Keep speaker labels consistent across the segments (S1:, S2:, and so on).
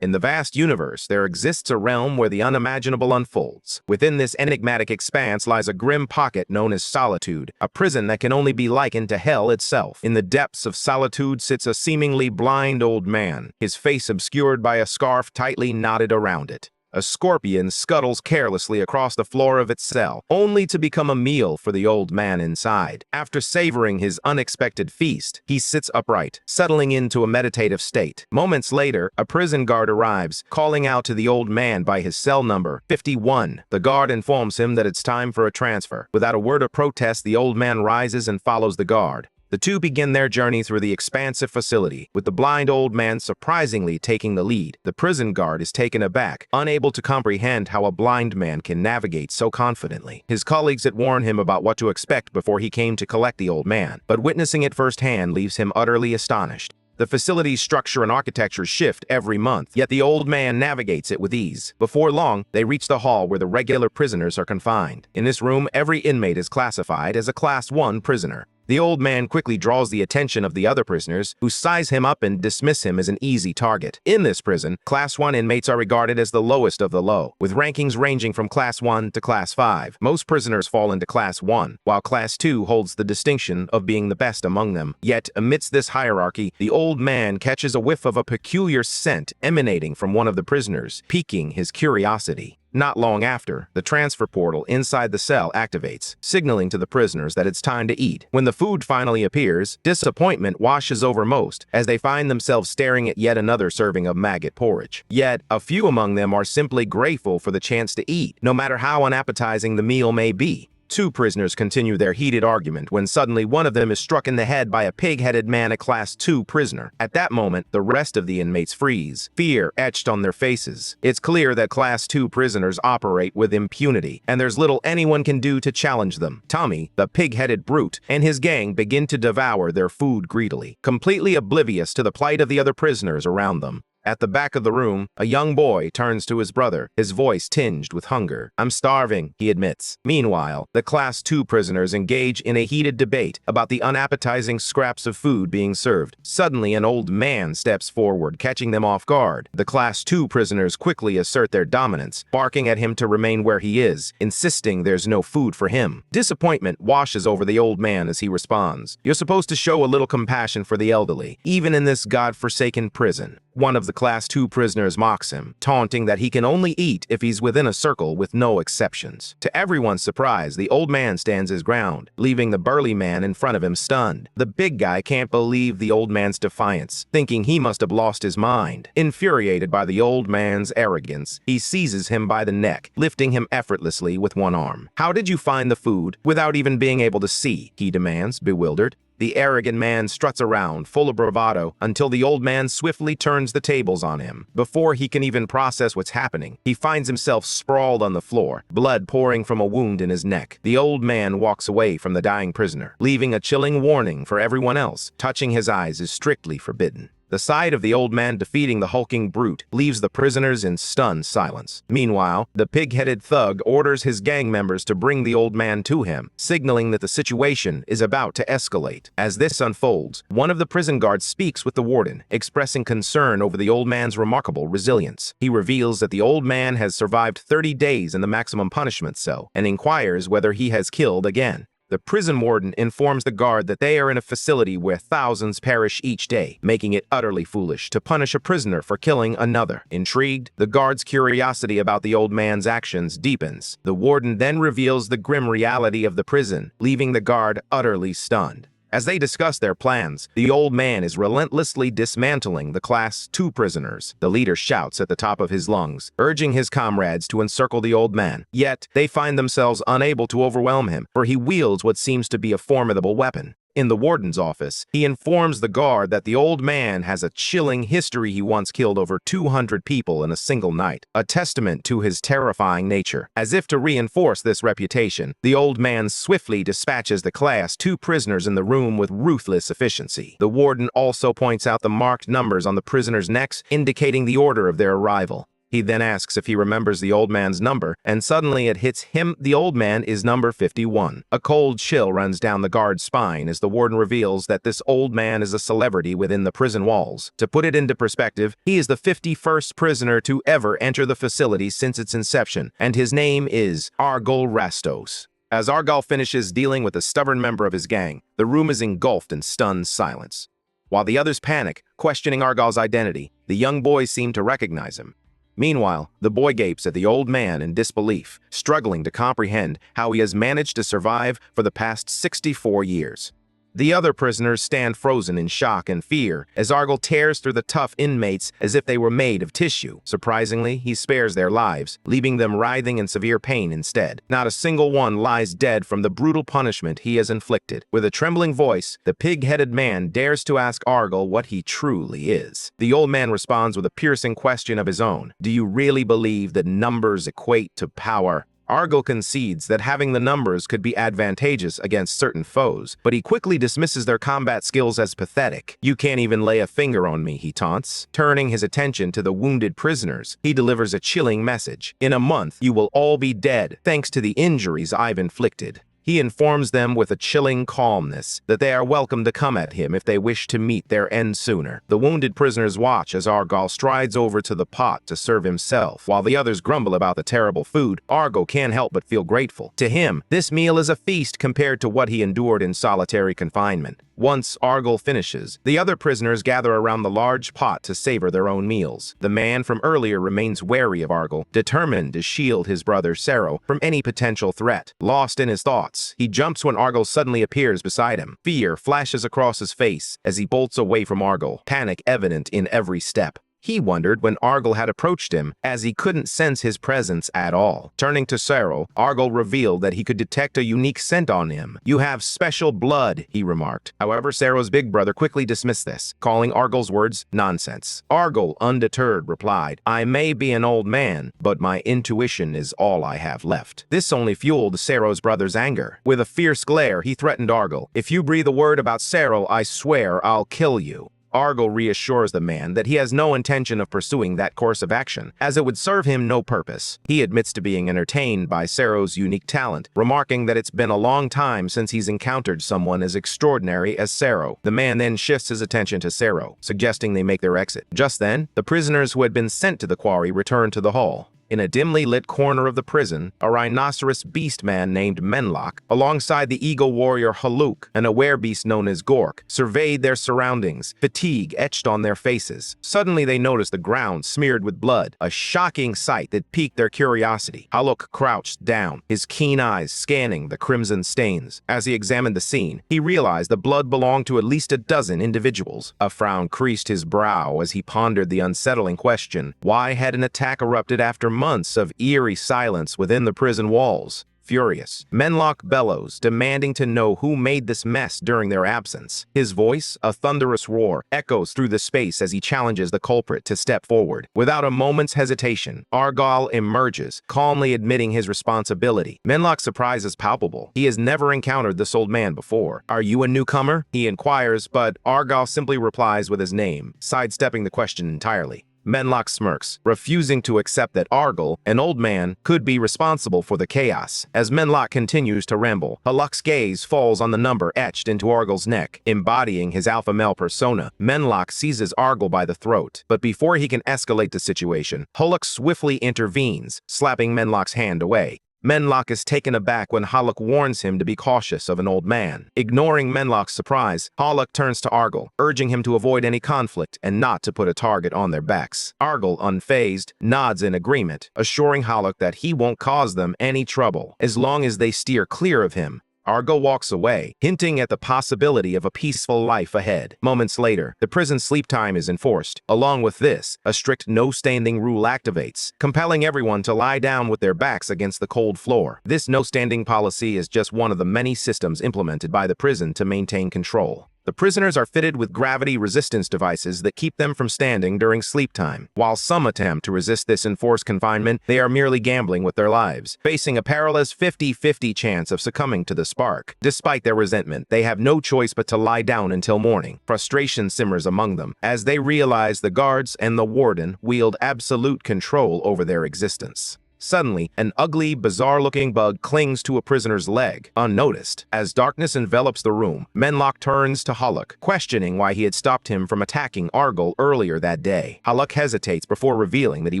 S1: In the vast universe, there exists a realm where the unimaginable unfolds. Within this enigmatic expanse lies a grim pocket known as solitude, a prison that can only be likened to hell itself. In the depths of solitude sits a seemingly blind old man, his face obscured by a scarf tightly knotted around it. A scorpion scuttles carelessly across the floor of its cell, only to become a meal for the old man inside. After savoring his unexpected feast, he sits upright, settling into a meditative state. Moments later, a prison guard arrives, calling out to the old man by his cell number, 51. The guard informs him that it's time for a transfer. Without a word of protest, the old man rises and follows the guard. The two begin their journey through the expansive facility, with the blind old man surprisingly taking the lead. The prison guard is taken aback, unable to comprehend how a blind man can navigate so confidently. His colleagues had warned him about what to expect before he came to collect the old man, but witnessing it firsthand leaves him utterly astonished. The facility's structure and architecture shift every month, yet the old man navigates it with ease. Before long, they reach the hall where the regular prisoners are confined. In this room, every inmate is classified as a Class 1 prisoner. The old man quickly draws the attention of the other prisoners, who size him up and dismiss him as an easy target. In this prison, Class 1 inmates are regarded as the lowest of the low, with rankings ranging from Class 1 to Class 5. Most prisoners fall into Class 1, while Class 2 holds the distinction of being the best among them. Yet, amidst this hierarchy, the old man catches a whiff of a peculiar scent emanating from one of the prisoners, piquing his curiosity. Not long after, the transfer portal inside the cell activates, signaling to the prisoners that it's time to eat. When the food finally appears, disappointment washes over most, as they find themselves staring at yet another serving of maggot porridge. Yet, a few among them are simply grateful for the chance to eat, no matter how unappetizing the meal may be. Two prisoners continue their heated argument when suddenly one of them is struck in the head by a pig-headed man, a Class 2 prisoner. At that moment, the rest of the inmates freeze, fear etched on their faces. It's clear that Class 2 prisoners operate with impunity, and there's little anyone can do to challenge them. Tommy, the pig-headed brute, and his gang begin to devour their food greedily, completely oblivious to the plight of the other prisoners around them. At the back of the room, a young boy turns to his brother, his voice tinged with hunger. "I'm starving," he admits. Meanwhile, the Class 2 prisoners engage in a heated debate about the unappetizing scraps of food being served. Suddenly, an old man steps forward, catching them off guard. The Class 2 prisoners quickly assert their dominance, barking at him to remain where he is, insisting there's no food for him. Disappointment washes over the old man as he responds. "You're supposed to show a little compassion for the elderly, even in this god-forsaken prison." One of the Class 2 prisoners mocks him, taunting that he can only eat if he's within a circle with no exceptions. To everyone's surprise, the old man stands his ground, leaving the burly man in front of him stunned. The big guy can't believe the old man's defiance, thinking he must have lost his mind. Infuriated by the old man's arrogance, he seizes him by the neck, lifting him effortlessly with one arm. "How did you find the food without even being able to see?" he demands, bewildered. The arrogant man struts around, full of bravado, until the old man swiftly turns the tables on him. Before he can even process what's happening, he finds himself sprawled on the floor, blood pouring from a wound in his neck. The old man walks away from the dying prisoner, leaving a chilling warning for everyone else. Touching his eyes is strictly forbidden. The sight of the old man defeating the hulking brute leaves the prisoners in stunned silence. Meanwhile, the pig-headed thug orders his gang members to bring the old man to him, signaling that the situation is about to escalate. As this unfolds, one of the prison guards speaks with the warden, expressing concern over the old man's remarkable resilience. He reveals that the old man has survived 30 days in the maximum punishment cell and inquires whether he has killed again. The prison warden informs the guard that they are in a facility where thousands perish each day, making it utterly foolish to punish a prisoner for killing another. Intrigued, the guard's curiosity about the old man's actions deepens. The warden then reveals the grim reality of the prison, leaving the guard utterly stunned. As they discuss their plans, the old man is relentlessly dismantling the Class 2 prisoners. The leader shouts at the top of his lungs, urging his comrades to encircle the old man. Yet, they find themselves unable to overwhelm him, for he wields what seems to be a formidable weapon. In the warden's office, he informs the guard that the old man has a chilling history. He once killed over 200 people in a single night, a testament to his terrifying nature. As if to reinforce this reputation, the old man swiftly dispatches the Class 2 prisoners in the room with ruthless efficiency. The warden also points out the marked numbers on the prisoners' necks, indicating the order of their arrival. He then asks if he remembers the old man's number, and suddenly it hits him the old man is number 51. A cold chill runs down the guard's spine as the warden reveals that this old man is a celebrity within the prison walls. To put it into perspective, he is the 51st prisoner to ever enter the facility since its inception, and his name is Argol Rastos. As Argol finishes dealing with a stubborn member of his gang, the room is engulfed in stunned silence. While the others panic, questioning Argol's identity, the young boys seem to recognize him. Meanwhile, the boy gapes at the old man in disbelief, struggling to comprehend how he has managed to survive for the past 64 years. The other prisoners stand frozen in shock and fear as Argol tears through the tough inmates as if they were made of tissue. Surprisingly, he spares their lives, leaving them writhing in severe pain instead. Not a single one lies dead from the brutal punishment he has inflicted. With a trembling voice, the pig-headed man dares to ask Argol what he truly is. The old man responds with a piercing question of his own. Do you really believe that numbers equate to power? Argol concedes that having the numbers could be advantageous against certain foes, but he quickly dismisses their combat skills as pathetic. You can't even lay a finger on me, he taunts. Turning his attention to the wounded prisoners, he delivers a chilling message. In a month, you will all be dead, thanks to the injuries I've inflicted. He informs them with a chilling calmness that they are welcome to come at him if they wish to meet their end sooner. The wounded prisoners watch as Argol strides over to the pot to serve himself. While the others grumble about the terrible food, Argol can't help but feel grateful. To him, this meal is a feast compared to what he endured in solitary confinement. Once Argol finishes, the other prisoners gather around the large pot to savor their own meals. The man from earlier remains wary of Argol, determined to shield his brother Sero from any potential threat. Lost in his thoughts, he jumps when Argol suddenly appears beside him. Fear flashes across his face as he bolts away from Argol, panic evident in every step. He wondered when Argol had approached him, as he couldn't sense his presence at all. Turning to Sero, Argol revealed that he could detect a unique scent on him. You have special blood, he remarked. However, Sero's big brother quickly dismissed this, calling Argol's words nonsense. Argol, undeterred, replied, I may be an old man, but my intuition is all I have left. This only fueled Sero's brother's anger. With a fierce glare, he threatened Argol. If you breathe a word about Sero, I swear I'll kill you. Argol reassures the man that he has no intention of pursuing that course of action, as it would serve him no purpose. He admits to being entertained by Sero's unique talent, remarking that it's been a long time since he's encountered someone as extraordinary as Sero. The man then shifts his attention to Sero, suggesting they make their exit. Just then, the prisoners who had been sent to the quarry return to the hall. In a dimly lit corner of the prison, a rhinoceros beast man named Manhwa, alongside the eagle warrior Haluk and a werebeast known as Gork, surveyed their surroundings, fatigue etched on their faces. Suddenly they noticed the ground smeared with blood, a shocking sight that piqued their curiosity. Haluk crouched down, his keen eyes scanning the crimson stains. As he examined the scene, he realized the blood belonged to at least a dozen individuals. A frown creased his brow as he pondered the unsettling question: why had an attack erupted after months of eerie silence within the prison walls? Furious, Manhwa bellows, demanding to know who made this mess during their absence. His voice, a thunderous roar, echoes through the space as he challenges the culprit to step forward. Without a moment's hesitation, Argol emerges, calmly admitting his responsibility. Manhwa's surprise is palpable. He has never encountered this old man before. Are you a newcomer? He inquires, but Argol simply replies with his name, sidestepping the question entirely. Manhwa smirks, refusing to accept that Argol, an old man, could be responsible for the chaos. As Manhwa continues to ramble, Haluk's gaze falls on the number etched into Argol's neck. Embodying his alpha male persona, Manhwa seizes Argol by the throat. But before he can escalate the situation, Haluk swiftly intervenes, slapping Manhwa's hand away. Manhwa is taken aback when Haluk warns him to be cautious of an old man. Ignoring Manhwa's surprise, Haluk turns to Argol, urging him to avoid any conflict and not to put a target on their backs. Argol, unfazed, nods in agreement, assuring Haluk that he won't cause them any trouble as long as they steer clear of him. Argol walks away, hinting at the possibility of a peaceful life ahead. Moments later, the prison sleep time is enforced. Along with this, a strict no-standing rule activates, compelling everyone to lie down with their backs against the cold floor. This no-standing policy is just one of the many systems implemented by the prison to maintain control. The prisoners are fitted with gravity resistance devices that keep them from standing during sleep time. While some attempt to resist this enforced confinement, they are merely gambling with their lives, facing a perilous 50-50 chance of succumbing to the spark. Despite their resentment, they have no choice but to lie down until morning. Frustration simmers among them as they realize the guards and the warden wield absolute control over their existence. Suddenly, an ugly, bizarre-looking bug clings to a prisoner's leg, unnoticed. As darkness envelops the room, Menlok turns to Haluk, questioning why he had stopped him from attacking Argyll earlier that day. Haluk hesitates before revealing that he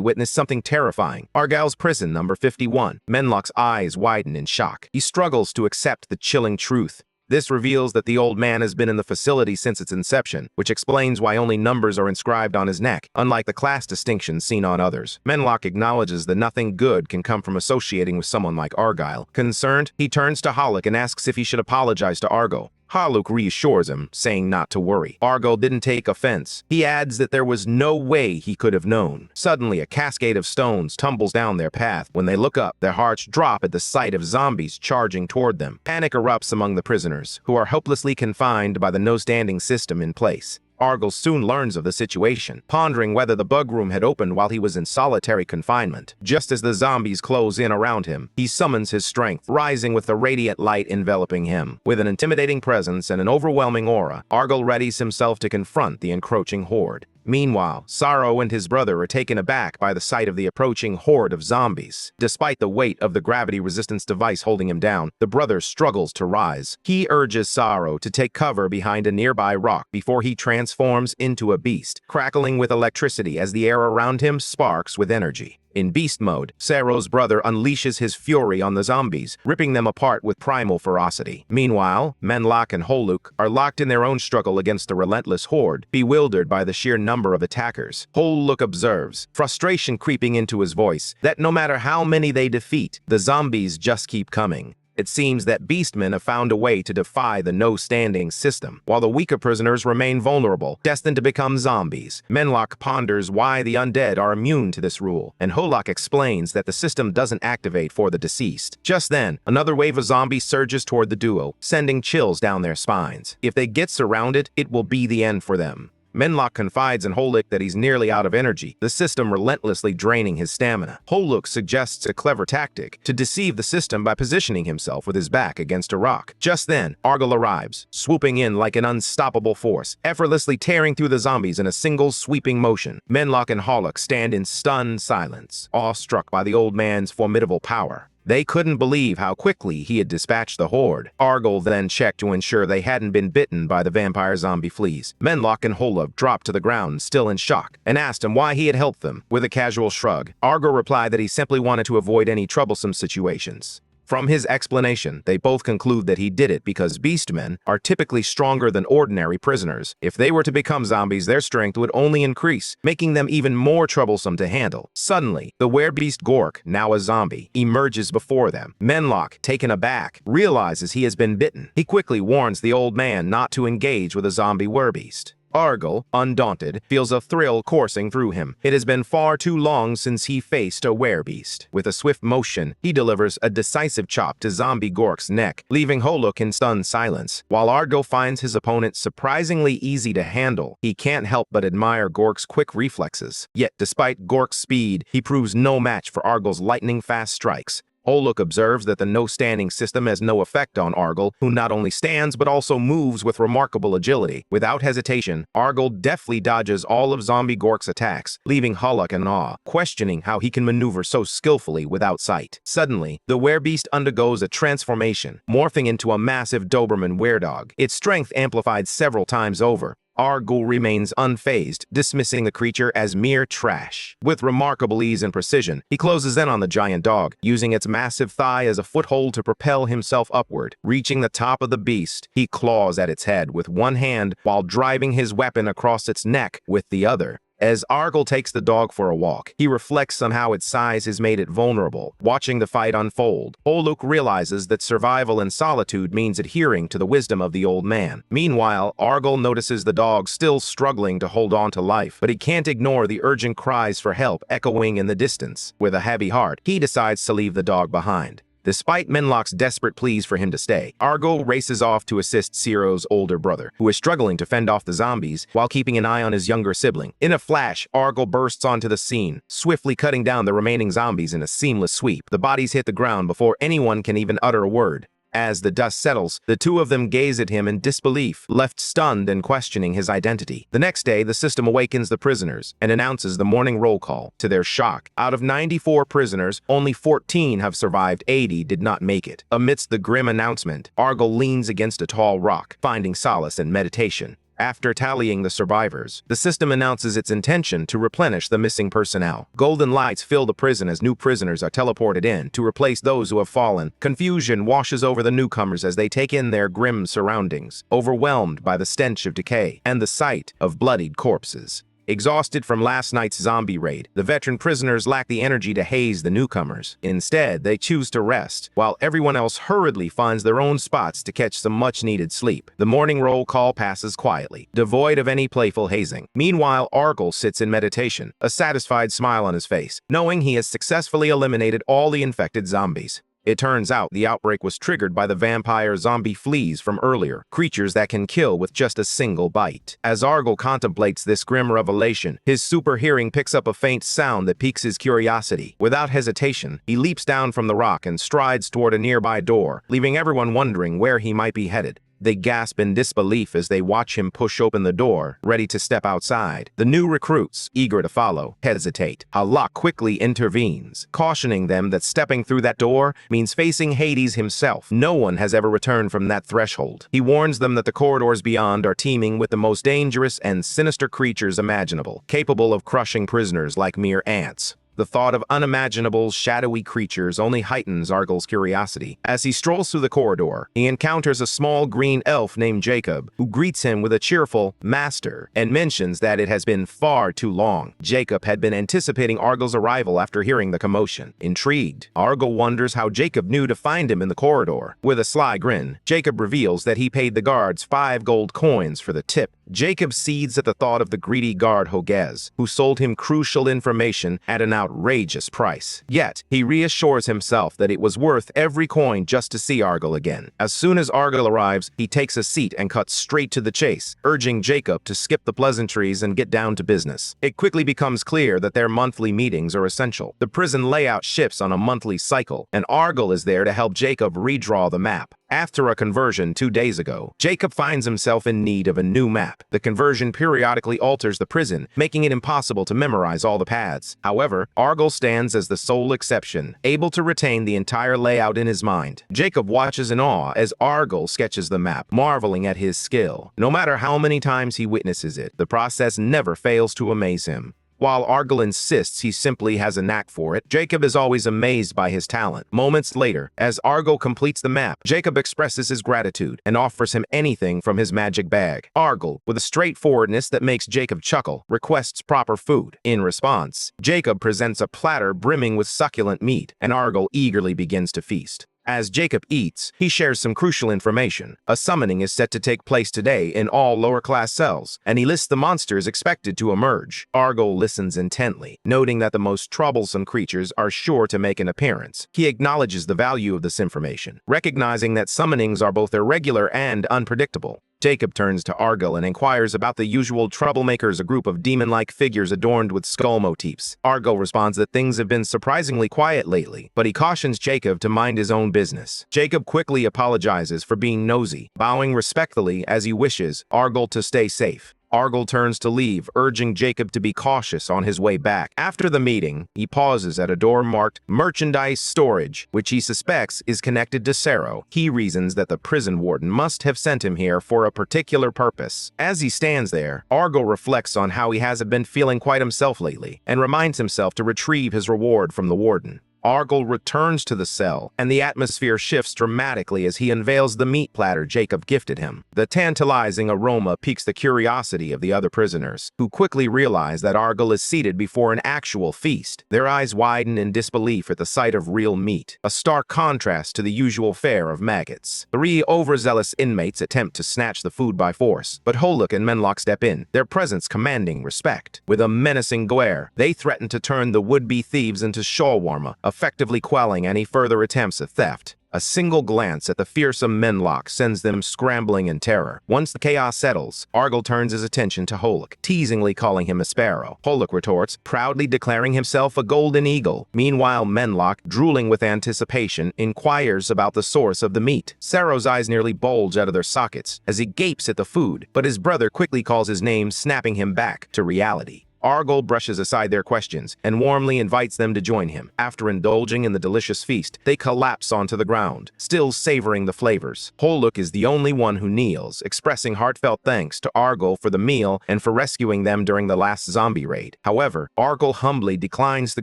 S1: witnessed something terrifying. Argyll's prison number 51. Menlok's eyes widen in shock. He struggles to accept the chilling truth. This reveals that the old man has been in the facility since its inception, which explains why only numbers are inscribed on his neck, unlike the class distinctions seen on others. Menlok acknowledges that nothing good can come from associating with someone like Argyll. Concerned, he turns to Haluk and asks if he should apologize to Argyll. Haluk reassures him, saying not to worry. Argyll didn't take offense. He adds that there was no way he could have known. Suddenly, a cascade of stones tumbles down their path. When they look up, their hearts drop at the sight of zombies charging toward them. Panic erupts among the prisoners, who are hopelessly confined by the no-standing system in place. Argyll soon learns of the situation, pondering whether the bug room had opened while he was in solitary confinement. Just as the zombies close in around him, he summons his strength, rising with the radiant light enveloping him. With an intimidating presence and an overwhelming aura, Argyll readies himself to confront the encroaching horde. Meanwhile, Sorrow and his brother are taken aback by the sight of the approaching horde of zombies. Despite the weight of the gravity resistance device holding him down, the brother struggles to rise. He urges Sorrow to take cover behind a nearby rock before he transforms into a beast, crackling with electricity as the air around him sparks with energy. In beast mode, Sorrow's brother unleashes his fury on the zombies, ripping them apart with primal ferocity. Meanwhile, Menlok and Haluk are locked in their own struggle against the relentless horde, bewildered by the sheer number of attackers. Haluk observes, frustration creeping into his voice, that no matter how many they defeat, the zombies just keep coming. It seems that beastmen have found a way to defy the no-standing system, while the weaker prisoners remain vulnerable, destined to become zombies. Menlok ponders why the undead are immune to this rule, and Haluk explains that the system doesn't activate for the deceased. Just then, another wave of zombies surges toward the duo, sending chills down their spines. If they get surrounded, it will be the end for them. Menlok confides in Haluk that he's nearly out of energy, the system relentlessly draining his stamina. Haluk suggests a clever tactic to deceive the system by positioning himself with his back against a rock. Just then, Argyll arrives, swooping in like an unstoppable force, effortlessly tearing through the zombies in a single sweeping motion. Menlok and Haluk stand in stunned silence, awestruck by the old man's formidable power. They couldn't believe how quickly he had dispatched the horde. Argyll then checked to ensure they hadn't been bitten by the vampire zombie fleas. Menlok and Haluk dropped to the ground, still in shock, and asked him why he had helped them. With a casual shrug, Argyll replied that he simply wanted to avoid any troublesome situations. From his explanation, they both conclude that he did it because beastmen are typically stronger than ordinary prisoners. If they were to become zombies, their strength would only increase, making them even more troublesome to handle. Suddenly, the werebeast Gork, now a zombie, emerges before them. Menlok, taken aback, realizes he has been bitten. He quickly warns the old man not to engage with a zombie werebeast. Argyll, undaunted, feels a thrill coursing through him. It has been far too long since he faced a werebeast. With a swift motion, he delivers a decisive chop to zombie Gork's neck, leaving Haluk in stunned silence. While Argyll finds his opponent surprisingly easy to handle, he can't help but admire Gork's quick reflexes. Yet, despite Gork's speed, he proves no match for Argyll's lightning-fast strikes. Haluk observes that the no-standing system has no effect on Argyll, who not only stands but also moves with remarkable agility. Without hesitation, Argyll deftly dodges all of Zombie Gork's attacks, leaving Haluk in awe, questioning how he can maneuver so skillfully without sight. Suddenly, the werebeast undergoes a transformation, morphing into a massive Doberman weredog, its strength amplified several times over. Argyll remains unfazed, dismissing the creature as mere trash. With remarkable ease and precision, he closes in on the giant dog, using its massive thigh as a foothold to propel himself upward. Reaching the top of the beast, he claws at its head with one hand while driving his weapon across its neck with the other. As Argyll takes the dog for a walk, he reflects on how its size has made it vulnerable. Watching the fight unfold, Haluk realizes that survival in solitude means adhering to the wisdom of the old man. Meanwhile, Argyll notices the dog still struggling to hold on to life, but he can't ignore the urgent cries for help echoing in the distance. With a heavy heart, he decides to leave the dog behind. Despite Menlock's desperate pleas for him to stay, Argyle races off to assist Ciro's older brother, who is struggling to fend off the zombies while keeping an eye on his younger sibling. In a flash, Argyle bursts onto the scene, swiftly cutting down the remaining zombies in a seamless sweep. The bodies hit the ground before anyone can even utter a word. As the dust settles, the two of them gaze at him in disbelief, left stunned and questioning his identity. The next day, the system awakens the prisoners and announces the morning roll call. To their shock, out of 94 prisoners, only 14 have survived, 80 did not make it. Amidst the grim announcement, Argyle leans against a tall rock, finding solace in meditation. After tallying the survivors, the system announces its intention to replenish the missing personnel. Golden lights fill the prison as new prisoners are teleported in to replace those who have fallen. Confusion washes over the newcomers as they take in their grim surroundings, overwhelmed by the stench of decay and the sight of bloodied corpses. Exhausted from last night's zombie raid, the veteran prisoners lack the energy to haze the newcomers. Instead, they choose to rest, while everyone else hurriedly finds their own spots to catch some much-needed sleep. The morning roll call passes quietly, devoid of any playful hazing. Meanwhile, Argyle sits in meditation, a satisfied smile on his face, knowing he has successfully eliminated all the infected zombies. It turns out the outbreak was triggered by the vampire zombie fleas from earlier, creatures that can kill with just a single bite. As Argyle contemplates this grim revelation, his super hearing picks up a faint sound that piques his curiosity. Without hesitation, he leaps down from the rock and strides toward a nearby door, leaving everyone wondering where he might be headed. They gasp in disbelief as they watch him push open the door, ready to step outside. The new recruits, eager to follow, hesitate. Halak quickly intervenes, cautioning them that stepping through that door means facing Hades himself. No one has ever returned from that threshold. He warns them that the corridors beyond are teeming with the most dangerous and sinister creatures imaginable, capable of crushing prisoners like mere ants. The thought of unimaginable, shadowy creatures only heightens Argyle's curiosity. As he strolls through the corridor, he encounters a small green elf named Jacob, who greets him with a cheerful "Master" and mentions that it has been far too long. Jacob had been anticipating Argyle's arrival after hearing the commotion. Intrigued, Argyle wonders how Jacob knew to find him in the corridor. With a sly grin, Jacob reveals that he paid the guards 5 gold coins for the tip. Jacob seethes at the thought of the greedy guard Hogez, who sold him crucial information at an outrageous price. Yet, he reassures himself that it was worth every coin just to see Argyle again. As soon as Argyle arrives, he takes a seat and cuts straight to the chase, urging Jacob to skip the pleasantries and get down to business. It quickly becomes clear that their monthly meetings are essential. The prison layout shifts on a monthly cycle, and Argyle is there to help Jacob redraw the map. After a conversion 2 days ago, Jacob finds himself in need of a new map. The conversion periodically alters the prison, making it impossible to memorize all the paths. However, Argyle stands as the sole exception, able to retain the entire layout in his mind. Jacob watches in awe as Argyle sketches the map, marveling at his skill. No matter how many times he witnesses it, the process never fails to amaze him. While Argyle insists he simply has a knack for it, Jacob is always amazed by his talent. Moments later, as Argyle completes the map, Jacob expresses his gratitude and offers him anything from his magic bag. Argyle, with a straightforwardness that makes Jacob chuckle, requests proper food. In response, Jacob presents a platter brimming with succulent meat, and Argyle eagerly begins to feast. As Jacob eats, he shares some crucial information. A summoning is set to take place today in all lower-class cells, and he lists the monsters expected to emerge. Argyle listens intently, noting that the most troublesome creatures are sure to make an appearance. He acknowledges the value of this information, recognizing that summonings are both irregular and unpredictable. Jacob turns to Argyle and inquires about the usual troublemakers, a group of demon-like figures adorned with skull motifs. Argyle responds that things have been surprisingly quiet lately, but he cautions Jacob to mind his own business. Jacob quickly apologizes for being nosy, bowing respectfully as he wishes Argyle to stay safe. Argyle turns to leave, urging Jacob to be cautious on his way back. After the meeting, he pauses at a door marked Merchandise Storage, which he suspects is connected to Ciro. He reasons that the prison warden must have sent him here for a particular purpose. As he stands there, Argyle reflects on how he hasn't been feeling quite himself lately, and reminds himself to retrieve his reward from the warden. Argyle returns to the cell, and the atmosphere shifts dramatically as he unveils the meat platter Jacob gifted him. The tantalizing aroma piques the curiosity of the other prisoners, who quickly realize that Argyle is seated before an actual feast. Their eyes widen in disbelief at the sight of real meat, a stark contrast to the usual fare of maggots. 3 overzealous inmates attempt to snatch the food by force, but Halak and Menlock step in, their presence commanding respect. With a menacing glare, they threaten to turn the would-be thieves into shawarma, a effectively quelling any further attempts at theft. A single glance at the fearsome Manhwa sends them scrambling in terror. Once the chaos settles, Argyle turns his attention to Holuk, teasingly calling him a sparrow. Holuk retorts, proudly declaring himself a golden eagle. Meanwhile, Manhwa, drooling with anticipation, inquires about the source of the meat. Sero's eyes nearly bulge out of their sockets as he gapes at the food, but his brother quickly calls his name, snapping him back to reality. Argyle brushes aside their questions and warmly invites them to join him. After indulging in the delicious feast, they collapse onto the ground, still savoring the flavors. Holuk is the only one who kneels, expressing heartfelt thanks to Argyle for the meal and for rescuing them during the last zombie raid. However, Argyle humbly declines the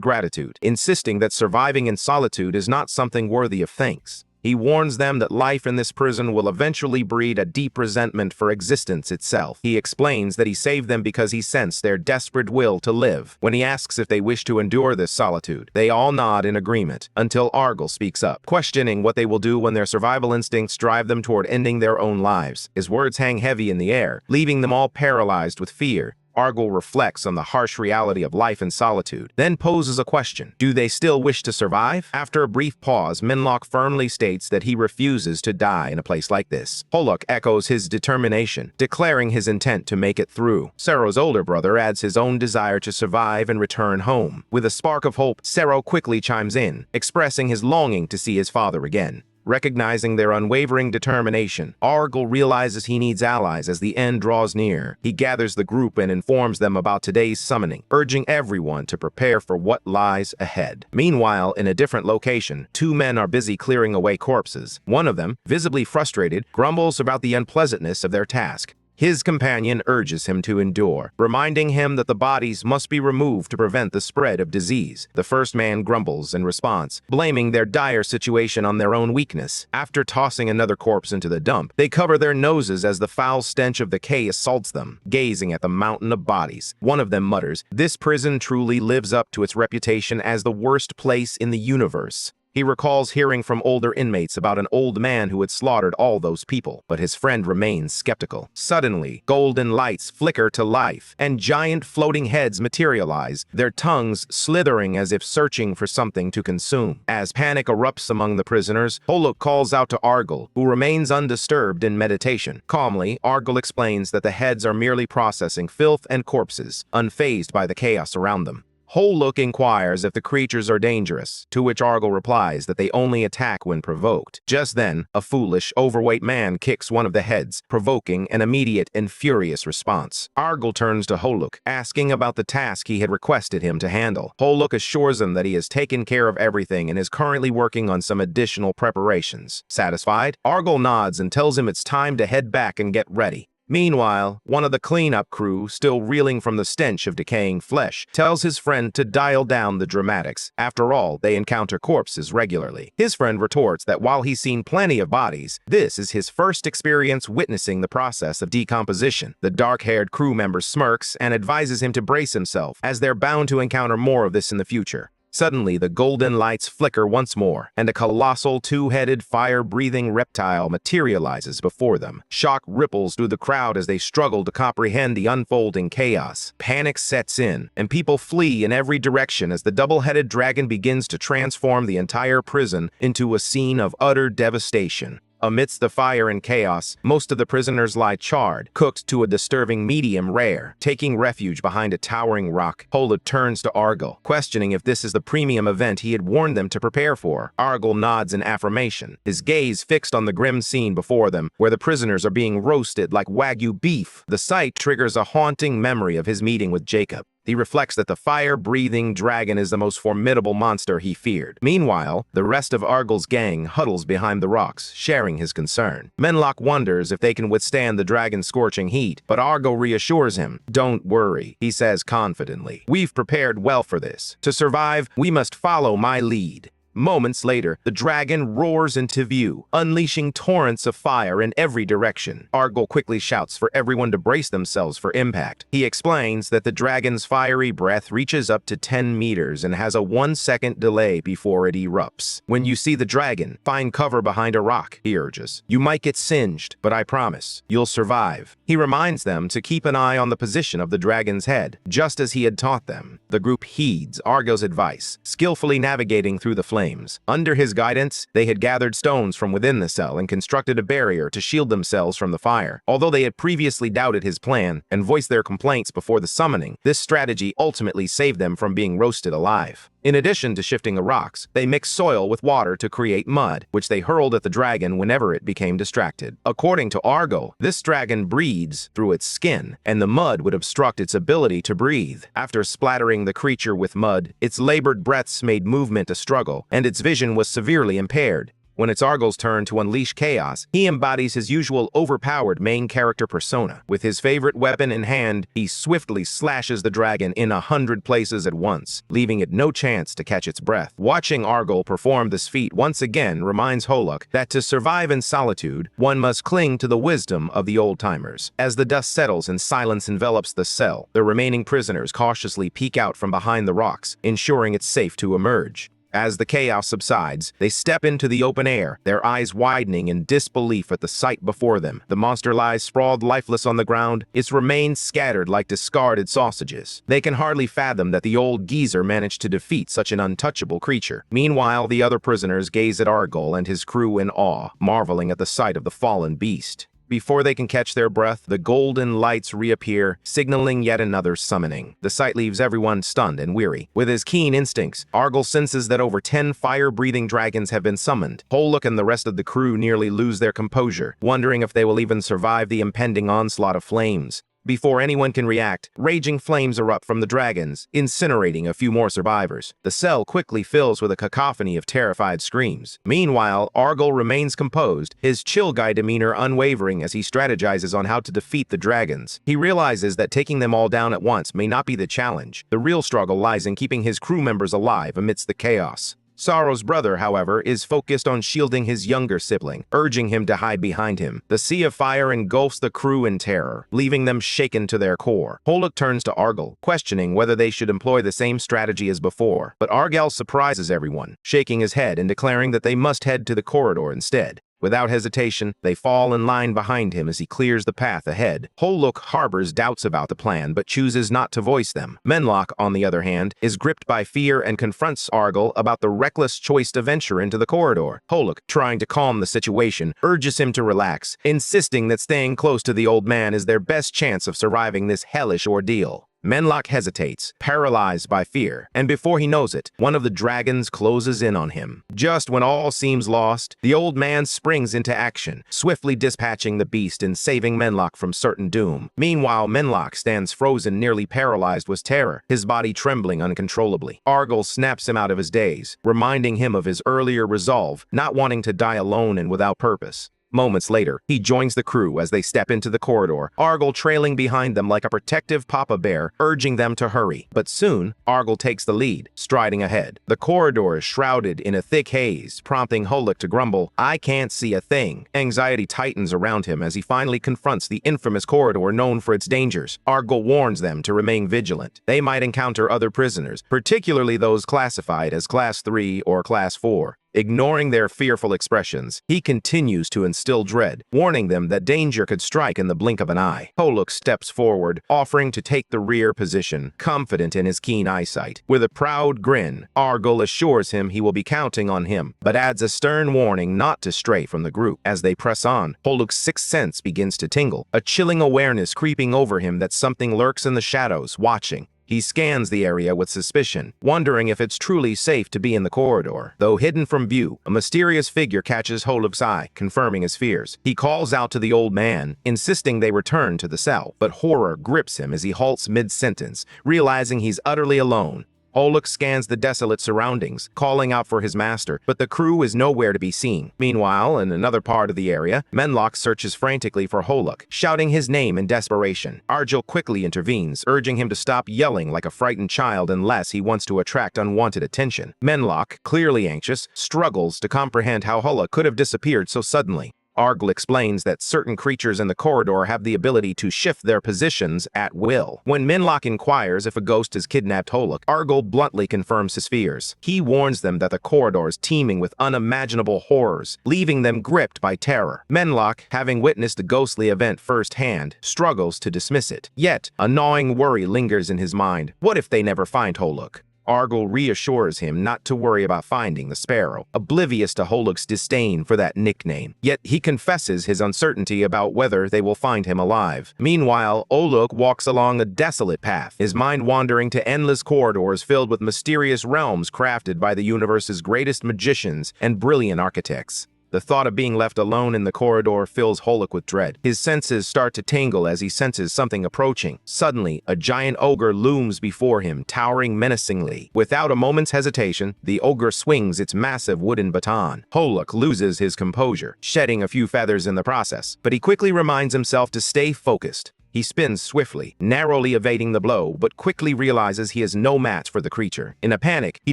S1: gratitude, insisting that surviving in solitude is not something worthy of thanks. He warns them that life in this prison will eventually breed a deep resentment for existence itself. He explains that he saved them because he sensed their desperate will to live. When he asks if they wish to endure this solitude, they all nod in agreement, until Argyle speaks up, questioning what they will do when their survival instincts drive them toward ending their own lives. His words hang heavy in the air, leaving them all paralyzed with fear. Argyle reflects on the harsh reality of life in solitude, then poses a question. Do they still wish to survive? After a brief pause, Manhwa firmly states that he refuses to die in a place like this. Holuk echoes his determination, declaring his intent to make it through. Sero's older brother adds his own desire to survive and return home. With a spark of hope, Sero quickly chimes in, expressing his longing to see his father again. Recognizing their unwavering determination, Argyle realizes he needs allies as the end draws near. He gathers the group and informs them about today's summoning, urging everyone to prepare for what lies ahead. Meanwhile, in a different location, two men are busy clearing away corpses. One of them, visibly frustrated, grumbles about the unpleasantness of their task. His companion urges him to endure, reminding him that the bodies must be removed to prevent the spread of disease. The first man grumbles in response, blaming their dire situation on their own weakness. After tossing another corpse into the dump, they cover their noses as the foul stench of decay assaults them, gazing at the mountain of bodies. One of them mutters, "This prison truly lives up to its reputation as the worst place in the universe." He recalls hearing from older inmates about an old man who had slaughtered all those people, but his friend remains skeptical. Suddenly, golden lights flicker to life, and giant floating heads materialize, their tongues slithering as if searching for something to consume. As panic erupts among the prisoners, Holuk calls out to Argyle, who remains undisturbed in meditation. Calmly, Argyle explains that the heads are merely processing filth and corpses, unfazed by the chaos around them. Holuk inquires if the creatures are dangerous, to which Argyle replies that they only attack when provoked. Just then, a foolish, overweight man kicks one of the heads, provoking an immediate and furious response. Argyle turns to Holuk, asking about the task he had requested him to handle. Holuk assures him that he has taken care of everything and is currently working on some additional preparations. Satisfied, Argyle nods and tells him it's time to head back and get ready. Meanwhile, one of the cleanup crew, still reeling from the stench of decaying flesh, tells his friend to dial down the dramatics. After all, they encounter corpses regularly. His friend retorts that while he's seen plenty of bodies, this is his first experience witnessing the process of decomposition. The dark-haired crew member smirks and advises him to brace himself, as they're bound to encounter more of this in the future. Suddenly, the golden lights flicker once more, and a colossal two-headed, fire-breathing reptile materializes before them. Shock ripples through the crowd as they struggle to comprehend the unfolding chaos. Panic sets in, and people flee in every direction as the double-headed dragon begins to transform the entire prison into a scene of utter devastation. Amidst the fire and chaos, most of the prisoners lie charred, cooked to a disturbing medium rare. Taking refuge behind a towering rock, Holuk turns to Argyle, questioning if this is the premium event he had warned them to prepare for. Argyle nods in affirmation, his gaze fixed on the grim scene before them, where the prisoners are being roasted like Wagyu beef. The sight triggers a haunting memory of his meeting with Jacob. He reflects that the fire-breathing dragon is the most formidable monster he feared. Meanwhile, the rest of Argyle's gang huddles behind the rocks, sharing his concern. Manhwa wonders if they can withstand the dragon's scorching heat, but Argyle reassures him. "Don't worry," he says confidently. "We've prepared well for this. To survive, we must follow my lead." Moments later, the dragon roars into view, unleashing torrents of fire in every direction. Argyle quickly shouts for everyone to brace themselves for impact. He explains that the dragon's fiery breath reaches up to 10 meters and has a 1-second delay before it erupts. When you see the dragon, find cover behind a rock, he urges. You might get singed, but I promise, you'll survive. He reminds them to keep an eye on the position of the dragon's head, just as he had taught them. The group heeds Argyle's advice, skillfully navigating through the flames. Under his guidance, they had gathered stones from within the cell and constructed a barrier to shield themselves from the fire. Although they had previously doubted his plan and voiced their complaints before the summoning, this strategy ultimately saved them from being roasted alive. In addition to shifting the rocks, they mixed soil with water to create mud, which they hurled at the dragon whenever it became distracted. According to Argyle, this dragon breathes through its skin, and the mud would obstruct its ability to breathe. After splattering the creature with mud, its labored breaths made movement a struggle, and its vision was severely impaired. When it's Argyle's turn to unleash chaos, he embodies his usual overpowered main character persona. With his favorite weapon in hand, he swiftly slashes the dragon in 100 places at once, leaving it no chance to catch its breath. Watching Argyle perform this feat once again reminds Holuk that to survive in solitude, one must cling to the wisdom of the old-timers. As the dust settles and silence envelops the cell, the remaining prisoners cautiously peek out from behind the rocks, ensuring it's safe to emerge. As the chaos subsides, they step into the open air, their eyes widening in disbelief at the sight before them. The monster lies sprawled lifeless on the ground, its remains scattered like discarded sausages. They can hardly fathom that the old geezer managed to defeat such an untouchable creature. Meanwhile, the other prisoners gaze at Argyle and his crew in awe, marveling at the sight of the fallen beast. Before they can catch their breath, the golden lights reappear, signaling yet another summoning. The sight leaves everyone stunned and weary. With his keen instincts, Argyle senses that over 10 fire-breathing dragons have been summoned. Holuk and the rest of the crew nearly lose their composure, wondering if they will even survive the impending onslaught of flames. Before anyone can react, raging flames erupt from the dragons, incinerating a few more survivors. The cell quickly fills with a cacophony of terrified screams. Meanwhile, Argyle remains composed, his chill guy demeanor unwavering as he strategizes on how to defeat the dragons. He realizes that taking them all down at once may not be the challenge. The real struggle lies in keeping his crew members alive amidst the chaos. Sorrow's brother, however, is focused on shielding his younger sibling, urging him to hide behind him. The sea of fire engulfs the crew in terror, leaving them shaken to their core. Holuk turns to Argyle, questioning whether they should employ the same strategy as before, but Argyle surprises everyone, shaking his head and declaring that they must head to the corridor instead. Without hesitation, they fall in line behind him as he clears the path ahead. Holuk harbors doubts about the plan, but chooses not to voice them. Manhwa, on the other hand, is gripped by fear and confronts Argyle about the reckless choice to venture into the corridor. Holuk, trying to calm the situation, urges him to relax, insisting that staying close to the old man is their best chance of surviving this hellish ordeal. Manhwa hesitates, paralyzed by fear, and before he knows it, one of the dragons closes in on him. Just when all seems lost, the old man springs into action, swiftly dispatching the beast and saving Manhwa from certain doom. Meanwhile, Manhwa stands frozen, nearly paralyzed with terror, his body trembling uncontrollably. Argyle snaps him out of his daze, reminding him of his earlier resolve, not wanting to die alone and without purpose. Moments later, he joins the crew as they step into the corridor, Argyle trailing behind them like a protective papa bear, urging them to hurry. But soon, Argyle takes the lead, striding ahead. The corridor is shrouded in a thick haze, prompting Holuk to grumble, "I can't see a thing." Anxiety tightens around him as he finally confronts the infamous corridor known for its dangers. Argyle warns them to remain vigilant. They might encounter other prisoners, particularly those classified as Class 3 or Class 4. Ignoring their fearful expressions, he continues to instill dread, warning them that danger could strike in the blink of an eye. Holuk steps forward, offering to take the rear position, confident in his keen eyesight. With a proud grin, Argyle assures him he will be counting on him, but adds a stern warning not to stray from the group. As they press on, Holuk's sixth sense begins to tingle, a chilling awareness creeping over him that something lurks in the shadows, watching. He scans the area with suspicion, wondering if it's truly safe to be in the corridor. Though hidden from view, a mysterious figure catches Holuk's eye, confirming his fears. He calls out to the old man, insisting they return to the cell, but horror grips him as he halts mid-sentence, realizing he's utterly alone. Holuk scans the desolate surroundings, calling out for his master, but the crew is nowhere to be seen. Meanwhile, in another part of the area, Menlok searches frantically for Holuk, shouting his name in desperation. Argel quickly intervenes, urging him to stop yelling like a frightened child unless he wants to attract unwanted attention. Menlok, clearly anxious, struggles to comprehend how Holuk could have disappeared so suddenly. Argel explains that certain creatures in the corridor have the ability to shift their positions at will. When Menlok inquires if a ghost has kidnapped Holuk, Argel bluntly confirms his fears. He warns them that the corridor is teeming with unimaginable horrors, leaving them gripped by terror. Menlok, having witnessed the ghostly event firsthand, struggles to dismiss it. Yet, a gnawing worry lingers in his mind. What if they never find Holuk? Argel reassures him not to worry about finding the sparrow, oblivious to Holuk's disdain for that nickname. Yet he confesses his uncertainty about whether they will find him alive. Meanwhile, Holuk walks along a desolate path, his mind wandering to endless corridors filled with mysterious realms crafted by the universe's greatest magicians and brilliant architects. The thought of being left alone in the corridor fills Holuk with dread. His senses start to tingle as he senses something approaching. Suddenly, a giant ogre looms before him, towering menacingly. Without a moment's hesitation, the ogre swings its massive wooden baton. Holuk loses his composure, shedding a few feathers in the process, but he quickly reminds himself to stay focused. He spins swiftly, narrowly evading the blow, but quickly realizes he is no match for the creature. In a panic, he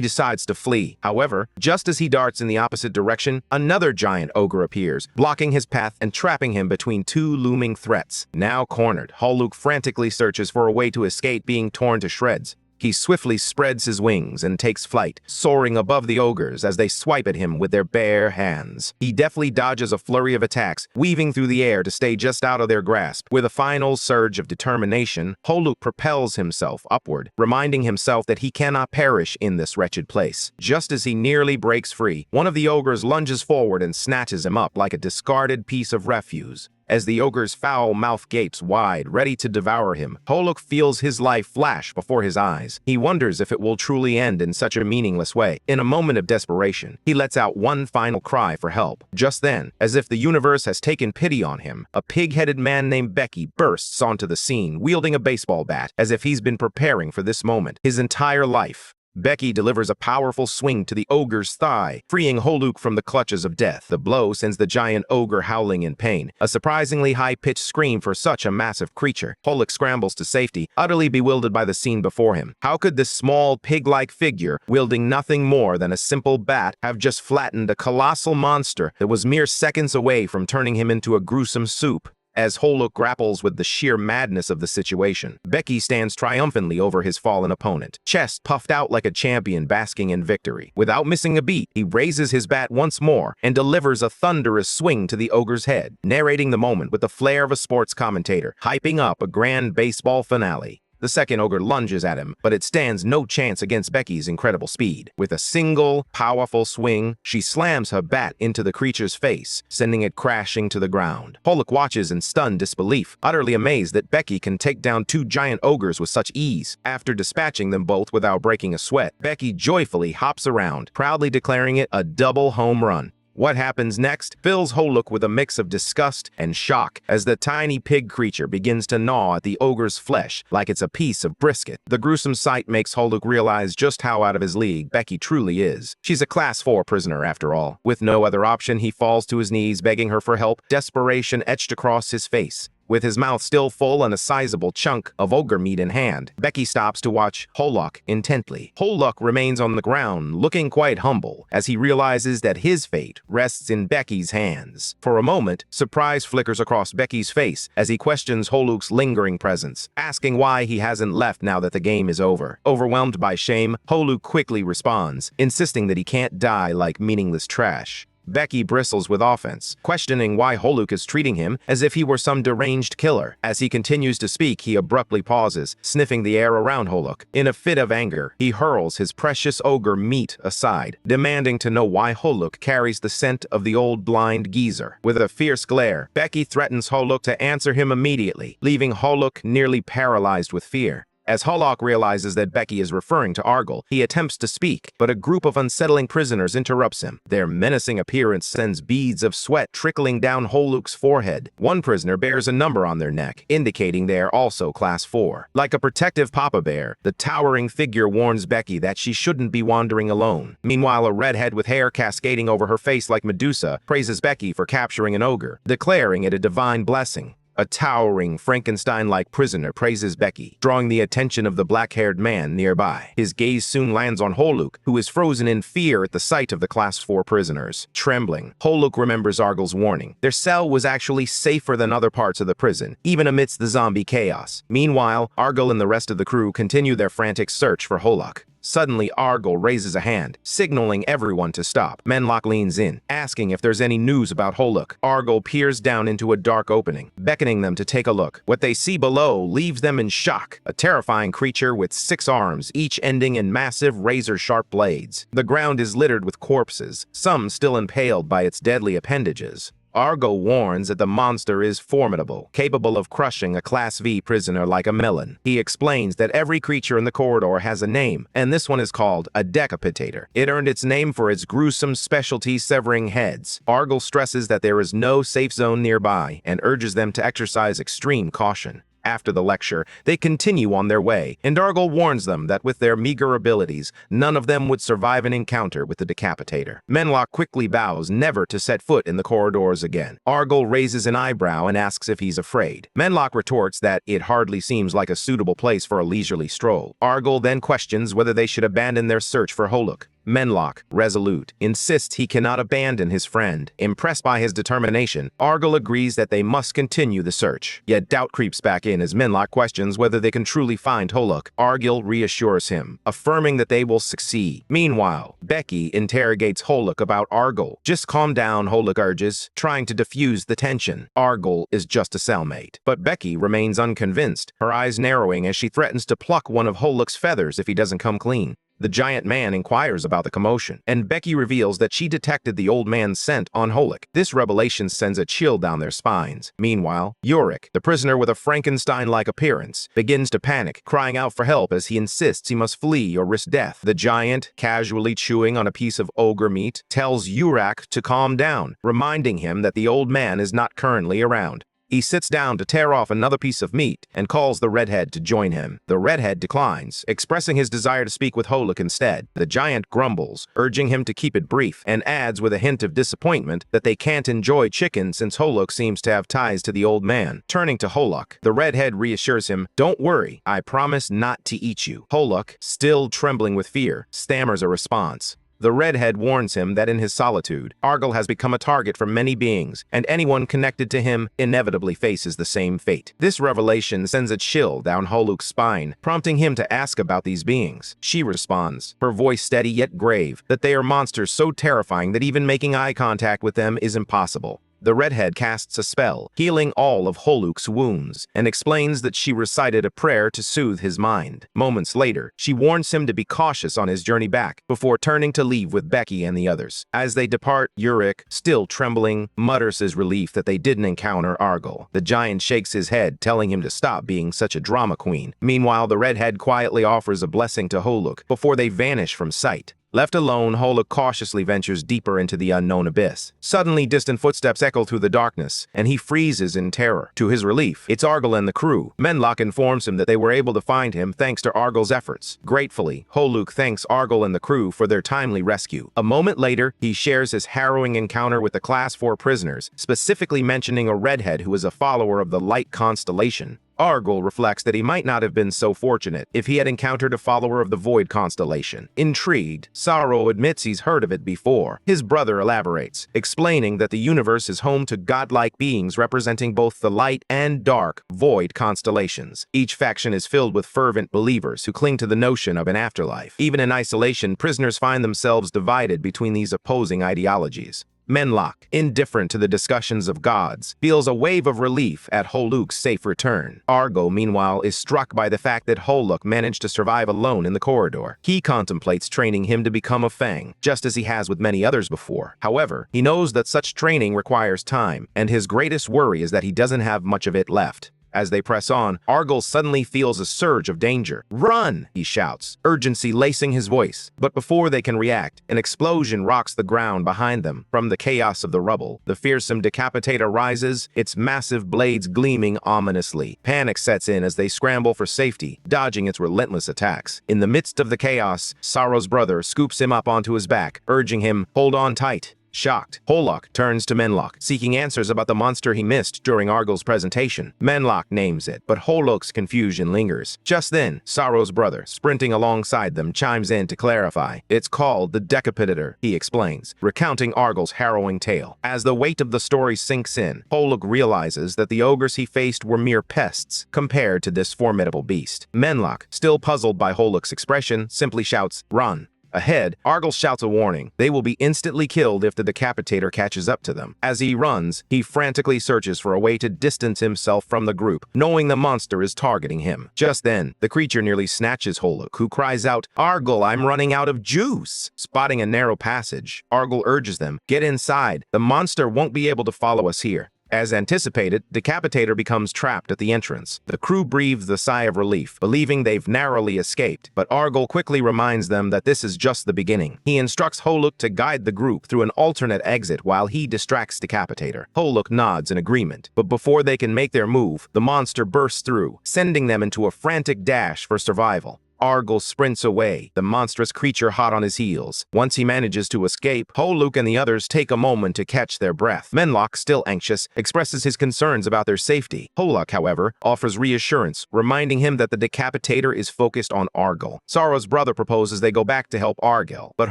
S1: decides to flee. However, just as he darts in the opposite direction, another giant ogre appears, blocking his path and trapping him between two looming threats. Now cornered, Holuk frantically searches for a way to escape being torn to shreds. He swiftly spreads his wings and takes flight, soaring above the ogres as they swipe at him with their bare hands. He deftly dodges a flurry of attacks, weaving through the air to stay just out of their grasp. With a final surge of determination, Holuk propels himself upward, reminding himself that he cannot perish in this wretched place. Just as he nearly breaks free, one of the ogres lunges forward and snatches him up like a discarded piece of refuse. As the ogre's foul mouth gapes wide, ready to devour him, Holuk feels his life flash before his eyes. He wonders if it will truly end in such a meaningless way. In a moment of desperation, he lets out one final cry for help. Just then, as if the universe has taken pity on him, a pig-headed man named Becky bursts onto the scene, wielding a baseball bat, as if he's been preparing for this moment his entire life. Becky delivers a powerful swing to the ogre's thigh, freeing Holuk from the clutches of death. The blow sends the giant ogre howling in pain, a surprisingly high-pitched scream for such a massive creature. Holuk scrambles to safety, utterly bewildered by the scene before him. How could this small, pig-like figure, wielding nothing more than a simple bat, have just flattened a colossal monster that was mere seconds away from turning him into a gruesome soup? As Holuk grapples with the sheer madness of the situation, Becky stands triumphantly over his fallen opponent, chest puffed out like a champion basking in victory. Without missing a beat, he raises his bat once more and delivers a thunderous swing to the ogre's head, narrating the moment with the flair of a sports commentator, hyping up a grand baseball finale. The second ogre lunges at him, but it stands no chance against Becky's incredible speed. With a single, powerful swing, she slams her bat into the creature's face, sending it crashing to the ground. Holuk watches in stunned disbelief, utterly amazed that Becky can take down two giant ogres with such ease. After dispatching them both without breaking a sweat, Becky joyfully hops around, proudly declaring it a double home run. What happens next fills Holuk with a mix of disgust and shock as the tiny pig creature begins to gnaw at the ogre's flesh like it's a piece of brisket. The gruesome sight makes Holuk realize just how out of his league Becky truly is. She's a Class 4 prisoner after all. With no other option, he falls to his knees begging her for help, desperation etched across his face. With his mouth still full and a sizable chunk of ogre meat in hand, Becky stops to watch Holuk intently. Holuk remains on the ground, looking quite humble, as he realizes that his fate rests in Becky's hands. For a moment, surprise flickers across Becky's face as he questions Holuk's lingering presence, asking why he hasn't left now that the game is over. Overwhelmed by shame, Holuk quickly responds, insisting that he can't die like meaningless trash. Becky bristles with offense, questioning why Holuk is treating him as if he were some deranged killer. As he continues to speak, he abruptly pauses, sniffing the air around Holuk. In a fit of anger, he hurls his precious ogre meat aside, demanding to know why Holuk carries the scent of the old blind geezer. With a fierce glare, Becky threatens Holuk to answer him immediately, leaving Holuk nearly paralyzed with fear. As Holok realizes that Becky is referring to Argyle, he attempts to speak, but a group of unsettling prisoners interrupts him. Their menacing appearance sends beads of sweat trickling down Holuk's forehead. One prisoner bears a number on their neck, indicating they are also Class 4. Like a protective papa bear, the towering figure warns Becky that she shouldn't be wandering alone. Meanwhile, a redhead with hair cascading over her face like Medusa praises Becky for capturing an ogre, declaring it a divine blessing. A towering, Frankenstein-like prisoner praises Becky, drawing the attention of the black-haired man nearby. His gaze soon lands on Holuk, who is frozen in fear at the sight of the Class 4 prisoners. Trembling, Holuk remembers Argyle's warning. Their cell was actually safer than other parts of the prison, even amidst the zombie chaos. Meanwhile, Argyle and the rest of the crew continue their frantic search for Holuk. Suddenly, Argyle raises a hand, signaling everyone to stop. Manhwa leans in, asking if there's any news about Holuk. Argyle peers down into a dark opening, beckoning them to take a look. What they see below leaves them in shock. A terrifying creature with 6 arms, each ending in massive razor-sharp blades. The ground is littered with corpses, some still impaled by its deadly appendages. Argyle warns that the monster is formidable, capable of crushing a Class V prisoner like a melon. He explains that every creature in the corridor has a name, and this one is called a decapitator. It earned its name for its gruesome specialty severing heads. Argyle stresses that there is no safe zone nearby and urges them to exercise extreme caution. After the lecture, they continue on their way, and Argyle warns them that with their meager abilities, none of them would survive an encounter with the decapitator. Manhwa quickly vows never to set foot in the corridors again. Argyle raises an eyebrow and asks if he's afraid. Manhwa retorts that it hardly seems like a suitable place for a leisurely stroll. Argyle then questions whether they should abandon their search for Holuk. Manhwa, resolute, insists he cannot abandon his friend. Impressed by his determination, Argyle agrees that they must continue the search. Yet doubt creeps back in as Manhwa questions whether they can truly find Holuk. Argyle reassures him, affirming that they will succeed. Meanwhile, Becky interrogates Holuk about Argyle. Just calm down, Holuk urges, trying to diffuse the tension. Argyle is just a cellmate. But Becky remains unconvinced, her eyes narrowing as she threatens to pluck one of Holuk's feathers if he doesn't come clean. The giant man inquires about the commotion, and Becky reveals that she detected the old man's scent on Holuk. This revelation sends a chill down their spines. Meanwhile, Yurik, the prisoner with a Frankenstein-like appearance, begins to panic, crying out for help as he insists he must flee or risk death. The giant, casually chewing on a piece of ogre meat, tells Yurik to calm down, reminding him that the old man is not currently around. He sits down to tear off another piece of meat and calls the redhead to join him. The redhead declines, expressing his desire to speak with Holuk instead. The giant grumbles, urging him to keep it brief, and adds with a hint of disappointment that they can't enjoy chicken since Holuk seems to have ties to the old man. Turning to Holuk, the redhead reassures him, "Don't worry, I promise not to eat you." Holuk, still trembling with fear, stammers a response. The redhead warns him that in his solitude, Argyle has become a target for many beings, and anyone connected to him inevitably faces the same fate. This revelation sends a chill down Holuk's spine, prompting him to ask about these beings. She responds, her voice steady yet grave, that they are monsters so terrifying that even making eye contact with them is impossible. The redhead casts a spell, healing all of Holuk's wounds, and explains that she recited a prayer to soothe his mind. Moments later, she warns him to be cautious on his journey back, before turning to leave with Becky and the others. As they depart, Yurik, still trembling, mutters his relief that they didn't encounter Argyle. The giant shakes his head, telling him to stop being such a drama queen. Meanwhile, the redhead quietly offers a blessing to Holuk before they vanish from sight. Left alone, Holuk cautiously ventures deeper into the unknown abyss. Suddenly, distant footsteps echo through the darkness, and he freezes in terror. To his relief, it's Argyle and the crew. Manhwa informs him that they were able to find him thanks to Argyle's efforts. Gratefully, Holuk thanks Argyle and the crew for their timely rescue. A moment later, he shares his harrowing encounter with the Class 4 prisoners, specifically mentioning a redhead who is a follower of the Light Constellation. Argyle reflects that he might not have been so fortunate if he had encountered a follower of the Void Constellation. Intrigued, Sorrow admits he's heard of it before. His brother elaborates, explaining that the universe is home to godlike beings representing both the light and dark Void constellations. Each faction is filled with fervent believers who cling to the notion of an afterlife. Even in isolation, prisoners find themselves divided between these opposing ideologies. Manhwa, indifferent to the discussions of gods, feels a wave of relief at Holuk's safe return. Argyle, meanwhile, is struck by the fact that Holuk managed to survive alone in the corridor. He contemplates training him to become a Fang, just as he has with many others before. However, he knows that such training requires time, and his greatest worry is that he doesn't have much of it left. As they press on, Argyle suddenly feels a surge of danger. "Run!" he shouts, urgency lacing his voice. But before they can react, an explosion rocks the ground behind them. From the chaos of the rubble, the fearsome decapitator rises, its massive blades gleaming ominously. Panic sets in as they scramble for safety, dodging its relentless attacks. In the midst of the chaos, Sorrow's brother scoops him up onto his back, urging him, "Hold on tight." Shocked, Holok turns to Menlock, seeking answers about the monster he missed during Argyle's presentation. Menlock names it, but Holok's confusion lingers. Just then, Sorrow's brother, sprinting alongside them, chimes in to clarify. "It's called the Decapitator," he explains, recounting Argyle's harrowing tale. As the weight of the story sinks in, Holok realizes that the ogres he faced were mere pests compared to this formidable beast. Menlock, still puzzled by Holok's expression, simply shouts, "Run." Ahead, Argyle shouts a warning. They will be instantly killed if the decapitator catches up to them. As he runs, he frantically searches for a way to distance himself from the group, knowing the monster is targeting him. Just then, the creature nearly snatches Holok, who cries out, "Argyle, I'm running out of juice!" Spotting a narrow passage, Argyle urges them, "Get inside. The monster won't be able to follow us here." As anticipated, Decapitator becomes trapped at the entrance. The crew breathes a sigh of relief, believing they've narrowly escaped, but Argyle quickly reminds them that this is just the beginning. He instructs Holok to guide the group through an alternate exit while he distracts Decapitator. Holok nods in agreement, but before they can make their move, the monster bursts through, sending them into a frantic dash for survival. Argyle sprints away, the monstrous creature hot on his heels. Once he manages to escape, Holok and the others take a moment to catch their breath. Menlock, still anxious, expresses his concerns about their safety. Holok, however, offers reassurance, reminding him that the decapitator is focused on Argyle. Sorrow's brother proposes they go back to help Argyle, but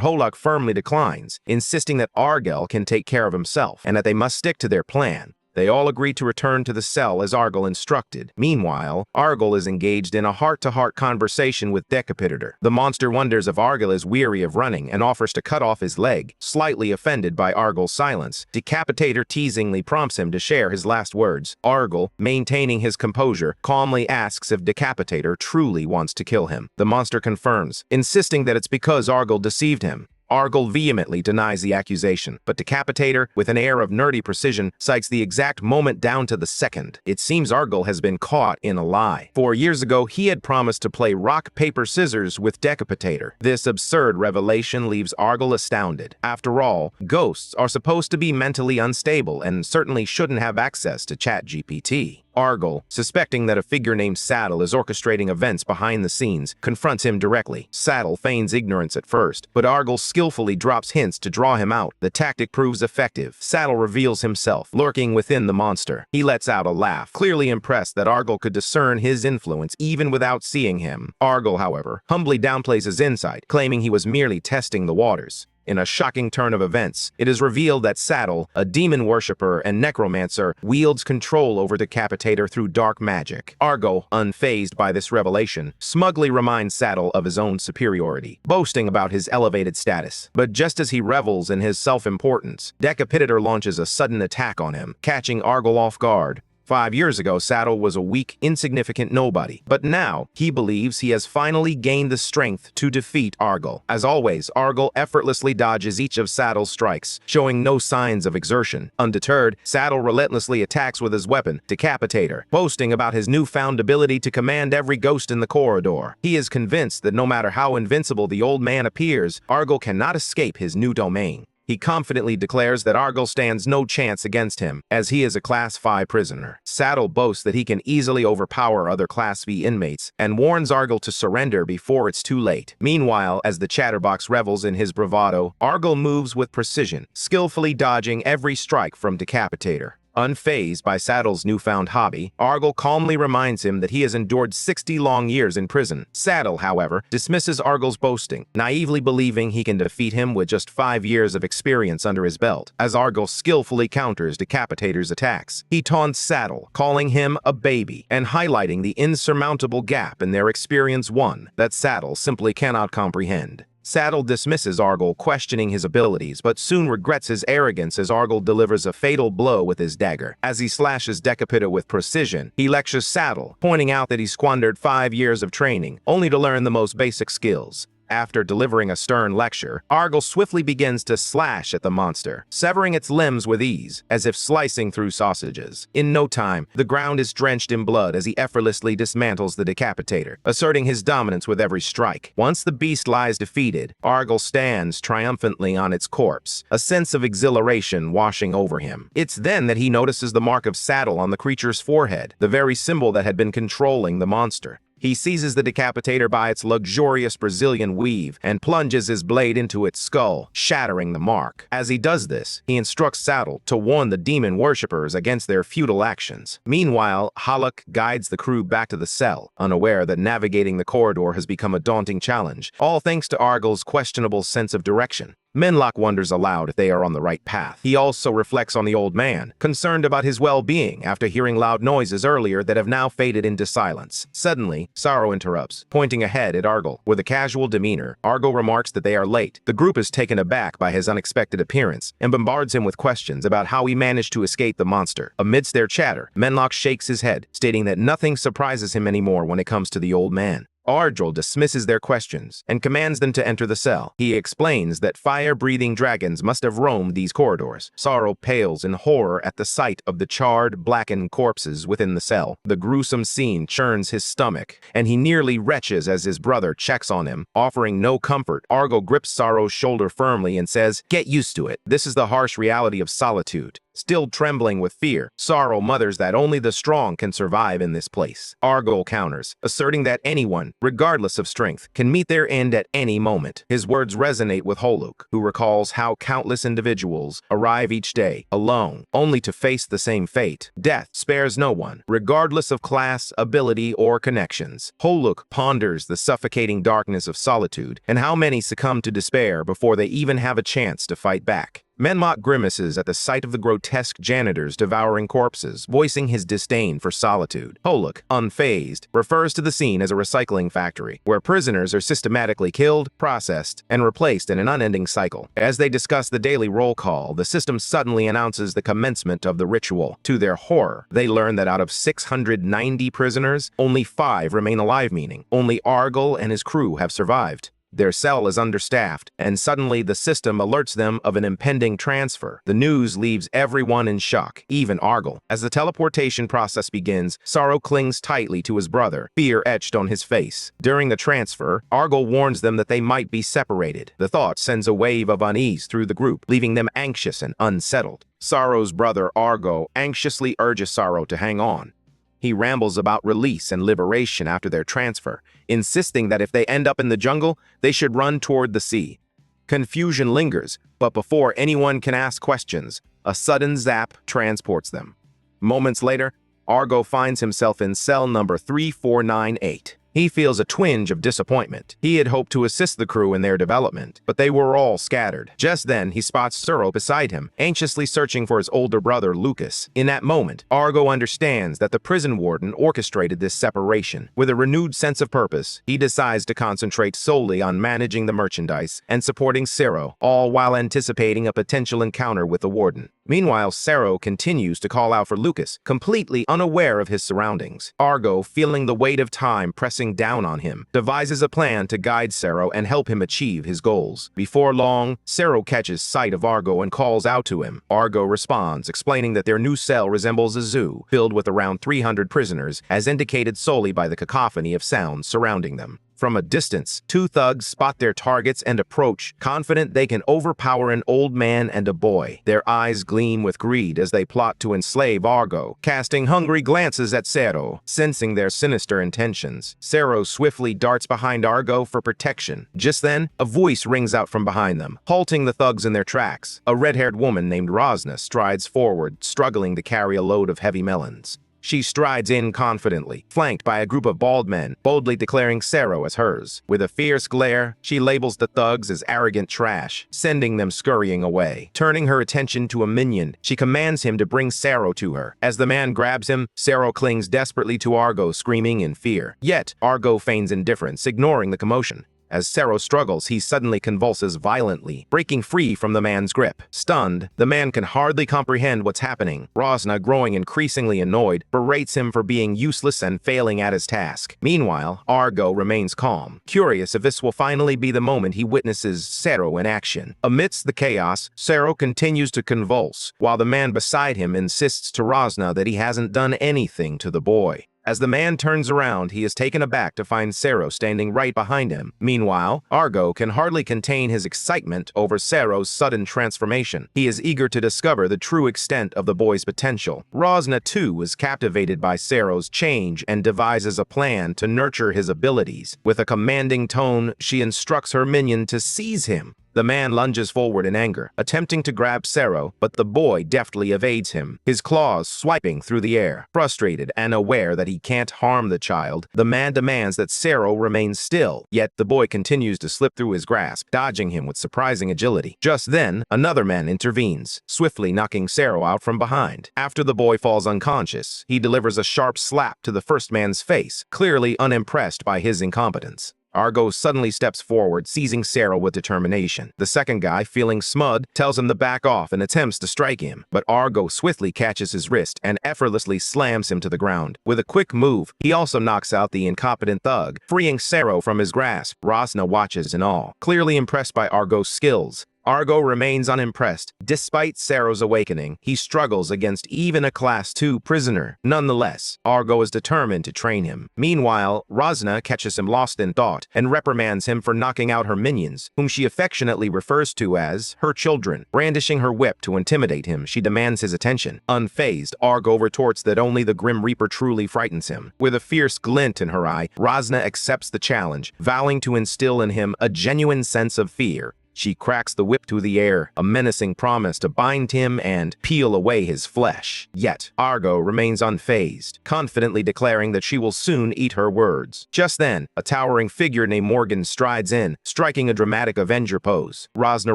S1: Holok firmly declines, insisting that Argyle can take care of himself and that they must stick to their plan. They all agree to return to the cell as Argyle instructed. Meanwhile, Argyle is engaged in a heart-to-heart conversation with Decapitator. The monster wonders if Argyle is weary of running and offers to cut off his leg. Slightly offended by Argyle's silence, Decapitator teasingly prompts him to share his last words. Argyle, maintaining his composure, calmly asks if Decapitator truly wants to kill him. The monster confirms, insisting that it's because Argyle deceived him. Argyle vehemently denies the accusation, but Decapitator, with an air of nerdy precision, cites the exact moment down to the second. It seems Argyle has been caught in a lie. 4 years ago, he had promised to play rock, paper, scissors with Decapitator. This absurd revelation leaves Argyle astounded. After all, ghosts are supposed to be mentally unstable and certainly shouldn't have access to ChatGPT. Argyle, suspecting that a figure named Saddle is orchestrating events behind the scenes, confronts him directly. Saddle feigns ignorance at first, but Argyle skillfully drops hints to draw him out. The tactic proves effective. Saddle reveals himself, lurking within the monster. He lets out a laugh, clearly impressed that Argyle could discern his influence even without seeing him. Argyle, however, humbly downplays his insight, claiming he was merely testing the waters. In a shocking turn of events, it is revealed that Saddle, a demon worshipper and necromancer, wields control over Decapitator through dark magic. Argyle, unfazed by this revelation, smugly reminds Saddle of his own superiority, boasting about his elevated status. But just as he revels in his self-importance, Decapitator launches a sudden attack on him, catching Argyle off guard. 5 years ago, Saddle was a weak, insignificant nobody, but now he believes he has finally gained the strength to defeat Argyle. As always, Argyle effortlessly dodges each of Saddle's strikes, showing no signs of exertion. Undeterred, Saddle relentlessly attacks with his weapon, Decapitator, boasting about his newfound ability to command every ghost in the corridor. He is convinced that no matter how invincible the old man appears, Argyle cannot escape his new domain. He confidently declares that Argyle stands no chance against him, as he is a Class 5 prisoner. Saddle boasts that he can easily overpower other Class V inmates, and warns Argyle to surrender before it's too late. Meanwhile, as the chatterbox revels in his bravado, Argyle moves with precision, skillfully dodging every strike from Decapitator. Unfazed by Saddle's newfound hobby, Argyle calmly reminds him that he has endured 60 long years in prison. Saddle, however, dismisses Argyle's boasting, naively believing he can defeat him with just 5 years of experience under his belt. As Argyle skillfully counters Decapitator's attacks, he taunts Saddle, calling him a baby, and highlighting the insurmountable gap in their experience one that Saddle simply cannot comprehend. Saddle dismisses Argyle, questioning his abilities, but soon regrets his arrogance as Argyle delivers a fatal blow with his dagger. As he slashes Decapitator with precision, he lectures Saddle, pointing out that he squandered 5 years of training, only to learn the most basic skills. After delivering a stern lecture, Argyle swiftly begins to slash at the monster, severing its limbs with ease, as if slicing through sausages. In no time, the ground is drenched in blood as he effortlessly dismantles the decapitator, asserting his dominance with every strike. Once the beast lies defeated, Argyle stands triumphantly on its corpse, a sense of exhilaration washing over him. It's then that he notices the mark of saddle on the creature's forehead, the very symbol that had been controlling the monster. He seizes the decapitator by its luxurious Brazilian weave and plunges his blade into its skull, shattering the mark. As he does this, he instructs Saddle to warn the demon worshippers against their futile actions. Meanwhile, Haluk guides the crew back to the cell, unaware that navigating the corridor has become a daunting challenge, all thanks to Argyle's questionable sense of direction. Menlock wonders aloud if they are on the right path. He also reflects on the old man, concerned about his well-being after hearing loud noises earlier that have now faded into silence. Suddenly, Sorrow interrupts, pointing ahead at Argyle. With a casual demeanor, Argyle remarks that they are late. The group is taken aback by his unexpected appearance and bombards him with questions about how he managed to escape the monster. Amidst their chatter, Menlock shakes his head, stating that nothing surprises him anymore when it comes to the old man. Argyle dismisses their questions and commands them to enter the cell. He explains that fire-breathing dragons must have roamed these corridors. Sorrow pales in horror at the sight of the charred, blackened corpses within the cell. The gruesome scene churns his stomach, and he nearly retches as his brother checks on him, offering no comfort. Argyle grips Sorrow's shoulder firmly and says, "Get used to it. This is the harsh reality of solitude." Still trembling with fear, Sorrow mutters that only the strong can survive in this place. Argyle counters, asserting that anyone, regardless of strength, can meet their end at any moment. His words resonate with Haluk, who recalls how countless individuals arrive each day, alone, only to face the same fate. Death spares no one, regardless of class, ability, or connections. Haluk ponders the suffocating darkness of solitude and how many succumb to despair before they even have a chance to fight back. Menlock grimaces at the sight of the grotesque janitors devouring corpses, voicing his disdain for solitude. Haluk, unfazed, refers to the scene as a recycling factory, where prisoners are systematically killed, processed, and replaced in an unending cycle. As they discuss the daily roll call, the system suddenly announces the commencement of the ritual. To their horror, they learn that out of 690 prisoners, only 5 remain alive, meaning only Argyle and his crew have survived. Their cell is understaffed, and suddenly the system alerts them of an impending transfer. The news leaves everyone in shock, even Argyle. As the teleportation process begins, Sorrow clings tightly to his brother, fear etched on his face. During the transfer, Argyle warns them that they might be separated. The thought sends a wave of unease through the group, leaving them anxious and unsettled. Sorrow's brother, Argyle, anxiously urges Sorrow to hang on. He rambles about release and liberation after their transfer, insisting that if they end up in the jungle, they should run toward the sea. Confusion lingers, but before anyone can ask questions, a sudden zap transports them. Moments later, Argyle finds himself in cell number 3498. He feels a twinge of disappointment. He had hoped to assist the crew in their development, but they were all scattered. Just then, he spots Sorrow beside him, anxiously searching for his older brother, Lucas. In that moment, Argyle understands that the prison warden orchestrated this separation. With a renewed sense of purpose, he decides to concentrate solely on managing the merchandise and supporting Sorrow, all while anticipating a potential encounter with the warden. Meanwhile, Sorrow continues to call out for Lucas, completely unaware of his surroundings. Argyle, feeling the weight of time pressing down on him, devises a plan to guide Sorrow and help him achieve his goals. Before long, Sorrow catches sight of Argyle and calls out to him. Argyle responds, explaining that their new cell resembles a zoo, filled with around 300 prisoners, as indicated solely by the cacophony of sounds surrounding them. From a distance, 2 thugs spot their targets and approach, confident they can overpower an old man and a boy. Their eyes gleam with greed as they plot to enslave Argyle, casting hungry glances at Sorrow, sensing their sinister intentions. Sorrow swiftly darts behind Argyle for protection. Just then, a voice rings out from behind them, halting the thugs in their tracks. A red-haired woman named Rosna strides forward, struggling to carry a load of heavy melons. She strides in confidently, flanked by a group of bald men, boldly declaring Sorrow as hers. With a fierce glare, she labels the thugs as arrogant trash, sending them scurrying away. Turning her attention to a minion, she commands him to bring Sorrow to her. As the man grabs him, Sorrow clings desperately to Argyle, screaming in fear. Yet, Argyle feigns indifference, ignoring the commotion. As Sero struggles, he suddenly convulses violently, breaking free from the man's grip. Stunned, the man can hardly comprehend what's happening. Rosna, growing increasingly annoyed, berates him for being useless and failing at his task. Meanwhile, Argo remains calm, curious if this will finally be the moment he witnesses Sero in action. Amidst the chaos, Sero continues to convulse, while the man beside him insists to Rosna that he hasn't done anything to the boy. As the man turns around, he is taken aback to find Sero standing right behind him. Meanwhile, Argo can hardly contain his excitement over Sero's sudden transformation. He is eager to discover the true extent of the boy's potential. Rosna, too, is captivated by Sero's change and devises a plan to nurture his abilities. With a commanding tone, she instructs her minion to seize him. The man lunges forward in anger, attempting to grab Sero, but the boy deftly evades him, his claws swiping through the air. Frustrated and aware that he can't harm the child, the man demands that Sero remain still, yet the boy continues to slip through his grasp, dodging him with surprising agility. Just then, another man intervenes, swiftly knocking Sero out from behind. After the boy falls unconscious, he delivers a sharp slap to the first man's face, clearly unimpressed by his incompetence. Argo suddenly steps forward, seizing Sero with determination. The second guy, feeling smug, tells him to back off and attempts to strike him, but Argo swiftly catches his wrist and effortlessly slams him to the ground. With a quick move, he also knocks out the incompetent thug, freeing Sero from his grasp. Rosna watches in awe, clearly impressed by Argo's skills. Argo remains unimpressed. Despite Sero's awakening, he struggles against even a Class 2 prisoner. Nonetheless, Argo is determined to train him. Meanwhile, Rosna catches him lost in thought and reprimands him for knocking out her minions, whom she affectionately refers to as her children. Brandishing her whip to intimidate him, she demands his attention. Unfazed, Argo retorts that only the Grim Reaper truly frightens him. With a fierce glint in her eye, Rosna accepts the challenge, vowing to instill in him a genuine sense of fear. She cracks the whip to the air, a menacing promise to bind him and peel away his flesh. Yet, Argo remains unfazed, confidently declaring that she will soon eat her words. Just then, a towering figure named Morgan strides in, striking a dramatic Avenger pose. Rosna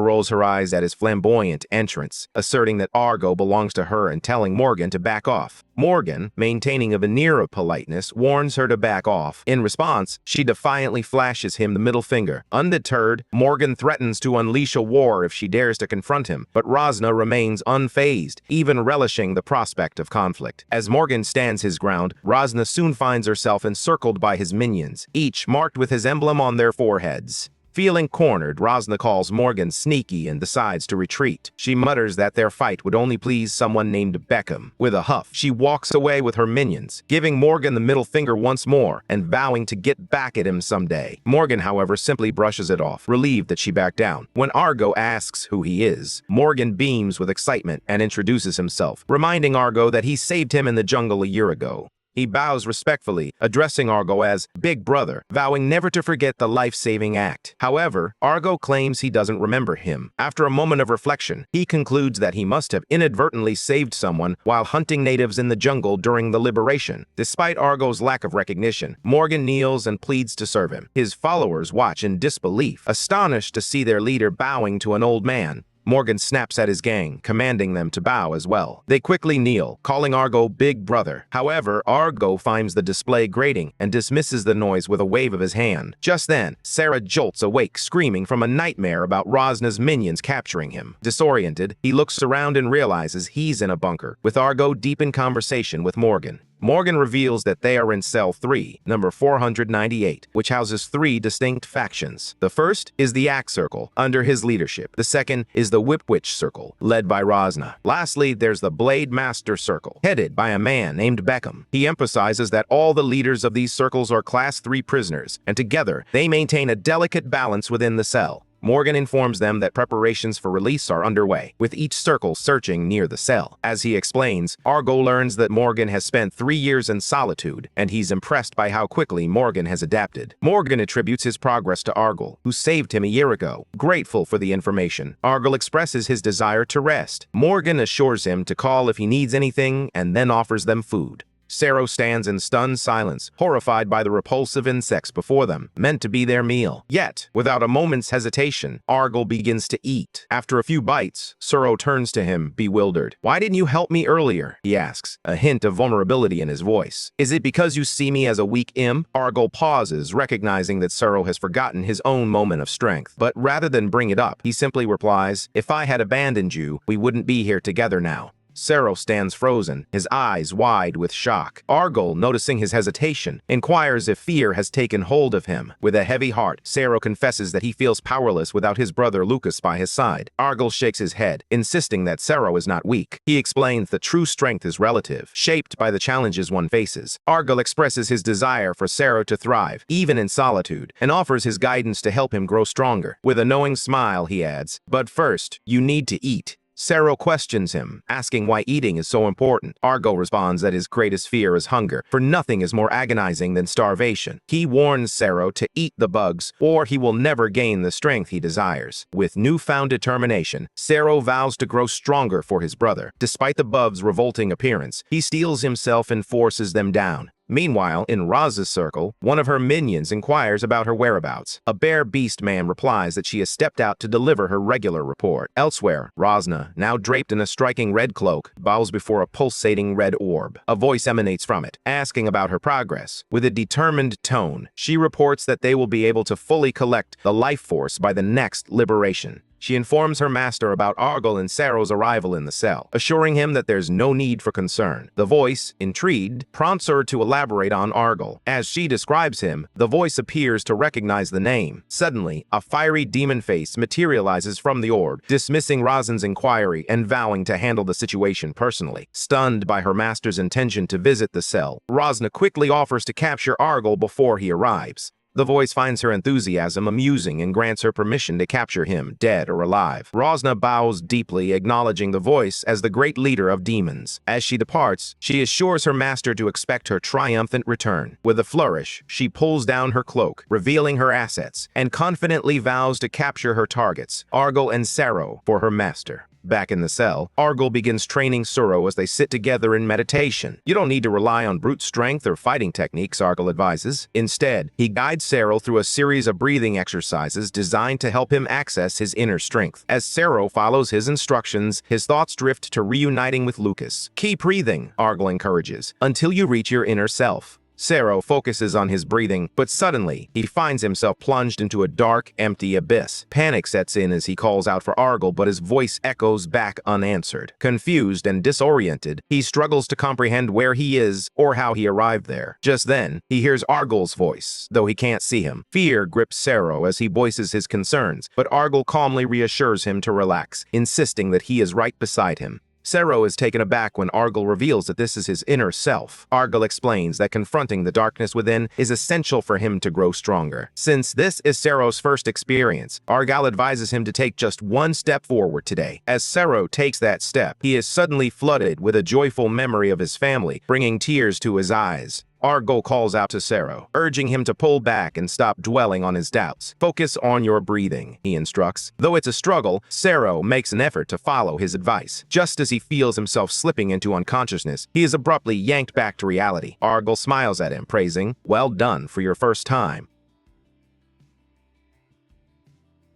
S1: rolls her eyes at his flamboyant entrance, asserting that Argo belongs to her and telling Morgan to back off. Morgan, maintaining a veneer of politeness, warns her to back off. In response, she defiantly flashes him the middle finger. Undeterred, Morgan threatens to unleash a war if she dares to confront him, but Rosna remains unfazed, even relishing the prospect of conflict. As Morgan stands his ground, Rosna soon finds herself encircled by his minions, each marked with his emblem on their foreheads. Feeling cornered, Rosna calls Morgan sneaky and decides to retreat. She mutters that their fight would only please someone named Beckham. With a huff, she walks away with her minions, giving Morgan the middle finger once more and vowing to get back at him someday. Morgan, however, simply brushes it off, relieved that she backed down. When Argo asks who he is, Morgan beams with excitement and introduces himself, reminding Argo that he saved him in the jungle a year ago. He bows respectfully, addressing Argo as Big Brother, vowing never to forget the life-saving act. However, Argo claims he doesn't remember him. After a moment of reflection, he concludes that he must have inadvertently saved someone while hunting natives in the jungle during the liberation. Despite Argo's lack of recognition, Morgan kneels and pleads to serve him. His followers watch in disbelief, astonished to see their leader bowing to an old man. Morgan snaps at his gang, commanding them to bow as well. They quickly kneel, calling Argo Big Brother. However, Argo finds the display grating and dismisses the noise with a wave of his hand. Just then, Sero jolts awake, screaming from a nightmare about Rosna's minions capturing him. Disoriented, he looks around and realizes he's in a bunker, with Argo deep in conversation with Morgan. Morgan reveals that they are in Cell 3, number 498, which houses 3 distinct factions. The first is the Axe Circle, under his leadership. The second is the Whip Witch Circle, led by Rosna. Lastly, there's the Blade Master Circle, headed by a man named Beckham. He emphasizes that all the leaders of these circles are Class 3 prisoners, and together, they maintain a delicate balance within the cell. Morgan informs them that preparations for release are underway, with each circle searching near the cell. As he explains, Argo learns that Morgan has spent 3 years in solitude, and he's impressed by how quickly Morgan has adapted. Morgan attributes his progress to Argo, who saved him a year ago. Grateful for the information, Argo expresses his desire to rest. Morgan assures him to call if he needs anything and then offers them food. Sero stands in stunned silence, horrified by the repulsive insects before them, meant to be their meal. Yet, without a moment's hesitation, Argyle begins to eat. After a few bites, Sero turns to him, bewildered. "Why didn't you help me earlier?" he asks, a hint of vulnerability in his voice. "Is it because you see me as a weak imp?" Argyle pauses, recognizing that Sero has forgotten his own moment of strength. But rather than bring it up, he simply replies, "If I had abandoned you, we wouldn't be here together now." Sero stands frozen, his eyes wide with shock. Argyle, noticing his hesitation, inquires if fear has taken hold of him. With a heavy heart, Sero confesses that he feels powerless without his brother Lucas by his side. Argyle shakes his head, insisting that Sero is not weak. He explains that true strength is relative, shaped by the challenges one faces. Argyle expresses his desire for Sero to thrive, even in solitude, and offers his guidance to help him grow stronger. With a knowing smile, he adds, "But first, you need to eat." Sero questions him, asking why eating is so important. Argyle responds that his greatest fear is hunger, for nothing is more agonizing than starvation. He warns Sero to eat the bugs, or he will never gain the strength he desires. With newfound determination, Sero vows to grow stronger for his brother. Despite the bugs' revolting appearance, he steels himself and forces them down. Meanwhile, in Raz's circle, one of her minions inquires about her whereabouts. A bear beast man replies that she has stepped out to deliver her regular report. Elsewhere, Razna, now draped in a striking red cloak, bows before a pulsating red orb. A voice emanates from it, asking about her progress. With a determined tone, she reports that they will be able to fully collect the life force by the next liberation. She informs her master about Argyle and Sero's arrival in the cell, assuring him that there's no need for concern. The voice, intrigued, prompts her to elaborate on Argyle. As she describes him, the voice appears to recognize the name. Suddenly, a fiery demon face materializes from the orb, dismissing Razan's inquiry and vowing to handle the situation personally. Stunned by her master's intention to visit the cell, Razna quickly offers to capture Argyle before he arrives. The voice finds her enthusiasm amusing and grants her permission to capture him, dead or alive. Razna bows deeply, acknowledging the voice as the great leader of demons. As she departs, she assures her master to expect her triumphant return. With a flourish, she pulls down her cloak, revealing her assets, and confidently vows to capture her targets, Argyle and Sero, for her master. Back in the cell, Argyle begins training Sero as they sit together in meditation. "You don't need to rely on brute strength or fighting techniques," Argyle advises. Instead, he guides Sero through a series of breathing exercises designed to help him access his inner strength. As Sero follows his instructions, his thoughts drift to reuniting with Lucas. "Keep breathing," Argyle encourages, "until you reach your inner self." Sero focuses on his breathing, but suddenly, he finds himself plunged into a dark, empty abyss. Panic sets in as he calls out for Argyle, but his voice echoes back unanswered. Confused and disoriented, he struggles to comprehend where he is or how he arrived there. Just then, he hears Argyle's voice, though he can't see him. Fear grips Sero as he voices his concerns, but Argyle calmly reassures him to relax, insisting that he is right beside him. Sero is taken aback when Argyle reveals that this is his inner self. Argyle explains that confronting the darkness within is essential for him to grow stronger. Since this is Sero's first experience, Argyle advises him to take just one step forward today. As Sero takes that step, he is suddenly flooded with a joyful memory of his family, bringing tears to his eyes. Argyle calls out to Sero, urging him to pull back and stop dwelling on his doubts. "Focus on your breathing," he instructs. Though it's a struggle, Sero makes an effort to follow his advice. Just as he feels himself slipping into unconsciousness, he is abruptly yanked back to reality. Argyle smiles at him, praising, "Well done for your first time."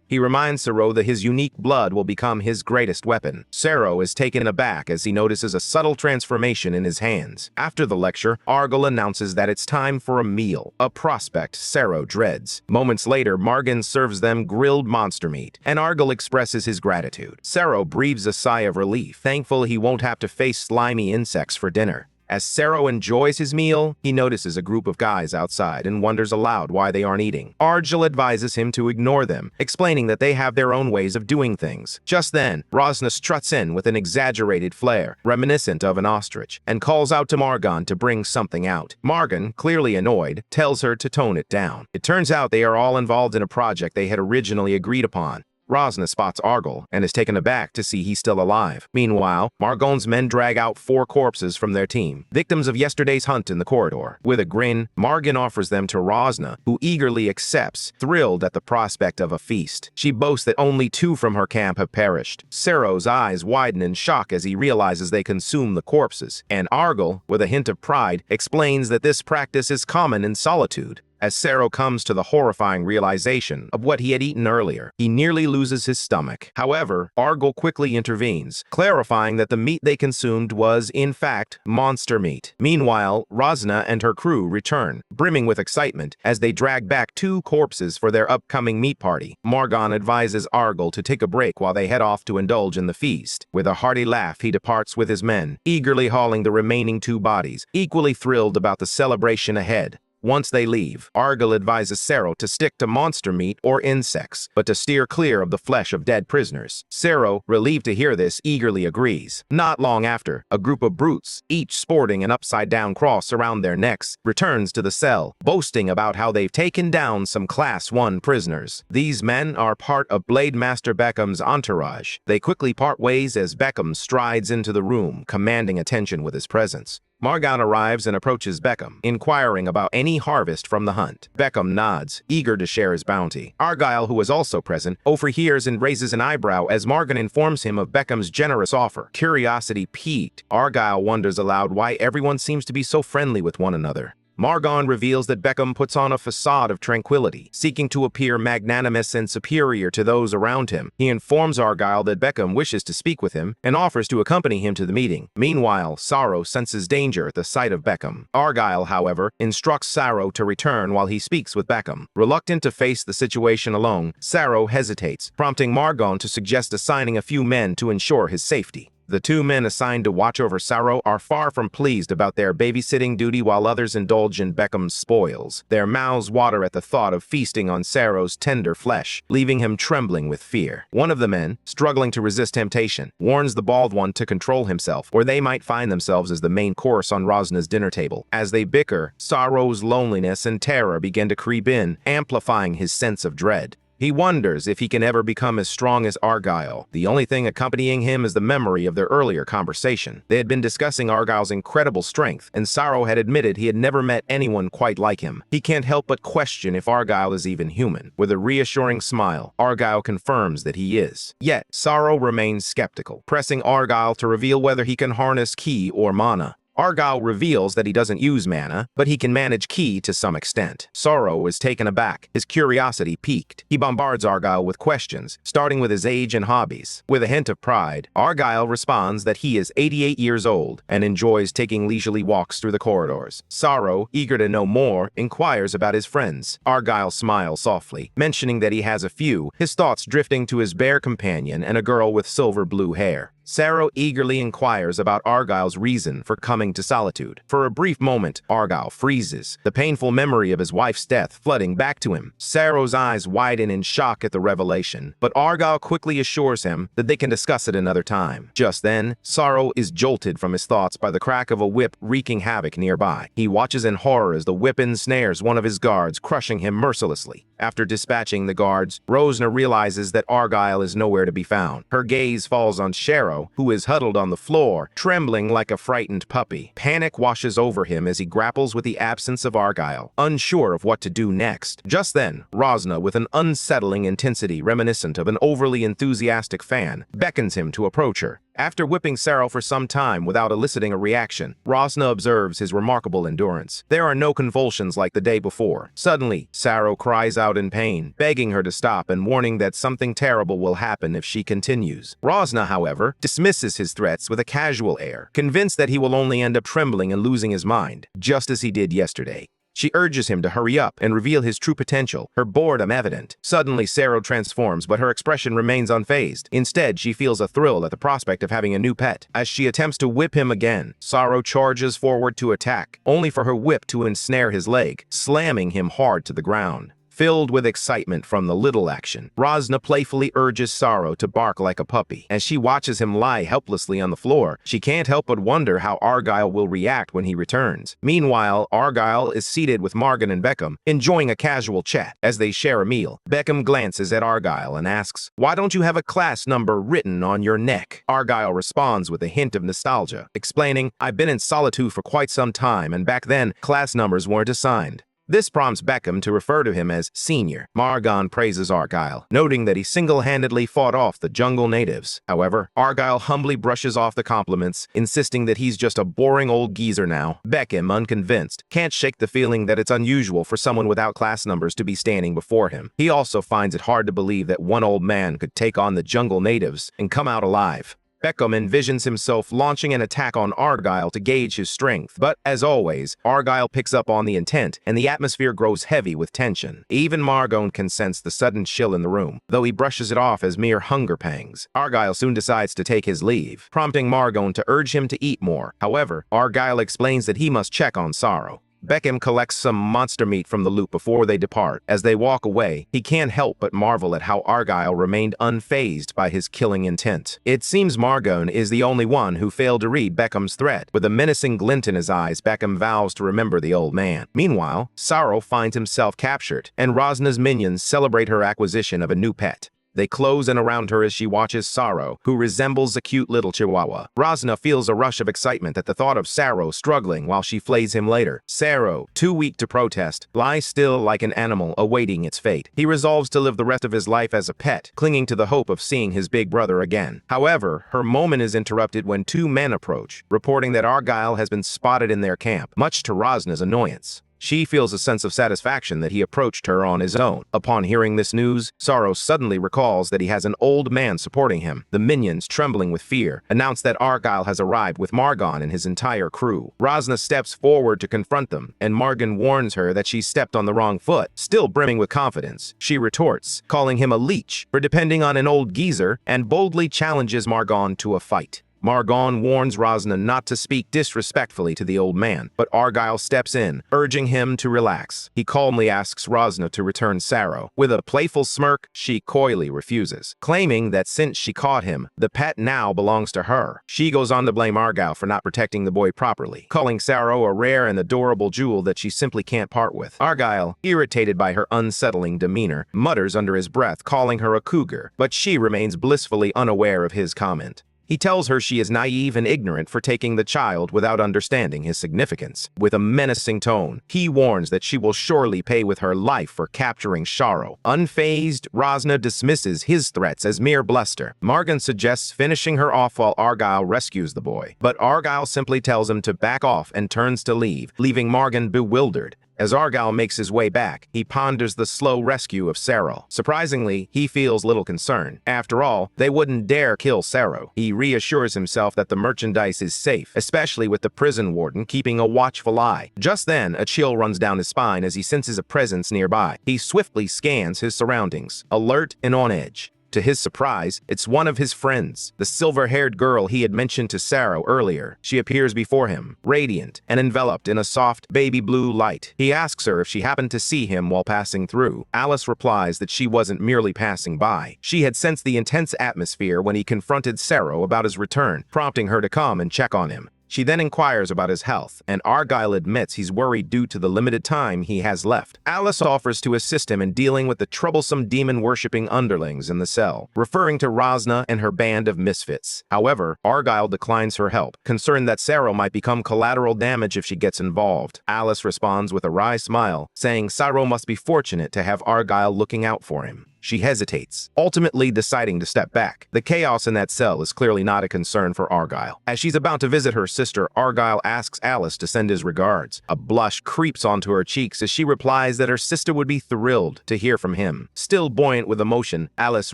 S1: He reminds Sero that his unique blood will become his greatest weapon. Sero is taken aback as he notices a subtle transformation in his hands. After the lecture, Argyle announces that it's time for a meal, a prospect Sero dreads. Moments later, Margan serves them grilled monster meat, and Argyle expresses his gratitude. Sero breathes a sigh of relief, thankful he won't have to face slimy insects for dinner. As Sero enjoys his meal, he notices a group of guys outside and wonders aloud why they aren't eating. Argyle advises him to ignore them, explaining that they have their own ways of doing things. Just then, Razna struts in with an exaggerated flair, reminiscent of an ostrich, and calls out to Margan to bring something out. Margan, clearly annoyed, tells her to tone it down. It turns out they are all involved in a project they had originally agreed upon. Rosna spots Argal and is taken aback to see he's still alive. Meanwhile, Margon's men drag out 4 corpses from their team, victims of yesterday's hunt in the corridor. With a grin, Margon offers them to Rosna, who eagerly accepts, thrilled at the prospect of a feast. She boasts that only 2 from her camp have perished. Sero's eyes widen in shock as he realizes they consume the corpses, and Argal, with a hint of pride, explains that this practice is common in Solitude. As Sero comes to the horrifying realization of what he had eaten earlier, he nearly loses his stomach. However, Argal quickly intervenes, clarifying that the meat they consumed was, in fact, monster meat. Meanwhile, Rosna and her crew return, brimming with excitement, as they drag back 2 corpses for their upcoming meat party. Margon advises Argal to take a break while they head off to indulge in the feast. With a hearty laugh, he departs with his men, eagerly hauling the remaining 2 bodies, equally thrilled about the celebration ahead. Once they leave, Argal advises Sero to stick to monster meat or insects, but to steer clear of the flesh of dead prisoners. Sero, relieved to hear this, eagerly agrees. Not long after, a group of brutes, each sporting an upside-down cross around their necks, returns to the cell, boasting about how they've taken down some Class 1 prisoners. These men are part of Blade Master Beckham's entourage. They quickly part ways as Beckham strides into the room, commanding attention with his presence. Margon arrives and approaches Beckham, inquiring about any harvest from the hunt. Beckham nods, eager to share his bounty. Argyle, who is also present, overhears and raises an eyebrow as Margon informs him of Beckham's generous offer. Curiosity piqued, Argyle wonders aloud why everyone seems to be so friendly with one another. Margon reveals that Beckham puts on a facade of tranquility, seeking to appear magnanimous and superior to those around him. He informs Argyle that Beckham wishes to speak with him and offers to accompany him to the meeting. Meanwhile, Sorrow senses danger at the sight of Beckham. Argyle, however, instructs Sorrow to return while he speaks with Beckham. Reluctant to face the situation alone, Sorrow hesitates, prompting Margon to suggest assigning a few men to ensure his safety. The 2 men assigned to watch over Sorrow are far from pleased about their babysitting duty while others indulge in Beckham's spoils. Their mouths water at the thought of feasting on Sorrow's tender flesh, leaving him trembling with fear. One of the men, struggling to resist temptation, warns the bald one to control himself, or they might find themselves as the main course on Rosna's dinner table. As they bicker, Sorrow's loneliness and terror begin to creep in, amplifying his sense of dread. He wonders if he can ever become as strong as Argyle. The only thing accompanying him is the memory of their earlier conversation. They had been discussing Argyle's incredible strength, and Sorrow had admitted he had never met anyone quite like him. He can't help but question if Argyle is even human. With a reassuring smile, Argyle confirms that he is. Yet, Sorrow remains skeptical, pressing Argyle to reveal whether he can harness ki or mana. Argyle reveals that he doesn't use mana, but he can manage ki to some extent. Sorrow is taken aback, his curiosity piqued. He bombards Argyle with questions, starting with his age and hobbies. With a hint of pride, Argyle responds that he is 88 years old and enjoys taking leisurely walks through the corridors. Sorrow, eager to know more, inquires about his friends. Argyle smiles softly, mentioning that he has a few, his thoughts drifting to his bear companion and a girl with silver blue hair. Sorrow eagerly inquires about Argyle's reason for coming to Solitude. For a brief moment, Argyle freezes, the painful memory of his wife's death flooding back to him. Sorrow's eyes widen in shock at the revelation, but Argyle quickly assures him that they can discuss it another time. Just then, Sorrow is jolted from his thoughts by the crack of a whip wreaking havoc nearby. He watches in horror as the whip ensnares one of his guards, crushing him mercilessly. After dispatching the guards, Rosna realizes that Argyle is nowhere to be found. Her gaze falls on Sorrow, who is huddled on the floor, trembling like a frightened puppy. Panic washes over him as he grapples with the absence of Argyle, unsure of what to do next. Just then, Rosna, with an unsettling intensity reminiscent of an overly enthusiastic fan, beckons him to approach her. After whipping Sorrow for some time without eliciting a reaction, Rosna observes his remarkable endurance. There are no convulsions like the day before. Suddenly, Sorrow cries out in pain, begging her to stop and warning that something terrible will happen if she continues. Rosna, however, dismisses his threats with a casual air, convinced that he will only end up trembling and losing his mind, just as he did yesterday. She urges him to hurry up and reveal his true potential, her boredom evident. Suddenly, Sorrow transforms, but her expression remains unfazed. Instead, she feels a thrill at the prospect of having a new pet. As she attempts to whip him again, Sorrow charges forward to attack, only for her whip to ensnare his leg, slamming him hard to the ground. Filled with excitement from the little action, Rosna playfully urges Sorrow to bark like a puppy. As she watches him lie helplessly on the floor, she can't help but wonder how Argyle will react when he returns. Meanwhile, Argyle is seated with Morgan and Beckham, enjoying a casual chat. As they share a meal, Beckham glances at Argyle and asks, "Why don't you have a class number written on your neck?" Argyle responds with a hint of nostalgia, explaining, "I've been in solitude for quite some time, and back then, class numbers weren't assigned." This prompts Beckham to refer to him as Senior. Morgan praises Argyle, noting that he single-handedly fought off the jungle natives. However, Argyle humbly brushes off the compliments, insisting that he's just a boring old geezer now. Beckham, unconvinced, can't shake the feeling that it's unusual for someone without class numbers to be standing before him. He also finds it hard to believe that one old man could take on the jungle natives and come out alive. Beckham envisions himself launching an attack on Argyle to gauge his strength, but as always, Argyle picks up on the intent, and the atmosphere grows heavy with tension. Even Morgan can sense the sudden chill in the room, though he brushes it off as mere hunger pangs. Argyle soon decides to take his leave, prompting Morgan to urge him to eat more. However, Argyle explains that he must check on Sorrow. Beckham collects some monster meat from the loop before they depart. As they walk away, he can't help but marvel at how Argyle remained unfazed by his killing intent. It seems Morgan is the only one who failed to read Beckham's threat. With a menacing glint in his eyes, Beckham vows to remember the old man. Meanwhile, Sorrow finds himself captured, and Rosna's minions celebrate her acquisition of a new pet. They close in around her as she watches Sorrow, who resembles a cute little chihuahua. Rosna feels a rush of excitement at the thought of Sorrow struggling while she flays him later. Sorrow, too weak to protest, lies still like an animal awaiting its fate. He resolves to live the rest of his life as a pet, clinging to the hope of seeing his big brother again. However, her moment is interrupted when two men approach, reporting that Argyle has been spotted in their camp, much to Rosna's annoyance. She feels a sense of satisfaction that he approached her on his own. Upon hearing this news, Sorrow suddenly recalls that he has an old man supporting him. The minions, trembling with fear, announce that Argyle has arrived with Morgan and his entire crew. Rosna steps forward to confront them, and Morgan warns her that she stepped on the wrong foot. Still brimming with confidence, she retorts, calling him a leech for depending on an old geezer, and boldly challenges Morgan to a fight. Morgan warns Rosna not to speak disrespectfully to the old man, but Argyle steps in, urging him to relax. He calmly asks Rosna to return Sorrow. With a playful smirk, she coyly refuses, claiming that since she caught him, the pet now belongs to her. She goes on to blame Argyle for not protecting the boy properly, calling Sorrow a rare and adorable jewel that she simply can't part with. Argyle, irritated by her unsettling demeanor, mutters under his breath, calling her a cougar, but she remains blissfully unaware of his comment. He tells her she is naive and ignorant for taking the child without understanding his significance. With a menacing tone, he warns that she will surely pay with her life for capturing Sorrow. Unfazed, Rosna dismisses his threats as mere bluster. Morgan suggests finishing her off while Argyle rescues the boy, but Argyle simply tells him to back off and turns to leave, leaving Morgan bewildered. As Argyle makes his way back, he ponders the slow rescue of Sorrow. Surprisingly, he feels little concern. After all, they wouldn't dare kill Sorrow. He reassures himself that the merchandise is safe, especially with the prison warden keeping a watchful eye. Just then, a chill runs down his spine as he senses a presence nearby. He swiftly scans his surroundings, alert and on edge. To his surprise, it's one of his friends, the silver-haired girl he had mentioned to Sorrow earlier. She appears before him, radiant and enveloped in a soft, baby blue light. He asks her if she happened to see him while passing through. Alice replies that she wasn't merely passing by. She had sensed the intense atmosphere when he confronted Sorrow about his return, prompting her to come and check on him. She then inquires about his health, and Argyle admits he's worried due to the limited time he has left. Alice offers to assist him in dealing with the troublesome demon-worshipping underlings in the cell, referring to Rosna and her band of misfits. However, Argyle declines her help, concerned that Sorrow might become collateral damage if she gets involved. Alice responds with a wry smile, saying Sorrow must be fortunate to have Argyle looking out for him. She hesitates, ultimately deciding to step back. The chaos in that cell is clearly not a concern for Argyle. As she's about to visit her sister, Argyle asks Alice to send his regards. A blush creeps onto her cheeks as she replies that her sister would be thrilled to hear from him. Still buoyant with emotion, Alice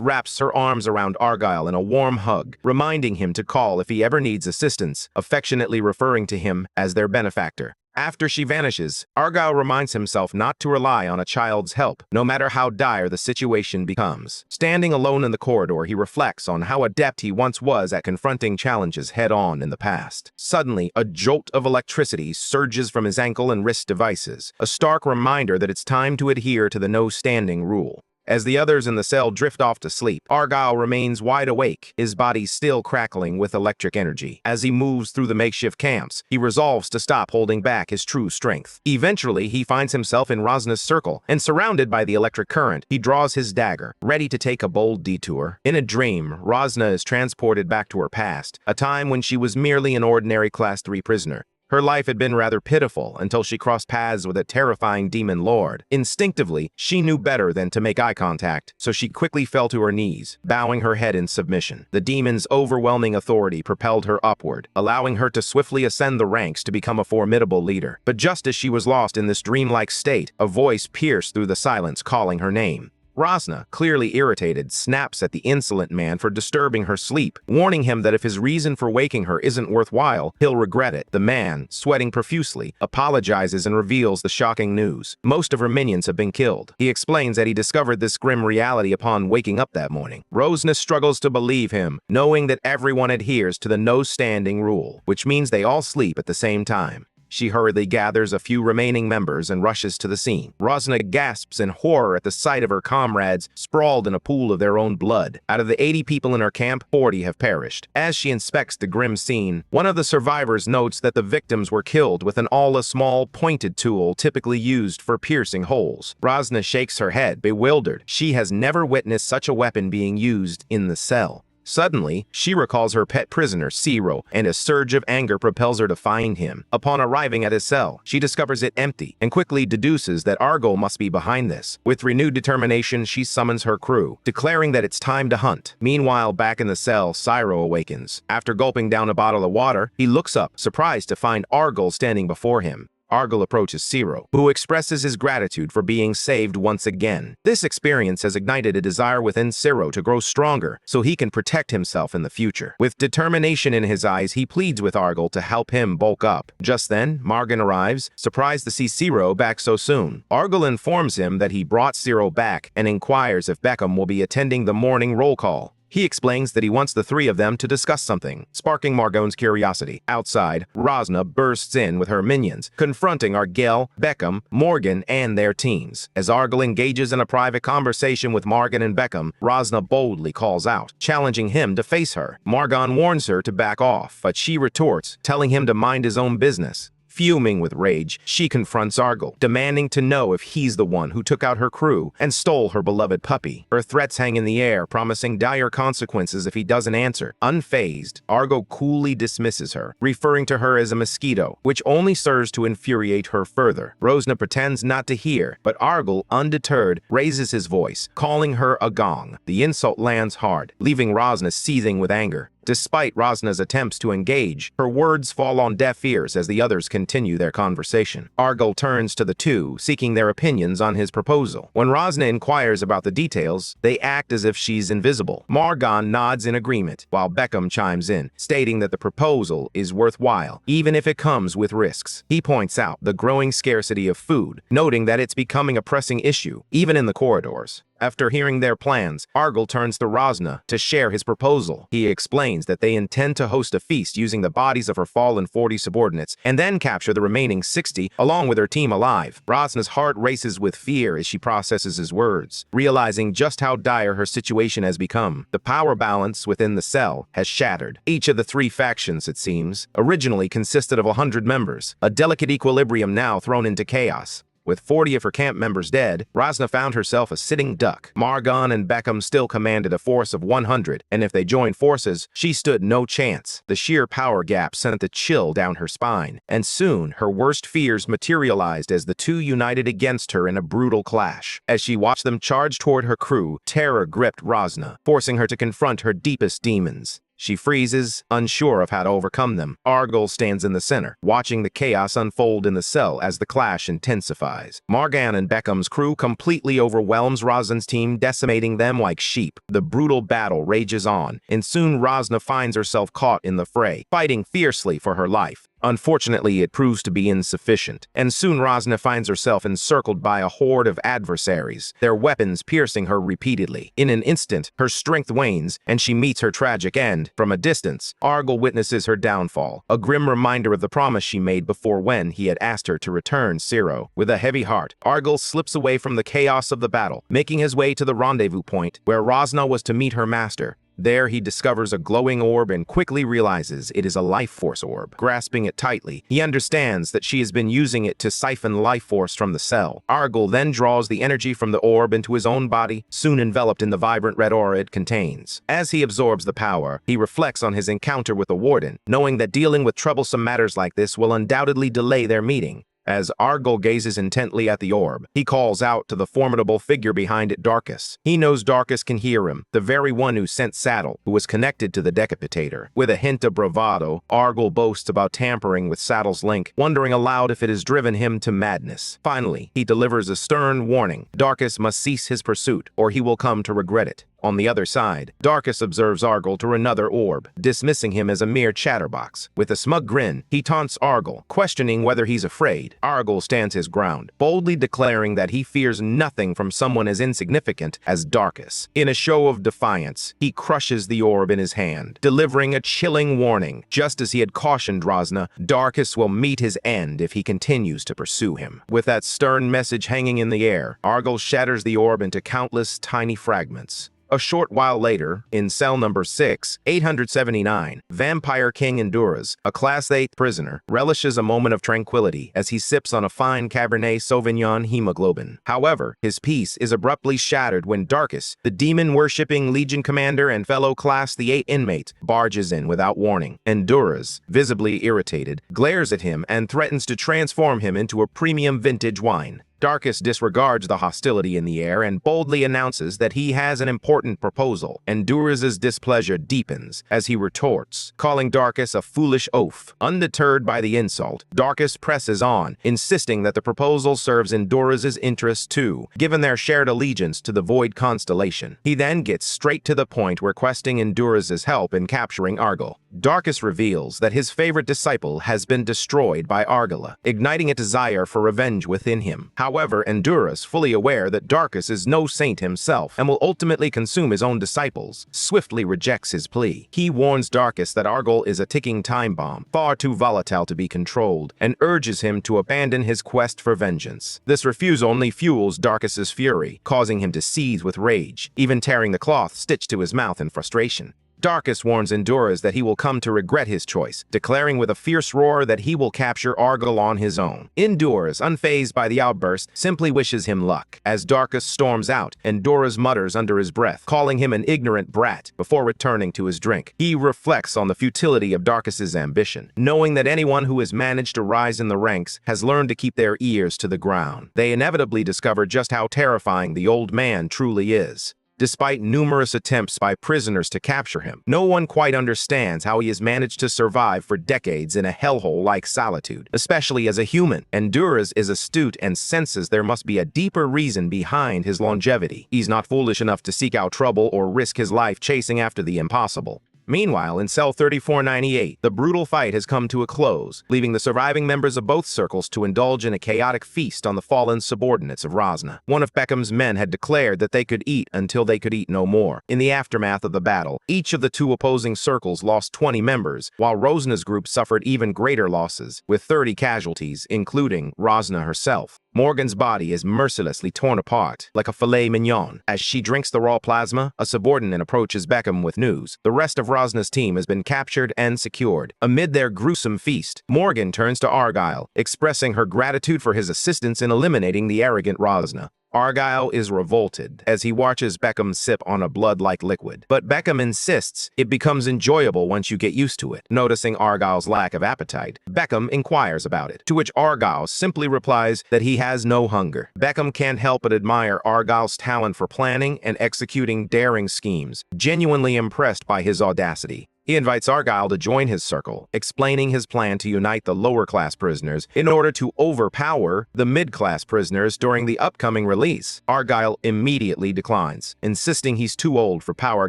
S1: wraps her arms around Argyle in a warm hug, reminding him to call if he ever needs assistance, affectionately referring to him as their benefactor. After she vanishes, Argyle reminds himself not to rely on a child's help, no matter how dire the situation becomes. Standing alone in the corridor, he reflects on how adept he once was at confronting challenges head-on in the past. Suddenly, a jolt of electricity surges from his ankle and wrist devices, a stark reminder that it's time to adhere to the no-standing rule. As the others in the cell drift off to sleep, Argyle remains wide awake, his body still crackling with electric energy. As he moves through the makeshift camps, he resolves to stop holding back his true strength. Eventually, he finds himself in Rosna's circle, and surrounded by the electric current, he draws his dagger, ready to take a bold detour. In a dream, Rosna is transported back to her past, a time when she was merely an ordinary Class 3 prisoner. Her life had been rather pitiful until she crossed paths with a terrifying demon lord. Instinctively, she knew better than to make eye contact, so she quickly fell to her knees, bowing her head in submission. The demon's overwhelming authority propelled her upward, allowing her to swiftly ascend the ranks to become a formidable leader. But just as she was lost in this dreamlike state, a voice pierced through the silence, calling her name. Rosna, clearly irritated, snaps at the insolent man for disturbing her sleep, warning him that if his reason for waking her isn't worthwhile, he'll regret it. The man, sweating profusely, apologizes and reveals the shocking news. Most of her minions have been killed. He explains that he discovered this grim reality upon waking up that morning. Rosna struggles to believe him, knowing that everyone adheres to the no-standing rule, which means they all sleep at the same time. She hurriedly gathers a few remaining members and rushes to the scene. Rosna gasps in horror at the sight of her comrades sprawled in a pool of their own blood. Out of the 80 people in her camp, 40 have perished. As she inspects the grim scene, one of the survivors notes that the victims were killed with a small, pointed tool typically used for piercing holes. Rosna shakes her head, bewildered. She has never witnessed such a weapon being used in the cell. Suddenly, she recalls her pet prisoner, Zero, and a surge of anger propels her to find him. Upon arriving at his cell, she discovers it empty and quickly deduces that Argyle must be behind this. With renewed determination, she summons her crew, declaring that it's time to hunt. Meanwhile, back in the cell, Zero awakens. After gulping down a bottle of water, he looks up, surprised to find Argyle standing before him. Argyle approaches Zero, who expresses his gratitude for being saved once again. This experience has ignited a desire within Zero to grow stronger so he can protect himself in the future. With determination in his eyes, he pleads with Argyle to help him bulk up. Just then, Morgan arrives, surprised to see Zero back so soon. Argyle informs him that he brought Zero back and inquires if Beckham will be attending the morning roll call. He explains that he wants the three of them to discuss something, sparking Morgan's curiosity. Outside, Rosna bursts in with her minions, confronting Argyle, Beckham, Morgan, and their teams. As Argyle engages in a private conversation with Morgan and Beckham, Rosna boldly calls out, challenging him to face her. Morgan warns her to back off, but she retorts, telling him to mind his own business. Fuming with rage, she confronts Argyle, demanding to know if he's the one who took out her crew and stole her beloved puppy. Her threats hang in the air, promising dire consequences if he doesn't answer. Unfazed, Argyle coolly dismisses her, referring to her as a mosquito, which only serves to infuriate her further. Rosna pretends not to hear, but Argyle, undeterred, raises his voice, calling her a gong. The insult lands hard, leaving Rosna seething with anger. Despite Rosna's attempts to engage, her words fall on deaf ears as the others continue their conversation. Argyle turns to the two, seeking their opinions on his proposal. When Rosna inquires about the details, they act as if she's invisible. Morgan nods in agreement, while Beckham chimes in, stating that the proposal is worthwhile, even if it comes with risks. He points out the growing scarcity of food, noting that it's becoming a pressing issue, even in the corridors. After hearing their plans, Argyle turns to Rosna to share his proposal. He explains that they intend to host a feast using the bodies of her fallen 40 subordinates and then capture the remaining 60 along with her team alive. Rosna's heart races with fear as she processes his words, realizing just how dire her situation has become. The power balance within the cell has shattered. Each of the three factions, it seems, originally consisted of 100 members, a delicate equilibrium now thrown into chaos. With 40 of her camp members dead, Rosna found herself a sitting duck. Morgan and Beckham still commanded a force of 100, and if they joined forces, she stood no chance. The sheer power gap sent a chill down her spine, and soon her worst fears materialized as the two united against her in a brutal clash. As she watched them charge toward her crew, terror gripped Rosna, forcing her to confront her deepest demons. She freezes, unsure of how to overcome them. Argyle stands in the center, watching the chaos unfold in the cell as the clash intensifies. Morgan and Beckham's crew completely overwhelms Rosna's team, decimating them like sheep. The brutal battle rages on, and soon Rosna finds herself caught in the fray, fighting fiercely for her life. Unfortunately, it proves to be insufficient, and soon Rosna finds herself encircled by a horde of adversaries, their weapons piercing her repeatedly. In an instant, her strength wanes, and she meets her tragic end. From a distance, Argyll witnesses her downfall, a grim reminder of the promise she made before when he had asked her to return Ciro. With a heavy heart, Argyll slips away from the chaos of the battle, making his way to the rendezvous point where Rosna was to meet her master. There, he discovers a glowing orb and quickly realizes it is a life force orb. Grasping it tightly, he understands that she has been using it to siphon life force from the cell. Argyll then draws the energy from the orb into his own body, soon enveloped in the vibrant red aura it contains. As he absorbs the power, he reflects on his encounter with the Warden, knowing that dealing with troublesome matters like this will undoubtedly delay their meeting. As Argyll gazes intently at the orb, he calls out to the formidable figure behind it, Darkus. He knows Darkus can hear him, the very one who sent Saddle, who was connected to the Decapitator. With a hint of bravado, Argyll boasts about tampering with Saddle's link, wondering aloud if it has driven him to madness. Finally, he delivers a stern warning. Darkus must cease his pursuit, or he will come to regret it. On the other side, Darkus observes Argyll through another orb, dismissing him as a mere chatterbox. With a smug grin, he taunts Argyll, questioning whether he's afraid. Argyll stands his ground, boldly declaring that he fears nothing from someone as insignificant as Darkus. In a show of defiance, he crushes the orb in his hand, delivering a chilling warning. Just as he had cautioned Rosna, Darkus will meet his end if he continues to pursue him. With that stern message hanging in the air, Argyll shatters the orb into countless tiny fragments. A short while later, in cell number 6, 879, Vampire King Enduras, a Class 8 prisoner, relishes a moment of tranquility as he sips on a fine Cabernet Sauvignon hemoglobin. However, his peace is abruptly shattered when Darkus, the demon-worshipping Legion commander and fellow Class 8 inmate, barges in without warning. Enduras, visibly irritated, glares at him and threatens to transform him into a premium vintage wine. Darkus disregards the hostility in the air and boldly announces that he has an important proposal. Enduras' displeasure deepens as he retorts, calling Darkus a foolish oaf. Undeterred by the insult, Darkus presses on, insisting that the proposal serves Enduras' interests too, given their shared allegiance to the Void Constellation. He then gets straight to the point, requesting Enduras' help in capturing Argyll. Darkus reveals that his favorite disciple has been destroyed by Argyll, igniting a desire for revenge within him. However, Enduras, fully aware that Darkus is no saint himself and will ultimately consume his own disciples, swiftly rejects his plea. He warns Darkus that Argyll is a ticking time bomb, far too volatile to be controlled, and urges him to abandon his quest for vengeance. This refusal only fuels Darkus' fury, causing him to seethe with rage, even tearing the cloth stitched to his mouth in frustration. Darkus warns Enduras that he will come to regret his choice, declaring with a fierce roar that he will capture Argyll on his own. Enduras, unfazed by the outburst, simply wishes him luck. As Darkus storms out, Enduras mutters under his breath, calling him an ignorant brat, before returning to his drink. He reflects on the futility of Darkus' ambition, knowing that anyone who has managed to rise in the ranks has learned to keep their ears to the ground. They inevitably discover just how terrifying the old man truly is. Despite numerous attempts by prisoners to capture him, no one quite understands how he has managed to survive for decades in a hellhole like solitude, especially as a human. Enduras is astute and senses there must be a deeper reason behind his longevity. He's not foolish enough to seek out trouble or risk his life chasing after the impossible. Meanwhile, in cell 3498, the brutal fight has come to a close, leaving the surviving members of both circles to indulge in a chaotic feast on the fallen subordinates of Rosna. One of Beckham's men had declared that they could eat until they could eat no more. In the aftermath of the battle, each of the two opposing circles lost 20 members, while Rosna's group suffered even greater losses, with 30 casualties, including Rosna herself. Morgan's body is mercilessly torn apart, like a filet mignon. As she drinks the raw plasma, a subordinate approaches Beckham with news. The rest of Rosna's team has been captured and secured. Amid their gruesome feast, Morgan turns to Argyll, expressing her gratitude for his assistance in eliminating the arrogant Rosna. Argyll is revolted as he watches Beckham sip on a blood-like liquid. But Beckham insists it becomes enjoyable once you get used to it. Noticing Argyll's lack of appetite, Beckham inquires about it, to which Argyll simply replies that he has no hunger. Beckham can't help but admire Argyll's talent for planning and executing daring schemes, genuinely impressed by his audacity. He invites Argyle to join his circle, explaining his plan to unite the lower-class prisoners in order to overpower the mid-class prisoners during the upcoming release. Argyle immediately declines, insisting he's too old for power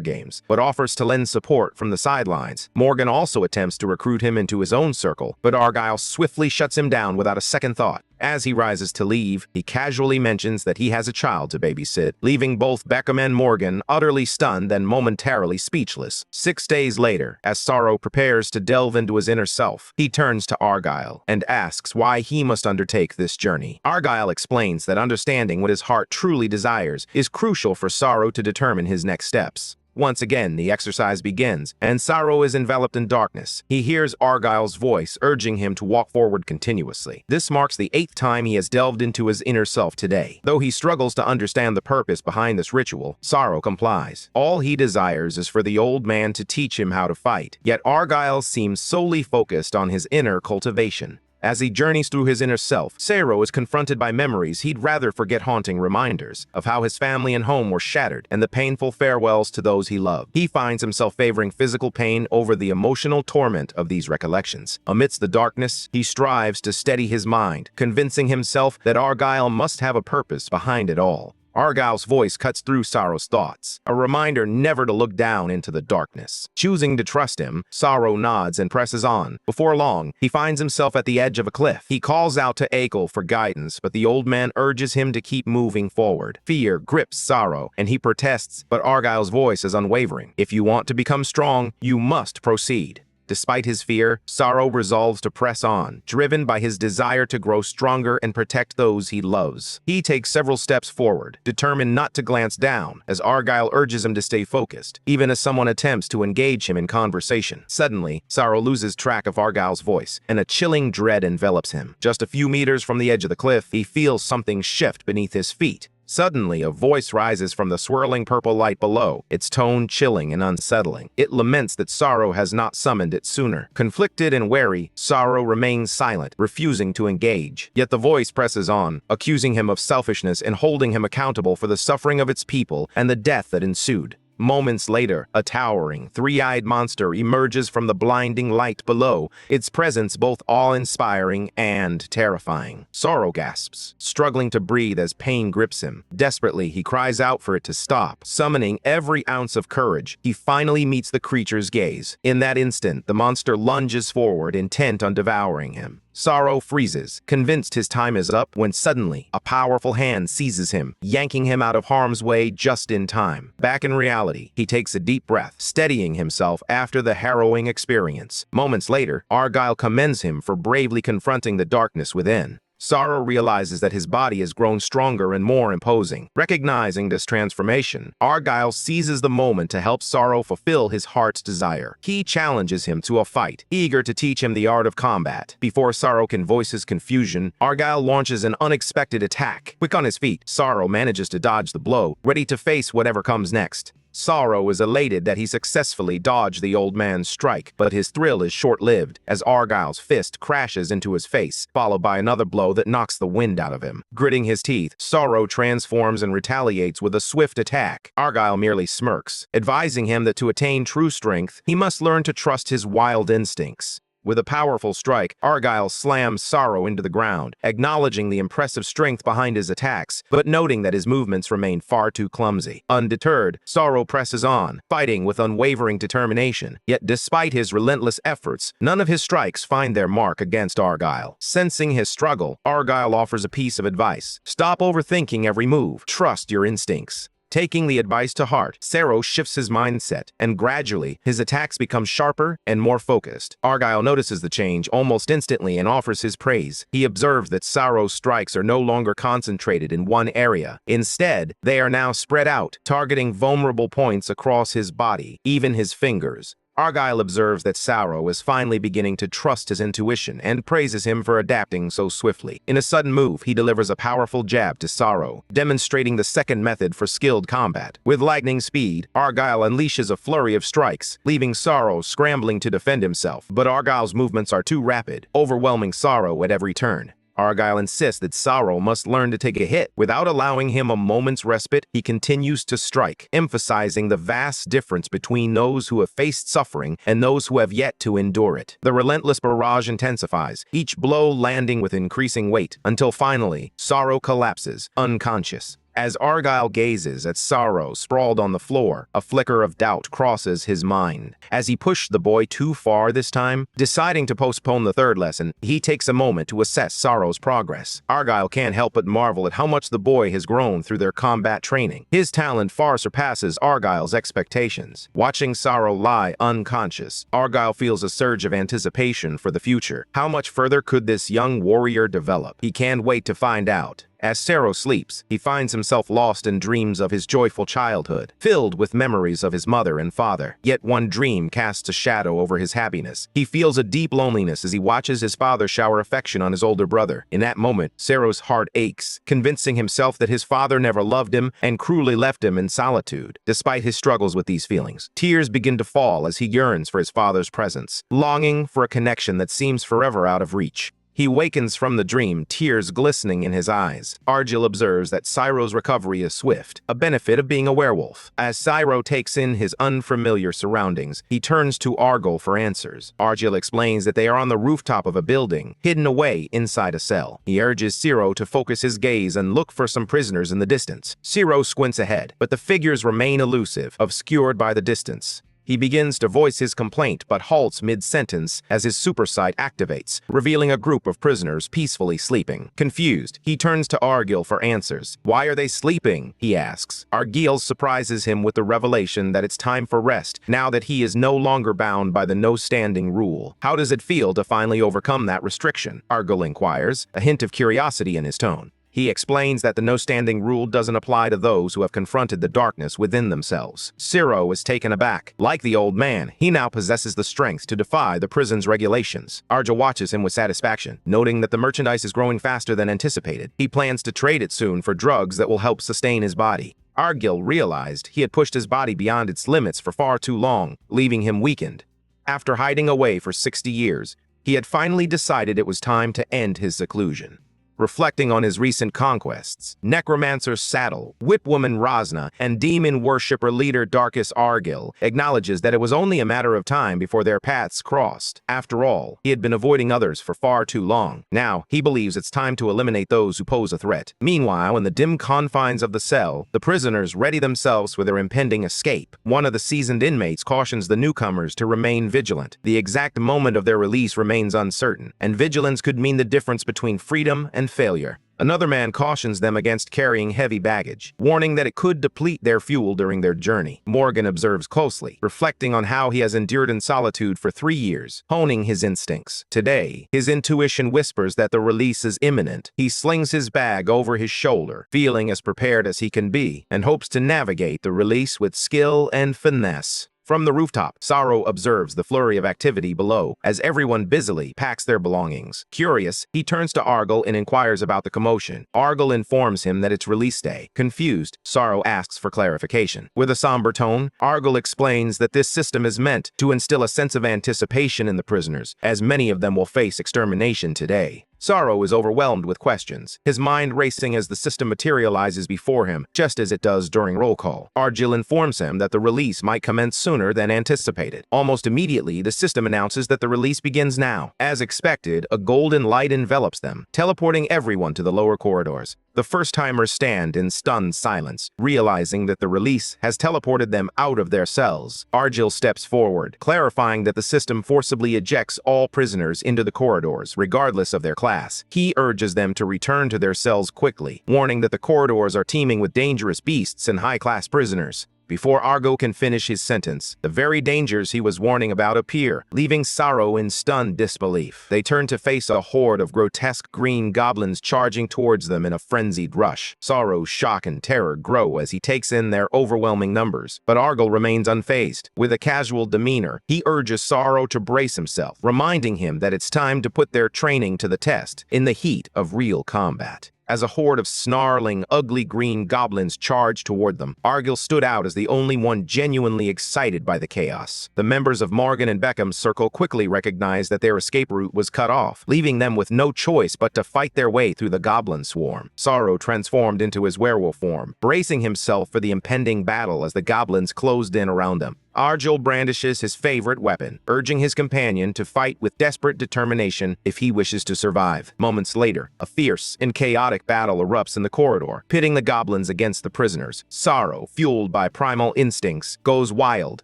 S1: games, but offers to lend support from the sidelines. Morgan also attempts to recruit him into his own circle, but Argyle swiftly shuts him down without a second thought. As he rises to leave, he casually mentions that he has a child to babysit, leaving both Beckham and Morgan utterly stunned and momentarily speechless. 6 days later, as Sorrow prepares to delve into his inner self, he turns to Argyle and asks why he must undertake this journey. Argyle explains that understanding what his heart truly desires is crucial for Sorrow to determine his next steps. Once again, the exercise begins, and Sorrow is enveloped in darkness. He hears Argyle's voice urging him to walk forward continuously. This marks the 8th time he has delved into his inner self today. Though he struggles to understand the purpose behind this ritual, Sorrow complies. All he desires is for the old man to teach him how to fight, yet Argyle seems solely focused on his inner cultivation. As he journeys through his inner self, Sorrow is confronted by memories he'd rather forget, haunting reminders of how his family and home were shattered and the painful farewells to those he loved. He finds himself favoring physical pain over the emotional torment of these recollections. Amidst the darkness, he strives to steady his mind, convincing himself that Argyle must have a purpose behind it all. Argyle's voice cuts through Sorrow's thoughts, a reminder never to look down into the darkness. Choosing to trust him, Sorrow nods and presses on. Before long, he finds himself at the edge of a cliff. He calls out to Akel for guidance, but the old man urges him to keep moving forward. Fear grips Sorrow, and he protests, but Argyle's voice is unwavering. If you want to become strong, you must proceed. Despite his fear, Sorrow resolves to press on, driven by his desire to grow stronger and protect those he loves. He takes several steps forward, determined not to glance down, as Argyle urges him to stay focused, even as someone attempts to engage him in conversation. Suddenly, Sorrow loses track of Argyle's voice, and a chilling dread envelops him. Just a few meters from the edge of the cliff, he feels something shift beneath his feet. Suddenly, a voice rises from the swirling purple light below, its tone chilling and unsettling. It laments that Sorrow has not summoned it sooner. Conflicted and wary, Sorrow remains silent, refusing to engage. Yet the voice presses on, accusing him of selfishness and holding him accountable for the suffering of its people and the death that ensued. Moments later, a towering, three-eyed monster emerges from the blinding light below, its presence both awe-inspiring and terrifying. Sorrow gasps, struggling to breathe as pain grips him. Desperately, he cries out for it to stop. Summoning every ounce of courage, he finally meets the creature's gaze. In that instant, the monster lunges forward, intent on devouring him. Sorrow freezes, convinced his time is up, when suddenly, a powerful hand seizes him, yanking him out of harm's way just in time. Back in reality, he takes a deep breath, steadying himself after the harrowing experience. Moments later, Argyle commends him for bravely confronting the darkness within. Sorrow realizes that his body has grown stronger and more imposing. Recognizing this transformation, Argyle seizes the moment to help Sorrow fulfill his heart's desire. He challenges him to a fight, eager to teach him the art of combat. Before Sorrow can voice his confusion, Argyle launches an unexpected attack. Quick on his feet, Sorrow manages to dodge the blow, ready to face whatever comes next. Sorrow is elated that he successfully dodged the old man's strike, but his thrill is short-lived as Argyle's fist crashes into his face, followed by another blow that knocks the wind out of him. Gritting his teeth, Sorrow transforms and retaliates with a swift attack. Argyle merely smirks, advising him that to attain true strength, he must learn to trust his wild instincts. With a powerful strike, Argyle slams Sorrow into the ground, acknowledging the impressive strength behind his attacks, but noting that his movements remain far too clumsy. Undeterred, Sorrow presses on, fighting with unwavering determination. Yet despite his relentless efforts, none of his strikes find their mark against Argyle. Sensing his struggle, Argyle offers a piece of advice. Stop overthinking every move. Trust your instincts. Taking the advice to heart, Sorrow shifts his mindset, and gradually, his attacks become sharper and more focused. Argyle notices the change almost instantly and offers his praise. He observes that Sorrow's strikes are no longer concentrated in one area. Instead, they are now spread out, targeting vulnerable points across his body, even his fingers. Argyle observes that Sorrow is finally beginning to trust his intuition and praises him for adapting so swiftly. In a sudden move, he delivers a powerful jab to Sorrow, demonstrating the second method for skilled combat. With lightning speed, Argyle unleashes a flurry of strikes, leaving Sorrow scrambling to defend himself. But Argyle's movements are too rapid, overwhelming Sorrow at every turn. Argyle insists that Sorrow must learn to take a hit. Without allowing him a moment's respite, he continues to strike, emphasizing the vast difference between those who have faced suffering and those who have yet to endure it. The relentless barrage intensifies, each blow landing with increasing weight, until finally, Sorrow collapses, unconscious. As Argyle gazes at Sorrow sprawled on the floor, a flicker of doubt crosses his mind. As he pushed the boy too far this time, deciding to postpone the third lesson, he takes a moment to assess Sorrow's progress. Argyle can't help but marvel at how much the boy has grown through their combat training. His talent far surpasses Argyle's expectations. Watching Sorrow lie unconscious, Argyle feels a surge of anticipation for the future. How much further could this young warrior develop? He can't wait to find out. As Sorrow sleeps, he finds himself lost in dreams of his joyful childhood, filled with memories of his mother and father. Yet one dream casts a shadow over his happiness. He feels a deep loneliness as he watches his father shower affection on his older brother. In that moment, Sorrow's heart aches, convincing himself that his father never loved him and cruelly left him in solitude. Despite his struggles with these feelings, tears begin to fall as he yearns for his father's presence, longing for a connection that seems forever out of reach. He wakens from the dream, tears glistening in his eyes. Argyle observes that Sorrow's recovery is swift, a benefit of being a werewolf. As Sorrow takes in his unfamiliar surroundings, he turns to Argyle for answers. Argyle explains that they are on the rooftop of a building, hidden away inside a cell. He urges Sorrow to focus his gaze and look for some prisoners in the distance. Sorrow squints ahead, but the figures remain elusive, obscured by the distance. He begins to voice his complaint but halts mid-sentence as his supersight activates, revealing a group of prisoners peacefully sleeping. Confused, he turns to Argyle for answers. "Why are they sleeping?" he asks. Argyle surprises him with the revelation that it's time for rest, now that he is no longer bound by the no-standing rule. "How does it feel to finally overcome that restriction?" Argyle inquires, a hint of curiosity in his tone. He explains that the no-standing rule doesn't apply to those who have confronted the darkness within themselves. Sorrow is taken aback. Like the old man, he now possesses the strength to defy the prison's regulations. Argyle watches him with satisfaction, noting that the merchandise is growing faster than anticipated. He plans to trade it soon for drugs that will help sustain his body. Argyle realized he had pushed his body beyond its limits for far too long, leaving him weakened. After hiding away for 60 years, he had finally decided it was time to end his seclusion. Reflecting on his recent conquests, Necromancer Saddle, Whipwoman Rosna, and demon worshipper leader Darkus Argyle acknowledges that it was only a matter of time before their paths crossed. After all, he had been avoiding others for far too long. Now, he believes it's time to eliminate those who pose a threat. Meanwhile, in the dim confines of the cell, the prisoners ready themselves for their impending escape. One of the seasoned inmates cautions the newcomers to remain vigilant. The exact moment of their release remains uncertain, and vigilance could mean the difference between freedom and failure. Another man cautions them against carrying heavy baggage, warning that it could deplete their fuel during their journey. Morgan observes closely, reflecting on how he has endured in solitude for 3 years, honing his instincts. Today, his intuition whispers that the release is imminent. He slings his bag over his shoulder, feeling as prepared as he can be, and hopes to navigate the release with skill and finesse. From the rooftop, Sorrow observes the flurry of activity below as everyone busily packs their belongings. Curious, he turns to Argyle and inquires about the commotion. Argyle informs him that it's release day. Confused, Sorrow asks for clarification. With a somber tone, Argyle explains that this system is meant to instill a sense of anticipation in the prisoners, as many of them will face extermination today. Sorrow is overwhelmed with questions, his mind racing as the system materializes before him, just as it does during roll call. Argyle informs him that the release might commence sooner than anticipated. Almost immediately, the system announces that the release begins now. As expected, a golden light envelops them, teleporting everyone to the lower corridors. The first-timers stand in stunned silence, realizing that the release has teleported them out of their cells. Argyle steps forward, clarifying that the system forcibly ejects all prisoners into the corridors, regardless of their class. He urges them to return to their cells quickly, warning that the corridors are teeming with dangerous beasts and high-class prisoners. Before Argyle can finish his sentence, the very dangers he was warning about appear, leaving Sorrow in stunned disbelief. They turn to face a horde of grotesque green goblins charging towards them in a frenzied rush. Sorrow's shock and terror grow as he takes in their overwhelming numbers, but Argyle remains unfazed. With a casual demeanor, he urges Sorrow to brace himself, reminding him that it's time to put their training to the test in the heat of real combat. As a horde of snarling, ugly green goblins charged toward them, Argyll stood out as the only one genuinely excited by the chaos. The members of Morgan and Beckham's circle quickly recognized that their escape route was cut off, leaving them with no choice but to fight their way through the goblin swarm. Sorrow transformed into his werewolf form, bracing himself for the impending battle as the goblins closed in around him. Argyll brandishes his favorite weapon, urging his companion to fight with desperate determination if he wishes to survive. Moments later, a fierce and chaotic battle erupts in the corridor, pitting the goblins against the prisoners. Sorrow, fueled by primal instincts, goes wild,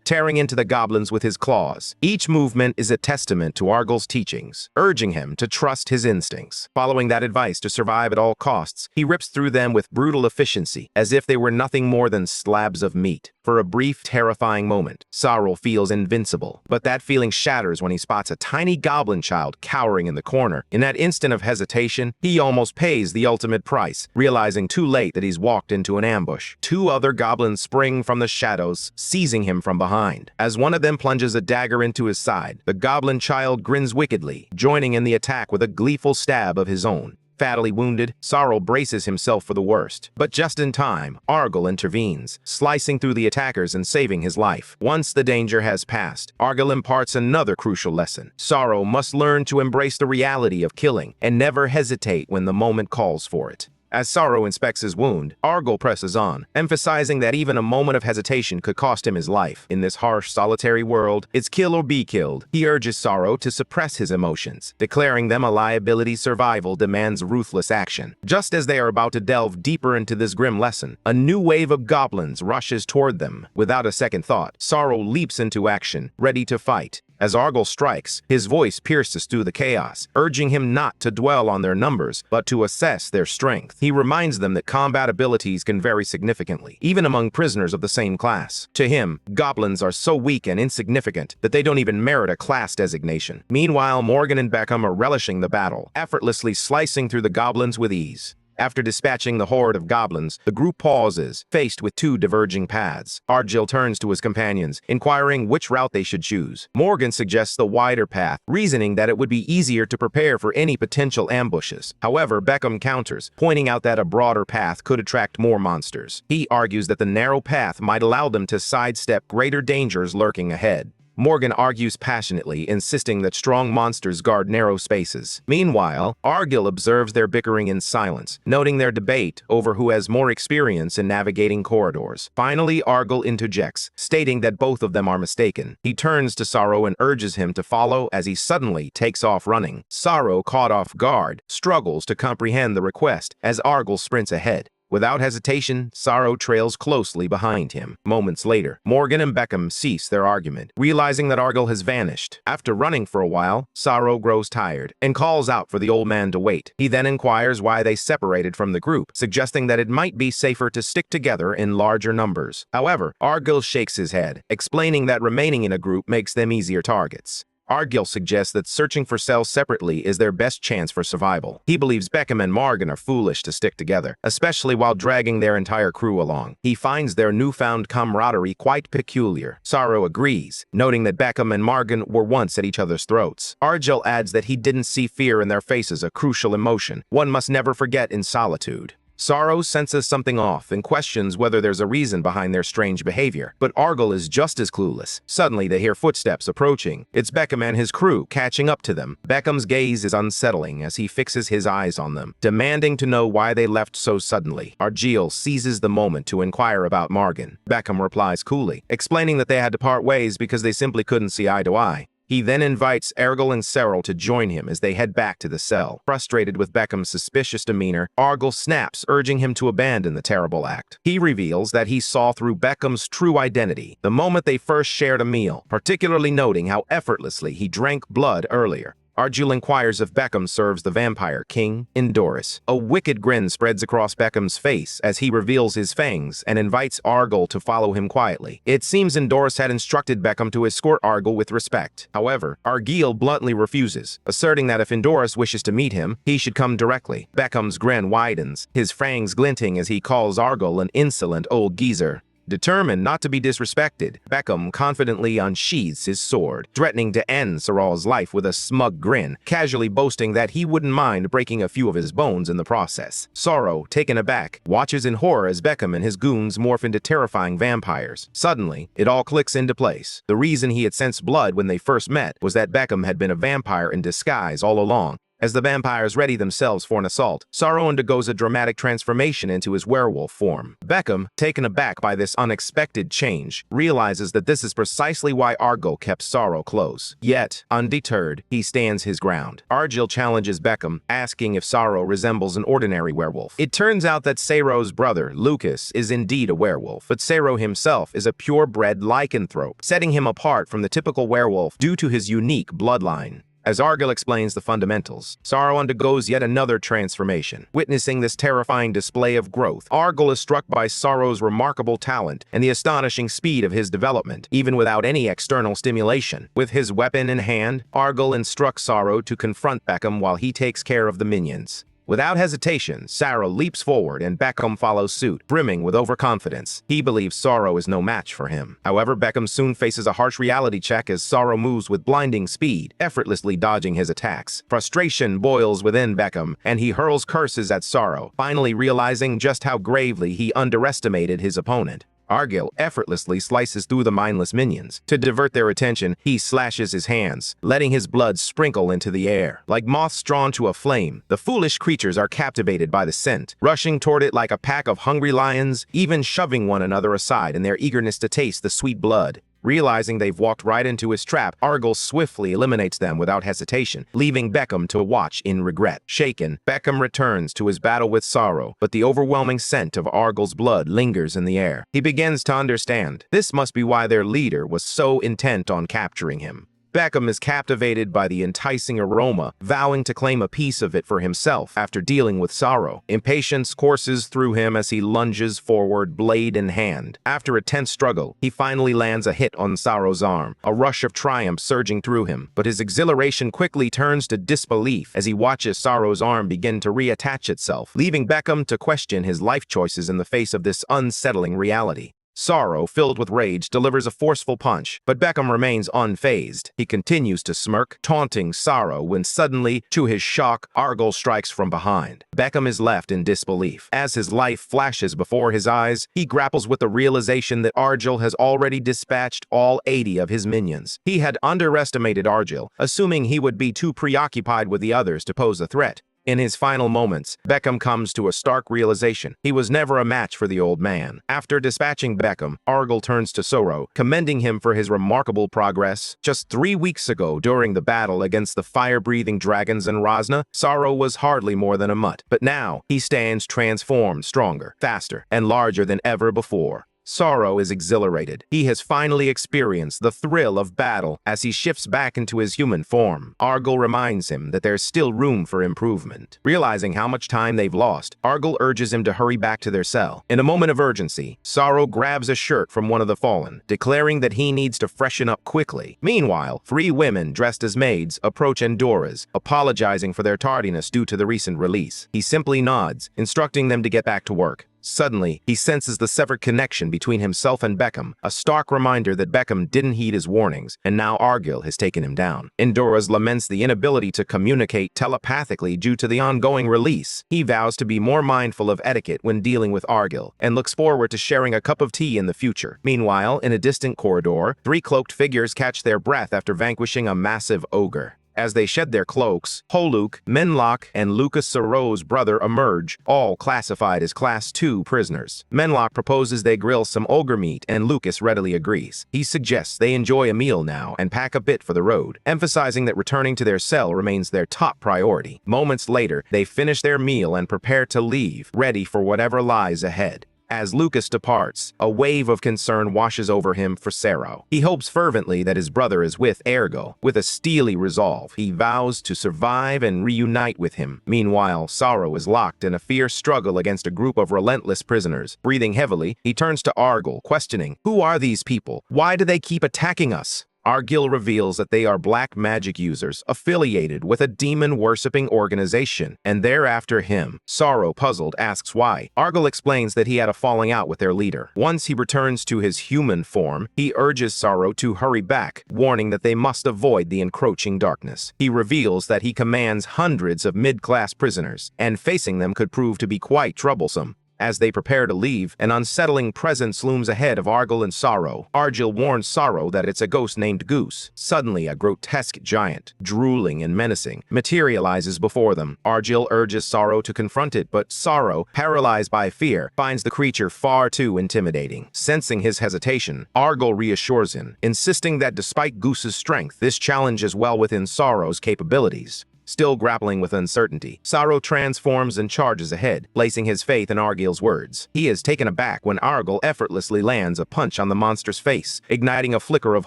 S1: tearing into the goblins with his claws. Each movement is a testament to Argyll's teachings, urging him to trust his instincts. Following that advice to survive at all costs, he rips through them with brutal efficiency, as if they were nothing more than slabs of meat. For a brief, terrifying moment, Sorrow feels invincible, but that feeling shatters when he spots a tiny goblin child cowering in the corner. In that instant of hesitation, he almost pays the ultimate price, realizing too late that he's walked into an ambush. Two other goblins spring from the shadows, seizing him from behind. As one of them plunges a dagger into his side, the goblin child grins wickedly, joining in the attack with a gleeful stab of his own. Fatally wounded, Sorrow braces himself for the worst. But just in time, Argyll intervenes, slicing through the attackers and saving his life. Once the danger has passed, Argyll imparts another crucial lesson. Sorrow must learn to embrace the reality of killing and never hesitate when the moment calls for it. As Sorrow inspects his wound, Argyll presses on, emphasizing that even a moment of hesitation could cost him his life. In this harsh, solitary world, it's kill or be killed. He urges Sorrow to suppress his emotions, declaring them a liability. Survival demands ruthless action. Just as they are about to delve deeper into this grim lesson, a new wave of goblins rushes toward them. Without a second thought, Sorrow leaps into action, ready to fight. As Argyll strikes, his voice pierces through the chaos, urging him not to dwell on their numbers, but to assess their strength. He reminds them that combat abilities can vary significantly, even among prisoners of the same class. To him, goblins are so weak and insignificant that they don't even merit a class designation. Meanwhile, Morgan and Beckham are relishing the battle, effortlessly slicing through the goblins with ease. After dispatching the horde of goblins, the group pauses, faced with two diverging paths. Argyll turns to his companions, inquiring which route they should choose. Morgan suggests the wider path, reasoning that it would be easier to prepare for any potential ambushes. However, Beckham counters, pointing out that a broader path could attract more monsters. He argues that the narrow path might allow them to sidestep greater dangers lurking ahead. Morgan argues passionately, insisting that strong monsters guard narrow spaces. Meanwhile, Argyll observes their bickering in silence, noting their debate over who has more experience in navigating corridors. Finally, Argyll interjects, stating that both of them are mistaken. He turns to Sorrow and urges him to follow as he suddenly takes off running. Sorrow, caught off guard, struggles to comprehend the request as Argyll sprints ahead. Without hesitation, Sorrow trails closely behind him. Moments later, Morgan and Beckham cease their argument, realizing that Argyll has vanished. After running for a while, Sorrow grows tired and calls out for the old man to wait. He then inquires why they separated from the group, suggesting that it might be safer to stick together in larger numbers. However, Argyll shakes his head, explaining that remaining in a group makes them easier targets. Argyll suggests that searching for cells separately is their best chance for survival. He believes Beckham and Morgan are foolish to stick together, especially while dragging their entire crew along. He finds their newfound camaraderie quite peculiar. Sorrow agrees, noting that Beckham and Morgan were once at each other's throats. Argyll adds that he didn't see fear in their faces, a crucial emotion one must never forget in solitude. Sorrow senses something off and questions whether there's a reason behind their strange behavior, but Argyll is just as clueless. Suddenly, they hear footsteps approaching. It's Beckham and his crew catching up to them. Beckham's gaze is unsettling as he fixes his eyes on them, demanding to know why they left so suddenly. Argyll seizes the moment to inquire about Morgan. Beckham replies coolly, explaining that they had to part ways because they simply couldn't see eye to eye. He then invites Argyll and Cyril to join him as they head back to the cell. Frustrated with Beckham's suspicious demeanor, Argyll snaps, urging him to abandon the terrible act. He reveals that he saw through Beckham's true identity the moment they first shared a meal, particularly noting how effortlessly he drank blood earlier. Argyll inquires if Beckham serves the vampire king, Indorus. A wicked grin spreads across Beckham's face as he reveals his fangs and invites Argyll to follow him quietly. It seems Indorus had instructed Beckham to escort Argyll with respect. However, Argyll bluntly refuses, asserting that if Indorus wishes to meet him, he should come directly. Beckham's grin widens, his fangs glinting as he calls Argyll an insolent old geezer. Determined not to be disrespected, Beckham confidently unsheathes his sword, threatening to end Sorrel's life with a smug grin, casually boasting that he wouldn't mind breaking a few of his bones in the process. Sorrel, taken aback, watches in horror as Beckham and his goons morph into terrifying vampires. Suddenly, it all clicks into place. The reason he had sensed blood when they first met was that Beckham had been a vampire in disguise all along. As the vampires ready themselves for an assault, Sorrel undergoes a dramatic transformation into his werewolf form. Beckham, taken aback by this unexpected change, realizes that this is precisely why Argyll kept Sorrel close. Yet, undeterred, he stands his ground. Argyll challenges Beckham, asking if Sorrel resembles an ordinary werewolf. It turns out that Sorrel's brother, Lucas, is indeed a werewolf, but Sorrel himself is a purebred lycanthrope, setting him apart from the typical werewolf due to his unique bloodline. As Argyll explains the fundamentals, Sorrel undergoes yet another transformation. Witnessing this terrifying display of growth, Argyll is struck by Sorrel's remarkable talent and the astonishing speed of his development, even without any external stimulation. With his weapon in hand, Argyll instructs Sorrel to confront Beckham while he takes care of the minions. Without hesitation, Sorrel leaps forward and Beckham follows suit, brimming with overconfidence. He believes Sorrel is no match for him. However, Beckham soon faces a harsh reality check as Sorrel moves with blinding speed, effortlessly dodging his attacks. Frustration boils within Beckham, and he hurls curses at Sorrel, finally realizing just how gravely he underestimated his opponent. Argyll effortlessly slices through the mindless minions. To divert their attention, he slashes his hands, letting his blood sprinkle into the air. Like moths drawn to a flame, the foolish creatures are captivated by the scent, rushing toward it like a pack of hungry lions, even shoving one another aside in their eagerness to taste the sweet blood. Realizing they've walked right into his trap, Argyll swiftly eliminates them without hesitation, leaving Beckham to watch in regret. Shaken, Beckham returns to his battle with Sorrel, but the overwhelming scent of Argyll's blood lingers in the air. He begins to understand. This must be why their leader was so intent on capturing him. Beckham is captivated by the enticing aroma, vowing to claim a piece of it for himself after dealing with Sorrel. Impatience courses through him as he lunges forward, blade in hand. After a tense struggle, he finally lands a hit on Sorrel's arm, a rush of triumph surging through him. But his exhilaration quickly turns to disbelief as he watches Sorrel's arm begin to reattach itself, leaving Beckham to question his life choices in the face of this unsettling reality. Sorrel, filled with rage, delivers a forceful punch, but Beckham remains unfazed. He continues to smirk, taunting Sorrel when suddenly, to his shock, Argyll strikes from behind. Beckham is left in disbelief. As his life flashes before his eyes, he grapples with the realization that Argyll has already dispatched all 80 of his minions. He had underestimated Argyll, assuming he would be too preoccupied with the others to pose a threat. In his final moments, Beckham comes to a stark realization. He was never a match for the old man. After dispatching Beckham, Argyll turns to Sorrel, commending him for his remarkable progress. Just 3 weeks ago, during the battle against the fire-breathing dragons in Rosna, Sorrel was hardly more than a mutt. But now, he stands transformed, stronger, faster, and larger than ever before. Sorrel is exhilarated. He has finally experienced the thrill of battle as he shifts back into his human form. Argyll reminds him that there's still room for improvement. Realizing how much time they've lost, Argyll urges him to hurry back to their cell. In a moment of urgency, Sorrel grabs a shirt from one of the fallen, declaring that he needs to freshen up quickly. Meanwhile, 3 women dressed as maids approach Endora's, apologizing for their tardiness due to the recent release. He simply nods, instructing them to get back to work. Suddenly, he senses the severed connection between himself and Beckham, a stark reminder that Beckham didn't heed his warnings, and now Argyll has taken him down. Endora's laments the inability to communicate telepathically due to the ongoing release. He vows to be more mindful of etiquette when dealing with Argyll, and looks forward to sharing a cup of tea in the future. Meanwhile, in a distant corridor, 3 cloaked figures catch their breath after vanquishing a massive ogre. As they shed their cloaks, Holuk, Menlock, and Lucas Sorrel's brother emerge, all classified as Class 2 prisoners. Menlock proposes they grill some ogre meat, and Lucas readily agrees. He suggests they enjoy a meal now and pack a bit for the road, emphasizing that returning to their cell remains their top priority. Moments later, they finish their meal and prepare to leave, ready for whatever lies ahead. As Lucas departs, a wave of concern washes over him for Sorrel. He hopes fervently that his brother is with Argyll. With a steely resolve, he vows to survive and reunite with him. Meanwhile, Sorrel is locked in a fierce struggle against a group of relentless prisoners. Breathing heavily, he turns to Argyll, questioning, "Who are these people? Why do they keep attacking us?" Argyll reveals that they are black magic users affiliated with a demon-worshipping organization, and thereafter him. Sorrow, puzzled, asks why. Argyll explains that he had a falling out with their leader. Once he returns to his human form, he urges Sorrow to hurry back, warning that they must avoid the encroaching darkness. He reveals that he commands hundreds of mid-class prisoners, and facing them could prove to be quite troublesome. As they prepare to leave, an unsettling presence looms ahead of Argyll and Sorrow. Argyll warns Sorrow that it's a ghost named Goose. Suddenly, a grotesque giant, drooling and menacing, materializes before them. Argyll urges Sorrow to confront it, but Sorrow, paralyzed by fear, finds the creature far too intimidating. Sensing his hesitation, Argyll reassures him, insisting that despite Goose's strength, this challenge is well within Sorrow's capabilities. Still grappling with uncertainty, Sorrow transforms and charges ahead, placing his faith in Argyll's words. He is taken aback when Argyll effortlessly lands a punch on the monster's face, igniting a flicker of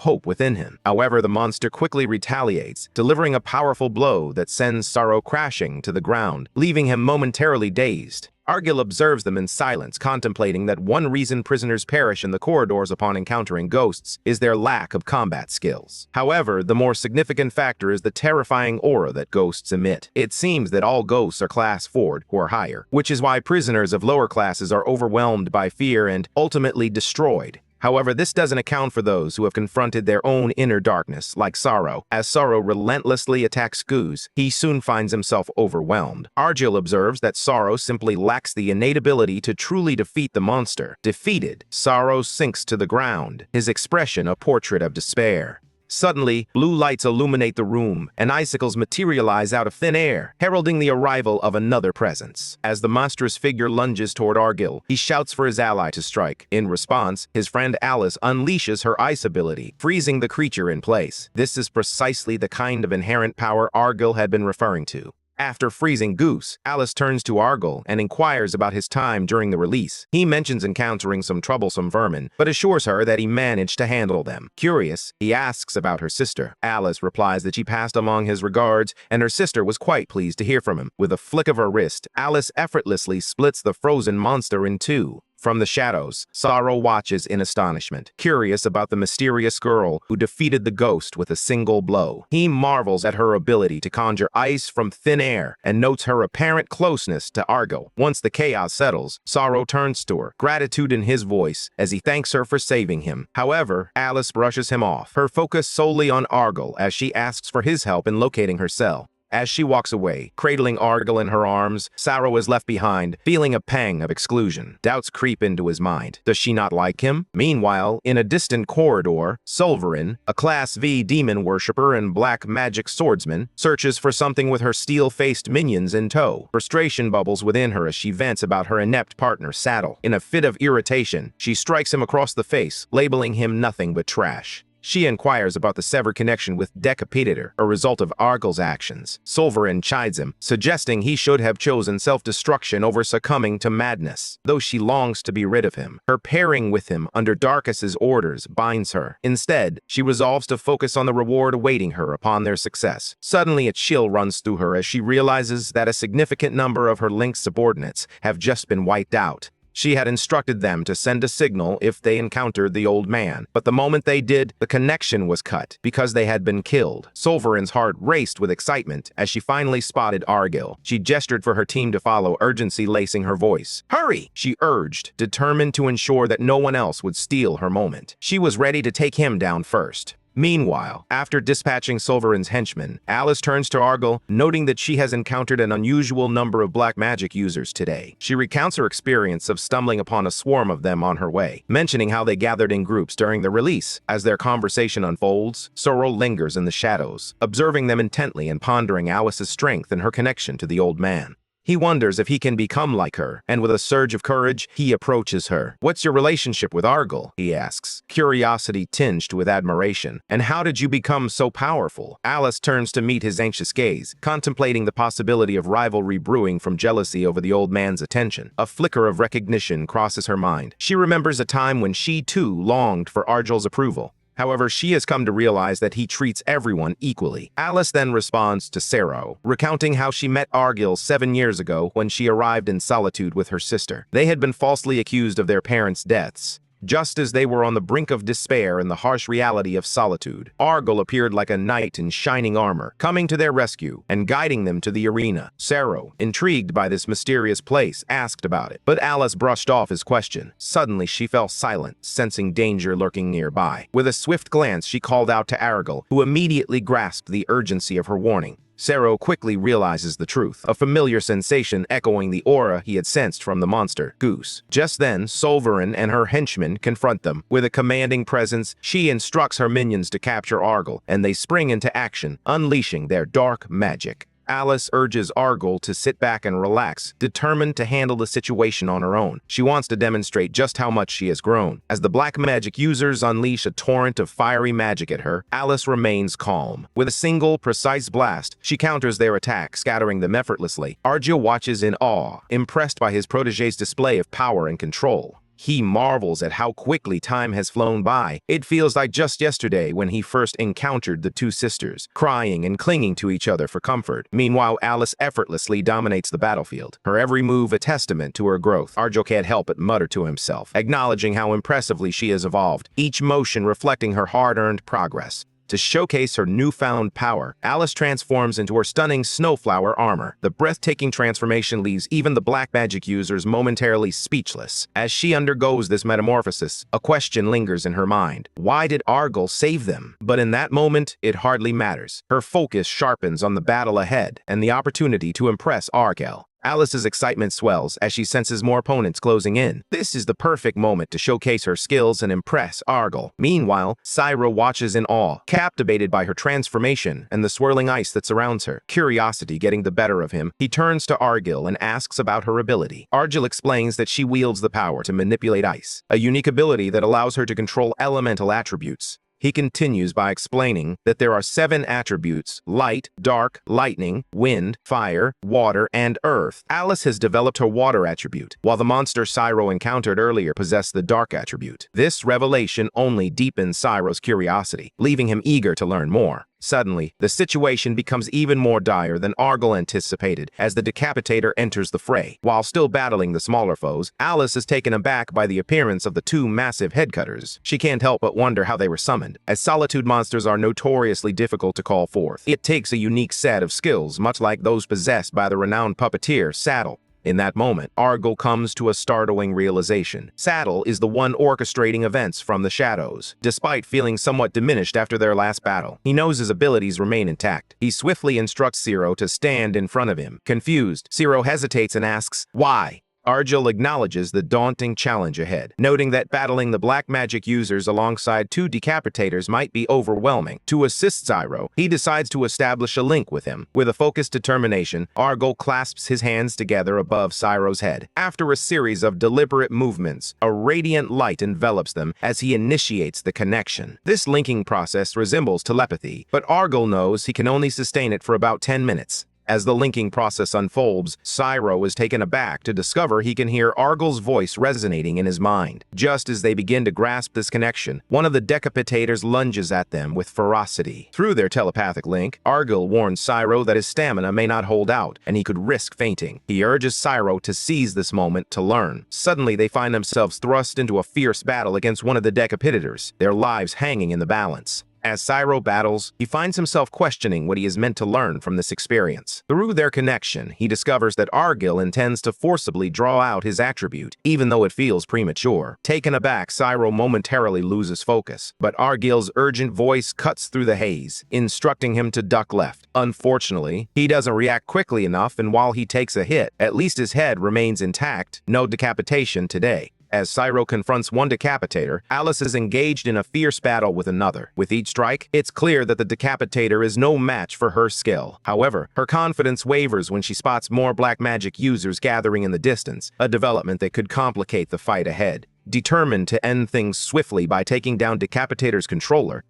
S1: hope within him. However, the monster quickly retaliates, delivering a powerful blow that sends Sorrow crashing to the ground, leaving him momentarily dazed. Argyll observes them in silence, contemplating that one reason prisoners perish in the corridors upon encountering ghosts is their lack of combat skills. However, the more significant factor is the terrifying aura that ghosts emit. It seems that all ghosts are class 4 or higher, which is why prisoners of lower classes are overwhelmed by fear and ultimately destroyed. However, this doesn't account for those who have confronted their own inner darkness, like Sorrow. As Sorrow relentlessly attacks Goose, he soon finds himself overwhelmed. Argyll observes that Sorrow simply lacks the innate ability to truly defeat the monster. Defeated, Sorrow sinks to the ground, his expression a portrait of despair. Suddenly, blue lights illuminate the room, and icicles materialize out of thin air, heralding the arrival of another presence. As the monstrous figure lunges toward Argyll, he shouts for his ally to strike. In response, his friend Alice unleashes her ice ability, freezing the creature in place. This is precisely the kind of inherent power Argyll had been referring to. After freezing Goose, Alice turns to Argyll and inquires about his time during the release. He mentions encountering some troublesome vermin, but assures her that he managed to handle them. Curious, he asks about her sister. Alice replies that she passed along his regards, and her sister was quite pleased to hear from him. With a flick of her wrist, Alice effortlessly splits the frozen monster in two. From the shadows, Sorrow watches in astonishment, curious about the mysterious girl who defeated the ghost with a single blow. He marvels at her ability to conjure ice from thin air and notes her apparent closeness to Argyll. Once the chaos settles, Sorrow turns to her, gratitude in his voice as he thanks her for saving him. However, Alice brushes him off, her focus solely on Argyll as she asks for his help in locating her cell. As she walks away, cradling Argyll in her arms, Sorrow is left behind, feeling a pang of exclusion. Doubts creep into his mind. Does she not like him? Meanwhile, in a distant corridor, Solverin, a Class V demon worshipper and black magic swordsman, searches for something with her steel-faced minions in tow. Frustration bubbles within her as she vents about her inept partner, Saddle. In a fit of irritation, she strikes him across the face, labeling him nothing but trash. She inquires about the severed connection with Decapitator, a result of Argyll's actions. Solverin chides him, suggesting he should have chosen self-destruction over succumbing to madness. Though she longs to be rid of him, her pairing with him under Darkus's orders binds her. Instead, she resolves to focus on the reward awaiting her upon their success. Suddenly, a chill runs through her as she realizes that a significant number of her Link's subordinates have just been wiped out. She had instructed them to send a signal if they encountered the old man, but the moment they did, the connection was cut because they had been killed. Solverin's heart raced with excitement as she finally spotted Argyll. She gestured for her team to follow, urgency lacing her voice. "Hurry!" she urged, determined to ensure that no one else would steal her moment. She was ready to take him down first. Meanwhile, after dispatching Solverin's henchmen, Alice turns to Argyll, noting that she has encountered an unusual number of black magic users today. She recounts her experience of stumbling upon a swarm of them on her way, mentioning how they gathered in groups during the release. As their conversation unfolds, Sorrow lingers in the shadows, observing them intently and pondering Alice's strength and her connection to the old man. He wonders if he can become like her, and with a surge of courage, he approaches her. "What's your relationship with Argyll?" he asks, curiosity tinged with admiration. "And how did you become so powerful?" Alice turns to meet his anxious gaze, contemplating the possibility of rivalry brewing from jealousy over the old man's attention. A flicker of recognition crosses her mind. She remembers a time when she, too, longed for Argyll's approval. However, she has come to realize that he treats everyone equally. Alice then responds to Sorrow, recounting how she met Argyll 7 years ago when she arrived in Solitude with her sister. They had been falsely accused of their parents' deaths. Just as they were on the brink of despair and the harsh reality of solitude, Argyll appeared like a knight in shining armor, coming to their rescue and guiding them to the arena. Saro, intrigued by this mysterious place, asked about it, but Alice brushed off his question. Suddenly, she fell silent, sensing danger lurking nearby. With a swift glance, she called out to Argyll, who immediately grasped the urgency of her warning. Saro quickly realizes the truth, a familiar sensation echoing the aura he had sensed from the monster, Goose. Just then, Solverin and her henchmen confront them. With a commanding presence, she instructs her minions to capture Argyll, and they spring into action, unleashing their dark magic. Alice urges Argyll to sit back and relax, determined to handle the situation on her own. She wants to demonstrate just how much she has grown. As the black magic users unleash a torrent of fiery magic at her, Alice remains calm. With a single, precise blast, she counters their attack, scattering them effortlessly. Argyll watches in awe, impressed by his protege's display of power and control. He marvels at how quickly time has flown by. It feels like just yesterday when he first encountered the two sisters, crying and clinging to each other for comfort. Meanwhile, Alice effortlessly dominates the battlefield, her every move a testament to her growth. Argyll can't help but mutter to himself, acknowledging how impressively she has evolved, each motion reflecting her hard-earned progress. To showcase her newfound power, Alice transforms into her stunning snowflower armor. The breathtaking transformation leaves even the black magic users momentarily speechless. As she undergoes this metamorphosis, a question lingers in her mind. Why did Argyll save them? But in that moment, it hardly matters. Her focus sharpens on the battle ahead and the opportunity to impress Argyll. Alice's excitement swells as she senses more opponents closing in. This is the perfect moment to showcase her skills and impress Argyll. Meanwhile, Saro watches in awe, captivated by her transformation and the swirling ice that surrounds her. Curiosity getting the better of him, he turns to Argyll and asks about her ability. Argyll explains that she wields the power to manipulate ice, a unique ability that allows her to control elemental attributes. He continues by explaining that there are 7 attributes: light, dark, lightning, wind, fire, water, and earth. Alice has developed her water attribute, while the monster Saro encountered earlier possessed the dark attribute. This revelation only deepens Saro's curiosity, leaving him eager to learn more. Suddenly, the situation becomes even more dire than Argyll anticipated as the Decapitator enters the fray. While still battling the smaller foes, Alice is taken aback by the appearance of the 2 massive headcutters. She can't help but wonder how they were summoned, as solitude monsters are notoriously difficult to call forth. It takes a unique set of skills, much like those possessed by the renowned puppeteer Saddle. In that moment, Argyll comes to a startling realization. Saddle is the one orchestrating events from the shadows. Despite feeling somewhat diminished after their last battle, he knows his abilities remain intact. He swiftly instructs Saro to stand in front of him. Confused, Saro hesitates and asks, "Why?" Argyll acknowledges the daunting challenge ahead, noting that battling the black magic users alongside 2 decapitators might be overwhelming. To assist Saro, he decides to establish a link with him. With a focused determination, Argyll clasps his hands together above Saro's head. After a series of deliberate movements, a radiant light envelops them as he initiates the connection. This linking process resembles telepathy, but Argyll knows he can only sustain it for about 10 minutes. As the linking process unfolds, Saro is taken aback to discover he can hear Argyll's voice resonating in his mind. Just as they begin to grasp this connection, one of the decapitators lunges at them with ferocity. Through their telepathic link, Argyll warns Saro that his stamina may not hold out, and he could risk fainting. He urges Saro to seize this moment to learn. Suddenly, they find themselves thrust into a fierce battle against one of the decapitators, their lives hanging in the balance. As Saro battles, he finds himself questioning what he is meant to learn from this experience. Through their connection, he discovers that Argyll intends to forcibly draw out his attribute, even though it feels premature. Taken aback, Saro momentarily loses focus, but Argyll's urgent voice cuts through the haze, instructing him to duck left. Unfortunately, he doesn't react quickly enough, and while he takes a hit, at least his head remains intact. No decapitation today. As Saro confronts one decapitator, Alice is engaged in a fierce battle with another. With each strike, it's clear that the decapitator is no match for her skill. However, her confidence wavers when she spots more black magic users gathering in the distance, a development that could complicate the fight ahead. Determined to end things swiftly by taking down Decapitator's controller,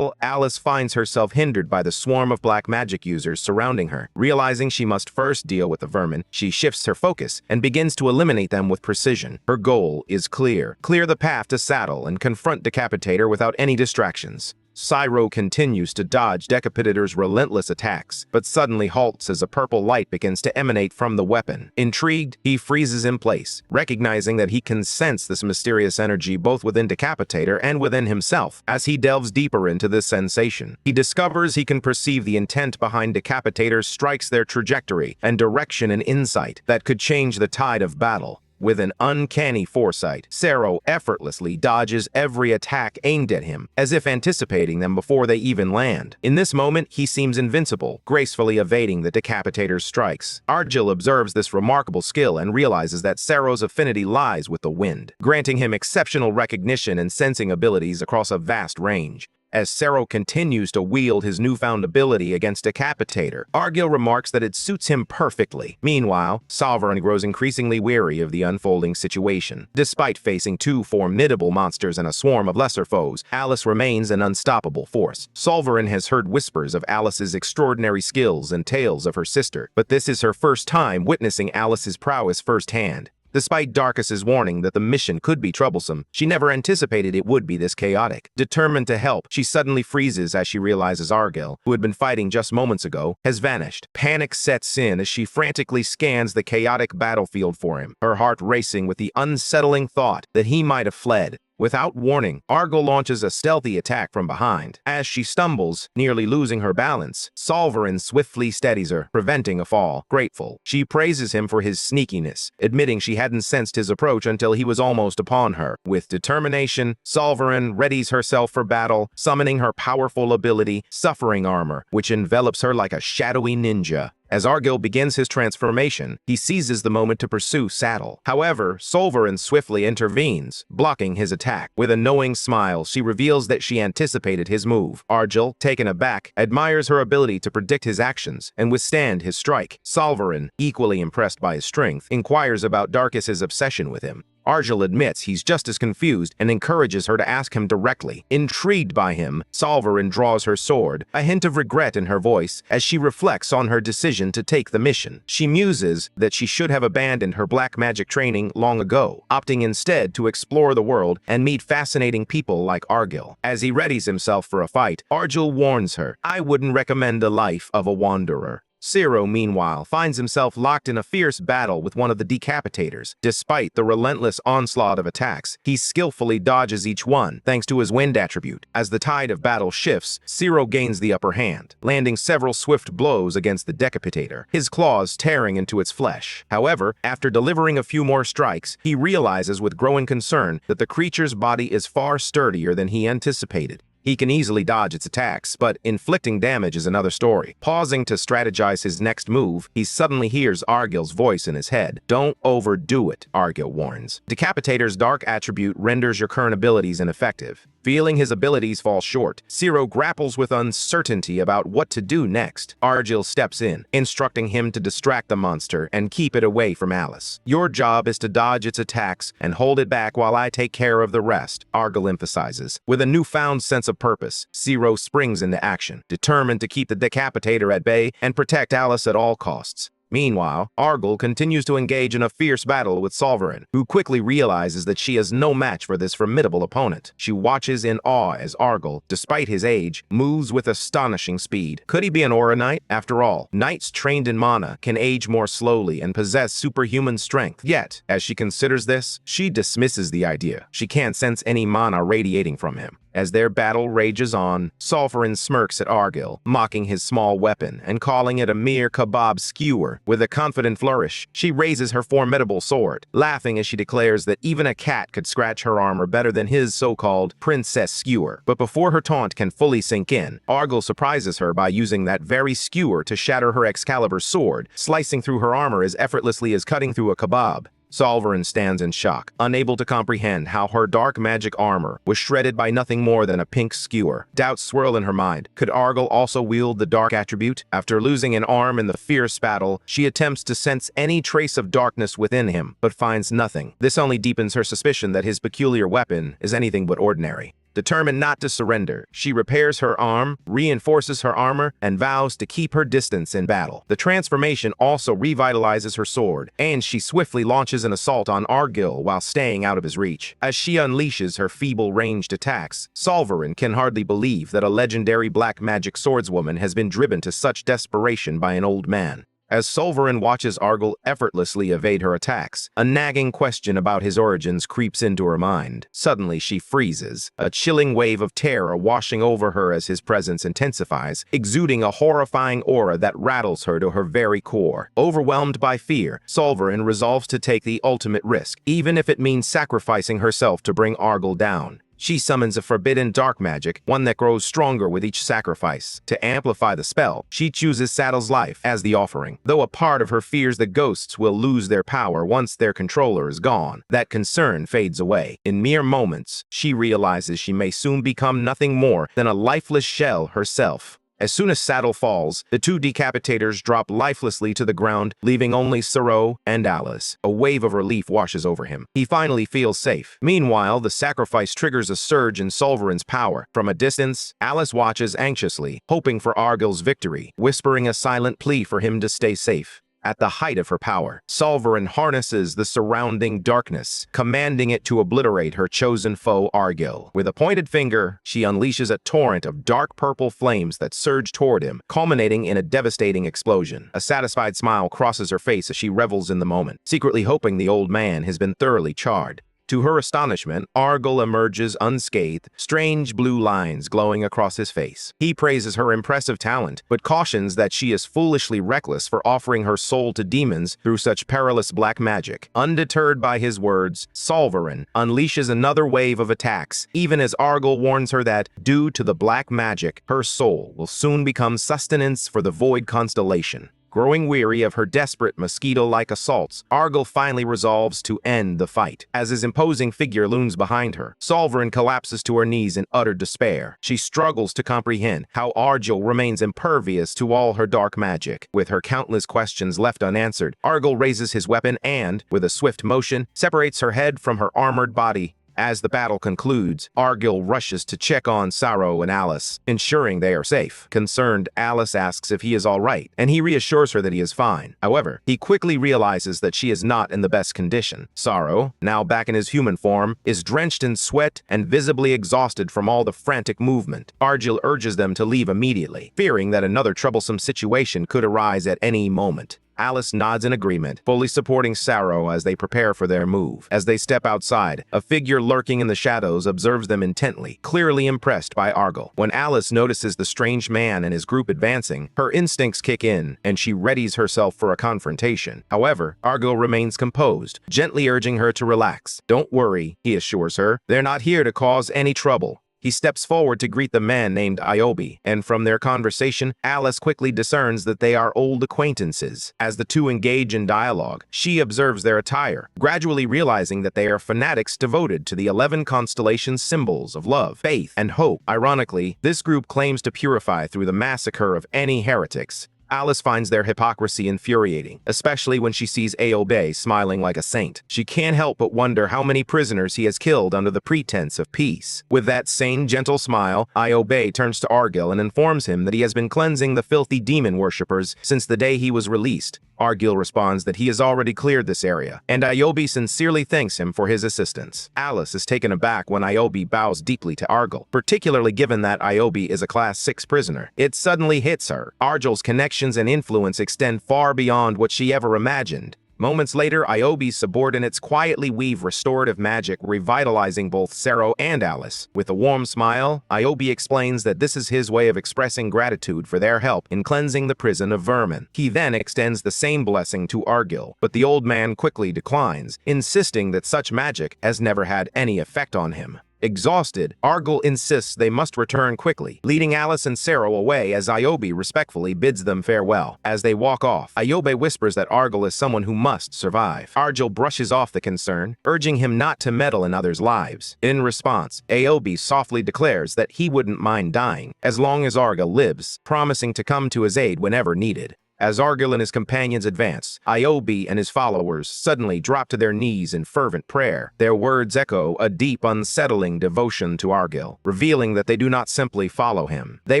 S1: Alice finds herself hindered by the swarm of black magic users surrounding her. Realizing she must first deal with the vermin, she shifts her focus and begins to eliminate them with precision. Her goal is clear. Clear the path to Saddle and confront Decapitator without any distractions. Cyro continues to dodge Decapitator's relentless attacks, but suddenly halts as a purple light begins to emanate from the weapon. Intrigued, he freezes in place, recognizing that he can sense this mysterious energy both within Decapitator and within himself. As he delves deeper into this sensation, he discovers he can perceive the intent behind Decapitator's strikes, their trajectory and direction, and insight that could change the tide of battle. With an uncanny foresight, Cyro effortlessly dodges every attack aimed at him, as if anticipating them before they even land. In this moment, he seems invincible, gracefully evading the Decapitator's strikes. Argyle observes this remarkable skill and realizes that Cyro's affinity lies with the wind, granting him exceptional recognition and sensing abilities across a vast range. As Cyro continues to wield his newfound ability against Decapitator, Argyle remarks that it suits him perfectly. Meanwhile, Sovereign grows increasingly weary of the unfolding situation. Despite facing two formidable monsters and a swarm of lesser foes, Alice remains an unstoppable force. Sovereign has heard whispers of Alice's extraordinary skills and tales of her sister, but this is her first time witnessing Alice's prowess firsthand. Despite Darkus's warning that the mission could be troublesome, she never anticipated it would be this chaotic. Determined to help, she suddenly freezes as she realizes Argyle, who had been fighting just moments ago, has vanished. Panic sets in as she frantically scans the chaotic battlefield for him, her heart racing with the unsettling thought that he might have fled. Without warning, Argyle launches a stealthy attack from behind. As she stumbles, nearly losing her balance, Sovereign swiftly steadies her, preventing a fall. Grateful, she praises him for his sneakiness, admitting she hadn't sensed his approach until he was almost upon her. With determination, Sovereign readies herself for battle, summoning her powerful ability, Suffering Armor, which envelops her like a shadowy ninja. As Argyle begins his transformation, he seizes the moment to pursue Saddle. However, Sovereign swiftly intervenes, blocking his attack. With a knowing smile, she reveals that she anticipated his move. Argyle, taken aback, admires her ability to predict his actions and withstand his strike. Sovereign, equally impressed by his strength, inquires about Darkus's obsession with him. Argyle admits he's just as confused and encourages her to ask him directly. Intrigued by him, Sovereign draws her sword, a hint of regret in her voice as she reflects on her decision to take the mission. She muses that she should have abandoned her black magic training long ago, opting instead to explore the world and meet fascinating people like Argyle. As he readies himself for a fight, Argyle warns her, "I wouldn't recommend a life of a wanderer." Cyro, meanwhile, finds himself locked in a fierce battle with one of the Decapitators. Despite the relentless onslaught of attacks, he skillfully dodges each one, thanks to his wind attribute. As the tide of battle shifts, Cyro gains the upper hand, landing several swift blows against the Decapitator, his claws tearing into its flesh. However, after delivering a few more strikes, he realizes with growing concern that the creature's body is far sturdier than he anticipated. He can easily dodge its attacks, but inflicting damage is another story. Pausing to strategize his next move, he suddenly hears Argyle's voice in his head. "Don't overdo it," Argyle warns. Decapitator's dark attribute renders your current abilities ineffective. Feeling his abilities fall short, Cyro grapples with uncertainty about what to do next. Argyle steps in, instructing him to distract the monster and keep it away from Alice. "Your job is to dodge its attacks and hold it back while I take care of the rest," Argyle emphasizes. With a newfound sense of purpose, Cyro springs into action, determined to keep the Decapitator at bay and protect Alice at all costs. Meanwhile, Argyle continues to engage in a fierce battle with Sovereign, who quickly realizes that she is no match for this formidable opponent. She watches in awe as Argyle, despite his age, moves with astonishing speed. Could he be an Aura Knight? After all, knights trained in mana can age more slowly and possess superhuman strength. Yet, as she considers this, she dismisses the idea. She can't sense any mana radiating from him. As their battle rages on, Sovereign smirks at Argyle, mocking his small weapon and calling it a mere kebab skewer. With a confident flourish, she raises her formidable sword, laughing as she declares that even a cat could scratch her armor better than his so-called princess skewer. But before her taunt can fully sink in, Argyle surprises her by using that very skewer to shatter her Excalibur sword, slicing through her armor as effortlessly as cutting through a kebab. Sovereign stands in shock, unable to comprehend how her dark magic armor was shredded by nothing more than a pink skewer. Doubts swirl in her mind. Could Argyle also wield the dark attribute? After losing an arm in the fierce battle, she attempts to sense any trace of darkness within him, but finds nothing. This only deepens her suspicion that his peculiar weapon is anything but ordinary. Determined not to surrender, she repairs her arm, reinforces her armor, and vows to keep her distance in battle. The transformation also revitalizes her sword, and she swiftly launches an assault on Argyll while staying out of his reach. As she unleashes her feeble ranged attacks, Solverin can hardly believe that a legendary black magic swordswoman has been driven to such desperation by an old man. As Solverin watches Argyll effortlessly evade her attacks, a nagging question about his origins creeps into her mind. Suddenly, she freezes, a chilling wave of terror washing over her as his presence intensifies, exuding a horrifying aura that rattles her to her very core. Overwhelmed by fear, Solverin resolves to take the ultimate risk, even if it means sacrificing herself to bring Argyll down. She summons a forbidden dark magic, one that grows stronger with each sacrifice. To amplify the spell, she chooses Saddle's life as the offering. Though a part of her fears the ghosts will lose their power once their controller is gone, that concern fades away. In mere moments, she realizes she may soon become nothing more than a lifeless shell herself. As soon as Saddle falls, the two decapitators drop lifelessly to the ground, leaving only Saro and Alice. A wave of relief washes over him. He finally feels safe. Meanwhile, the sacrifice triggers a surge in Solverin's power. From a distance, Alice watches anxiously, hoping for Argyll's victory, whispering a silent plea for him to stay safe. At the height of her power, Solverin harnesses the surrounding darkness, commanding it to obliterate her chosen foe Argyll. With a pointed finger, she unleashes a torrent of dark purple flames that surge toward him, culminating in a devastating explosion. A satisfied smile crosses her face as she revels in the moment, secretly hoping the old man has been thoroughly charred. To her astonishment, Argyll emerges unscathed, strange blue lines glowing across his face. He praises her impressive talent, but cautions that she is foolishly reckless for offering her soul to demons through such perilous black magic. Undeterred by his words, Solverin unleashes another wave of attacks, even as Argyll warns her that, due to the black magic, her soul will soon become sustenance for the Void Constellation. Growing weary of her desperate mosquito-like assaults, Argyll finally resolves to end the fight. As his imposing figure looms behind her, Solverin collapses to her knees in utter despair. She struggles to comprehend how Argyll remains impervious to all her dark magic. With her countless questions left unanswered, Argyll raises his weapon and, with a swift motion, separates her head from her armored body. As the battle concludes, Argyll rushes to check on Saro and Alice, ensuring they are safe. Concerned, Alice asks if he is all right, and he reassures her that he is fine. However, he quickly realizes that she is not in the best condition. Saro, now back in his human form, is drenched in sweat and visibly exhausted from all the frantic movement. Argyll urges them to leave immediately, fearing that another troublesome situation could arise at any moment. Alice nods in agreement, fully supporting Saro as they prepare for their move. As they step outside, a figure lurking in the shadows observes them intently, clearly impressed by Argyll. When Alice notices the strange man and his group advancing, her instincts kick in, and she readies herself for a confrontation. However, Argyll remains composed, gently urging her to relax. "Don't worry," he assures her. "They're not here to cause any trouble." He steps forward to greet the man named Iobi, and from their conversation, Alice quickly discerns that they are old acquaintances. As the two engage in dialogue, she observes their attire, gradually realizing that they are fanatics devoted to the 11 constellation symbols of love, faith, and hope. Ironically, this group claims to purify through the massacre of any heretics. Alice finds their hypocrisy infuriating, especially when she sees Aobe smiling like a saint. She can't help but wonder how many prisoners he has killed under the pretense of peace. With that same gentle smile, Aobe turns to Argyll and informs him that he has been cleansing the filthy demon worshippers since the day he was released. Argyll responds that he has already cleared this area, and Iobi sincerely thanks him for his assistance. Alice is taken aback when Iobi bows deeply to Argyll, particularly given that Iobi is a Class 6 prisoner. It suddenly hits her. Argyll's connections and influence extend far beyond what she ever imagined. Moments later, Iobi's subordinates quietly weave restorative magic, revitalizing both Saro and Alice. With a warm smile, Iobi explains that this is his way of expressing gratitude for their help in cleansing the prison of vermin. He then extends the same blessing to Argyll, but the old man quickly declines, insisting that such magic has never had any effect on him. Exhausted, Argyll insists they must return quickly, leading Alice and Saro away as Iobi respectfully bids them farewell. As they walk off, Iobe whispers that Argyll is someone who must survive. Argyll brushes off the concern, urging him not to meddle in others' lives. In response, Aobe softly declares that he wouldn't mind dying, as long as Argyll lives, promising to come to his aid whenever needed. As Argyll and his companions advance, Iobe and his followers suddenly drop to their knees in fervent prayer. Their words echo a deep, unsettling devotion to Argyll, revealing that they do not simply follow him. They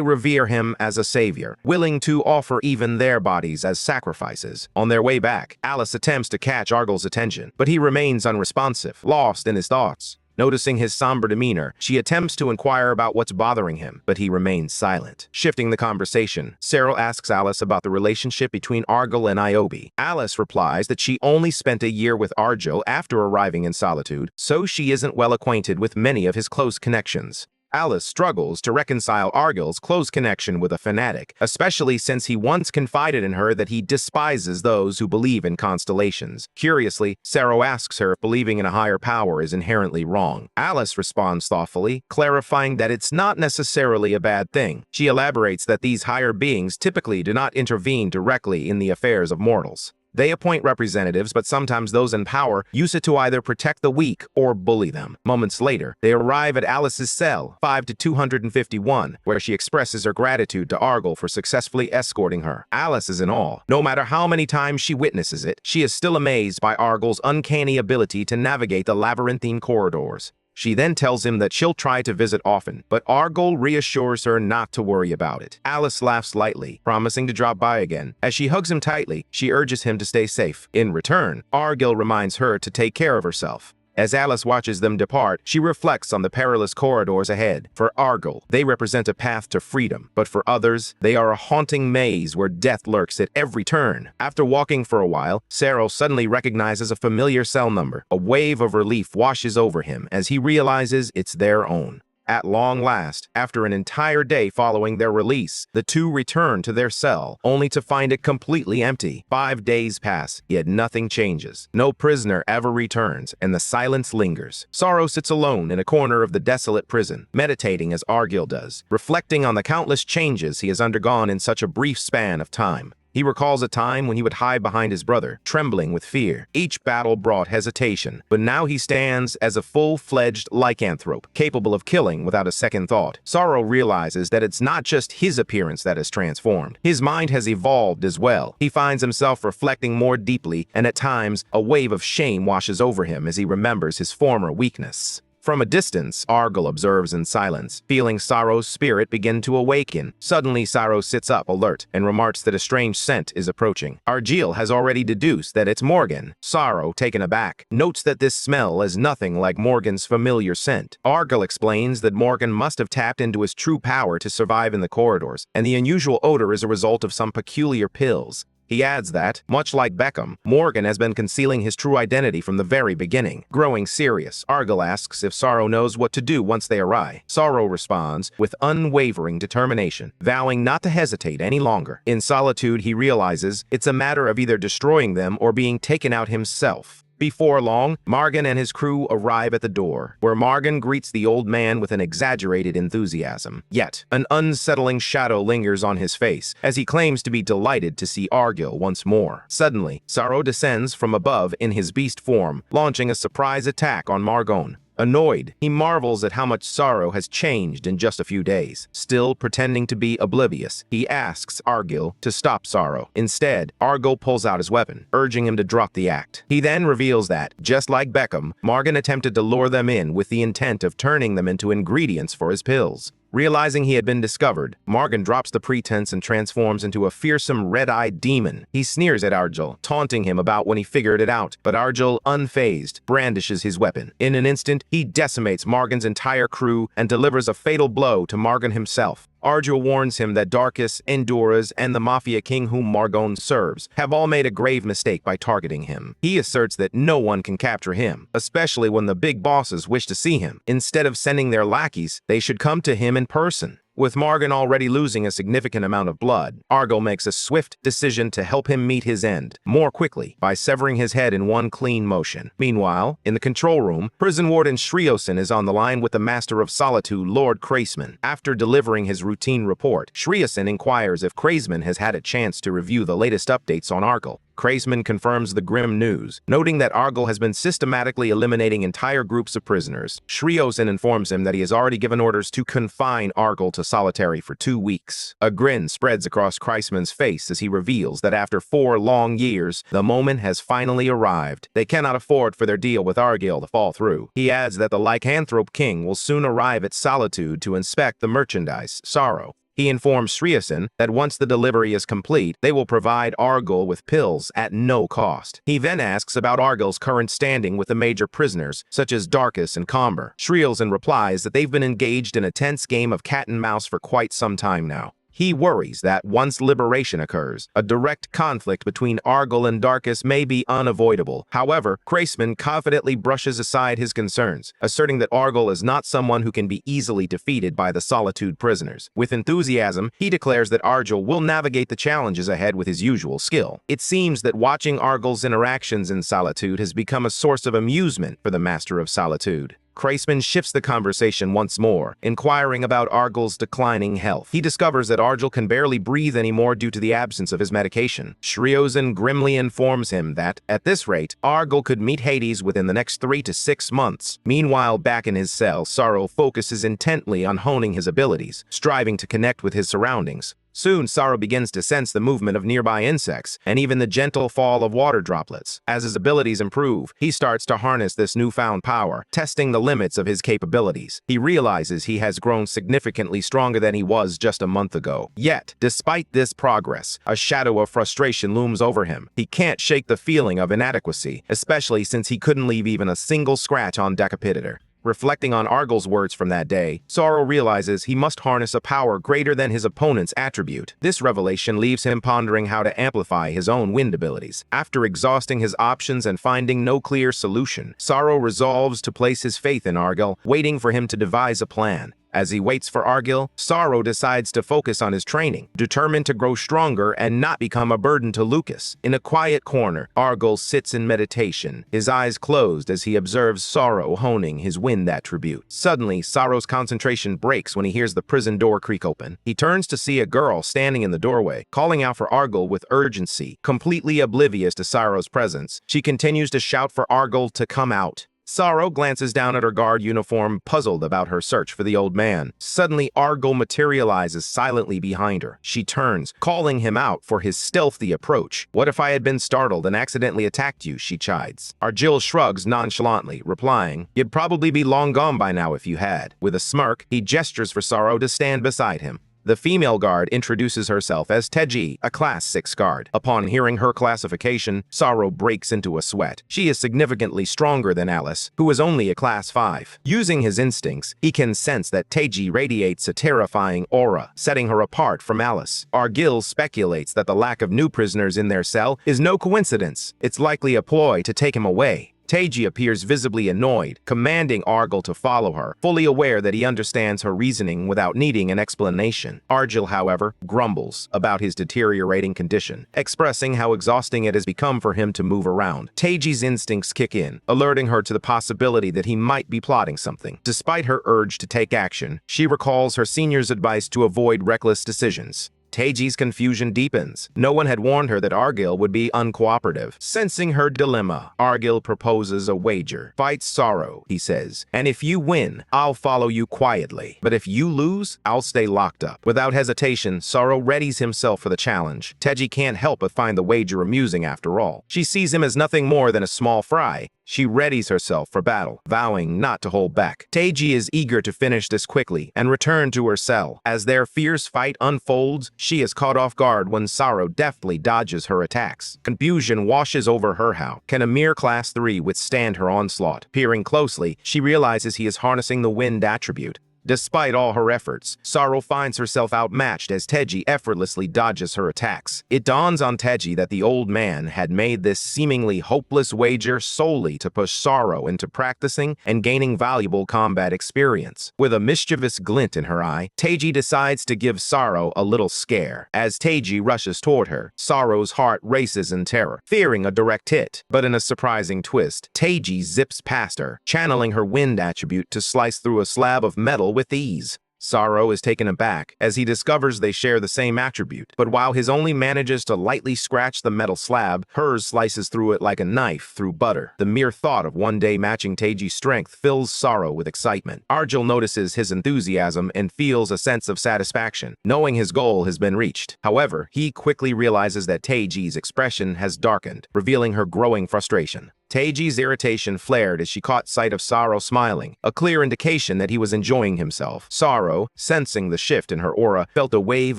S1: revere him as a savior, willing to offer even their bodies as sacrifices. On their way back, Alice attempts to catch Argyll's attention, but he remains unresponsive, lost in his thoughts. Noticing his somber demeanor, she attempts to inquire about what's bothering him, but he remains silent. Shifting the conversation, Cyril asks Alice about the relationship between Argyll and Iobe. Alice replies that she only spent a year with Argyll after arriving in Solitude, so she isn't well acquainted with many of his close connections. Alice struggles to reconcile Argyll's close connection with a fanatic, especially since he once confided in her that he despises those who believe in constellations. Curiously, Cyril asks her if believing in a higher power is inherently wrong. Alice responds thoughtfully, clarifying that it's not necessarily a bad thing. She elaborates that these higher beings typically do not intervene directly in the affairs of mortals. They appoint representatives, but sometimes those in power use it to either protect the weak or bully them. Moments later, they arrive at Alice's cell, 5-251, where she expresses her gratitude to Argyll for successfully escorting her. Alice is in awe. No matter how many times she witnesses it, she is still amazed by Argyll's uncanny ability to navigate the labyrinthine corridors. She then tells him that she'll try to visit often, but Argyll reassures her not to worry about it. Alice laughs lightly, promising to drop by again. As she hugs him tightly, she urges him to stay safe. In return, Argyll reminds her to take care of herself. As Alice watches them depart, she reflects on the perilous corridors ahead. For Argyll, they represent a path to freedom, but for others, they are a haunting maze where death lurks at every turn. After walking for a while, Cyril suddenly recognizes a familiar cell number. A wave of relief washes over him as he realizes it's their own. At long last, after an entire day following their release, the two return to their cell, only to find it completely empty. 5 days pass, yet nothing changes. No prisoner ever returns, and the silence lingers. Sorrow sits alone in a corner of the desolate prison, meditating as Argyll does, reflecting on the countless changes he has undergone in such a brief span of time. He recalls a time when he would hide behind his brother, trembling with fear. Each battle brought hesitation, but now he stands as a full-fledged lycanthrope, capable of killing without a second thought. Sorrow realizes that it's not just his appearance that has transformed. His mind has evolved as well. He finds himself reflecting more deeply, and at times, a wave of shame washes over him as he remembers his former weakness. From a distance, Argyll observes in silence, feeling Sorrow's spirit begin to awaken. Suddenly, Sorrow sits up, alert, and remarks that a strange scent is approaching. Argyll has already deduced that it's Morgan. Sorrow, taken aback, notes that this smell is nothing like Morgan's familiar scent. Argyll explains that Morgan must have tapped into his true power to survive in the corridors, and the unusual odor is a result of some peculiar pills. He adds that, much like Beckham, Morgan has been concealing his true identity from the very beginning. Growing serious, Argyll asks if Sorrow knows what to do once they arrive. Sorrow responds with unwavering determination, vowing not to hesitate any longer. In solitude, he realizes it's a matter of either destroying them or being taken out himself. Before long, Morgan and his crew arrive at the door, where Morgan greets the old man with an exaggerated enthusiasm. Yet, an unsettling shadow lingers on his face, as he claims to be delighted to see Argyll once more. Suddenly, Sorrow descends from above in his beast form, launching a surprise attack on Morgan. Annoyed, he marvels at how much Sorrow has changed in just a few days. Still pretending to be oblivious, he asks Argyll to stop Sorrow. Instead, Argyll pulls out his weapon, urging him to drop the act. He then reveals that, just like Beckham, Morgan attempted to lure them in with the intent of turning them into ingredients for his pills. Realizing he had been discovered, Morgan drops the pretense and transforms into a fearsome red-eyed demon. He sneers at Argyll, taunting him about when he figured it out, but Argyll, unfazed, brandishes his weapon. In an instant, he decimates Morgan's entire crew and delivers a fatal blow to Morgan himself. Argyll warns him that Darkus, Enduras, and the Mafia King whom Morgan serves have all made a grave mistake by targeting him. He asserts that no one can capture him, especially when the big bosses wish to see him. Instead of sending their lackeys, they should come to him in person. With Morgan already losing a significant amount of blood, Argyll makes a swift decision to help him meet his end more quickly by severing his head in one clean motion. Meanwhile, in the control room, prison warden Shrioson is on the line with the Master of Solitude, Lord Kraisman. After delivering his routine report, Shrioson inquires if Kraisman has had a chance to review the latest updates on Argyll. Kraisman confirms the grim news, noting that Argyll has been systematically eliminating entire groups of prisoners. Shriosan informs him that he has already given orders to confine Argyll to solitary for 2 weeks. A grin spreads across Kraisman's face as he reveals that after 4 long years, the moment has finally arrived. They cannot afford for their deal with Argyll to fall through. He adds that the lycanthrope king will soon arrive at Solitude to inspect the merchandise, Sorrow. He informs Shriosan that once the delivery is complete, they will provide Argyll with pills at no cost. He then asks about Argyll's current standing with the major prisoners, such as Darkus and Comber. Shriosan replies that they've been engaged in a tense game of cat and mouse for quite some time now. He worries that once liberation occurs, a direct conflict between Argyll and Darkus may be unavoidable. However, Kraisman confidently brushes aside his concerns, asserting that Argyll is not someone who can be easily defeated by the Solitude prisoners. With enthusiasm, he declares that Argyll will navigate the challenges ahead with his usual skill. It seems that watching Argyll's interactions in Solitude has become a source of amusement for the Master of Solitude. Kraisman shifts the conversation once more, inquiring about Argyll's declining health. He discovers that Argyll can barely breathe anymore due to the absence of his medication. Shriosan grimly informs him that, at this rate, Argyll could meet Hades within the next 3 to 6 months. Meanwhile, back in his cell, Sorrow focuses intently on honing his abilities, striving to connect with his surroundings. Soon, Sorrow begins to sense the movement of nearby insects, and even the gentle fall of water droplets. As his abilities improve, he starts to harness this newfound power, testing the limits of his capabilities. He realizes he has grown significantly stronger than he was just a month ago. Yet, despite this progress, a shadow of frustration looms over him. He can't shake the feeling of inadequacy, especially since he couldn't leave even a single scratch on Decapitator. Reflecting on Argyll's words from that day, Sorrow realizes he must harness a power greater than his opponent's attribute. This revelation leaves him pondering how to amplify his own wind abilities. After exhausting his options and finding no clear solution, Sorrow resolves to place his faith in Argyll, waiting for him to devise a plan. As he waits for Argyll, Sorrow decides to focus on his training, determined to grow stronger and not become a burden to Lucas. In a quiet corner, Argyll sits in meditation, his eyes closed as he observes Sorrow honing his wind attribute. Suddenly, Sorrow's concentration breaks when he hears the prison door creak open. He turns to see a girl standing in the doorway, calling out for Argyll with urgency. Completely oblivious to Sorrow's presence, she continues to shout for Argyll to come out. Sorrow glances down at her guard uniform, puzzled about her search for the old man. Suddenly, Argyll materializes silently behind her. She turns, calling him out for his stealthy approach. "What if I had been startled and accidentally attacked you?" she chides. Argyll shrugs nonchalantly, replying, "You'd probably be long gone by now if you had." With a smirk, he gestures for Sorrow to stand beside him. The female guard introduces herself as Teji, a Class 6 guard. Upon hearing her classification, Sorrow breaks into a sweat. She is significantly stronger than Alice, who is only a Class 5. Using his instincts, he can sense that Teji radiates a terrifying aura, setting her apart from Alice. Argyll speculates that the lack of new prisoners in their cell is no coincidence. It's likely a ploy to take him away. Teji appears visibly annoyed, commanding Argyll to follow her, fully aware that he understands her reasoning without needing an explanation. Argyll, however, grumbles about his deteriorating condition, expressing how exhausting it has become for him to move around. Teji's instincts kick in, alerting her to the possibility that he might be plotting something. Despite her urge to take action, she recalls her senior's advice to avoid reckless decisions. Teji's confusion deepens. No one had warned her that Argyll would be uncooperative. Sensing her dilemma, Argyll proposes a wager. "Fight Sorrow," he says, "and if you win, I'll follow you quietly. But if you lose, I'll stay locked up." Without hesitation, Sorrow readies himself for the challenge. Teji can't help but find the wager amusing after all. She sees him as nothing more than a small fry. She readies herself for battle, vowing not to hold back. Teji is eager to finish this quickly and return to her cell. As their fierce fight unfolds, she is caught off guard when Sorrow deftly dodges her attacks. Confusion washes over her. How can a mere Class 3 withstand her onslaught? Peering closely, she realizes he is harnessing the wind attribute. Despite all her efforts, Sorrow finds herself outmatched as Teji effortlessly dodges her attacks. It dawns on Teji that the old man had made this seemingly hopeless wager solely to push Sorrow into practicing and gaining valuable combat experience. With a mischievous glint in her eye, Teji decides to give Sorrow a little scare. As Teji rushes toward her, Sorrow's heart races in terror, fearing a direct hit. But in a surprising twist, Teji zips past her, channeling her wind attribute to slice through a slab of metal with ease. Sorrow is taken aback as he discovers they share the same attribute, but while his only manages to lightly scratch the metal slab, hers slices through it like a knife through butter. The mere thought of one day matching Taeji's strength fills Sorrow with excitement. Argyle notices his enthusiasm and feels a sense of satisfaction, knowing his goal has been reached. However, he quickly realizes that Taeji's expression has darkened, revealing her growing frustration. Taeji's irritation flared as she caught sight of Sorrow smiling, a clear indication that he was enjoying himself. Sorrow, sensing the shift in her aura, felt a wave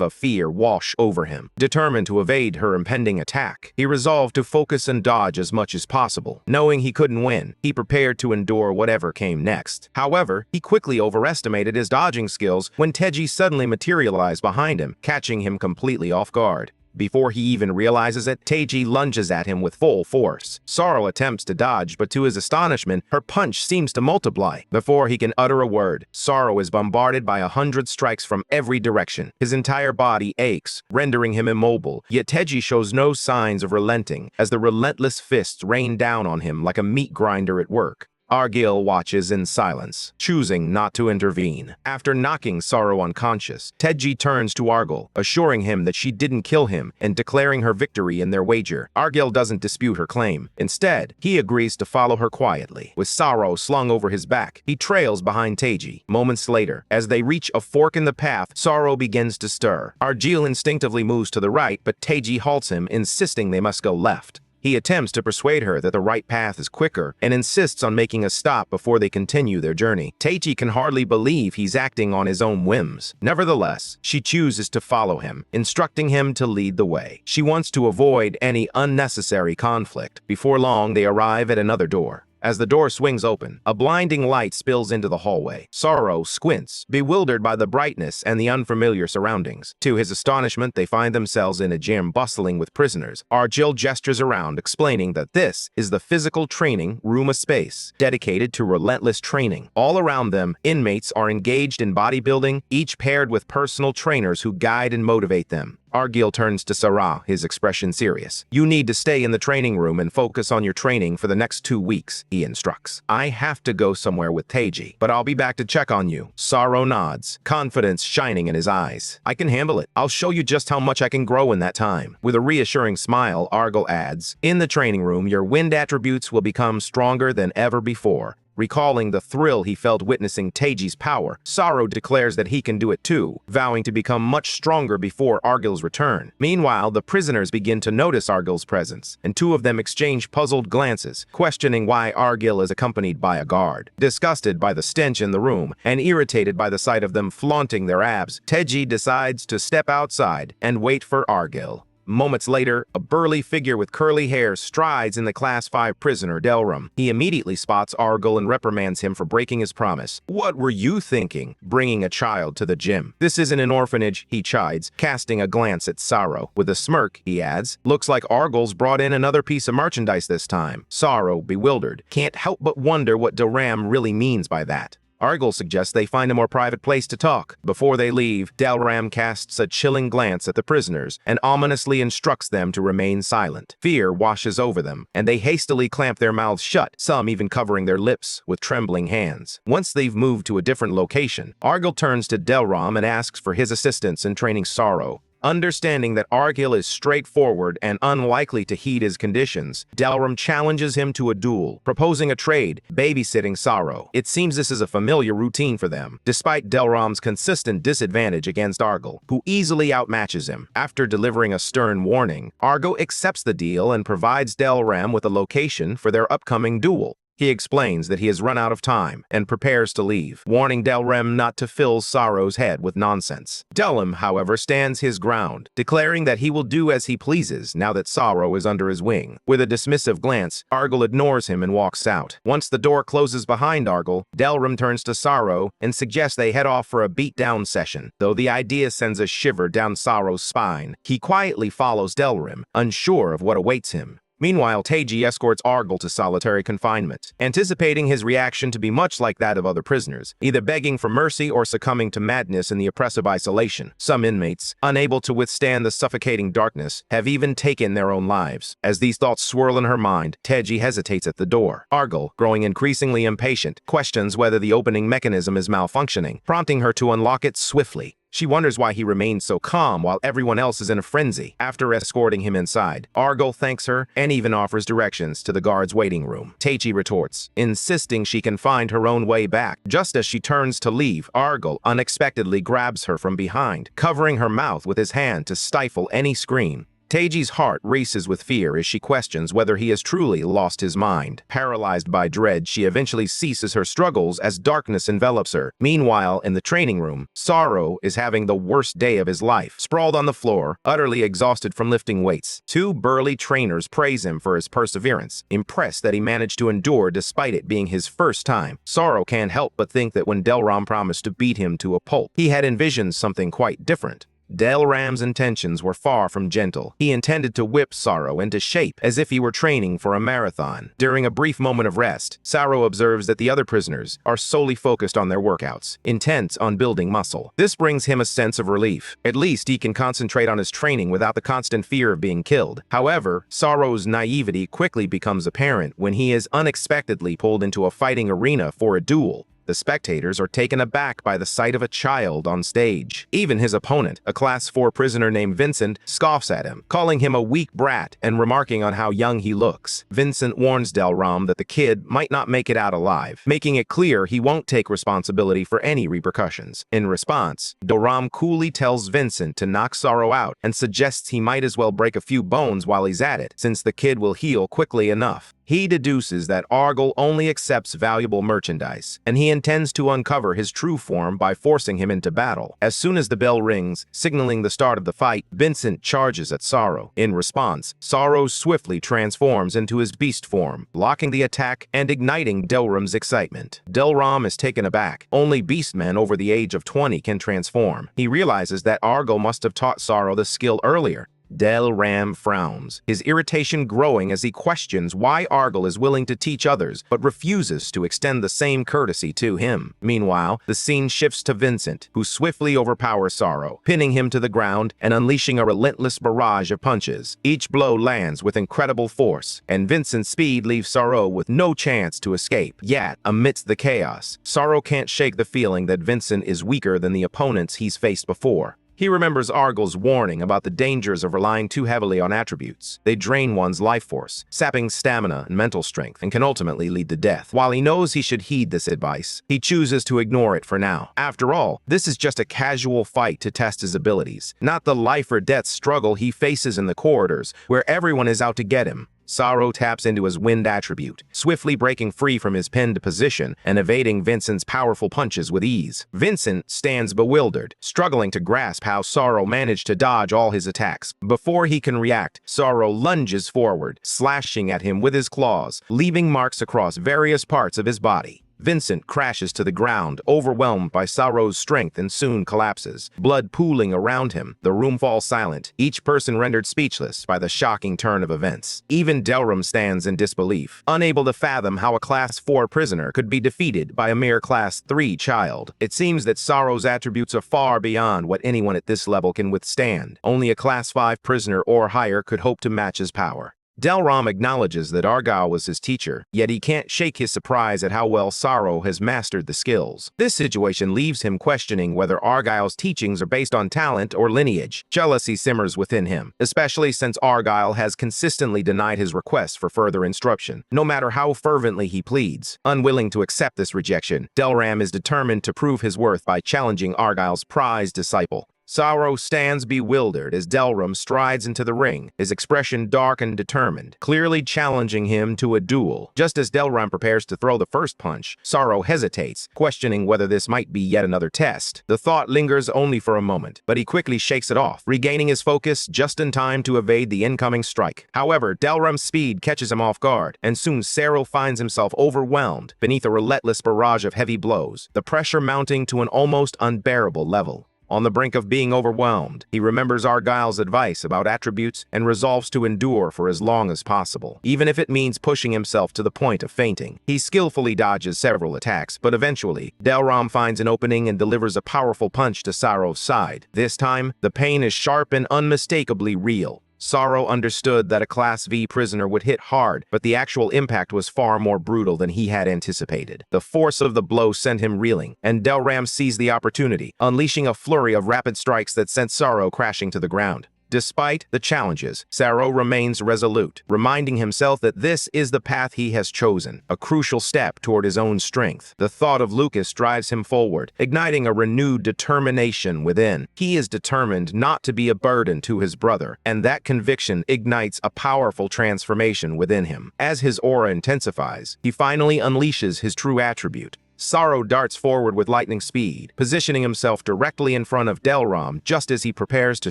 S1: of fear wash over him. Determined to evade her impending attack, he resolved to focus and dodge as much as possible. Knowing he couldn't win, he prepared to endure whatever came next. However, he quickly overestimated his dodging skills when Taeji suddenly materialized behind him, catching him completely off guard. Before he even realizes it, Taeji lunges at him with full force. Sorrow attempts to dodge, but to his astonishment, her punch seems to multiply. Before he can utter a word, Sorrow is bombarded by 100 strikes from every direction. His entire body aches, rendering him immobile, yet Taeji shows no signs of relenting as the relentless fists rain down on him like a meat grinder at work. Argyle watches in silence, choosing not to intervene. After knocking Sorrow unconscious, Taeji turns to Argyle, assuring him that she didn't kill him and declaring her victory in their wager. Argyle doesn't dispute her claim. Instead, he agrees to follow her quietly. With Sorrow slung over his back, he trails behind Taeji. Moments later, as they reach a fork in the path, Sorrow begins to stir. Argyle instinctively moves to the right, but Taeji halts him, insisting they must go left. He attempts to persuade her that the right path is quicker and insists on making a stop before they continue their journey. Taeji can hardly believe he's acting on his own whims. Nevertheless, she chooses to follow him, instructing him to lead the way. She wants to avoid any unnecessary conflict. Before long, they arrive at another door. As the door swings open, a blinding light spills into the hallway. Sorrow squints, bewildered by the brightness and the unfamiliar surroundings. To his astonishment, they find themselves in a gym bustling with prisoners. Argyle gestures around, explaining that this is the physical training room, a space dedicated to relentless training. All around them, inmates are engaged in bodybuilding, each paired with personal trainers who guide and motivate them. Argyle turns to Sarah, his expression serious. "You need to stay in the training room and focus on your training for the next 2 weeks, he instructs. "I have to go somewhere with Taeji, but I'll be back to check on you." Sorrow nods, confidence shining in his eyes. "I can handle it. I'll show you just how much I can grow in that time." With a reassuring smile, Argyle adds, "In the training room, your wind attributes will become stronger than ever before." Recalling the thrill he felt witnessing Taeji's power, Sorrow declares that he can do it too, vowing to become much stronger before Argyle's return. Meanwhile, the prisoners begin to notice Argyle's presence, and 2 of them exchange puzzled glances, questioning why Argyle is accompanied by a guard. Disgusted by the stench in the room, and irritated by the sight of them flaunting their abs, Taeji decides to step outside and wait for Argyle. Moments later, a burly figure with curly hair strides in the Class 5 prisoner, Delram. He immediately spots Argyle and reprimands him for breaking his promise. "What were you thinking, bringing a child to the gym? This isn't an orphanage," he chides, casting a glance at Sorrow. With a smirk, he adds, "Looks like Argyle's brought in another piece of merchandise this time." Sorrow, bewildered, can't help but wonder what Delram really means by that. Argyle suggests they find a more private place to talk. Before they leave, Delram casts a chilling glance at the prisoners and ominously instructs them to remain silent. Fear washes over them, and they hastily clamp their mouths shut, some even covering their lips with trembling hands. Once they've moved to a different location, Argyle turns to Delram and asks for his assistance in training Sorrow. Understanding that Argyle is straightforward and unlikely to heed his conditions, Delram challenges him to a duel, proposing a trade, babysitting Sorrow. It seems this is a familiar routine for them, despite Delram's consistent disadvantage against Argyle, who easily outmatches him. After delivering a stern warning, Argyle accepts the deal and provides Delram with a location for their upcoming duel. He explains that he has run out of time and prepares to leave, warning Delram not to fill Sorrow's head with nonsense. Delram, however, stands his ground, declaring that he will do as he pleases now that Sorrow is under his wing. With a dismissive glance, Argyle ignores him and walks out. Once the door closes behind Argyle, Delram turns to Sorrow and suggests they head off for a beat-down session. Though the idea sends a shiver down Sorrow's spine, he quietly follows Delram, unsure of what awaits him. Meanwhile, Taiji escorts Argyle to solitary confinement, anticipating his reaction to be much like that of other prisoners, either begging for mercy or succumbing to madness in the oppressive isolation. Some inmates, unable to withstand the suffocating darkness, have even taken their own lives. As these thoughts swirl in her mind, Taiji hesitates at the door. Argyle, growing increasingly impatient, questions whether the opening mechanism is malfunctioning, prompting her to unlock it swiftly. She wonders why he remains so calm while everyone else is in a frenzy. After escorting him inside, Argyle thanks her and even offers directions to the guard's waiting room. Taiji retorts, insisting she can find her own way back. Just as she turns to leave, Argyle unexpectedly grabs her from behind, covering her mouth with his hand to stifle any scream. Taiji's heart races with fear as she questions whether he has truly lost his mind. Paralyzed by dread, she eventually ceases her struggles as darkness envelops her. Meanwhile, in the training room, Saro is having the worst day of his life. Sprawled on the floor, utterly exhausted from lifting weights, two burly trainers praise him for his perseverance, impressed that he managed to endure despite it being his first time. Saro can't help but think that when Delram promised to beat him to a pulp, he had envisioned something quite different. Delram's intentions were far from gentle. He intended to whip Saro into shape as if he were training for a marathon. During a brief moment of rest, Saro observes that the other prisoners are solely focused on their workouts, intent on building muscle. This brings him a sense of relief. At least he can concentrate on his training without the constant fear of being killed. However, Saro's naivety quickly becomes apparent when he is unexpectedly pulled into a fighting arena for a duel. The spectators are taken aback by the sight of a child on stage. Even his opponent, a Class 4 prisoner named Vincent, scoffs at him, calling him a weak brat and remarking on how young he looks. Vincent warns Delram that the kid might not make it out alive, making it clear he won't take responsibility for any repercussions. In response, Delram coolly tells Vincent to knock Saro out and suggests he might as well break a few bones while he's at it, since the kid will heal quickly enough. He deduces that Argyle only accepts valuable merchandise, and he intends to uncover his true form by forcing him into battle. As soon as the bell rings, signaling the start of the fight, Vincent charges at Saro. In response, Saro swiftly transforms into his beast form, blocking the attack and igniting Delram's excitement. Delram is taken aback. Only beastmen over the age of 20 can transform. He realizes that Argyle must have taught Saro the skill earlier. Delram frowns, his irritation growing as he questions why Argyle is willing to teach others but refuses to extend the same courtesy to him. Meanwhile, the scene shifts to Vincent, who swiftly overpowers Saro, pinning him to the ground and unleashing a relentless barrage of punches. Each blow lands with incredible force, and Vincent's speed leaves Saro with no chance to escape. Yet, amidst the chaos, Saro can't shake the feeling that Vincent is weaker than the opponents he's faced before. He remembers Argyle's warning about the dangers of relying too heavily on attributes. They drain one's life force, sapping stamina and mental strength, and can ultimately lead to death. While he knows he should heed this advice, he chooses to ignore it for now. After all, this is just a casual fight to test his abilities, not the life or death struggle he faces in the corridors, where everyone is out to get him. Saro taps into his wind attribute, swiftly breaking free from his pinned position and evading Vincent's powerful punches with ease. Vincent stands bewildered, struggling to grasp how Saro managed to dodge all his attacks. Before he can react, Saro lunges forward, slashing at him with his claws, leaving marks across various parts of his body. Vincent crashes to the ground, overwhelmed by Saro's strength, and soon collapses. Blood pooling around him, the room falls silent, each person rendered speechless by the shocking turn of events. Even Delram stands in disbelief, unable to fathom how a Class 4 prisoner could be defeated by a mere Class 3 child. It seems that Saro's attributes are far beyond what anyone at this level can withstand. Only a Class 5 prisoner or higher could hope to match his power. Delram acknowledges that Argyle was his teacher, yet he can't shake his surprise at how well Saro has mastered the skills. This situation leaves him questioning whether Argyle's teachings are based on talent or lineage. Jealousy simmers within him, especially since Argyle has consistently denied his requests for further instruction, no matter how fervently he pleads. Unwilling to accept this rejection, Delram is determined to prove his worth by challenging Argyle's prized disciple. Saro stands bewildered as Delram strides into the ring, his expression dark and determined, clearly challenging him to a duel. Just as Delram prepares to throw the first punch, Saro hesitates, questioning whether this might be yet another test. The thought lingers only for a moment, but he quickly shakes it off, regaining his focus just in time to evade the incoming strike. However, Delram's speed catches him off guard, and soon Saro finds himself overwhelmed beneath a relentless barrage of heavy blows, the pressure mounting to an almost unbearable level. On the brink of being overwhelmed, he remembers Argyle's advice about attributes and resolves to endure for as long as possible, even if it means pushing himself to the point of fainting. He skillfully dodges several attacks, but eventually, Delram finds an opening and delivers a powerful punch to Saro's side. This time, the pain is sharp and unmistakably real. Saro understood that a Class V prisoner would hit hard, but the actual impact was far more brutal than he had anticipated. The force of the blow sent him reeling, and Delram seized the opportunity, unleashing a flurry of rapid strikes that sent Saro crashing to the ground. Despite the challenges, Saro remains resolute, reminding himself that this is the path he has chosen, a crucial step toward his own strength. The thought of Lucas drives him forward, igniting a renewed determination within. He is determined not to be a burden to his brother, and that conviction ignites a powerful transformation within him. As his aura intensifies, he finally unleashes his true attribute. Saro darts forward with lightning speed, positioning himself directly in front of Delram just as he prepares to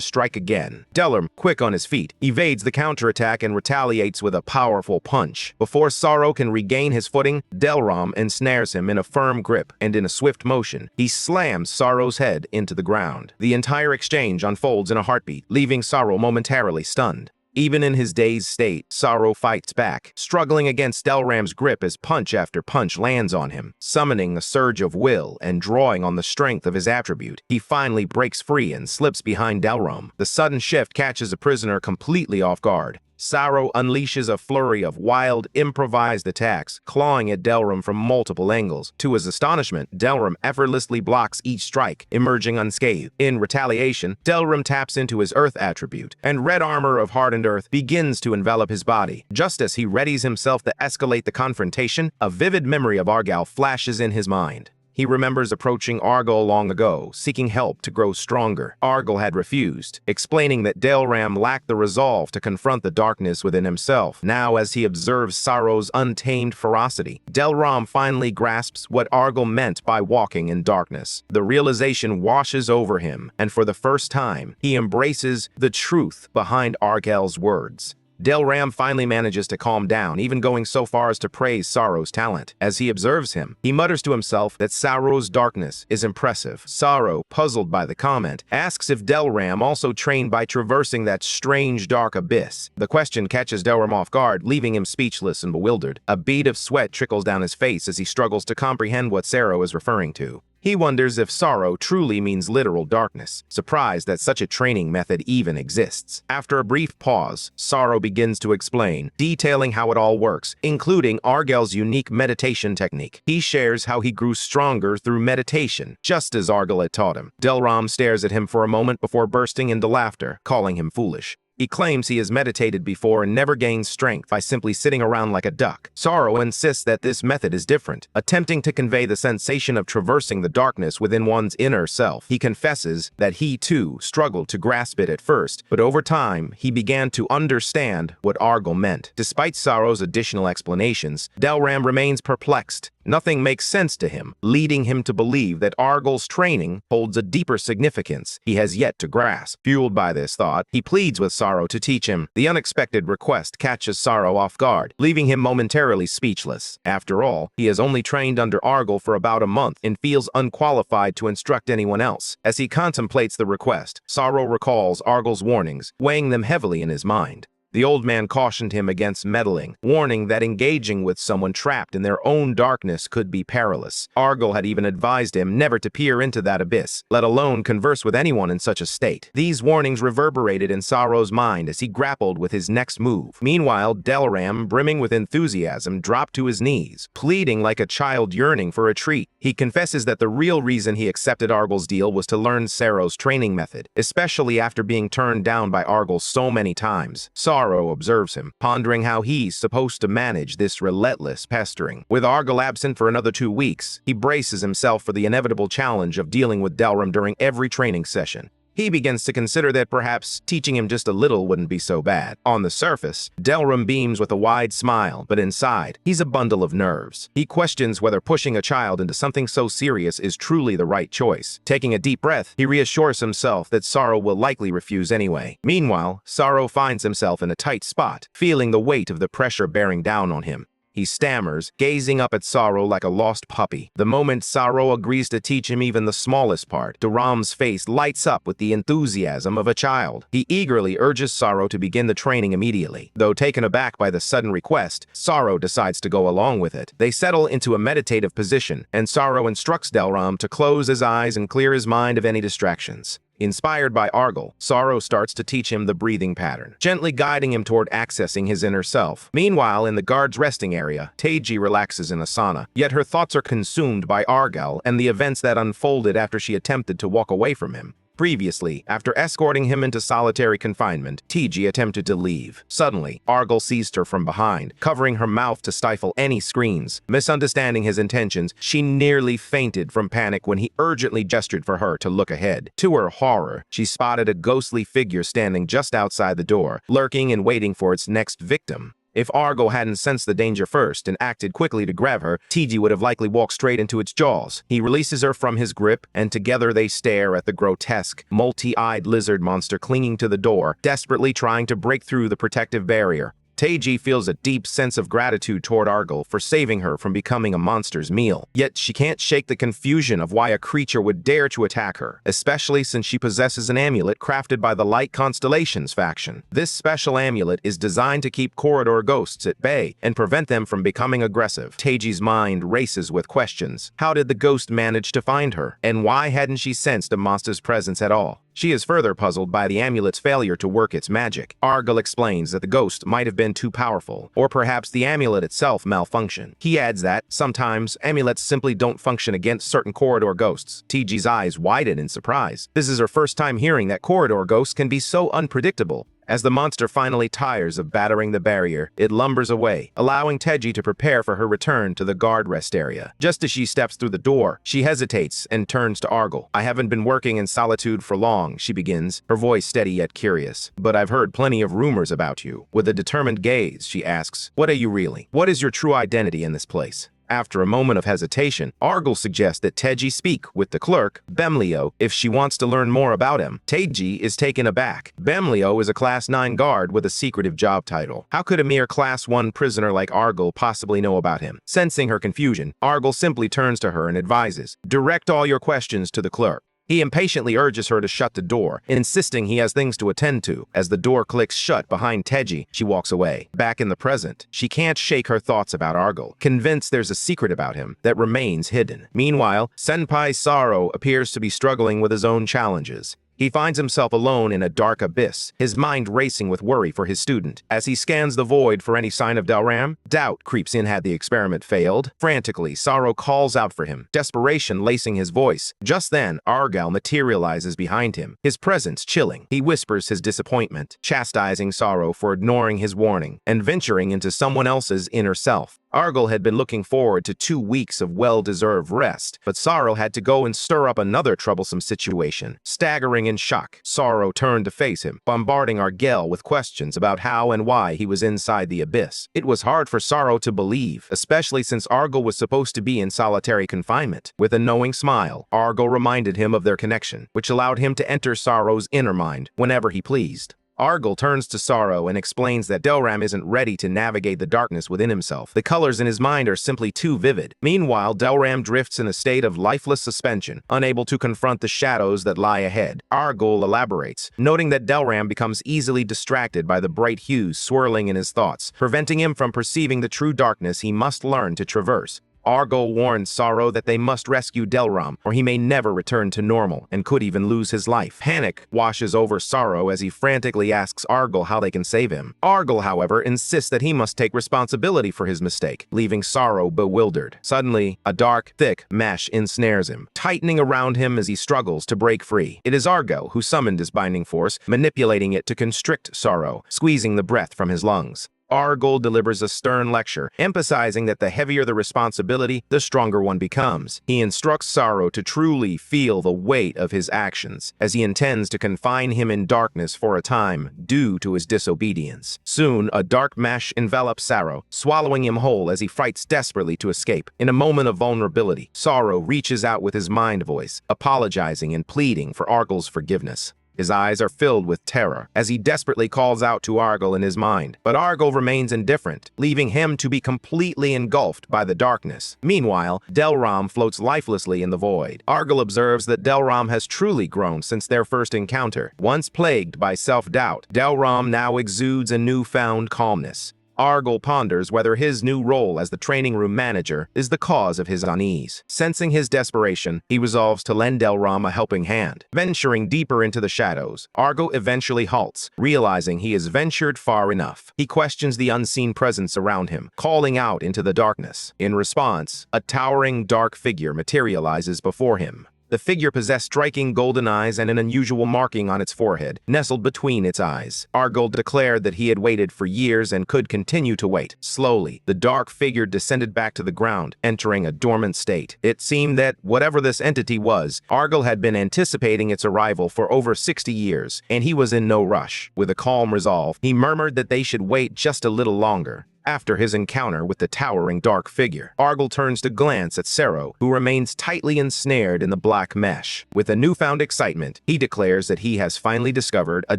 S1: strike again. Delram, quick on his feet, evades the counterattack and retaliates with a powerful punch. Before Saro can regain his footing, Delram ensnares him in a firm grip, and in a swift motion, he slams Saro's head into the ground. The entire exchange unfolds in a heartbeat, leaving Saro momentarily stunned. Even in his dazed state, Saro fights back, struggling against Delram's grip as punch after punch lands on him. Summoning a surge of will and drawing on the strength of his attribute, he finally breaks free and slips behind Delram. The sudden shift catches the prisoner completely off guard. Saro unleashes a flurry of wild, improvised attacks, clawing at Delram from multiple angles. To his astonishment, Delram effortlessly blocks each strike, emerging unscathed. In retaliation, Delram taps into his earth attribute, and red armor of hardened earth begins to envelop his body. Just as he readies himself to escalate the confrontation, a vivid memory of Argyle flashes in his mind. He remembers approaching Argyll long ago, seeking help to grow stronger. Argyll had refused, explaining that Delram lacked the resolve to confront the darkness within himself. Now, as he observes Saro's untamed ferocity, Delram finally grasps what Argyll meant by walking in darkness. The realization washes over him, and for the first time, he embraces the truth behind Argyl's words. Delram finally manages to calm down, even going so far as to praise Saro's talent. As he observes him, he mutters to himself that Saro's darkness is impressive. Saro, puzzled by the comment, asks if Delram also trained by traversing that strange dark abyss. The question catches Delram off guard, leaving him speechless and bewildered. A bead of sweat trickles down his face as he struggles to comprehend what Saro is referring to. He wonders if Saro truly means literal darkness, surprised that such a training method even exists. After a brief pause, Saro begins to explain, detailing how it all works, including Argyl's unique meditation technique. He shares how he grew stronger through meditation, just as Argyll had taught him. Delram stares at him for a moment before bursting into laughter, calling him foolish. He claims he has meditated before and never gained strength by simply sitting around like a duck. Saro insists that this method is different, attempting to convey the sensation of traversing the darkness within one's inner self. He confesses that he, too, struggled to grasp it at first, but over time, he began to understand what Argyll meant. Despite Saro's additional explanations, Delram remains perplexed. Nothing makes sense to him, leading him to believe that Argyl's training holds a deeper significance he has yet to grasp. Fueled by this thought, he pleads with Saro to teach him. The unexpected request catches Saro off guard, leaving him momentarily speechless. After all, he has only trained under Argyll for about a month and feels unqualified to instruct anyone else. As he contemplates the request, Saro recalls Argyl's warnings, weighing them heavily in his mind. The old man cautioned him against meddling, warning that engaging with someone trapped in their own darkness could be perilous. Argyll had even advised him never to peer into that abyss, let alone converse with anyone in such a state. These warnings reverberated in Saro's mind as he grappled with his next move. Meanwhile, Delram, brimming with enthusiasm, dropped to his knees, pleading like a child yearning for a treat. He confesses that the real reason he accepted Argyll's deal was to learn Saro's training method, especially after being turned down by Argyll so many times. Saro observes him, pondering how he's supposed to manage this relentless pestering. With Argyll absent for another 2 weeks, he braces himself for the inevitable challenge of dealing with Delram during every training session. He begins to consider that perhaps teaching him just a little wouldn't be so bad. On the surface, Delram beams with a wide smile, but inside, he's a bundle of nerves. He questions whether pushing a child into something so serious is truly the right choice. Taking a deep breath, he reassures himself that Saro will likely refuse anyway. Meanwhile, Saro finds himself in a tight spot, feeling the weight of the pressure bearing down on him. he stammers, gazing up at Sorrow like a lost puppy. The moment Sorrow agrees to teach him even the smallest part, Delram's face lights up with the enthusiasm of a child. He eagerly urges Sorrow to begin the training immediately. Though taken aback by the sudden request, Sorrow decides to go along with it. They settle into a meditative position, and Sorrow instructs Delram to close his eyes and clear his mind of any distractions. Inspired by Argal, Sorrow starts to teach him the breathing pattern, gently guiding him toward accessing his inner self. Meanwhile, in the guard's resting area, Taiji relaxes in a sauna, yet her thoughts are consumed by Argal and the events that unfolded after she attempted to walk away from him. Previously, after escorting him into solitary confinement, Taiji attempted to leave. Suddenly, Argal seized her from behind, covering her mouth to stifle any screams. Misunderstanding his intentions, she nearly fainted from panic when he urgently gestured for her to look ahead. To her horror, she spotted a ghostly figure standing just outside the door, lurking and waiting for its next victim. If Argal hadn't sensed the danger first and acted quickly to grab her, Taiji would have likely walked straight into its jaws. He releases her from his grip, and together they stare at the grotesque, multi-eyed lizard monster clinging to the door, desperately trying to break through the protective barrier. Taiji feels a deep sense of gratitude toward Argal for saving her from becoming a monster's meal. Yet she can't shake the confusion of why a creature would dare to attack her, especially since she possesses an amulet crafted by the Light Constellations faction. This special amulet is designed to keep corridor ghosts at bay and prevent them from becoming aggressive. Taiji's mind races with questions. How did the ghost manage to find her? And why hadn't she sensed a monster's presence at all? She is further puzzled by the amulet's failure to work its magic. Argal explains that the ghost might have been too powerful, or perhaps the amulet itself malfunctioned. He adds that, sometimes, amulets simply don't function against certain corridor ghosts. Taiji's eyes widen in surprise. This is her first time hearing that corridor ghosts can be so unpredictable. As the monster finally tires of battering the barrier, it lumbers away, allowing Taiji to prepare for her return to the guard rest area. Just as she steps through the door, she hesitates and turns to Argal. "I haven't been working in solitude for long," she begins, her voice steady yet curious. "But I've heard plenty of rumors about you." With a determined gaze, she asks, "What are you really? What is your true identity in this place?" After a moment of hesitation, Argal suggests that Taiji speak with the clerk, Bemlio, if she wants to learn more about him. Taiji is taken aback. Bemlio is a Class 9 guard with a secretive job title. How could a mere Class 1 prisoner like Argal possibly know about him? Sensing her confusion, Argal simply turns to her and advises, "Direct all your questions to the clerk." He impatiently urges her to shut the door, insisting he has things to attend to. As the door clicks shut behind Taiji, she walks away. Back in the present, she can't shake her thoughts about Argal, convinced there's a secret about him that remains hidden. Meanwhile, Senpai Sorrow appears to be struggling with his own challenges. He finds himself alone in a dark abyss, his mind racing with worry for his student. As he scans the void for any sign of Delram, doubt creeps in had the experiment failed. Frantically, Sorrow calls out for him, desperation lacing his voice. Just then, Argal materializes behind him, his presence chilling. He whispers his disappointment, chastising Sorrow for ignoring his warning and venturing into someone else's inner self. Argal had been looking forward to 2 weeks of well-deserved rest, but Sorrow had to go and stir up another troublesome situation. Staggering in shock, Sorrow turned to face him, bombarding Argal with questions about how and why he was inside the abyss. It was hard for Sorrow to believe, especially since Argal was supposed to be in solitary confinement. With a knowing smile, Argal reminded him of their connection, which allowed him to enter Sorrow's inner mind whenever he pleased. Argal turns to Sorrow and explains that Delram isn't ready to navigate the darkness within himself. The colors in his mind are simply too vivid. Meanwhile, Delram drifts in a state of lifeless suspension, unable to confront the shadows that lie ahead. Argal elaborates, noting that Delram becomes easily distracted by the bright hues swirling in his thoughts, preventing him from perceiving the true darkness he must learn to traverse. Argal warns Sorrow that they must rescue Delram, or he may never return to normal and could even lose his life. Panic washes over Sorrow as he frantically asks Argal how they can save him. Argal, however, insists that he must take responsibility for his mistake, leaving Sorrow bewildered. Suddenly, a dark, thick mesh ensnares him, tightening around him as he struggles to break free. It is Argal who summoned his binding force, manipulating it to constrict Sorrow, squeezing the breath from his lungs. Argal delivers a stern lecture, emphasizing that the heavier the responsibility, the stronger one becomes. He instructs Sorrow to truly feel the weight of his actions, as he intends to confine him in darkness for a time due to his disobedience. Soon, a dark mesh envelops Sorrow, swallowing him whole as he fights desperately to escape. In a moment of vulnerability, Sorrow reaches out with his mind voice, apologizing and pleading for Argal's forgiveness. His eyes are filled with terror as he desperately calls out to Argyle in his mind. But Argyle remains indifferent, leaving him to be completely engulfed by the darkness. Meanwhile, Delram floats lifelessly in the void. Argyle observes that Delram has truly grown since their first encounter. Once plagued by self-doubt, Delram now exudes a newfound calmness. Argyle ponders whether his new role as the training room manager is the cause of his unease. Sensing his desperation, he resolves to lend Delram a helping hand. Venturing deeper into the shadows, Argyle eventually halts, realizing he has ventured far enough. He questions the unseen presence around him, calling out into the darkness. In response, a towering dark figure materializes before him. The figure possessed striking golden eyes and an unusual marking on its forehead, nestled between its eyes. Argyle declared that he had waited for years and could continue to wait. Slowly, the dark figure descended back to the ground, entering a dormant state. It seemed that, whatever this entity was, Argyle had been anticipating its arrival for over 60 years, and he was in no rush. With a calm resolve, he murmured that they should wait just a little longer. After his encounter with the towering dark figure, Argyle turns to glance at Sero, who remains tightly ensnared in the black mesh. With a newfound excitement, he declares that he has finally discovered a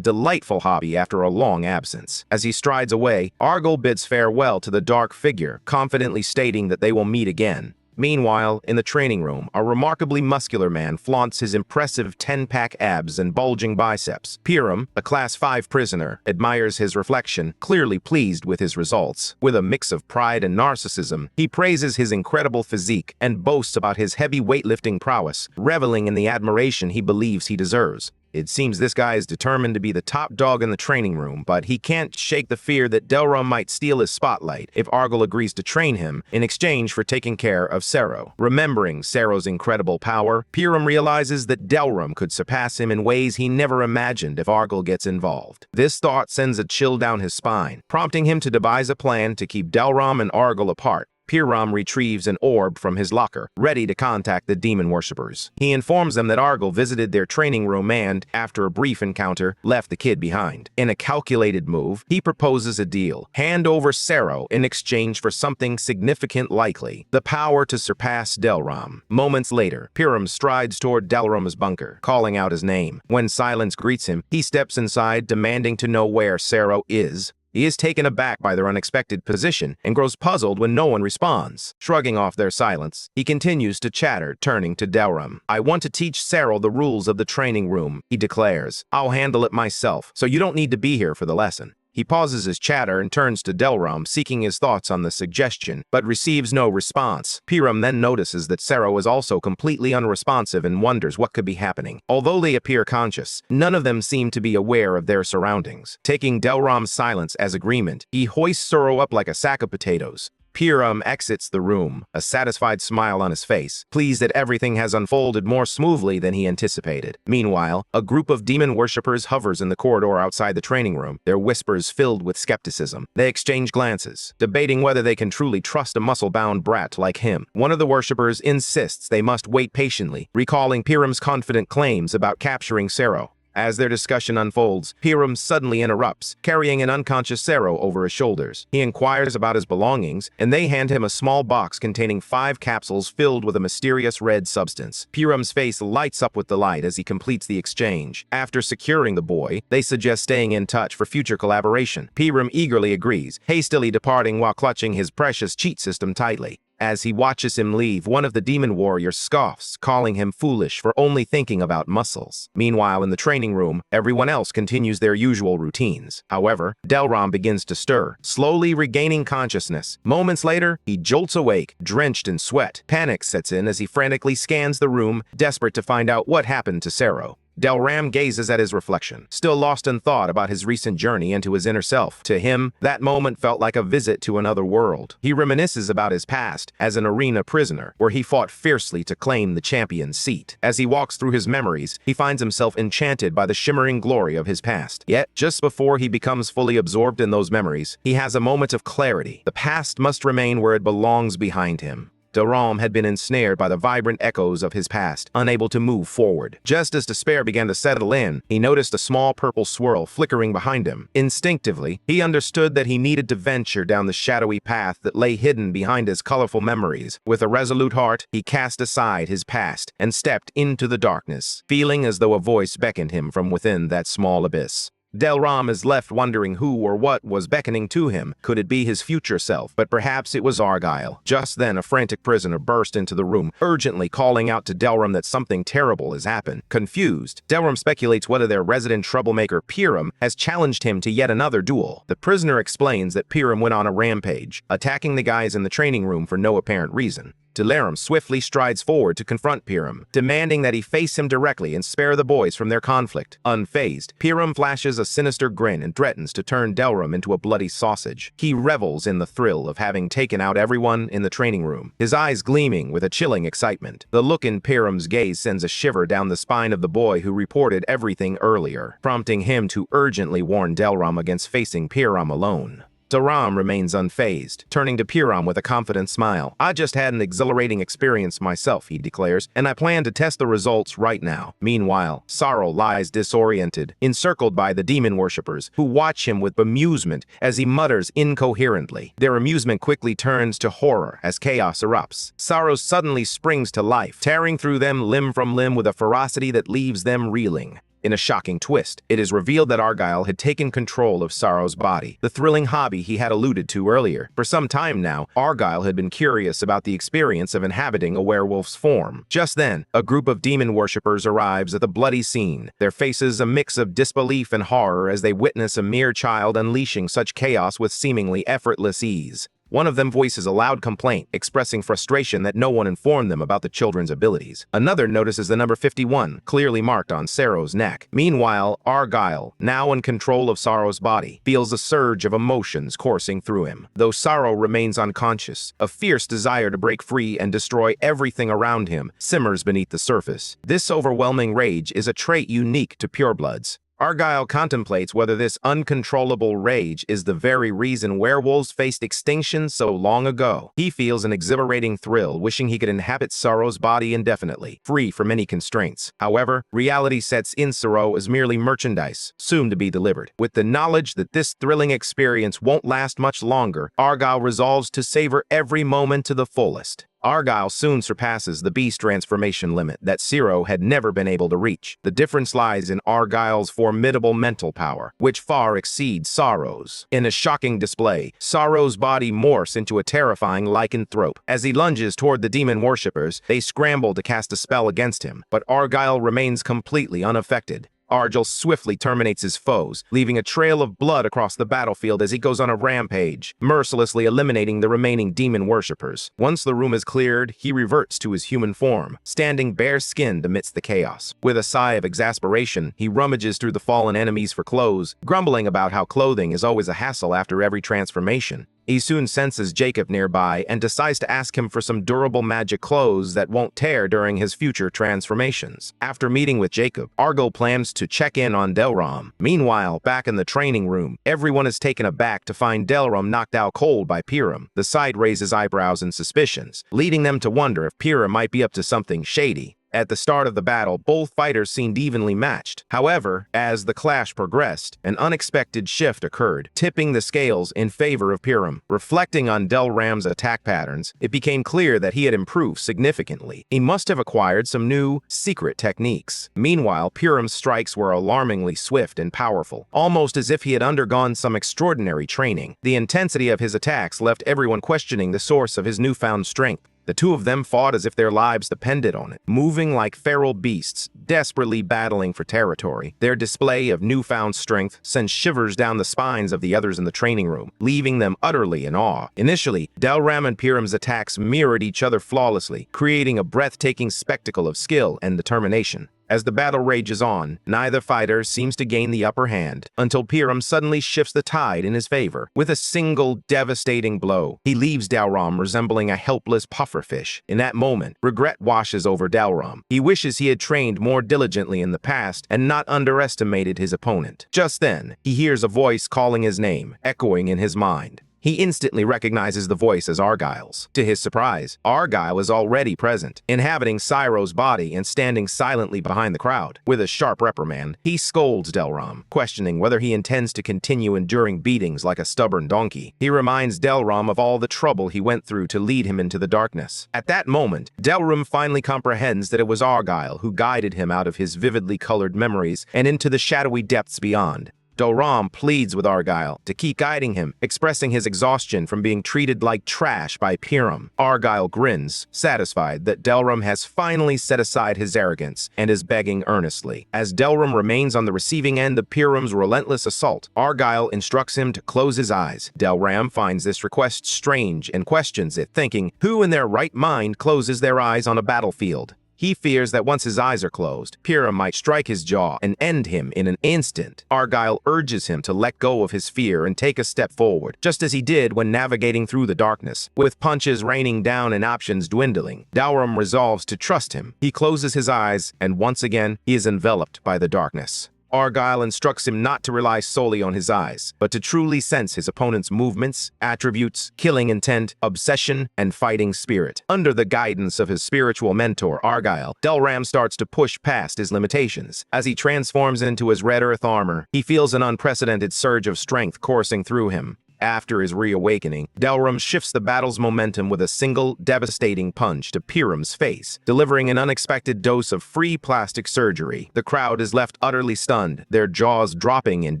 S1: delightful hobby after a long absence. As he strides away, Argyle bids farewell to the dark figure, confidently stating that they will meet again. Meanwhile, in the training room, a remarkably muscular man flaunts his impressive 10-pack abs and bulging biceps. Piram, a Class 5 prisoner, admires his reflection, clearly pleased with his results. With a mix of pride and narcissism, he praises his incredible physique and boasts about his heavy weightlifting prowess, reveling in the admiration he believes he deserves. It seems this guy is determined to be the top dog in the training room, but he can't shake the fear that Delram might steal his spotlight if Argyle agrees to train him in exchange for taking care of Sero. Remembering Sero's incredible power, Piram realizes that Delram could surpass him in ways he never imagined if Argyle gets involved. This thought sends a chill down his spine, prompting him to devise a plan to keep Delram and Argyle apart. Piram retrieves an orb from his locker, ready to contact the demon worshippers. He informs them that Argyle visited their training room and, after a brief encounter, left the kid behind. In a calculated move, he proposes a deal. Hand over Sero in exchange for something significant, likely the power to surpass Delram. Moments later, Piram strides toward Delram's bunker, calling out his name. When silence greets him, he steps inside, demanding to know where Sero is. He is taken aback by their unexpected position and grows puzzled when no one responds. Shrugging off their silence, he continues to chatter, turning to Delram. "I want to teach Sero the rules of the training room," he declares. "I'll handle it myself, so you don't need to be here for the lesson." He pauses his chatter and turns to Delram, seeking his thoughts on the suggestion, but receives no response. Piram then notices that Sero is also completely unresponsive and wonders what could be happening. Although they appear conscious, none of them seem to be aware of their surroundings. Taking Delram's silence as agreement, he hoists Sero up like a sack of potatoes. Piram exits the room, a satisfied smile on his face, pleased that everything has unfolded more smoothly than he anticipated. Meanwhile, a group of demon worshippers hovers in the corridor outside the training room, their whispers filled with skepticism. They exchange glances, debating whether they can truly trust a muscle-bound brat like him. One of the worshippers insists they must wait patiently, recalling Piram's confident claims about capturing Sero. As their discussion unfolds, Piram suddenly interrupts, carrying an unconscious Sero over his shoulders. He inquires about his belongings, and they hand him a small box containing 5 capsules filled with a mysterious red substance. Piram's face lights up with delight as he completes the exchange. After securing the boy, they suggest staying in touch for future collaboration. Piram eagerly agrees, hastily departing while clutching his precious cheat system tightly. As he watches him leave, one of the demon warriors scoffs, calling him foolish for only thinking about muscles. Meanwhile, in the training room, everyone else continues their usual routines. However, Delram begins to stir, slowly regaining consciousness. Moments later, he jolts awake, drenched in sweat. Panic sets in as he frantically scans the room, desperate to find out what happened to Sero. Delram gazes at his reflection, still lost in thought about his recent journey into his inner self. To him, that moment felt like a visit to another world. He reminisces about his past as an arena prisoner, where he fought fiercely to claim the champion's seat. As he walks through his memories, he finds himself enchanted by the shimmering glory of his past. Yet, just before he becomes fully absorbed in those memories, he has a moment of clarity. The past must remain where it belongs behind him. Delram had been ensnared by the vibrant echoes of his past, unable to move forward. Just as despair began to settle in, he noticed a small purple swirl flickering behind him. Instinctively, he understood that he needed to venture down the shadowy path that lay hidden behind his colorful memories. With a resolute heart, he cast aside his past and stepped into the darkness, feeling as though a voice beckoned him from within that small abyss. Delram is left wondering who or what was beckoning to him. Could it be his future self? But perhaps it was Argyle. Just then, a frantic prisoner burst into the room, urgently calling out to Delram that something terrible has happened. Confused, Delram speculates whether their resident troublemaker Piram has challenged him to yet another duel. The prisoner explains that Piram went on a rampage, attacking the guys in the training room for no apparent reason. Delram swiftly strides forward to confront Piram, demanding that he face him directly and spare the boys from their conflict. Unfazed, Piram flashes a sinister grin and threatens to turn Delram into a bloody sausage. He revels in the thrill of having taken out everyone in the training room, his eyes gleaming with a chilling excitement. The look in Piram's gaze sends a shiver down the spine of the boy who reported everything earlier, prompting him to urgently warn Delram against facing Piram alone. Delram remains unfazed, turning to Piram with a confident smile. "I just had an exhilarating experience myself," he declares, "and I plan to test the results right now." Meanwhile, Sorrow lies disoriented, encircled by the demon worshippers, who watch him with bemusement as he mutters incoherently. Their amusement quickly turns to horror as chaos erupts. Sorrow suddenly springs to life, tearing through them limb from limb with a ferocity that leaves them reeling. In a shocking twist, it is revealed that Argyle had taken control of Sorrow's body, the thrilling hobby he had alluded to earlier. For some time now, Argyle had been curious about the experience of inhabiting a werewolf's form. Just then, a group of demon worshippers arrives at the bloody scene, their faces a mix of disbelief and horror as they witness a mere child unleashing such chaos with seemingly effortless ease. One of them voices a loud complaint, expressing frustration that no one informed them about the children's abilities. Another notices the number 51, clearly marked on Sorrow's neck. Meanwhile, Argyle, now in control of Sorrow's body, feels a surge of emotions coursing through him. Though Sorrow remains unconscious, a fierce desire to break free and destroy everything around him simmers beneath the surface. This overwhelming rage is a trait unique to purebloods. Argyle contemplates whether this uncontrollable rage is the very reason werewolves faced extinction so long ago. He feels an exhilarating thrill, wishing he could inhabit Sorrow's body indefinitely, free from any constraints. However, reality sets in Sorrow as merely merchandise, soon to be delivered. With the knowledge that this thrilling experience won't last much longer, Argyle resolves to savor every moment to the fullest. Argyle soon surpasses the beast transformation limit that Sorrow had never been able to reach. The difference lies in Argyle's formidable mental power, which far exceeds Sorrow's. In a shocking display, Sorrow's body morphs into a terrifying lycanthrope. As he lunges toward the demon worshippers, they scramble to cast a spell against him, but Argyle remains completely unaffected. Argyle swiftly terminates his foes, leaving a trail of blood across the battlefield as he goes on a rampage, mercilessly eliminating the remaining demon worshippers. Once the room is cleared, he reverts to his human form, standing bare-skinned amidst the chaos. With a sigh of exasperation, he rummages through the fallen enemies for clothes, grumbling about how clothing is always a hassle after every transformation. He soon senses Jacob nearby and decides to ask him for some durable magic clothes that won't tear during his future transformations. After meeting with Jacob, Argyle plans to check in on Delram. Meanwhile, back in the training room, everyone is taken aback to find Delram knocked out cold by Piram. The sight raises eyebrows and suspicions, leading them to wonder if Piram might be up to something shady. At the start of the battle, both fighters seemed evenly matched. However, as the clash progressed, an unexpected shift occurred, tipping the scales in favor of Piram. Reflecting on Delram's attack patterns, it became clear that he had improved significantly. He must have acquired some new, secret techniques. Meanwhile, Piram's strikes were alarmingly swift and powerful, almost as if he had undergone some extraordinary training. The intensity of his attacks left everyone questioning the source of his newfound strength. The two of them fought as if their lives depended on it, moving like feral beasts, desperately battling for territory. Their display of newfound strength sent shivers down the spines of the others in the training room, leaving them utterly in awe. Initially, Delram and Piram's attacks mirrored each other flawlessly, creating a breathtaking spectacle of skill and determination. As the battle rages on, neither fighter seems to gain the upper hand, until Piram suddenly shifts the tide in his favor. With a single devastating blow, he leaves Delram resembling a helpless pufferfish. In that moment, regret washes over Delram. He wishes he had trained more diligently in the past and not underestimated his opponent. Just then, he hears a voice calling his name, echoing in his mind. He instantly recognizes the voice as Argyle's. To his surprise, Argyle is already present, inhabiting Cyro's body and standing silently behind the crowd. With a sharp reprimand, he scolds Delram, questioning whether he intends to continue enduring beatings like a stubborn donkey. He reminds Delram of all the trouble he went through to lead him into the darkness. At that moment, Delram finally comprehends that it was Argyle who guided him out of his vividly colored memories and into the shadowy depths beyond. Delram pleads with Argyle to keep guiding him, expressing his exhaustion from being treated like trash by Piram. Argyle grins, satisfied that Delram has finally set aside his arrogance and is begging earnestly. As Delram remains on the receiving end of Piram's relentless assault, Argyle instructs him to close his eyes. Delram finds this request strange and questions it, thinking, who in their right mind closes their eyes on a battlefield? He fears that once his eyes are closed, Piram might strike his jaw and end him in an instant. Argyle urges him to let go of his fear and take a step forward, just as he did when navigating through the darkness. With punches raining down and options dwindling, Delram resolves to trust him. He closes his eyes, and once again, he is enveloped by the darkness. Argyle instructs him not to rely solely on his eyes, but to truly sense his opponent's movements, attributes, killing intent, obsession, and fighting spirit. Under the guidance of his spiritual mentor, Argyle, Delram starts to push past his limitations. As he transforms into his red earth armor, he feels an unprecedented surge of strength coursing through him. After his reawakening, Delram shifts the battle's momentum with a single, devastating punch to Piram's face, delivering an unexpected dose of free plastic surgery. The crowd is left utterly stunned, their jaws dropping in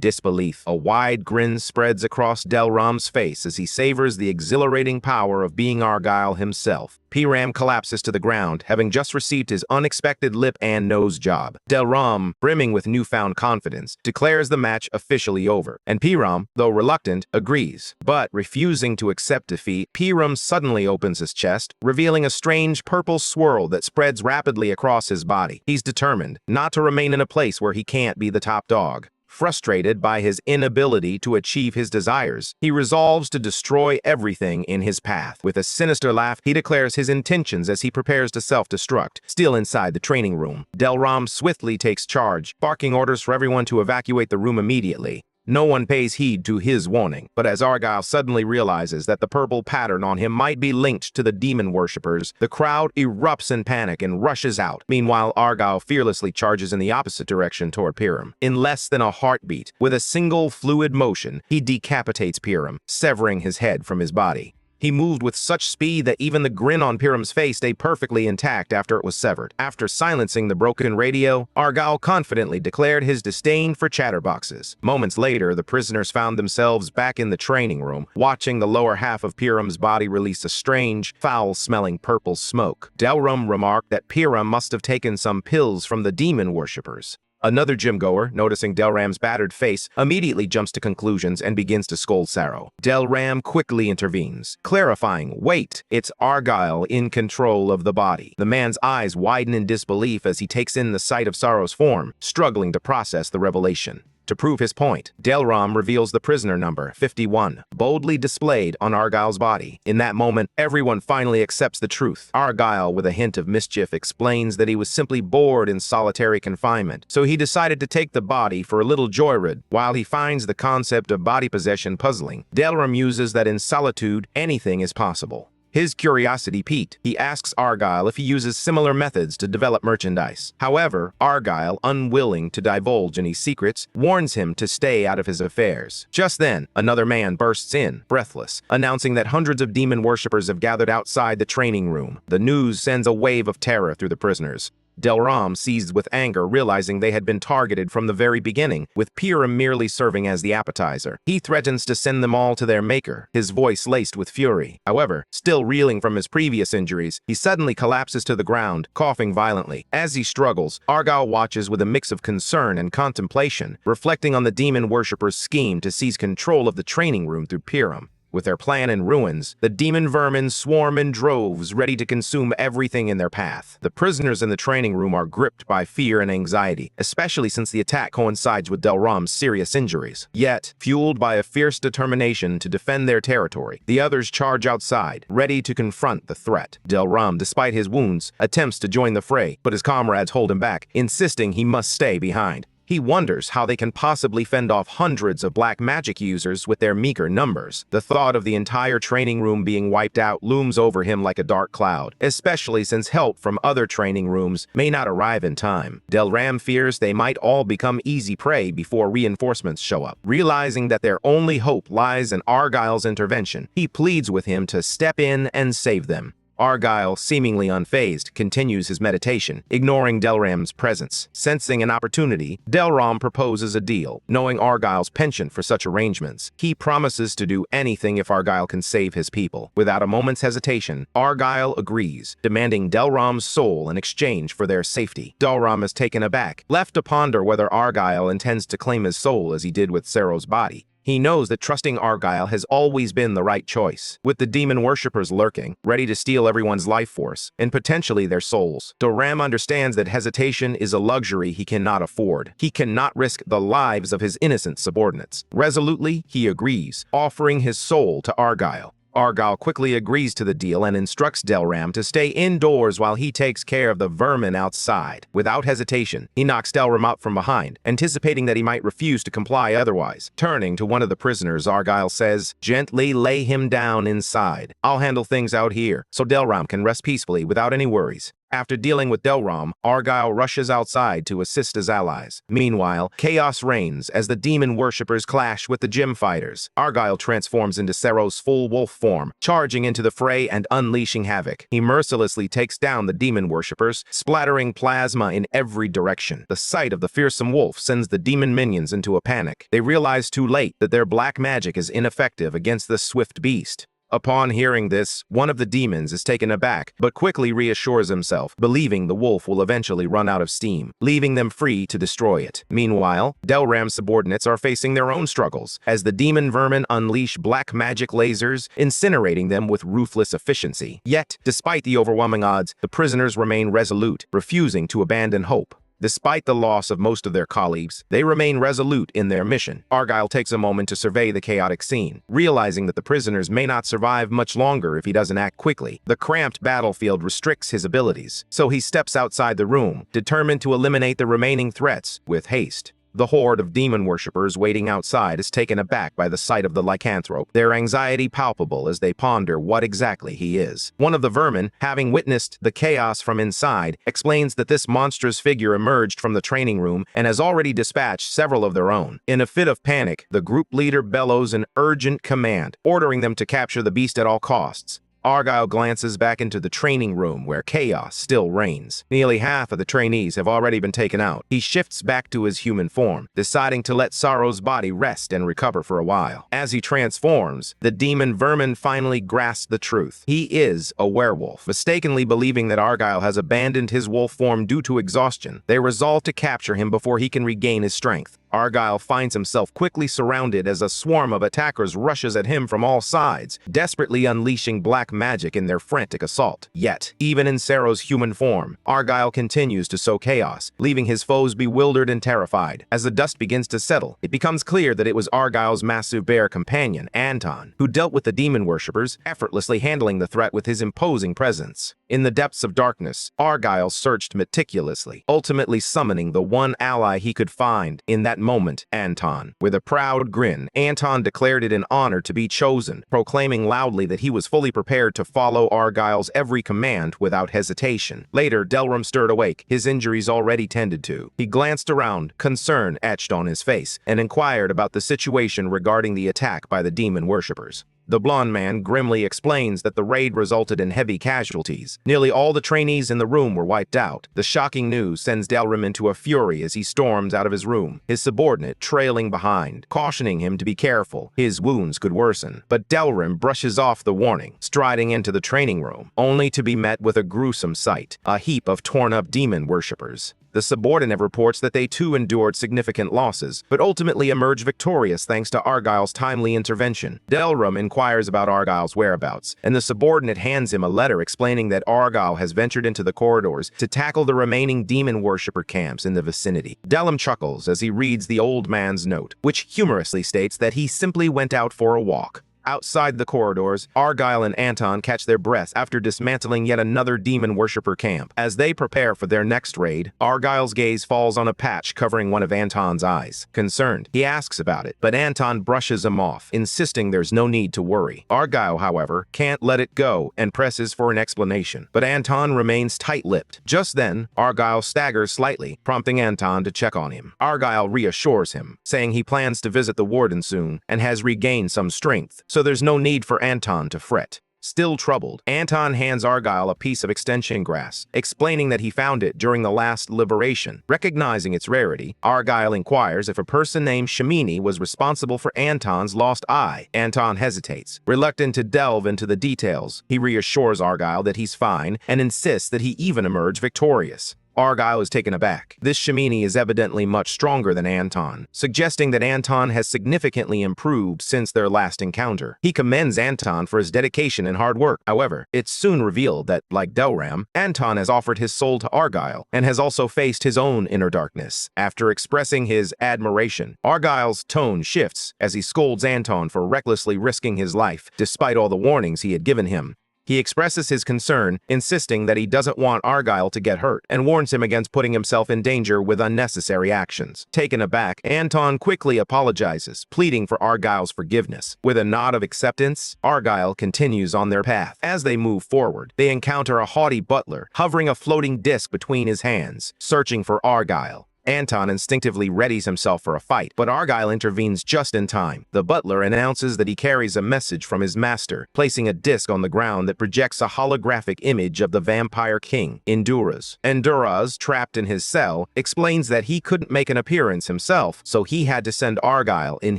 S1: disbelief. A wide grin spreads across Delram's face as he savors the exhilarating power of being Argyle himself. Piram collapses to the ground, having just received his unexpected lip and nose job. Delram, brimming with newfound confidence, declares the match officially over, and Piram, though reluctant, agrees. But, refusing to accept defeat, Piram suddenly opens his chest, revealing a strange purple swirl that spreads rapidly across his body. He's determined not to remain in a place where he can't be the top dog. Frustrated by his inability to achieve his desires, he resolves to destroy everything in his path. With a sinister laugh, he declares his intentions as he prepares to self-destruct. Still inside the training room, Delram swiftly takes charge, barking orders for everyone to evacuate the room immediately. No one pays heed to his warning, but as Argyle suddenly realizes that the purple pattern on him might be linked to the demon worshippers, the crowd erupts in panic and rushes out. Meanwhile, Argyle fearlessly charges in the opposite direction toward Piram. In less than a heartbeat, with a single fluid motion, he decapitates Piram, severing his head from his body. He moved with such speed that even the grin on Piram's face stayed perfectly intact after it was severed. After silencing the broken radio, Argyle confidently declared his disdain for chatterboxes. Moments later, the prisoners found themselves back in the training room, watching the lower half of Piram's body release a strange, foul-smelling purple smoke. Delram remarked that Piram must have taken some pills from the demon worshippers. Another gym-goer, noticing Delram's battered face, immediately jumps to conclusions and begins to scold Cyro. Delram quickly intervenes, clarifying, wait, it's Argyle in control of the body. The man's eyes widen in disbelief as he takes in the sight of Cyro's form, struggling to process the revelation. To prove his point, Delram reveals the prisoner number, 51, boldly displayed on Argyle's body. In that moment, everyone finally accepts the truth. Argyle, with a hint of mischief, explains that he was simply bored in solitary confinement, so he decided to take the body for a little joyride. While he finds the concept of body possession puzzling, Delram muses that in solitude, anything is possible. His curiosity piqued. He asks Argyle if he uses similar methods to develop merchandise. However, Argyle, unwilling to divulge any secrets, warns him to stay out of his affairs. Just then, another man bursts in, breathless, announcing that hundreds of demon worshippers have gathered outside the training room. The news sends a wave of terror through the prisoners. Delram seized with anger, realizing they had been targeted from the very beginning, with Piram merely serving as the appetizer. He threatens to send them all to their maker, his voice laced with fury. However, still reeling from his previous injuries, he suddenly collapses to the ground, coughing violently. As he struggles, Argyle watches with a mix of concern and contemplation, reflecting on the demon worshipper's scheme to seize control of the training room through Piram. With their plan in ruins, the demon vermin swarm in droves, ready to consume everything in their path. The prisoners in the training room are gripped by fear and anxiety, especially since the attack coincides with Delram's serious injuries. Yet, fueled by a fierce determination to defend their territory, the others charge outside, ready to confront the threat. Delram, despite his wounds, attempts to join the fray, but his comrades hold him back, insisting he must stay behind. He wonders how they can possibly fend off hundreds of black magic users with their meager numbers. The thought of the entire training room being wiped out looms over him like a dark cloud, especially since help from other training rooms may not arrive in time. Delram fears they might all become easy prey before reinforcements show up. Realizing that their only hope lies in Argyle's intervention, he pleads with him to step in and save them. Argyle, seemingly unfazed, continues his meditation, ignoring Delram's presence. Sensing an opportunity, Delram proposes a deal. Knowing Argyle's penchant for such arrangements, he promises to do anything if Argyle can save his people. Without a moment's hesitation, Argyle agrees, demanding Delram's soul in exchange for their safety. Delram is taken aback, left to ponder whether Argyle intends to claim his soul as he did with Sero's body. He knows that trusting Argyle has always been the right choice. With the demon worshippers lurking, ready to steal everyone's life force, and potentially their souls, Delram understands that hesitation is a luxury he cannot afford. He cannot risk the lives of his innocent subordinates. Resolutely, he agrees, offering his soul to Argyle. Argyle quickly agrees to the deal and instructs Delram to stay indoors while he takes care of the vermin outside. Without hesitation, he knocks Delram out from behind, anticipating that he might refuse to comply otherwise. Turning to one of the prisoners, Argyle says, "Gently lay him down inside. I'll handle things out here, so Delram can rest peacefully without any worries." After dealing with Delram, Argyle rushes outside to assist his allies. Meanwhile, chaos reigns as the demon worshippers clash with the gym fighters. Argyle transforms into Sero's full wolf form, charging into the fray and unleashing havoc. He mercilessly takes down the demon worshippers, splattering plasma in every direction. The sight of the fearsome wolf sends the demon minions into a panic. They realize too late that their black magic is ineffective against the swift beast. Upon hearing this, one of the demons is taken aback, but quickly reassures himself, believing the wolf will eventually run out of steam, leaving them free to destroy it. Meanwhile, Delram's subordinates are facing their own struggles, as the demon vermin unleash black magic lasers, incinerating them with ruthless efficiency. Yet, despite the overwhelming odds, the prisoners remain resolute, refusing to abandon hope. Despite the loss of most of their colleagues, they remain resolute in their mission. Argyle takes a moment to survey the chaotic scene, realizing that the prisoners may not survive much longer if he doesn't act quickly. The cramped battlefield restricts his abilities, so he steps outside the room, determined to eliminate the remaining threats with haste. The horde of demon worshippers waiting outside is taken aback by the sight of the lycanthrope, their anxiety palpable as they ponder what exactly he is. One of the vermin, having witnessed the chaos from inside, explains that this monstrous figure emerged from the training room and has already dispatched several of their own. In a fit of panic, the group leader bellows an urgent command, ordering them to capture the beast at all costs. Argyle glances back into the training room where chaos still reigns. Nearly half of the trainees have already been taken out. He shifts back to his human form, deciding to let Sorrow's body rest and recover for a while. As he transforms, the demon vermin finally grasps the truth. He is a werewolf. Mistakenly believing that Argyle has abandoned his wolf form due to exhaustion, they resolve to capture him before he can regain his strength. Argyle finds himself quickly surrounded as a swarm of attackers rushes at him from all sides, desperately unleashing black magic in their frantic assault. Yet, even in Sero's human form, Argyle continues to sow chaos, leaving his foes bewildered and terrified. As the dust begins to settle, it becomes clear that it was Argyle's massive bear companion, Anton, who dealt with the demon worshippers, effortlessly handling the threat with his imposing presence. In the depths of darkness, Argyle searched meticulously, ultimately summoning the one ally he could find. In that moment, Anton. With a proud grin, Anton declared it an honor to be chosen, proclaiming loudly that he was fully prepared to follow Argyle's every command without hesitation. Later, Delram stirred awake, his injuries already tended to. He glanced around, concern etched on his face, and inquired about the situation regarding the attack by the demon worshippers. The blond man grimly explains that the raid resulted in heavy casualties. Nearly all the trainees in the room were wiped out. The shocking news sends Delram into a fury as he storms out of his room, his subordinate trailing behind, cautioning him to be careful. His wounds could worsen. But Delram brushes off the warning, striding into the training room, only to be met with a gruesome sight, a heap of torn-up demon worshippers. The subordinate reports that they too endured significant losses, but ultimately emerged victorious thanks to Argyle's timely intervention. Delram inquires about Argyle's whereabouts, and the subordinate hands him a letter explaining that Argyle has ventured into the corridors to tackle the remaining demon worshipper camps in the vicinity. Delram chuckles as he reads the old man's note, which humorously states that he simply went out for a walk. Outside the corridors, Argyle and Anton catch their breaths after dismantling yet another demon worshipper camp. As they prepare for their next raid, Argyle's gaze falls on a patch covering one of Anton's eyes. Concerned, he asks about it, but Anton brushes him off, insisting there's no need to worry. Argyle, however, can't let it go and presses for an explanation, but Anton remains tight-lipped. Just then, Argyle staggers slightly, prompting Anton to check on him. Argyle reassures him, saying he plans to visit the warden soon and has regained some strength, so there's no need for Anton to fret. Still troubled, Anton hands Argyle a piece of extension grass, explaining that he found it during the last liberation. Recognizing its rarity, Argyle inquires if a person named Shamini was responsible for Anton's lost eye. Anton hesitates, reluctant to delve into the details. He reassures Argyle that he's fine and insists that he even emerge victorious. Argyle is taken aback. This Shamini is evidently much stronger than Anton, suggesting that Anton has significantly improved since their last encounter. He commends Anton for his dedication and hard work. However, it's soon revealed that, like Delram, Anton has offered his soul to Argyle and has also faced his own inner darkness. After expressing his admiration, Argyle's tone shifts as he scolds Anton for recklessly risking his life despite all the warnings he had given him. He expresses his concern, insisting that he doesn't want Argyle to get hurt, and warns him against putting himself in danger with unnecessary actions. Taken aback, Anton quickly apologizes, pleading for Argyle's forgiveness. With a nod of acceptance, Argyle continues on their path. As they move forward, they encounter a haughty butler, hovering a floating disc between his hands, searching for Argyle. Anton instinctively readies himself for a fight, but Argyle intervenes just in time. The butler announces that he carries a message from his master, placing a disc on the ground that projects a holographic image of the vampire king, Enduras. Enduras, trapped in his cell, explains that he couldn't make an appearance himself, so he had to send Argyle in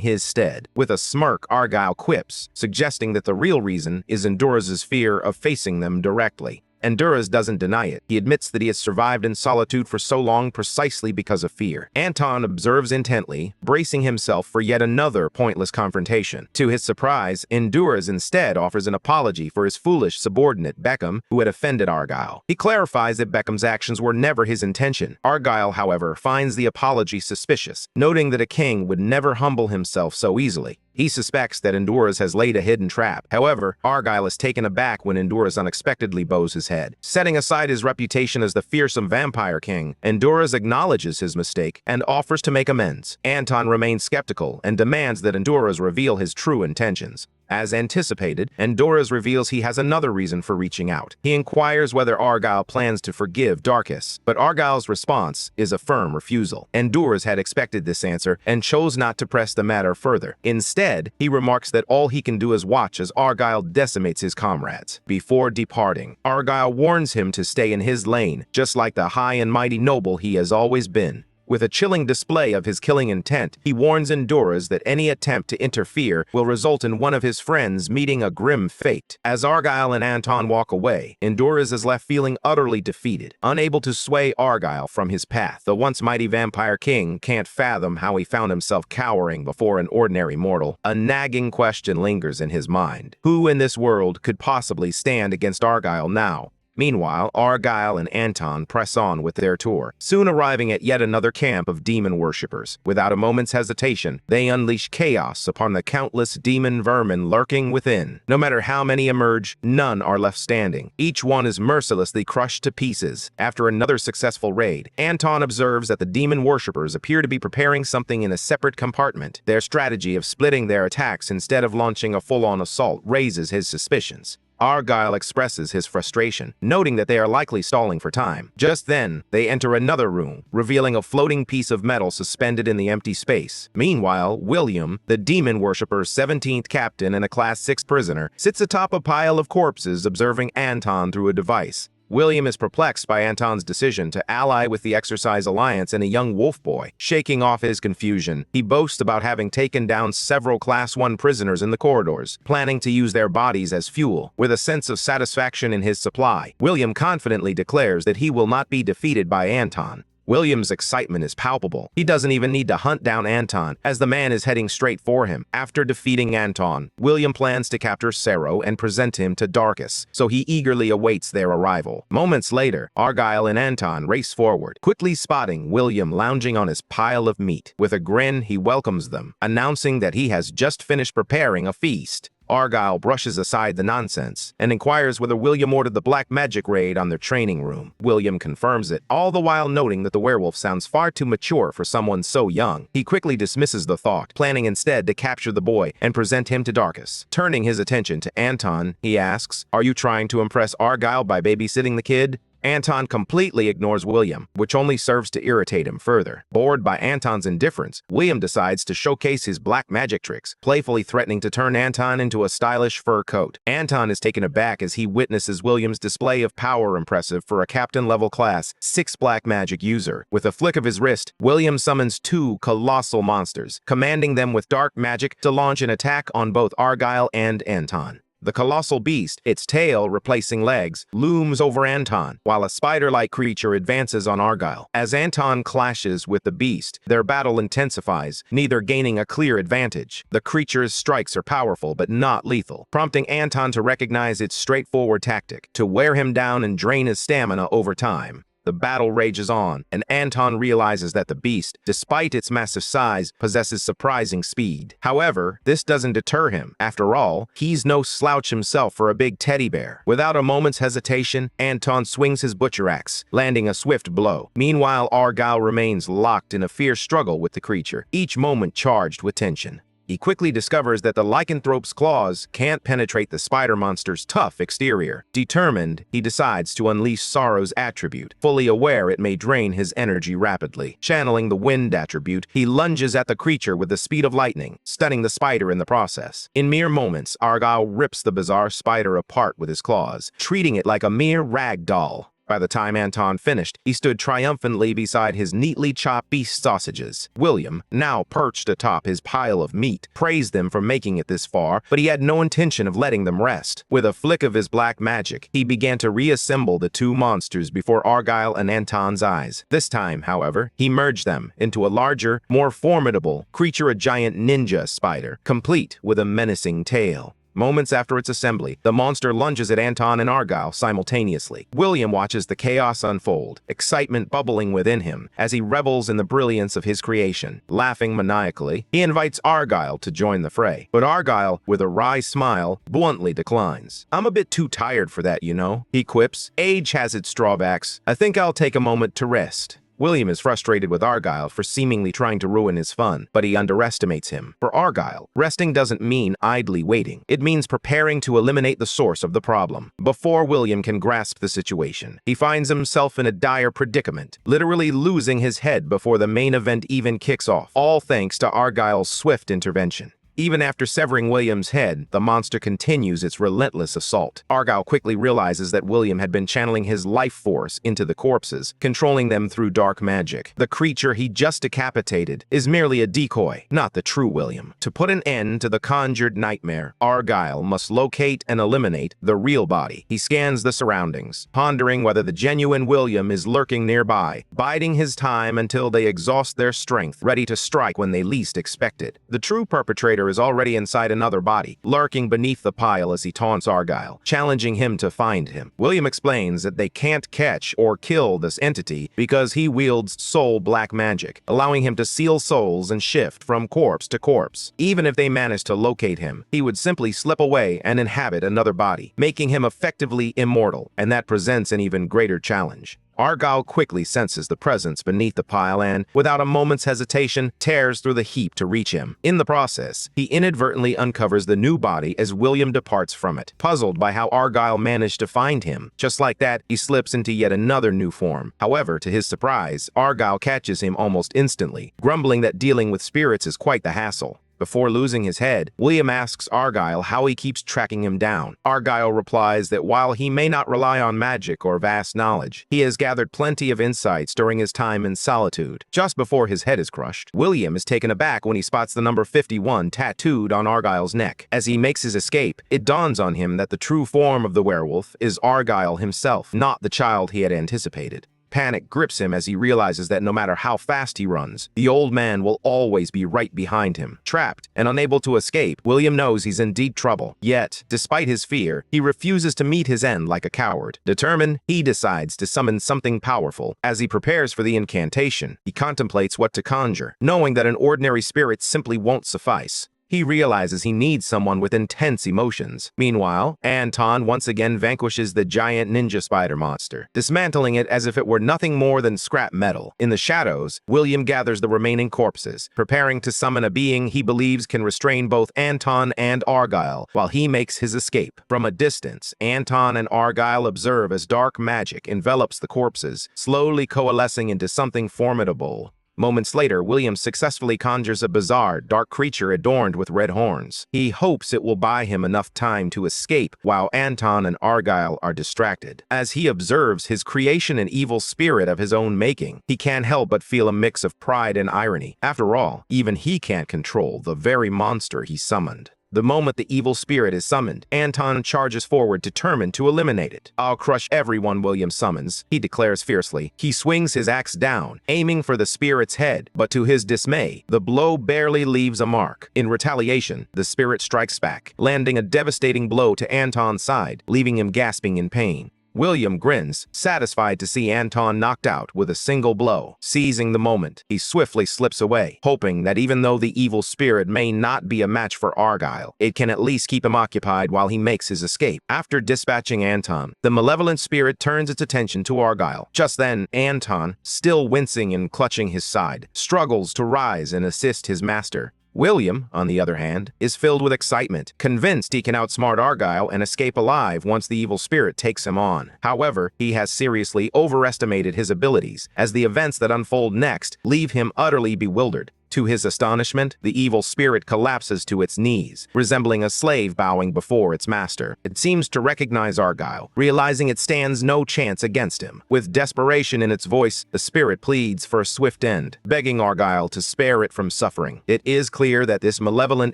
S1: his stead. With a smirk, Argyle quips, suggesting that the real reason is Enduras's fear of facing them directly. Enduras doesn't deny it. He admits that he has survived in solitude for so long precisely because of fear. Anton observes intently, bracing himself for yet another pointless confrontation. To his surprise, Enduras instead offers an apology for his foolish subordinate Beckham, who had offended Argyle. He clarifies that Beckham's actions were never his intention. Argyle, however, finds the apology suspicious, noting that a king would never humble himself so easily. He suspects that Enduras has laid a hidden trap. However, Argyle is taken aback when Enduras unexpectedly bows his head. Setting aside his reputation as the fearsome vampire king, Enduras acknowledges his mistake and offers to make amends. Anton remains skeptical and demands that Enduras reveal his true intentions. As anticipated, Enduras reveals he has another reason for reaching out. He inquires whether Argyle plans to forgive Darkus, but Argyle's response is a firm refusal. Enduras had expected this answer and chose not to press the matter further. Instead, he remarks that all he can do is watch as Argyle decimates his comrades. Before departing, Argyle warns him to stay in his lane, just like the high and mighty noble he has always been. With a chilling display of his killing intent, he warns Enduras that any attempt to interfere will result in one of his friends meeting a grim fate. As Argyle and Anton walk away, Enduras is left feeling utterly defeated, unable to sway Argyle from his path. The once mighty vampire king can't fathom how he found himself cowering before an ordinary mortal. A nagging question lingers in his mind. Who in this world could possibly stand against Argyle now? Meanwhile, Argyle and Anton press on with their tour, soon arriving at yet another camp of demon worshippers. Without a moment's hesitation, they unleash chaos upon the countless demon vermin lurking within. No matter how many emerge, none are left standing. Each one is mercilessly crushed to pieces. After another successful raid, Anton observes that the demon worshippers appear to be preparing something in a separate compartment. Their strategy of splitting their attacks instead of launching a full-on assault raises his suspicions. Argyle expresses his frustration, noting that they are likely stalling for time. Just then, they enter another room, revealing a floating piece of metal suspended in the empty space. Meanwhile, William, the demon worshipper's 17th captain and a Class 6 prisoner, sits atop a pile of corpses observing Anton through a device. William is perplexed by Anton's decision to ally with the Exercise Alliance and a young wolf boy. Shaking off his confusion, he boasts about having taken down several Class 1 prisoners in the corridors, planning to use their bodies as fuel. With a sense of satisfaction in his supply, William confidently declares that he will not be defeated by Anton. William's excitement is palpable. He doesn't even need to hunt down Anton, as the man is heading straight for him. After defeating Anton, William plans to capture Sero and present him to Darkus, so he eagerly awaits their arrival. Moments later, Argyle and Anton race forward, quickly spotting William lounging on his pile of meat. With a grin, he welcomes them, announcing that he has just finished preparing a feast. Argyle brushes aside the nonsense and inquires whether William ordered the black magic raid on their training room. William confirms it, all the while noting that the werewolf sounds far too mature for someone so young. He quickly dismisses the thought, planning instead to capture the boy and present him to Darkus. Turning his attention to Anton, he asks, "Are you trying to impress Argyle by babysitting the kid?" Anton completely ignores William, which only serves to irritate him further. Bored by Anton's indifference, William decides to showcase his black magic tricks, playfully threatening to turn Anton into a stylish fur coat. Anton is taken aback as he witnesses William's display of power impressive for a captain-level class 6 black magic user. With a flick of his wrist, William summons 2 colossal monsters, commanding them with dark magic to launch an attack on both Argyle and Anton. The colossal beast, its tail replacing legs, looms over Anton, while a spider-like creature advances on Argyle. As Anton clashes with the beast, their battle intensifies, neither gaining a clear advantage. The creature's strikes are powerful but not lethal, prompting Anton to recognize its straightforward tactic, to wear him down and drain his stamina over time. The battle rages on, and Anton realizes that the beast, despite its massive size, possesses surprising speed. However, this doesn't deter him. After all, he's no slouch himself for a big teddy bear. Without a moment's hesitation, Anton swings his butcher axe, landing a swift blow. Meanwhile, Argyle remains locked in a fierce struggle with the creature, each moment charged with tension. He quickly discovers that the lycanthrope's claws can't penetrate the spider monster's tough exterior. Determined, he decides to unleash Sorrow's attribute, fully aware it may drain his energy rapidly. Channeling the wind attribute, he lunges at the creature with the speed of lightning, stunning the spider in the process. In mere moments, Argyle rips the bizarre spider apart with his claws, treating it like a mere rag doll. By the time Anton finished, he stood triumphantly beside his neatly chopped beast sausages. William, now perched atop his pile of meat, praised them for making it this far, but he had no intention of letting them rest. With a flick of his black magic, he began to reassemble the 2 monsters before Argyle and Anton's eyes. This time, however, he merged them into a larger, more formidable creature, a giant ninja spider, complete with a menacing tail. Moments after its assembly, the monster lunges at Anton and Argyle simultaneously. William watches the chaos unfold, excitement bubbling within him as he revels in the brilliance of his creation. Laughing maniacally, he invites Argyle to join the fray. But Argyle, with a wry smile, bluntly declines. "I'm a bit too tired for that, you know," he quips. "Age has its drawbacks. I think I'll take a moment to rest." William is frustrated with Argyle for seemingly trying to ruin his fun, but he underestimates him. For Argyle, resting doesn't mean idly waiting. It means preparing to eliminate the source of the problem. Before William can grasp the situation, he finds himself in a dire predicament, literally losing his head before the main event even kicks off, all thanks to Argyle's swift intervention. Even after severing William's head, the monster continues its relentless assault. Argyle quickly realizes that William had been channeling his life force into the corpses, controlling them through dark magic. The creature he just decapitated is merely a decoy, not the true William. To put an end to the conjured nightmare, Argyle must locate and eliminate the real body. He scans the surroundings, pondering whether the genuine William is lurking nearby, biding his time until they exhaust their strength, ready to strike when they least expect it. The true perpetrator is already inside another body, lurking beneath the pile as he taunts Argyle, challenging him to find him. William explains that they can't catch or kill this entity because he wields soul black magic, allowing him to seal souls and shift from corpse to corpse. Even if they managed to locate him, he would simply slip away and inhabit another body, making him effectively immortal, and that presents an even greater challenge. Argyle quickly senses the presence beneath the pile and, without a moment's hesitation, tears through the heap to reach him. In the process, he inadvertently uncovers the new body as William departs from it, puzzled by how Argyle managed to find him. Just like that, he slips into yet another new form. However, to his surprise, Argyle catches him almost instantly, grumbling that dealing with spirits is quite the hassle. Before losing his head, William asks Argyle how he keeps tracking him down. Argyle replies that while he may not rely on magic or vast knowledge, he has gathered plenty of insights during his time in solitude. Just before his head is crushed, William is taken aback when he spots the number 51 tattooed on Argyle's neck. As he makes his escape, it dawns on him that the true form of the werewolf is Argyle himself, not the child he had anticipated. Panic grips him as he realizes that no matter how fast he runs, the old man will always be right behind him. Trapped and unable to escape, William knows he's in deep trouble. Yet, despite his fear, he refuses to meet his end like a coward. Determined, he decides to summon something powerful. As he prepares for the incantation, he contemplates what to conjure, knowing that an ordinary spirit simply won't suffice. He realizes he needs someone with intense emotions. Meanwhile, Anton once again vanquishes the giant ninja spider monster, dismantling it as if it were nothing more than scrap metal. In the shadows, William gathers the remaining corpses, preparing to summon a being he believes can restrain both Anton and Argyle while he makes his escape. From a distance, Anton and Argyle observe as dark magic envelops the corpses, slowly coalescing into something formidable. Moments later, William successfully conjures a bizarre, dark creature adorned with red horns. He hopes it will buy him enough time to escape while Anton and Argyle are distracted. As he observes his creation an evil spirit of his own making, he can't help but feel a mix of pride and irony. After all, even he can't control the very monster he summoned. The moment the evil spirit is summoned, Anton charges forward, determined to eliminate it. "I'll crush everyone William summons," he declares fiercely. He swings his axe down, aiming for the spirit's head, but to his dismay, the blow barely leaves a mark. In retaliation, the spirit strikes back, landing a devastating blow to Anton's side, leaving him gasping in pain. William grins, satisfied to see Anton knocked out with a single blow. Seizing the moment, he swiftly slips away, hoping that even though the evil spirit may not be a match for Argyle, it can at least keep him occupied while he makes his escape. After dispatching Anton, the malevolent spirit turns its attention to Argyle. Just then, Anton, still wincing and clutching his side, struggles to rise and assist his master. William, on the other hand, is filled with excitement, convinced he can outsmart Argyle and escape alive once the evil spirit takes him on. However, he has seriously overestimated his abilities, as the events that unfold next leave him utterly bewildered. To his astonishment, the evil spirit collapses to its knees, resembling a slave bowing before its master. It seems to recognize Argyle, realizing it stands no chance against him. With desperation in its voice, the spirit pleads for a swift end, begging Argyle to spare it from suffering. It is clear that this malevolent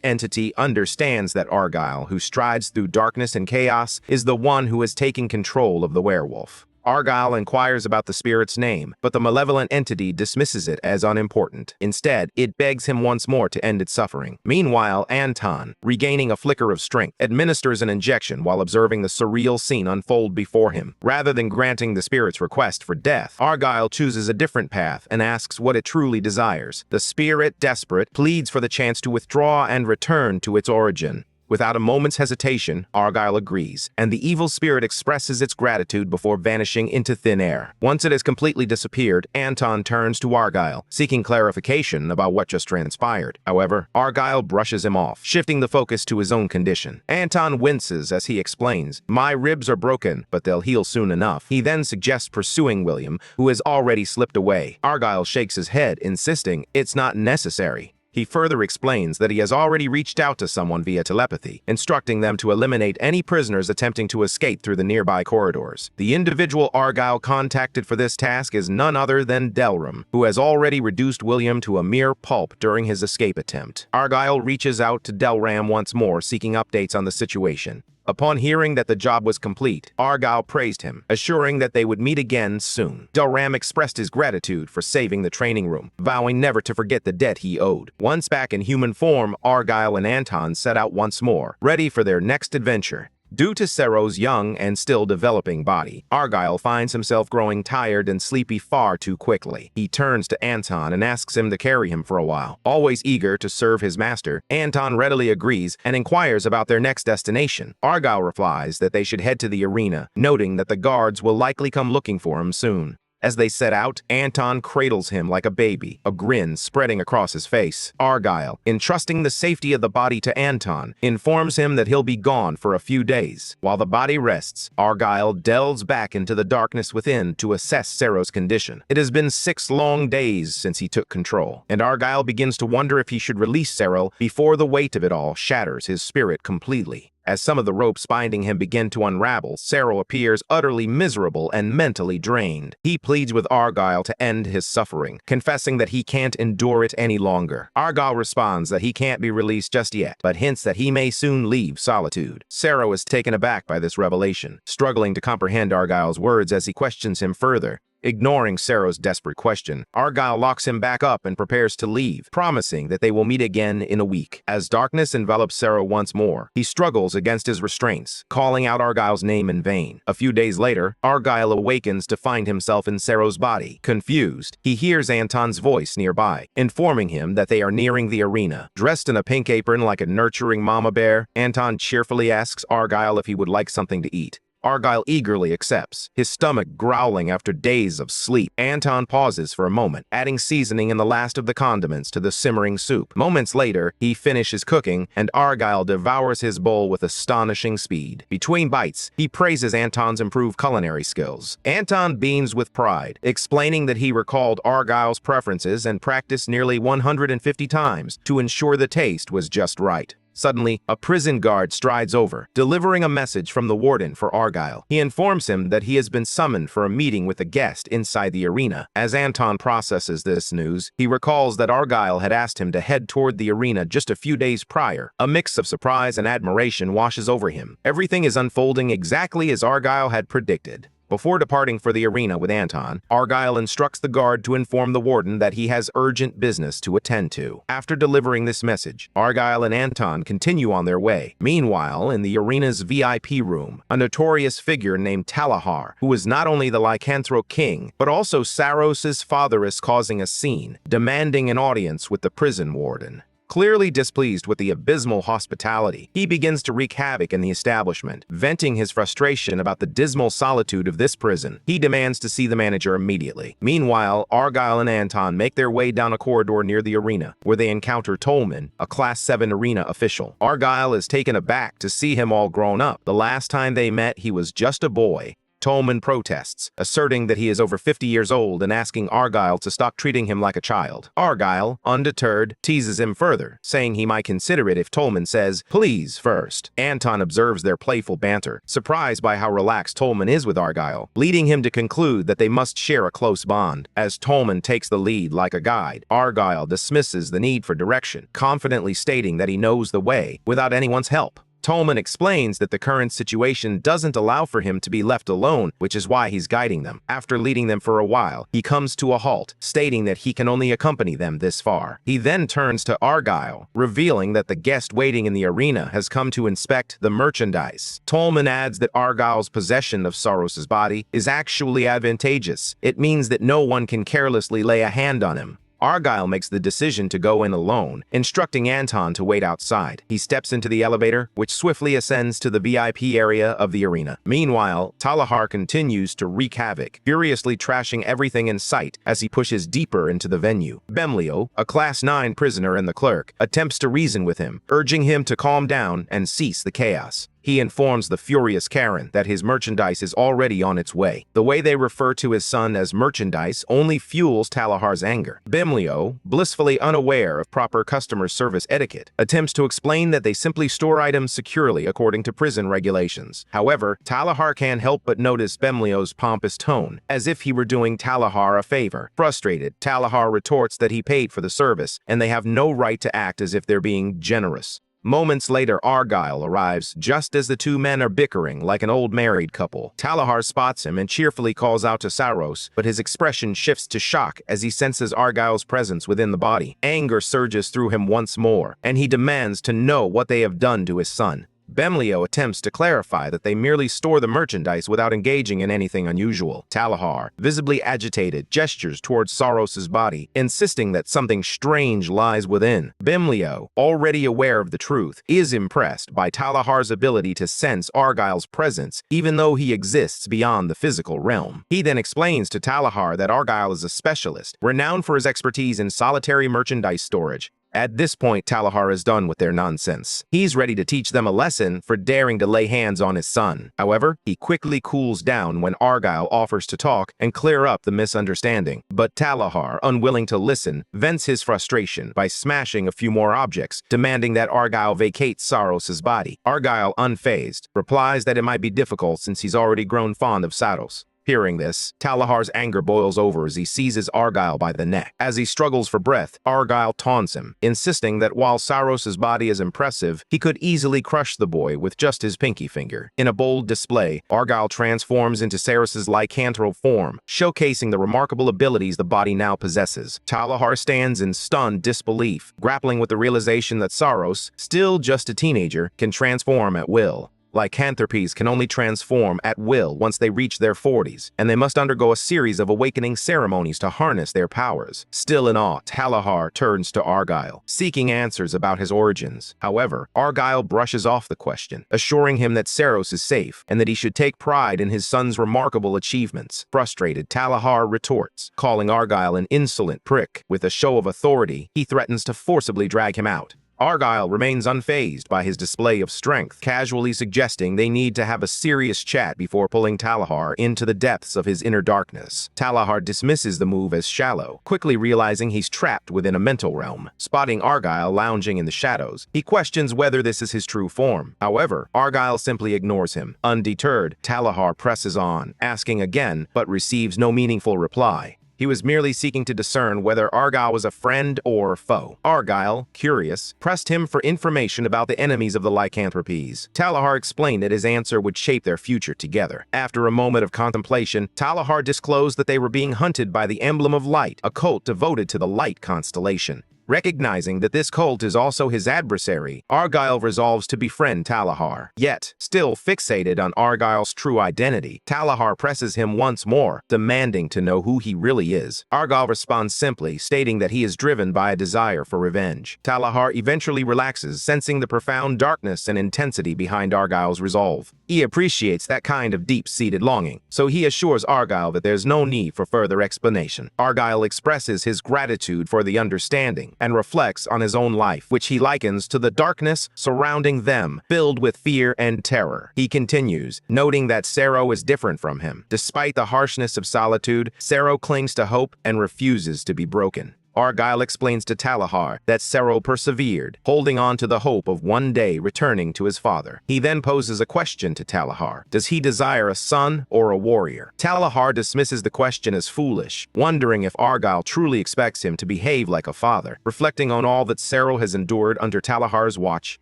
S1: entity understands that Argyle, who strides through darkness and chaos, is the one who is taking control of the werewolf. Argyle inquires about the spirit's name, but the malevolent entity dismisses it as unimportant. Instead, it begs him once more to end its suffering. Meanwhile, Anton, regaining a flicker of strength, administers an injection while observing the surreal scene unfold before him. Rather than granting the spirit's request for death, Argyle chooses a different path and asks what it truly desires. The spirit, desperate, pleads for the chance to withdraw and return to its origin. Without a moment's hesitation, Argyle agrees, and the evil spirit expresses its gratitude before vanishing into thin air. Once it has completely disappeared, Anton turns to Argyle, seeking clarification about what just transpired. However, Argyle brushes him off, shifting the focus to his own condition. Anton winces as he explains, "My ribs are broken, but they'll heal soon enough." He then suggests pursuing William, who has already slipped away. Argyle shakes his head, insisting it's not necessary. He further explains that he has already reached out to someone via telepathy, instructing them to eliminate any prisoners attempting to escape through the nearby corridors. The individual Argyle contacted for this task is none other than Delram, who has already reduced William to a mere pulp during his escape attempt. Argyle reaches out to Delram once more, seeking updates on the situation. Upon hearing that the job was complete, Argyle praised him, assuring that they would meet again soon. Delram expressed his gratitude for saving the training room, vowing never to forget the debt he owed. Once back in human form, Argyle and Anton set out once more, ready for their next adventure. Due to Sero's young and still developing body, Argyle finds himself growing tired and sleepy far too quickly. He turns to Anton and asks him to carry him for a while. Always eager to serve his master, Anton readily agrees and inquires about their next destination. Argyle replies that they should head to the arena, noting that the guards will likely come looking for him soon. As they set out, Anton cradles him like a baby, a grin spreading across his face. Argyle, entrusting the safety of the body to Anton, informs him that he'll be gone for a few days. While the body rests, Argyle delves back into the darkness within to assess Sero's condition. It has been 6 long days since he took control, and Argyle begins to wonder if he should release Sero before the weight of it all shatters his spirit completely. As some of the ropes binding him begin to unravel, Sero appears utterly miserable and mentally drained. He pleads with Argyle to end his suffering, confessing that he can't endure it any longer. Argyle responds that he can't be released just yet, but hints that he may soon leave solitude. Sero is taken aback by this revelation, struggling to comprehend Argyle's words as he questions him further. Ignoring Saro's desperate question, Argyle locks him back up and prepares to leave, promising that they will meet again in a week. As darkness envelops Saro once more, he struggles against his restraints, calling out Argyle's name in vain. A few days later, Argyle awakens to find himself in Saro's body. Confused, he hears Anton's voice nearby, informing him that they are nearing the arena. Dressed in a pink apron like a nurturing mama bear, Anton cheerfully asks Argyle if he would like something to eat. Argyle eagerly accepts, his stomach growling after days of sleep. Anton pauses for a moment, adding seasoning and the last of the condiments to the simmering soup. Moments later, he finishes cooking, and Argyle devours his bowl with astonishing speed. Between bites, he praises Anton's improved culinary skills. Anton beams with pride, explaining that he recalled Argyle's preferences and practiced nearly 150 times to ensure the taste was just right. Suddenly, a prison guard strides over, delivering a message from the warden for Argyle. He informs him that he has been summoned for a meeting with a guest inside the arena. As Anton processes this news, he recalls that Argyle had asked him to head toward the arena just a few days prior. A mix of surprise and admiration washes over him. Everything is unfolding exactly as Argyle had predicted. Before departing for the arena with Anton, Argyle instructs the guard to inform the warden that he has urgent business to attend to. After delivering this message, Argyle and Anton continue on their way. Meanwhile, in the arena's VIP room, a notorious figure named Talahar, who is not only the Lycanthro king, but also Saros's father, is causing a scene, demanding an audience with the prison warden. Clearly displeased with the abysmal hospitality, he begins to wreak havoc in the establishment, venting his frustration about the dismal solitude of this prison. He demands to see the manager immediately. Meanwhile, Argyle and Anton make their way down a corridor near the arena, where they encounter Tolman, a Class 7 arena official. Argyle is taken aback to see him all grown up. The last time they met, he was just a boy. Tolman protests, asserting that he is over 50 years old and asking Argyle to stop treating him like a child. Argyle, undeterred, teases him further, saying he might consider it if Tolman says, "Please," first. Anton observes their playful banter, surprised by how relaxed Tolman is with Argyle, leading him to conclude that they must share a close bond. As Tolman takes the lead like a guide, Argyle dismisses the need for direction, confidently stating that he knows the way without anyone's help. Tolman explains that the current situation doesn't allow for him to be left alone, which is why he's guiding them. After leading them for a while, he comes to a halt, stating that he can only accompany them this far. He then turns to Argyle, revealing that the guest waiting in the arena has come to inspect the merchandise. Tolman adds that Argyle's possession of Saros's body is actually advantageous. It means that no one can carelessly lay a hand on him. Argyle makes the decision to go in alone, instructing Anton to wait outside. He steps into the elevator, which swiftly ascends to the VIP area of the arena. Meanwhile, Talahar continues to wreak havoc, furiously trashing everything in sight as he pushes deeper into the venue. Bemlio, a Class 9 prisoner and the clerk, attempts to reason with him, urging him to calm down and cease the chaos. He informs the furious Karen that his merchandise is already on its way. The way they refer to his son as merchandise only fuels Talahar's anger. Bemlio, blissfully unaware of proper customer service etiquette, attempts to explain that they simply store items securely according to prison regulations. However, Talahar can't help but notice Bemlio's pompous tone, as if he were doing Talahar a favor. Frustrated, Talahar retorts that he paid for the service, and they have no right to act as if they're being generous. Moments later, Argyle arrives just as the two men are bickering like an old married couple. Talahar spots him and cheerfully calls out to Saros, but his expression shifts to shock as he senses Argyle's presence within the body. Anger surges through him once more, and he demands to know what they have done to his son. Bemlio attempts to clarify that they merely store the merchandise without engaging in anything unusual. Talahar, visibly agitated, gestures towards Saros's body, insisting that something strange lies within. Bemlio, already aware of the truth, is impressed by Talahar's ability to sense Argyle's presence, even though he exists beyond the physical realm. He then explains to Talahar that Argyle is a specialist, renowned for his expertise in solitary merchandise storage. At this point, Talahar is done with their nonsense. He's ready to teach them a lesson for daring to lay hands on his son. However, he quickly cools down when Argyle offers to talk and clear up the misunderstanding. But Talahar, unwilling to listen, vents his frustration by smashing a few more objects, demanding that Argyle vacate Saros's body. Argyle, unfazed, replies that it might be difficult since he's already grown fond of Saros. Hearing this, Talahar's anger boils over as he seizes Argyle by the neck. As he struggles for breath, Argyle taunts him, insisting that while Saros's body is impressive, he could easily crush the boy with just his pinky finger. In a bold display, Argyle transforms into Saros's lycanthrope form, showcasing the remarkable abilities the body now possesses. Talahar stands in stunned disbelief, grappling with the realization that Saros, still just a teenager, can transform at will. Lycanthropes can only transform at will once they reach their 40s, and they must undergo a series of awakening ceremonies to harness their powers. Still in awe, Talahar turns to Argyle, seeking answers about his origins. However, Argyle brushes off the question, assuring him that Saros is safe and that he should take pride in his son's remarkable achievements. Frustrated, Talahar retorts, calling Argyle an insolent prick. With a show of authority, he threatens to forcibly drag him out. Argyle remains unfazed by his display of strength, casually suggesting they need to have a serious chat before pulling Talahar into the depths of his inner darkness. Talahar dismisses the move as shallow, quickly realizing he's trapped within a mental realm. Spotting Argyle lounging in the shadows, he questions whether this is his true form. However, Argyle simply ignores him. Undeterred, Talahar presses on, asking again, but receives no meaningful reply. He was merely seeking to discern whether Argyle was a friend or foe. Argyle, curious, pressed him for information about the enemies of the lycanthropes. Talahar explained that his answer would shape their future together. After a moment of contemplation, Talahar disclosed that they were being hunted by the Emblem of Light, a cult devoted to the Light constellation. Recognizing that this cult is also his adversary, Argyle resolves to befriend Talahar. Yet, still fixated on Argyle's true identity, Talahar presses him once more, demanding to know who he really is. Argyle responds simply, stating that he is driven by a desire for revenge. Talahar eventually relaxes, sensing the profound darkness and intensity behind Argyle's resolve. He appreciates that kind of deep-seated longing, so he assures Argyle that there's no need for further explanation. Argyle expresses his gratitude for the understanding, and reflects on his own life, which he likens to the darkness surrounding them, filled with fear and terror. He continues, noting that Sero is different from him. Despite the harshness of solitude, Sero clings to hope and refuses to be broken. Argyle explains to Talahar that Sero persevered, holding on to the hope of one day returning to his father. He then poses a question to Talahar. Does he desire a son or a warrior? Talahar dismisses the question as foolish, wondering if Argyle truly expects him to behave like a father. Reflecting on all that Sero has endured under Talahar's watch,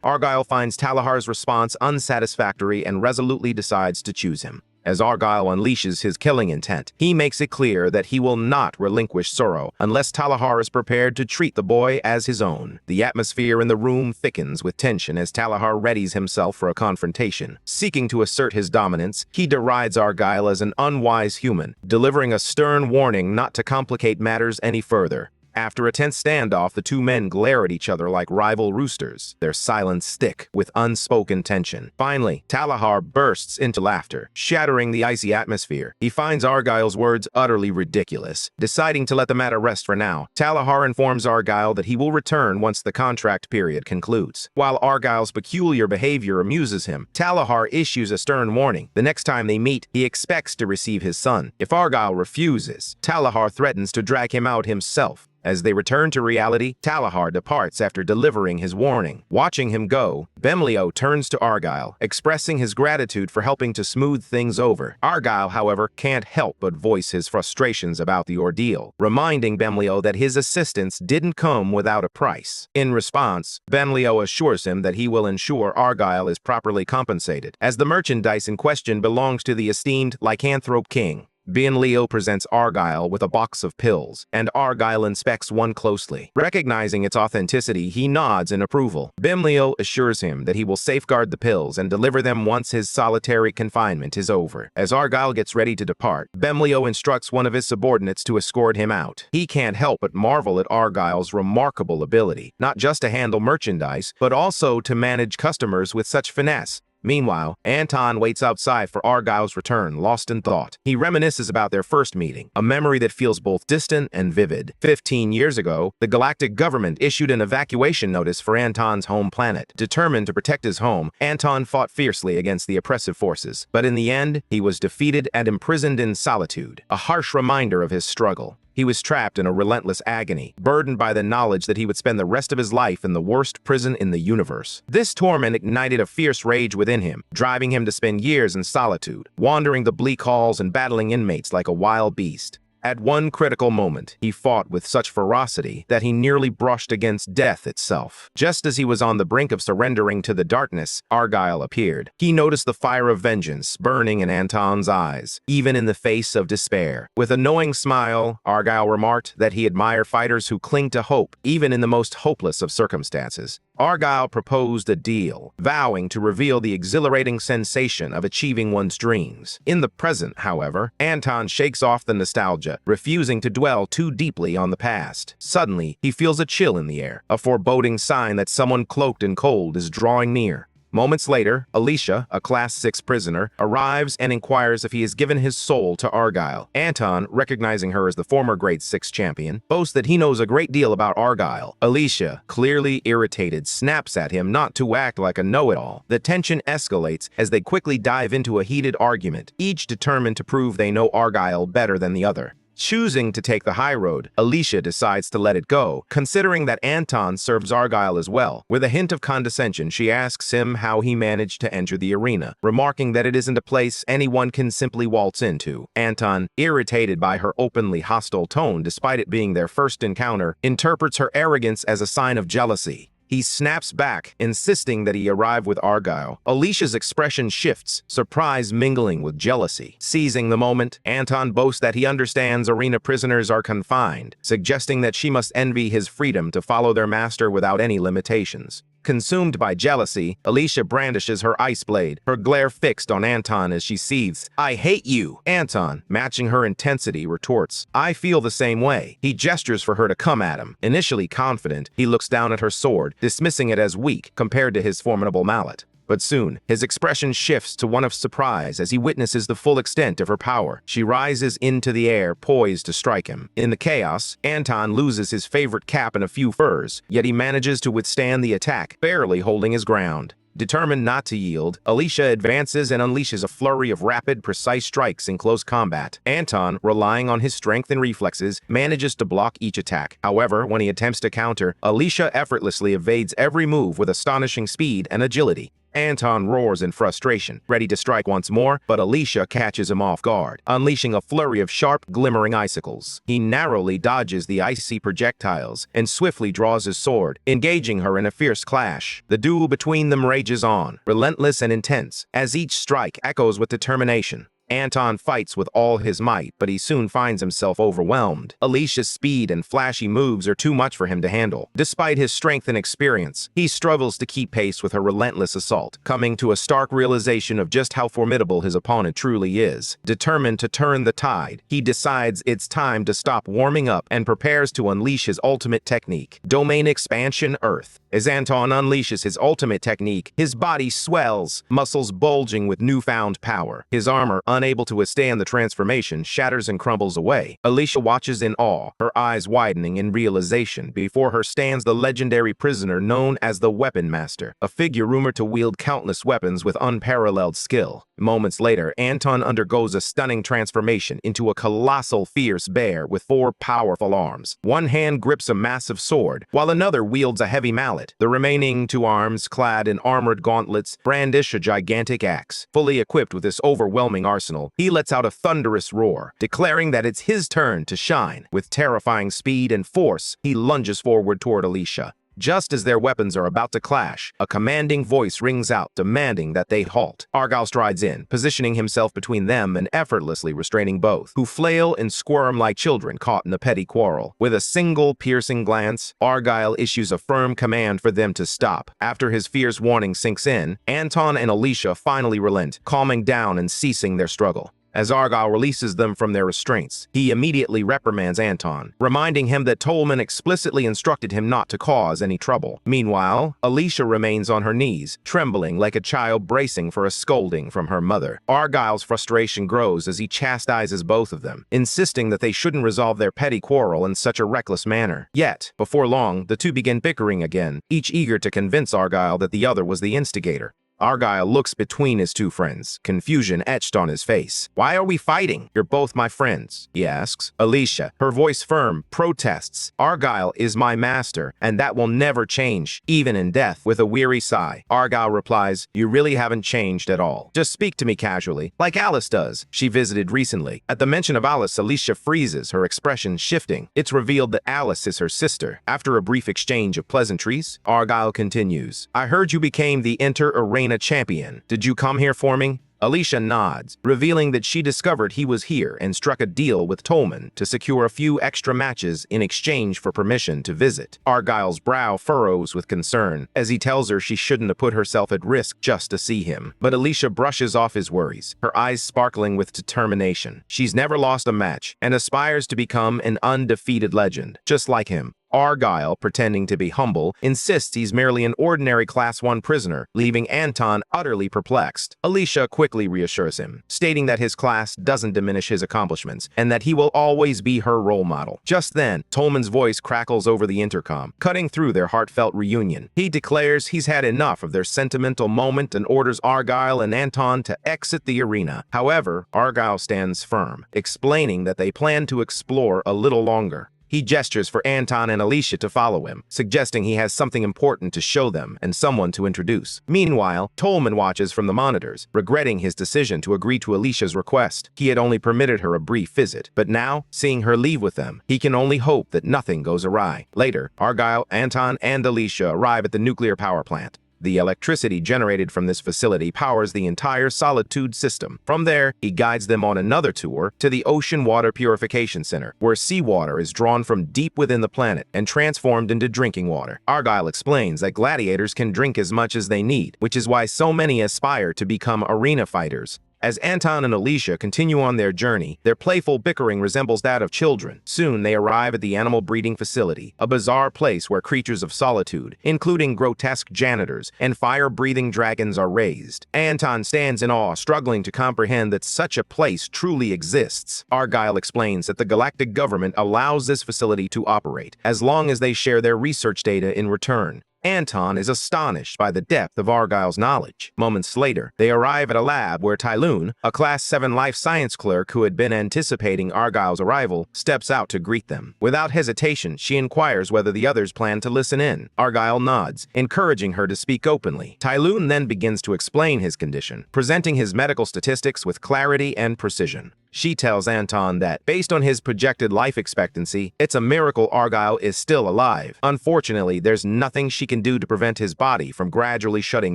S1: Argyle finds Talahar's response unsatisfactory and resolutely decides to choose him. As Argyle unleashes his killing intent, he makes it clear that he will not relinquish Sero unless Talahar is prepared to treat the boy as his own. The atmosphere in the room thickens with tension as Talahar readies himself for a confrontation. Seeking to assert his dominance, he derides Argyle as an unwise human, delivering a stern warning not to complicate matters any further. After a tense standoff, the two men glare at each other like rival roosters, their silence thick with unspoken tension. Finally, Talahar bursts into laughter, shattering the icy atmosphere. He finds Argyle's words utterly ridiculous. Deciding to let the matter rest for now, Talahar informs Argyle that he will return once the contract period concludes. While Argyle's peculiar behavior amuses him, Talahar issues a stern warning. The next time they meet, he expects to receive his son. If Argyle refuses, Talahar threatens to drag him out himself. As they return to reality, Talahar departs after delivering his warning. Watching him go, Bemlio turns to Argyle, expressing his gratitude for helping to smooth things over. Argyle, however, can't help but voice his frustrations about the ordeal, reminding Bemlio that his assistance didn't come without a price. In response, Bemlio assures him that he will ensure Argyle is properly compensated, as the merchandise in question belongs to the esteemed lycanthrope king. Bemlio presents Argyle with a box of pills, and Argyle inspects one closely. Recognizing its authenticity, he nods in approval. Bemlio assures him that he will safeguard the pills and deliver them once his solitary confinement is over. As Argyle gets ready to depart, Bemlio instructs one of his subordinates to escort him out. He can't help but marvel at Argyle's remarkable ability, not just to handle merchandise, but also to manage customers with such finesse. Meanwhile, Anton waits outside for Argyle's return, lost in thought. He reminisces about their first meeting, a memory that feels both distant and vivid. 15 years ago, the galactic government issued an evacuation notice for Anton's home planet. Determined to protect his home, Anton fought fiercely against the oppressive forces. But in the end, he was defeated and imprisoned in solitude, a harsh reminder of his struggle. He was trapped in a relentless agony, burdened by the knowledge that he would spend the rest of his life in the worst prison in the universe. This torment ignited a fierce rage within him, driving him to spend years in solitude, wandering the bleak halls and battling inmates like a wild beast. At one critical moment, he fought with such ferocity that he nearly brushed against death itself. Just as he was on the brink of surrendering to the darkness, Argyle appeared. He noticed the fire of vengeance burning in Anton's eyes, even in the face of despair. With a knowing smile, Argyle remarked that he admired fighters who cling to hope, even in the most hopeless of circumstances. Argyle proposed a deal, vowing to reveal the exhilarating sensation of achieving one's dreams. In the present, however, Anton shakes off the nostalgia, refusing to dwell too deeply on the past. Suddenly, he feels a chill in the air, a foreboding sign that someone cloaked in cold is drawing near. Moments later, Alicia, a Class 6 prisoner, arrives and inquires if he has given his soul to Argyle. Anton, recognizing her as the former Grade 6 champion, boasts that he knows a great deal about Argyle. Alicia, clearly irritated, snaps at him not to act like a know-it-all. The tension escalates as they quickly dive into a heated argument, each determined to prove they know Argyle better than the other. Choosing to take the high road, Alicia decides to let it go, considering that Anton serves Argyle as well. With a hint of condescension, she asks him how he managed to enter the arena, remarking that it isn't a place anyone can simply waltz into. Anton, irritated by her openly hostile tone despite it being their first encounter, interprets her arrogance as a sign of jealousy. He snaps back, insisting that he arrive with Argyle. Alicia's expression shifts, surprise mingling with jealousy. Seizing the moment, Anton boasts that he understands arena prisoners are confined, suggesting that she must envy his freedom to follow their master without any limitations. Consumed by jealousy, Alicia brandishes her ice blade, her glare fixed on Anton as she seethes. "I hate you!" Anton, matching her intensity, retorts, "I feel the same way." He gestures for her to come at him. Initially confident, he looks down at her sword, dismissing it as weak compared to his formidable mallet. But soon, his expression shifts to one of surprise as he witnesses the full extent of her power. She rises into the air, poised to strike him. In the chaos, Anton loses his favorite cap and a few furs, yet he manages to withstand the attack, barely holding his ground. Determined not to yield, Alicia advances and unleashes a flurry of rapid, precise strikes in close combat. Anton, relying on his strength and reflexes, manages to block each attack. However, when he attempts to counter, Alicia effortlessly evades every move with astonishing speed and agility. Anton roars in frustration, ready to strike once more, but Alicia catches him off guard, unleashing a flurry of sharp, glimmering icicles. He narrowly dodges the icy projectiles and swiftly draws his sword, engaging her in a fierce clash. The duel between them rages on, relentless and intense, as each strike echoes with determination. Anton fights with all his might, but he soon finds himself overwhelmed. Alicia's speed and flashy moves are too much for him to handle. Despite his strength and experience, he struggles to keep pace with her relentless assault, coming to a stark realization of just how formidable his opponent truly is. Determined to turn the tide, he decides it's time to stop warming up and prepares to unleash his ultimate technique, Domain Expansion Earth. As Anton unleashes his ultimate technique, his body swells, muscles bulging with newfound power. His armor, unable to withstand the transformation, shatters and crumbles away. Alicia watches in awe, her eyes widening in realization. Before her stands the legendary prisoner known as the Weapon Master, a figure rumored to wield countless weapons with unparalleled skill. Moments later, Anton undergoes a stunning transformation into a colossal, fierce bear with 4 powerful arms. One hand grips a massive sword, while another wields a heavy mallet. The remaining 2 arms, clad in armored gauntlets, brandish a gigantic axe. Fully equipped with this overwhelming arsenal, he lets out a thunderous roar, declaring that it's his turn to shine. With terrifying speed and force, he lunges forward toward Alicia. Just as their weapons are about to clash, a commanding voice rings out, demanding that they halt. Argyle strides in, positioning himself between them and effortlessly restraining both, who flail and squirm like children caught in a petty quarrel. With a single piercing glance, Argyle issues a firm command for them to stop. After his fierce warning sinks in, Anton and Alicia finally relent, calming down and ceasing their struggle. As Argyle releases them from their restraints, he immediately reprimands Anton, reminding him that Tolman explicitly instructed him not to cause any trouble. Meanwhile, Alicia remains on her knees, trembling like a child bracing for a scolding from her mother. Argyle's frustration grows as he chastises both of them, insisting that they shouldn't resolve their petty quarrel in such a reckless manner. Yet, before long, the two begin bickering again, each eager to convince Argyle that the other was the instigator. Argyle looks between his two friends, confusion etched on his face. "Why are we fighting? You're both my friends," he asks. Alicia, her voice firm, protests. "Argyle is my master, and that will never change, even in death." With a weary sigh, Argyle replies, "You really haven't changed at all. Just speak to me casually, like Alice does. She visited recently." At the mention of Alice, Alicia freezes, her expression shifting. It's revealed that Alice is her sister. After a brief exchange of pleasantries, Argyle continues, "I heard you became the Inter-Arena champion. Did you come here for me?" Alicia nods, revealing that she discovered he was here and struck a deal with Tolman to secure a few extra matches in exchange for permission to visit. Argyle's brow furrows with concern as he tells her she shouldn't have put herself at risk just to see him. But Alicia brushes off his worries, her eyes sparkling with determination. She's never lost a match and aspires to become an undefeated legend, just like him. Argyle, pretending to be humble, insists he's merely an ordinary Class 1 prisoner, leaving Anton utterly perplexed. Alicia quickly reassures him, stating that his class doesn't diminish his accomplishments and that he will always be her role model. Just then, Tolman's voice crackles over the intercom, cutting through their heartfelt reunion. He declares he's had enough of their sentimental moment and orders Argyle and Anton to exit the arena. However, Argyle stands firm, explaining that they plan to explore a little longer. He gestures for Anton and Alicia to follow him, suggesting he has something important to show them and someone to introduce. Meanwhile, Tolman watches from the monitors, regretting his decision to agree to Alicia's request. He had only permitted her a brief visit, but now, seeing her leave with them, he can only hope that nothing goes awry. Later, Argyle, Anton, and Alicia arrive at the nuclear power plant. The electricity generated from this facility powers the entire Solitude system. From there, he guides them on another tour to the Ocean Water Purification Center, where seawater is drawn from deep within the planet and transformed into drinking water. Argyle explains that gladiators can drink as much as they need, which is why so many aspire to become arena fighters. As Anton and Alicia continue on their journey, their playful bickering resembles that of children. Soon they arrive at the animal breeding facility, a bizarre place where creatures of solitude, including grotesque janitors and fire-breathing dragons, are raised. Anton stands in awe, struggling to comprehend that such a place truly exists. Argyle explains that the galactic government allows this facility to operate, as long as they share their research data in return. Anton is astonished by the depth of Argyle's knowledge. Moments later, they arrive at a lab where Tylun, a Class 7 life science clerk who had been anticipating Argyle's arrival, steps out to greet them. Without hesitation, she inquires whether the others plan to listen in. Argyle nods, encouraging her to speak openly. Tylun then begins to explain his condition, presenting his medical statistics with clarity and precision. She tells Anton that, based on his projected life expectancy, it's a miracle Argyle is still alive. Unfortunately, there's nothing she can do to prevent his body from gradually shutting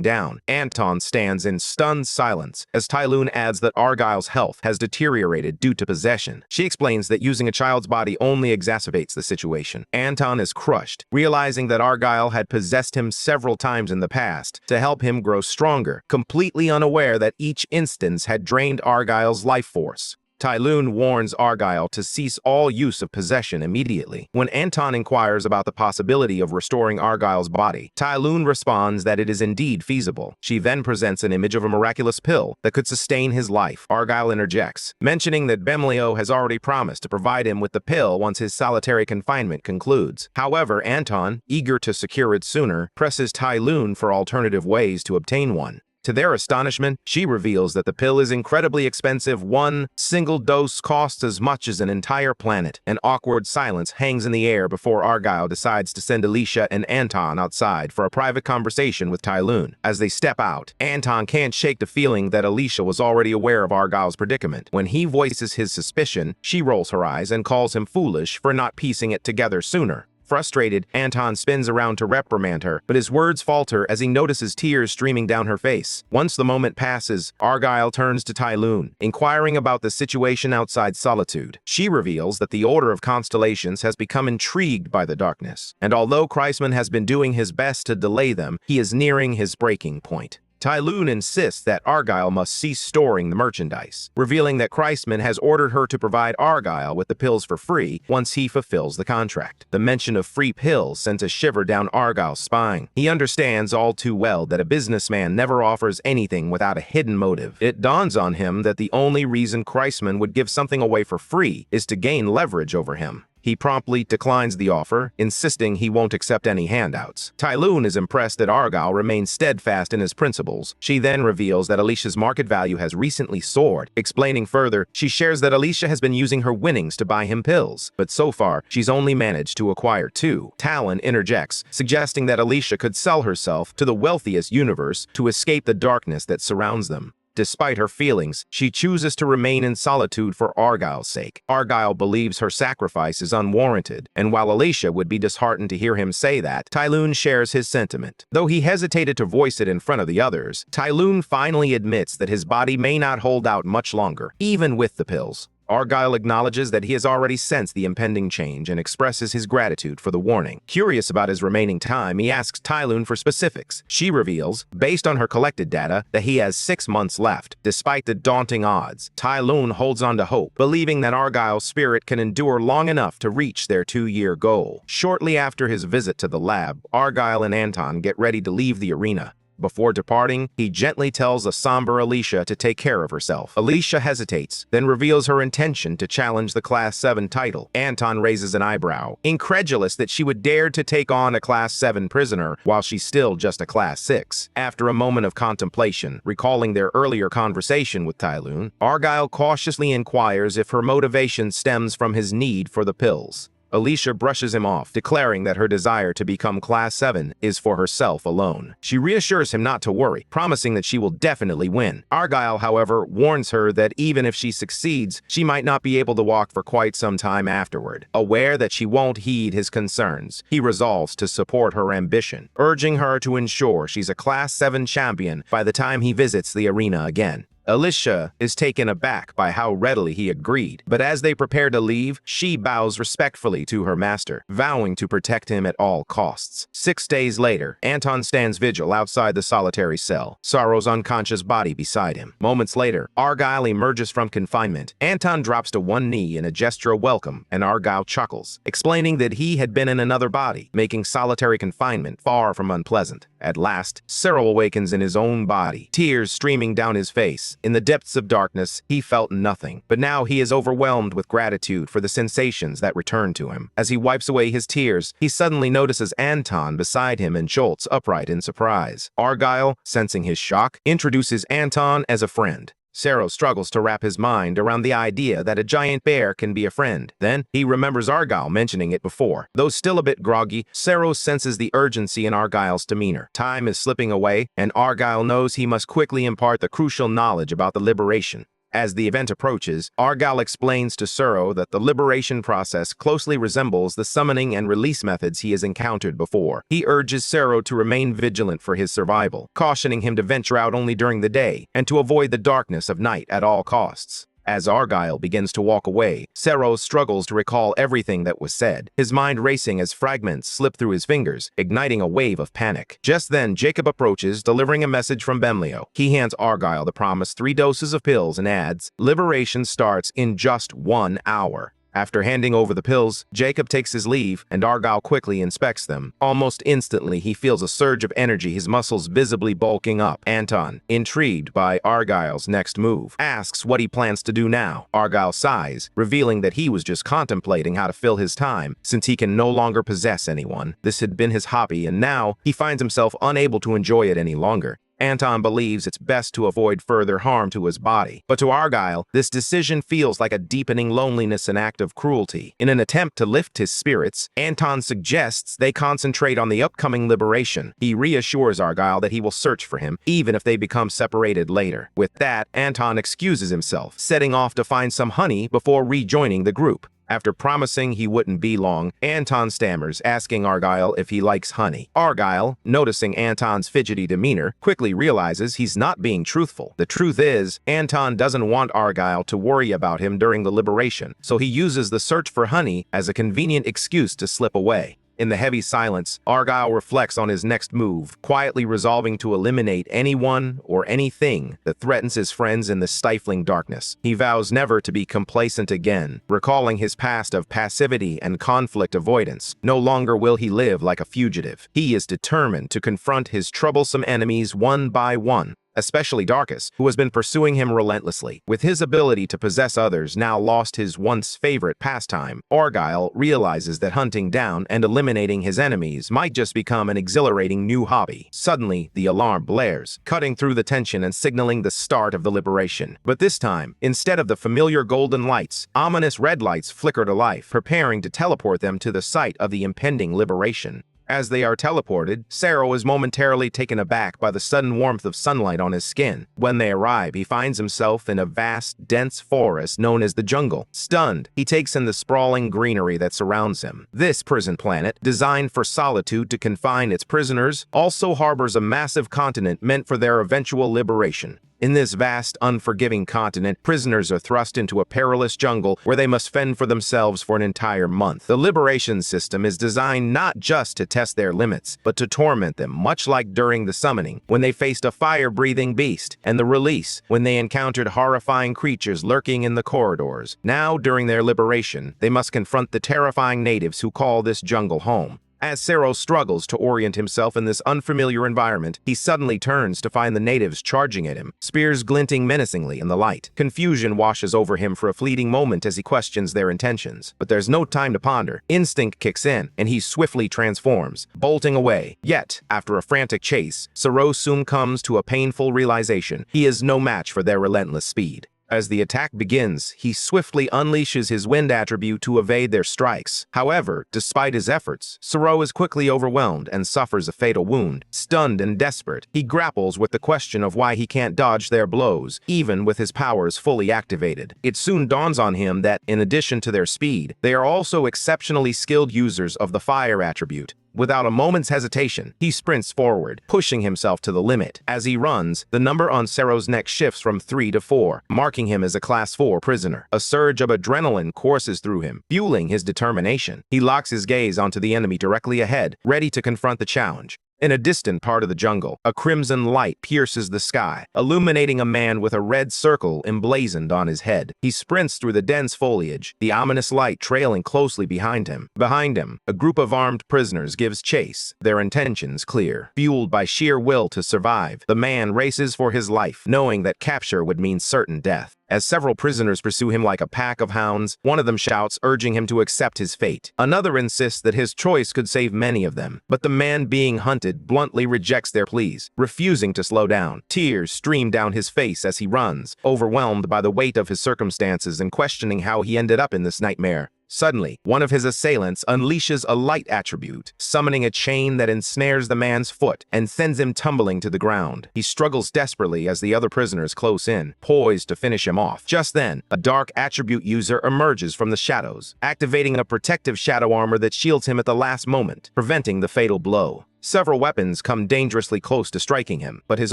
S1: down. Anton stands in stunned silence as Tylun adds that Argyle's health has deteriorated due to possession. She explains that using a child's body only exacerbates the situation. Anton is crushed, realizing that Argyle had possessed him several times in the past to help him grow stronger, completely unaware that each instance had drained Argyle's life force. Tylun warns Argyle to cease all use of possession immediately. When Anton inquires about the possibility of restoring Argyle's body, Tylun responds that it is indeed feasible. She then presents an image of a miraculous pill that could sustain his life. Argyle interjects, mentioning that Bemlio has already promised to provide him with the pill once his solitary confinement concludes. However, Anton, eager to secure it sooner, presses Tylun for alternative ways to obtain one. To their astonishment, she reveals that the pill is incredibly expensive. One single dose costs as much as an entire planet. An awkward silence hangs in the air before Argyle decides to send Alicia and Anton outside for a private conversation with Tylun. As they step out, Anton can't shake the feeling that Alicia was already aware of Argyle's predicament. When he voices his suspicion, she rolls her eyes and calls him foolish for not piecing it together sooner. Frustrated, Anton spins around to reprimand her, but his words falter as he notices tears streaming down her face. Once the moment passes, Argyle turns to Tylun, inquiring about the situation outside Solitude. She reveals that the Order of Constellations has become intrigued by the darkness, and although Kreisman has been doing his best to delay them, he is nearing his breaking point. Tylun insists that Argyle must cease storing the merchandise, revealing that Kreisman has ordered her to provide Argyle with the pills for free once he fulfills the contract. The mention of free pills sends a shiver down Argyle's spine. He understands all too well that a businessman never offers anything without a hidden motive. It dawns on him that the only reason Kreisman would give something away for free is to gain leverage over him. He promptly declines the offer, insisting he won't accept any handouts. Tylun is impressed that Argyle remains steadfast in his principles. She then reveals that Alicia's market value has recently soared. Explaining further, she shares that Alicia has been using her winnings to buy him pills, but so far, she's only managed to acquire 2. Talon interjects, suggesting that Alicia could sell herself to the wealthiest universe to escape the darkness that surrounds them. Despite her feelings, she chooses to remain in solitude for Argyle's sake. Argyle believes her sacrifice is unwarranted, and while Alicia would be disheartened to hear him say that, Tylun shares his sentiment. Though he hesitated to voice it in front of the others, Tylun finally admits that his body may not hold out much longer, even with the pills. Argyle acknowledges that he has already sensed the impending change and expresses his gratitude for the warning. Curious about his remaining time, he asks Tylun for specifics. She reveals, based on her collected data, that he has 6 months left. Despite the daunting odds, Tylun holds on to hope, believing that Argyle's spirit can endure long enough to reach their 2-year goal. Shortly after his visit to the lab, Argyle and Anton get ready to leave the arena. Before departing, he gently tells a somber Alicia to take care of herself. Alicia hesitates, then reveals her intention to challenge the Class 7 title. Anton raises an eyebrow, incredulous that she would dare to take on a Class 7 prisoner while she's still just a Class 6. After a moment of contemplation, recalling their earlier conversation with Tylun, Argyle cautiously inquires if her motivation stems from his need for the pills. Alicia brushes him off, declaring that her desire to become Class 7 is for herself alone. She reassures him not to worry, promising that she will definitely win. Argyle, however, warns her that even if she succeeds, she might not be able to walk for quite some time afterward. Aware that she won't heed his concerns, he resolves to support her ambition, urging her to ensure she's a Class 7 champion by the time he visits the arena again. Alicia is taken aback by how readily he agreed, but as they prepare to leave, she bows respectfully to her master, vowing to protect him at all costs. 6 days later, Anton stands vigil outside the solitary cell, Sorrow's unconscious body beside him. Moments later, Argyle emerges from confinement. Anton drops to one knee in a gesture of welcome, and Argyle chuckles, explaining that he had been in another body, making solitary confinement far from unpleasant. At last, Cyril awakens in his own body, tears streaming down his face. In the depths of darkness, he felt nothing, but now he is overwhelmed with gratitude for the sensations that return to him. As he wipes away his tears, he suddenly notices Anton beside him and jolts upright in surprise. Argyle, sensing his shock, introduces Anton as a friend. Cero struggles to wrap his mind around the idea that a giant bear can be a friend. Then, he remembers Argyle mentioning it before. Though still a bit groggy, Cero senses the urgency in Argyle's demeanor. Time is slipping away, and Argyle knows he must quickly impart the crucial knowledge about the liberation. As the event approaches, Argyle explains to Cero that the liberation process closely resembles the summoning and release methods he has encountered before. He urges Cero to remain vigilant for his survival, cautioning him to venture out only during the day and to avoid the darkness of night at all costs. As Argyle begins to walk away, Cero struggles to recall everything that was said, his mind racing as fragments slip through his fingers, igniting a wave of panic. Just then, Jacob approaches, delivering a message from Bemlio. He hands Argyle the promised 3 doses of pills and adds, "Liberation starts in just 1 hour." After handing over the pills, Jacob takes his leave, and Argyle quickly inspects them. Almost instantly, he feels a surge of energy, his muscles visibly bulking up. Anton, intrigued by Argyle's next move, asks what he plans to do now. Argyle sighs, revealing that he was just contemplating how to fill his time, since he can no longer possess anyone. This had been his hobby, and now he finds himself unable to enjoy it any longer. Anton believes it's best to avoid further harm to his body. But to Argyle, this decision feels like a deepening loneliness and act of cruelty. In an attempt to lift his spirits, Anton suggests they concentrate on the upcoming liberation. He reassures Argyle that he will search for him, even if they become separated later. With that, Anton excuses himself, setting off to find some honey before rejoining the group. After promising he wouldn't be long, Anton stammers, asking Argyle if he likes honey. Argyle, noticing Anton's fidgety demeanor, quickly realizes he's not being truthful. The truth is, Anton doesn't want Argyle to worry about him during the liberation, so he uses the search for honey as a convenient excuse to slip away. In the heavy silence, Argyle reflects on his next move, quietly resolving to eliminate anyone or anything that threatens his friends in the stifling darkness. He vows never to be complacent again, recalling his past of passivity and conflict avoidance. No longer will he live like a fugitive. He is determined to confront his troublesome enemies one by one. especially Darkus, who has been pursuing him relentlessly. With his ability to possess others now lost his once favorite pastime, Argyle realizes that hunting down and eliminating his enemies might just become an exhilarating new hobby. Suddenly, the alarm blares, cutting through the tension and signaling the start of the liberation. But this time, instead of the familiar golden lights, ominous red lights flicker to life, preparing to teleport them to the site of the impending liberation. As they are teleported, Sero is momentarily taken aback by the sudden warmth of sunlight on his skin. When they arrive, he finds himself in a vast, dense forest known as the jungle. Stunned, he takes in the sprawling greenery that surrounds him. This prison planet, designed for solitude to confine its prisoners, also harbors a massive continent meant for their eventual liberation. In this vast, unforgiving continent, prisoners are thrust into a perilous jungle where they must fend for themselves for an entire month. The liberation system is designed not just to test their limits, but to torment them, much like during the summoning, when they faced a fire-breathing beast, and the release, when they encountered horrifying creatures lurking in the corridors. Now, during their liberation, they must confront the terrifying natives who call this jungle home. As Sero struggles to orient himself in this unfamiliar environment, he suddenly turns to find the natives charging at him, spears glinting menacingly in the light. Confusion washes over him for a fleeting moment as he questions their intentions. But there's no time to ponder. Instinct kicks in, and he swiftly transforms, bolting away. Yet, after a frantic chase, Sero soon comes to a painful realization. He is no match for their relentless speed. As the attack begins, he swiftly unleashes his wind attribute to evade their strikes. However, despite his efforts, Sero is quickly overwhelmed and suffers a fatal wound. Stunned and desperate, he grapples with the question of why he can't dodge their blows, even with his powers fully activated. It soon dawns on him that, in addition to their speed, they are also exceptionally skilled users of the fire attribute. Without a moment's hesitation, he sprints forward, pushing himself to the limit. As he runs, the number on Sero's neck shifts from 3 to 4, marking him as a Class 4 prisoner. A surge of adrenaline courses through him, fueling his determination. He locks his gaze onto the enemy directly ahead, ready to confront the challenge. In a distant part of the jungle, a crimson light pierces the sky, illuminating a man with a red circle emblazoned on his head. He sprints through the dense foliage, the ominous light trailing closely behind him. Behind him, a group of armed prisoners gives chase, their intentions clear. Fueled by sheer will to survive, the man races for his life, knowing that capture would mean certain death. As several prisoners pursue him like a pack of hounds, one of them shouts, urging him to accept his fate. Another insists that his choice could save many of them, but the man being hunted bluntly rejects their pleas, refusing to slow down. Tears stream down his face as he runs, overwhelmed by the weight of his circumstances and questioning how he ended up in this nightmare. Suddenly, one of his assailants unleashes a light attribute, summoning a chain that ensnares the man's foot and sends him tumbling to the ground. He struggles desperately as the other prisoners close in, poised to finish him off. Just then, a dark attribute user emerges from the shadows, activating a protective shadow armor that shields him at the last moment, preventing the fatal blow. Several weapons come dangerously close to striking him, but his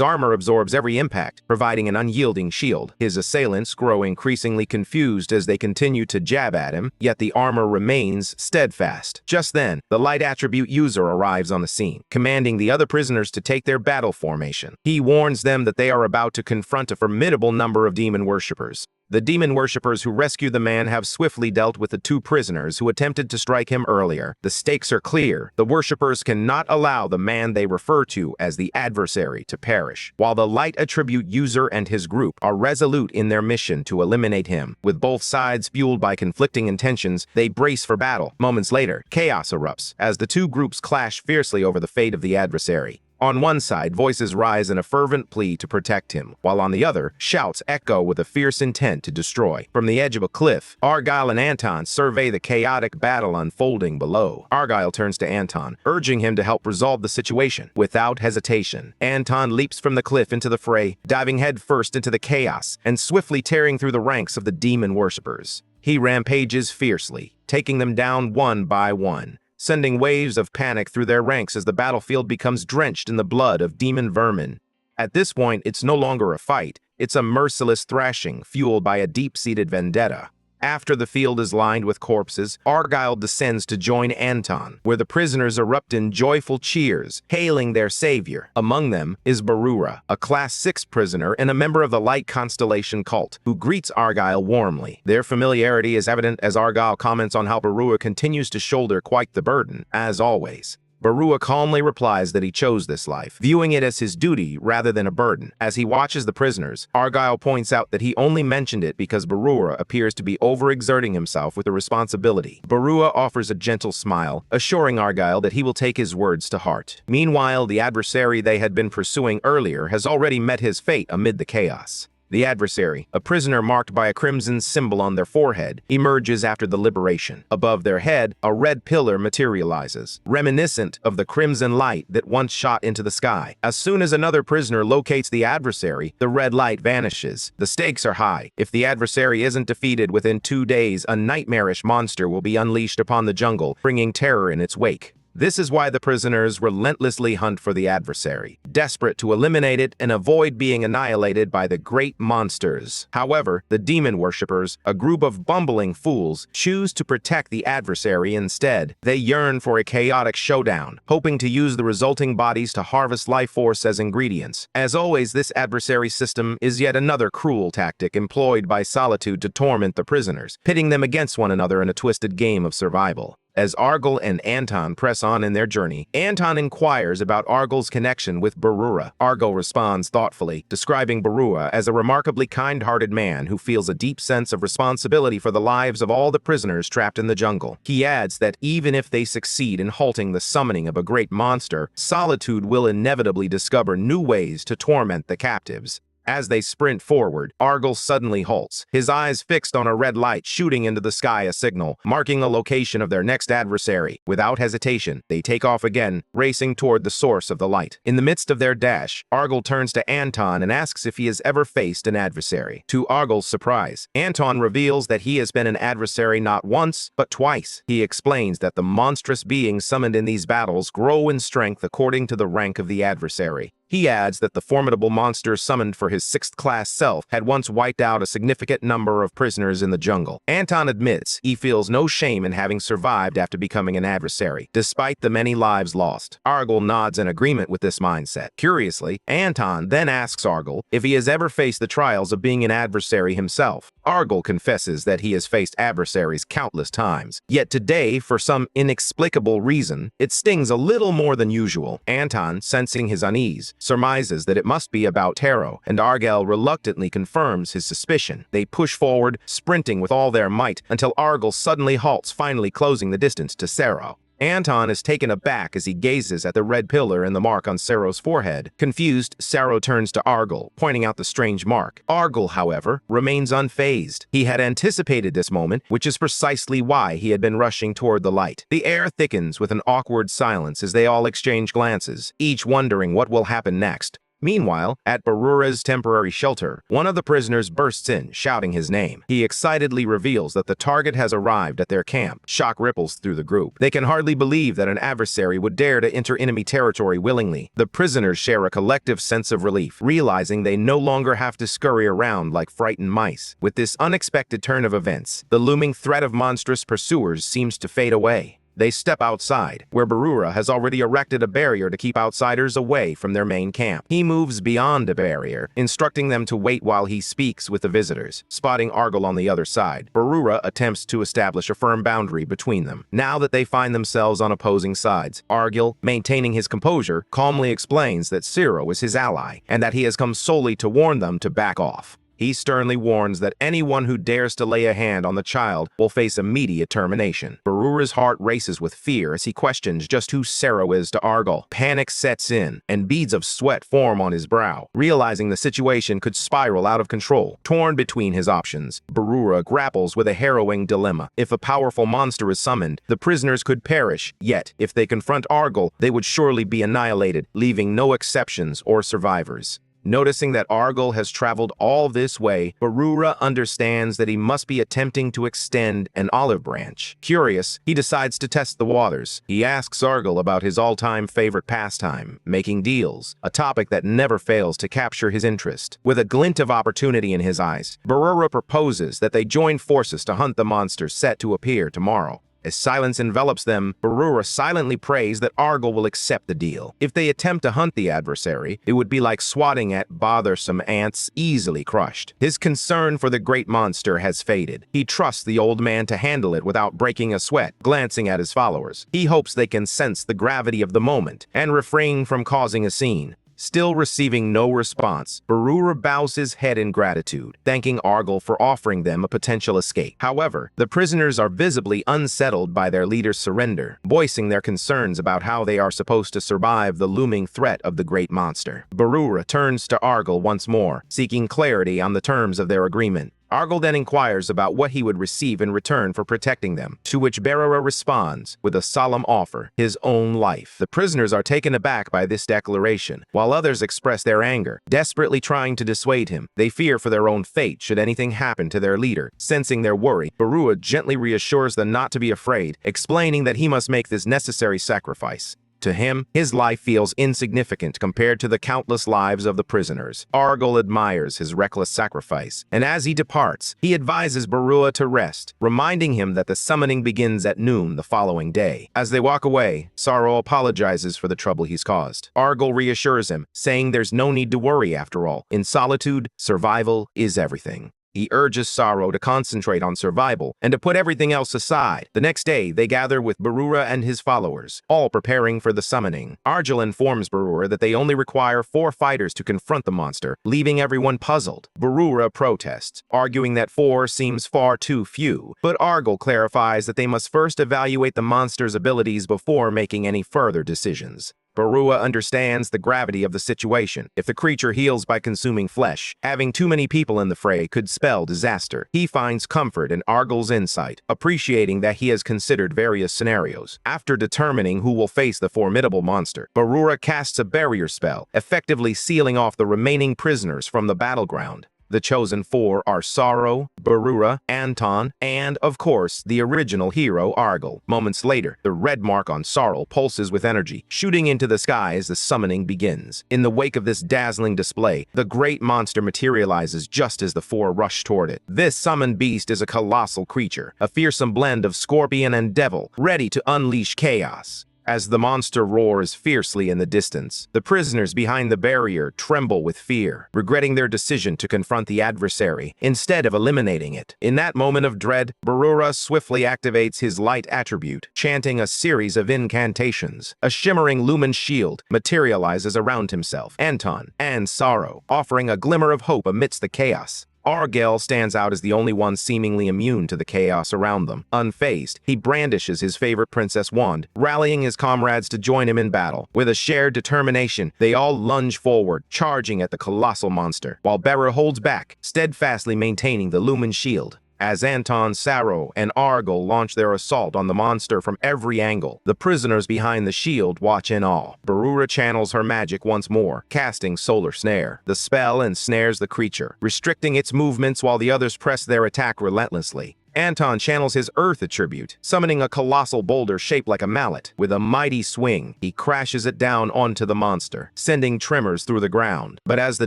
S1: armor absorbs every impact, providing an unyielding shield. His assailants grow increasingly confused as they continue to jab at him, yet the armor remains steadfast. Just then, the light attribute user arrives on the scene, commanding the other prisoners to take their battle formation. He warns them that they are about to confront a formidable number of demon worshippers. The demon worshippers who rescued the man have swiftly dealt with the 2 prisoners who attempted to strike him earlier. The stakes are clear. The worshippers cannot allow the man they refer to as the adversary to perish, while the light attribute user and his group are resolute in their mission to eliminate him. With both sides fueled by conflicting intentions, they brace for battle. Moments later, chaos erupts as the 2 groups clash fiercely over the fate of the adversary. On one side, voices rise in a fervent plea to protect him, while on the other, shouts echo with a fierce intent to destroy. From the edge of a cliff, Argyle and Anton survey the chaotic battle unfolding below. Argyle turns to Anton, urging him to help resolve the situation. Without hesitation, Anton leaps from the cliff into the fray, diving headfirst into the chaos and swiftly tearing through the ranks of the demon worshippers. He rampages fiercely, taking them down one by one, sending waves of panic through their ranks as the battlefield becomes drenched in the blood of demon vermin. At this point, it's no longer a fight, it's a merciless thrashing fueled by a deep-seated vendetta. After the field is lined with corpses, Argyle descends to join Anton, where the prisoners erupt in joyful cheers, hailing their savior. Among them is Barura, a Class 6 prisoner and a member of the Light Constellation cult, who greets Argyle warmly. Their familiarity is evident as Argyle comments on how Barura continues to shoulder quite the burden, as always. Barua calmly replies that he chose this life, viewing it as his duty rather than a burden. As he watches the prisoners, Argyle points out that he only mentioned it because Barua appears to be overexerting himself with the responsibility. Barua offers a gentle smile, assuring Argyle that he will take his words to heart. Meanwhile, the adversary they had been pursuing earlier has already met his fate amid the chaos. The adversary, a prisoner marked by a crimson symbol on their forehead, emerges after the liberation. Above their head, a red pillar materializes, reminiscent of the crimson light that once shot into the sky. As soon as another prisoner locates the adversary, the red light vanishes. The stakes are high. If the adversary isn't defeated within 2 days, a nightmarish monster will be unleashed upon the jungle, bringing terror in its wake. This is why the prisoners relentlessly hunt for the adversary, desperate to eliminate it and avoid being annihilated by the great monsters. However, the demon worshippers, a group of bumbling fools, choose to protect the adversary instead. They yearn for a chaotic showdown, hoping to use the resulting bodies to harvest life force as ingredients. As always, this adversary system is yet another cruel tactic employed by Solitude to torment the prisoners, pitting them against one another in a twisted game of survival. As Argyle and Anton press on in their journey, Anton inquires about Argyle's connection with Barura. Argyle responds thoughtfully, describing Barura as a remarkably kind-hearted man who feels a deep sense of responsibility for the lives of all the prisoners trapped in the jungle. He adds that even if they succeed in halting the summoning of a great monster, Solitude will inevitably discover new ways to torment the captives. As they sprint forward, Argyle suddenly halts, his eyes fixed on a red light shooting into the sky, a signal, marking the location of their next adversary. Without hesitation, they take off again, racing toward the source of the light. In the midst of their dash, Argyle turns to Anton and asks if he has ever faced an adversary. To Argyle's surprise, Anton reveals that he has been an adversary not once, but twice. He explains that the monstrous beings summoned in these battles grow in strength according to the rank of the adversary. He adds that the formidable monster summoned for his 6th-class self had once wiped out a significant number of prisoners in the jungle. Anton admits he feels no shame in having survived after becoming an adversary, despite the many lives lost. Argyle nods in agreement with this mindset. Curiously, Anton then asks Argyle if he has ever faced the trials of being an adversary himself. Argyle confesses that he has faced adversaries countless times, yet today, for some inexplicable reason, it stings a little more than usual. Anton, sensing his unease, surmises that it must be about Taro, and Argyle reluctantly confirms his suspicion. They push forward, sprinting with all their might, until Argyle suddenly halts, finally closing the distance to Sero. Anton is taken aback as he gazes at the red pillar and the mark on Sero's forehead. Confused, Sero turns to Argyle, pointing out the strange mark. Argyle, however, remains unfazed. He had anticipated this moment, which is precisely why he had been rushing toward the light. The air thickens with an awkward silence as they all exchange glances, each wondering what will happen next. Meanwhile, at Barura's temporary shelter, one of the prisoners bursts in, shouting his name. He excitedly reveals that the target has arrived at their camp. Shock ripples through the group. They can hardly believe that an adversary would dare to enter enemy territory willingly. The prisoners share a collective sense of relief, realizing they no longer have to scurry around like frightened mice. With this unexpected turn of events, the looming threat of monstrous pursuers seems to fade away. They step outside, where Barura has already erected a barrier to keep outsiders away from their main camp. He moves beyond the barrier, instructing them to wait while he speaks with the visitors. Spotting Argyle on the other side, Barura attempts to establish a firm boundary between them. Now that they find themselves on opposing sides, Argyle, maintaining his composure, calmly explains that Sero is his ally, and that he has come solely to warn them to back off. He sternly warns that anyone who dares to lay a hand on the child will face immediate termination. Barura's heart races with fear as he questions just who Sero is to Argyle. Panic sets in, and beads of sweat form on his brow. Realizing the situation could spiral out of control, torn between his options, Barura grapples with a harrowing dilemma. If a powerful monster is summoned, the prisoners could perish, yet if they confront Argyle, they would surely be annihilated, leaving no exceptions or survivors. Noticing that Argyle has traveled all this way, Barura understands that he must be attempting to extend an olive branch. Curious, he decides to test the waters. He asks Argyle about his all-time favorite pastime, making deals, a topic that never fails to capture his interest. With a glint of opportunity in his eyes, Barura proposes that they join forces to hunt the monster set to appear tomorrow. As silence envelops them, Barura silently prays that Argyle will accept the deal. If they attempt to hunt the adversary, it would be like swatting at bothersome ants easily crushed. His concern for the great monster has faded. He trusts the old man to handle it without breaking a sweat. Glancing at his followers, he hopes they can sense the gravity of the moment and refrain from causing a scene. Still receiving no response, Barura bows his head in gratitude, thanking Argyle for offering them a potential escape. However, the prisoners are visibly unsettled by their leader's surrender, voicing their concerns about how they are supposed to survive the looming threat of the great monster. Barura turns to Argyle once more, seeking clarity on the terms of their agreement. Argyle then inquires about what he would receive in return for protecting them, to which Barura responds with a solemn offer: his own life. The prisoners are taken aback by this declaration, while others express their anger, desperately trying to dissuade him. They fear for their own fate should anything happen to their leader. Sensing their worry, Barura gently reassures them not to be afraid, explaining that he must make this necessary sacrifice. To him, his life feels insignificant compared to the countless lives of the prisoners. Argyle admires his reckless sacrifice, and as he departs, he advises Barura to rest, reminding him that the summoning begins at noon the following day. As they walk away, Sorrow apologizes for the trouble he's caused. Argyle reassures him, saying there's no need to worry after all. In solitude, survival is everything. He urges Sorrow to concentrate on survival and to put everything else aside. The next day, they gather with Barura and his followers, all preparing for the summoning. Argyle informs Barura that they only require 4 fighters to confront the monster, leaving everyone puzzled. Barura protests, arguing that 4 seems far too few, but Argyle clarifies that they must first evaluate the monster's abilities before making any further decisions. Barura understands the gravity of the situation. If the creature heals by consuming flesh, having too many people in the fray could spell disaster. He finds comfort in Argyle's insight, appreciating that he has considered various scenarios. After determining who will face the formidable monster, Barura casts a barrier spell, effectively sealing off the remaining prisoners from the battleground. The chosen 4 are Sorrow, Barura, Anton, and, of course, the original hero, Argyle. Moments later, the red mark on Sorrow pulses with energy, shooting into the sky as the summoning begins. In the wake of this dazzling display, the great monster materializes just as the 4 rush toward it. This summoned beast is a colossal creature, a fearsome blend of scorpion and devil, ready to unleash chaos. As the monster roars fiercely in the distance, the prisoners behind the barrier tremble with fear, regretting their decision to confront the adversary instead of eliminating it. In that moment of dread, Barura swiftly activates his light attribute, chanting a series of incantations. A shimmering lumen shield materializes around himself, Anton, and Sorrow, offering a glimmer of hope amidst the chaos. Argyle stands out as the only one seemingly immune to the chaos around them. Unfazed, he brandishes his favorite princess wand, rallying his comrades to join him in battle. With a shared determination, they all lunge forward, charging at the colossal monster, while Barura holds back, steadfastly maintaining the lumen shield. As Anton, Sorrow, and Argyle launch their assault on the monster from every angle, the prisoners behind the shield watch in awe. Barura channels her magic once more, casting Solar Snare. The spell ensnares the creature, restricting its movements while the others press their attack relentlessly. Anton channels his Earth attribute, summoning a colossal boulder shaped like a mallet. With a mighty swing, he crashes it down onto the monster, sending tremors through the ground. But as the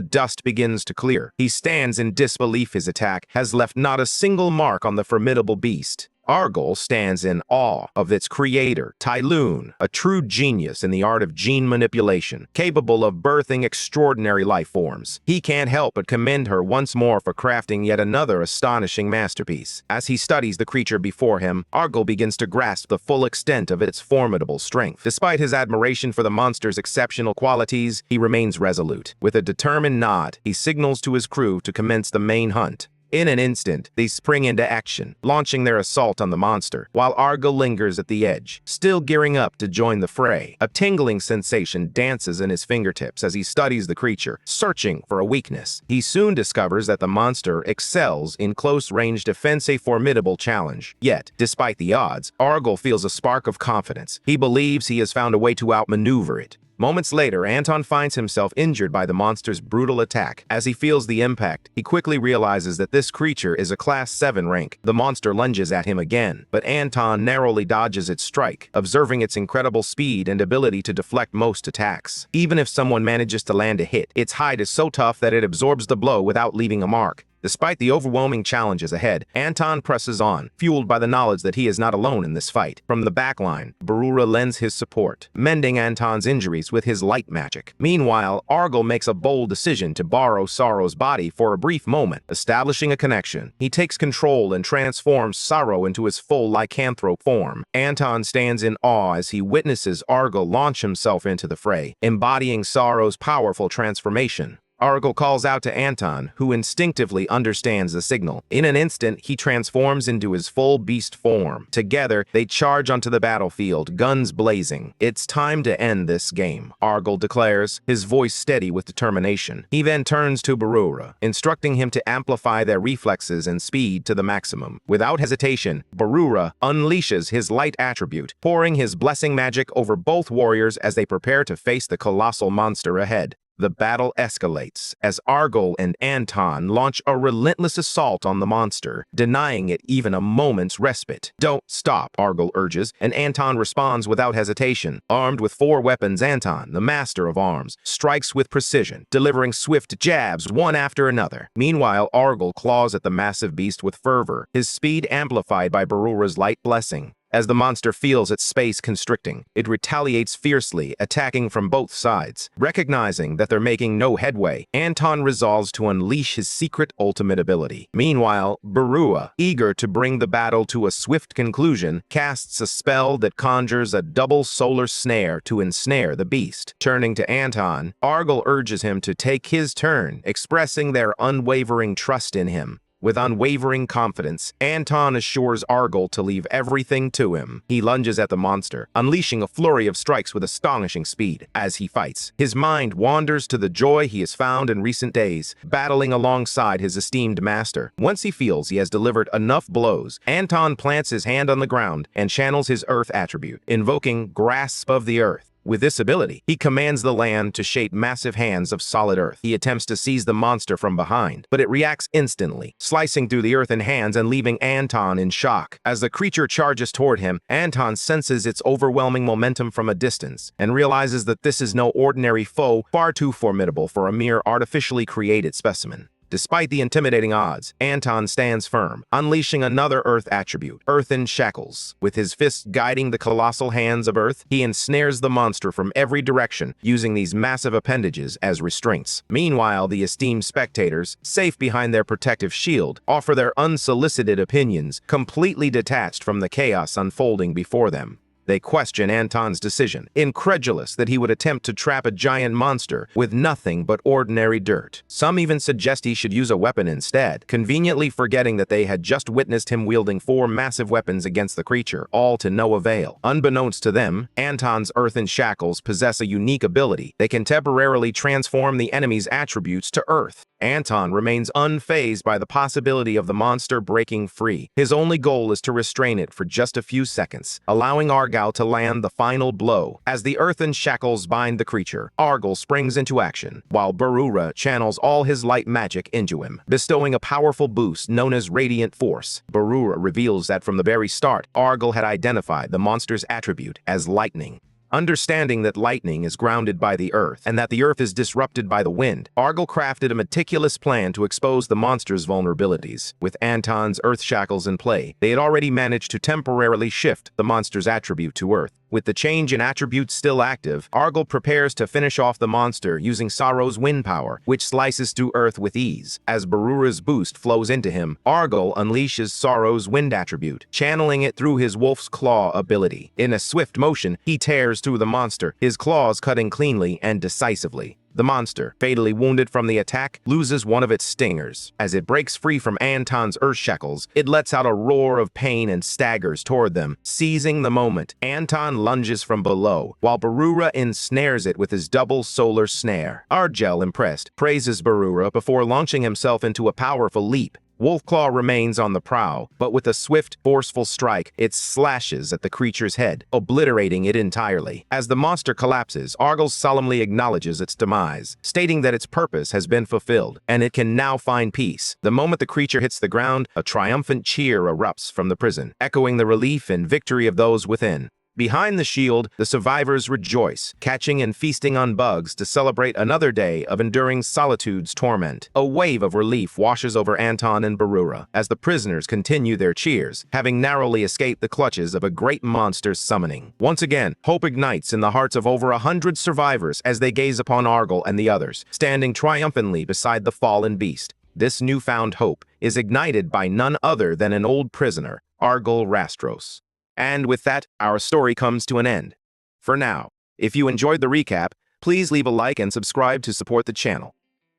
S1: dust begins to clear, he stands in disbelief. His attack has left not a single mark on the formidable beast. Argyle stands in awe of its creator, Tyloon, a true genius in the art of gene manipulation, capable of birthing extraordinary life forms. He can't help but commend her once more for crafting yet another astonishing masterpiece. As he studies the creature before him, Argyle begins to grasp the full extent of its formidable strength. Despite his admiration for the monster's exceptional qualities, he remains resolute. With a determined nod, he signals to his crew to commence the main hunt. In an instant, they spring into action, launching their assault on the monster, while Argyle lingers at the edge, still gearing up to join the fray. A tingling sensation dances in his fingertips as he studies the creature, searching for a weakness. He soon discovers that the monster excels in close-range defense, a formidable challenge. Yet, despite the odds, Argyle feels a spark of confidence. He believes he has found a way to outmaneuver it. Moments later, Anton finds himself injured by the monster's brutal attack. As he feels the impact, he quickly realizes that this creature is a Class 7 rank. The monster lunges at him again, but Anton narrowly dodges its strike, observing its incredible speed and ability to deflect most attacks. Even if someone manages to land a hit, its hide is so tough that it absorbs the blow without leaving a mark. Despite the overwhelming challenges ahead, Anton presses on, fueled by the knowledge that he is not alone in this fight. From the backline, Barura lends his support, mending Anton's injuries with his light magic. Meanwhile, Argal makes a bold decision to borrow Sorrow's body for a brief moment, establishing a connection. He takes control and transforms Sorrow into his full lycanthrope form. Anton stands in awe as he witnesses Argal launch himself into the fray, embodying Sorrow's powerful transformation. Argal calls out to Anton, who instinctively understands the signal. In an instant, he transforms into his full beast form. Together, they charge onto the battlefield, guns blazing. "It's time to end this game," Argal declares, his voice steady with determination. He then turns to Barura, instructing him to amplify their reflexes and speed to the maximum. Without hesitation, Barura unleashes his light attribute, pouring his blessing magic over both warriors as they prepare to face the colossal monster ahead. The battle escalates as Argal and Anton launch a relentless assault on the monster, denying it even a moment's respite. "Don't stop," Argal urges, and Anton responds without hesitation. Armed with 4 weapons, Anton, the master of arms, strikes with precision, delivering swift jabs one after another. Meanwhile, Argal claws at the massive beast with fervor, his speed amplified by Barura's light blessing. As the monster feels its space constricting, it retaliates fiercely, attacking from both sides. Recognizing that they're making no headway, Anton resolves to unleash his secret ultimate ability. Meanwhile, Barura, eager to bring the battle to a swift conclusion, casts a spell that conjures a double solar snare to ensnare the beast. Turning to Anton, Argal urges him to take his turn, expressing their unwavering trust in him. With unwavering confidence, Anton assures Argal to leave everything to him. He lunges at the monster, unleashing a flurry of strikes with astonishing speed. As he fights, his mind wanders to the joy he has found in recent days, battling alongside his esteemed master. Once he feels he has delivered enough blows, Anton plants his hand on the ground and channels his earth attribute, invoking Grasp of the Earth. With this ability, he commands the land to shape massive hands of solid earth. He attempts to seize the monster from behind, but it reacts instantly, slicing through the earthen hands and leaving Anton in shock. As the creature charges toward him, Anton senses its overwhelming momentum from a distance and realizes that this is no ordinary foe, far too formidable for a mere artificially created specimen. Despite the intimidating odds, Anton stands firm, unleashing another Earth attribute, Earthen Shackles. With his fists guiding the colossal hands of Earth, he ensnares the monster from every direction, using these massive appendages as restraints. Meanwhile, the esteemed spectators, safe behind their protective shield, offer their unsolicited opinions, completely detached from the chaos unfolding before them. They question Anton's decision, incredulous that he would attempt to trap a giant monster with nothing but ordinary dirt. Some even suggest he should use a weapon instead, conveniently forgetting that they had just witnessed him wielding 4 massive weapons against the creature, all to no avail. Unbeknownst to them, Anton's earthen shackles possess a unique ability. They can temporarily transform the enemy's attributes to earth. Anton remains unfazed by the possibility of the monster breaking free. His only goal is to restrain it for just a few seconds, allowing Argal to land the final blow. As the earthen shackles bind the creature, Argal springs into action, while Barura channels all his light magic into him, bestowing a powerful boost known as Radiant Force. Barura reveals that from the very start, Argal had identified the monster's attribute as lightning. Understanding that lightning is grounded by the earth and that the earth is disrupted by the wind, Argal crafted a meticulous plan to expose the monster's vulnerabilities. With Anton's earth shackles in play, they had already managed to temporarily shift the monster's attribute to earth. With the change in attributes still active, Argal prepares to finish off the monster using Sorrow's wind power, which slices through earth with ease. As Barura's boost flows into him, Argal unleashes Sorrow's wind attribute, channeling it through his wolf's claw ability. In a swift motion, he tears through the monster, his claws cutting cleanly and decisively. The monster, fatally wounded from the attack, loses one of its stingers. As it breaks free from Anton's earth shackles, it lets out a roar of pain and staggers toward them. Seizing the moment, Anton lunges from below, while Barura ensnares it with his double solar snare. Argal, impressed, praises Barura before launching himself into a powerful leap. Wolfclaw remains on the prowl, but with a swift, forceful strike, it slashes at the creature's head, obliterating it entirely. As the monster collapses, Argal solemnly acknowledges its demise, stating that its purpose has been fulfilled, and it can now find peace. The moment the creature hits the ground, a triumphant cheer erupts from the prison, echoing the relief and victory of those within. Behind the shield, the survivors rejoice, catching and feasting on bugs to celebrate another day of enduring solitude's torment. A wave of relief washes over Anton and Barura as the prisoners continue their cheers, having narrowly escaped the clutches of a great monster's summoning. Once again, hope ignites in the hearts of over 100 survivors as they gaze upon Argyle and the others, standing triumphantly beside the fallen beast. This newfound hope is ignited by none other than an old prisoner, Argyle Rastros. And with that, our story comes to an end. For now, if you enjoyed the recap, please leave a like and subscribe to support the channel.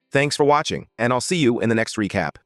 S1: Thanks for watching, and I'll see you in the next recap.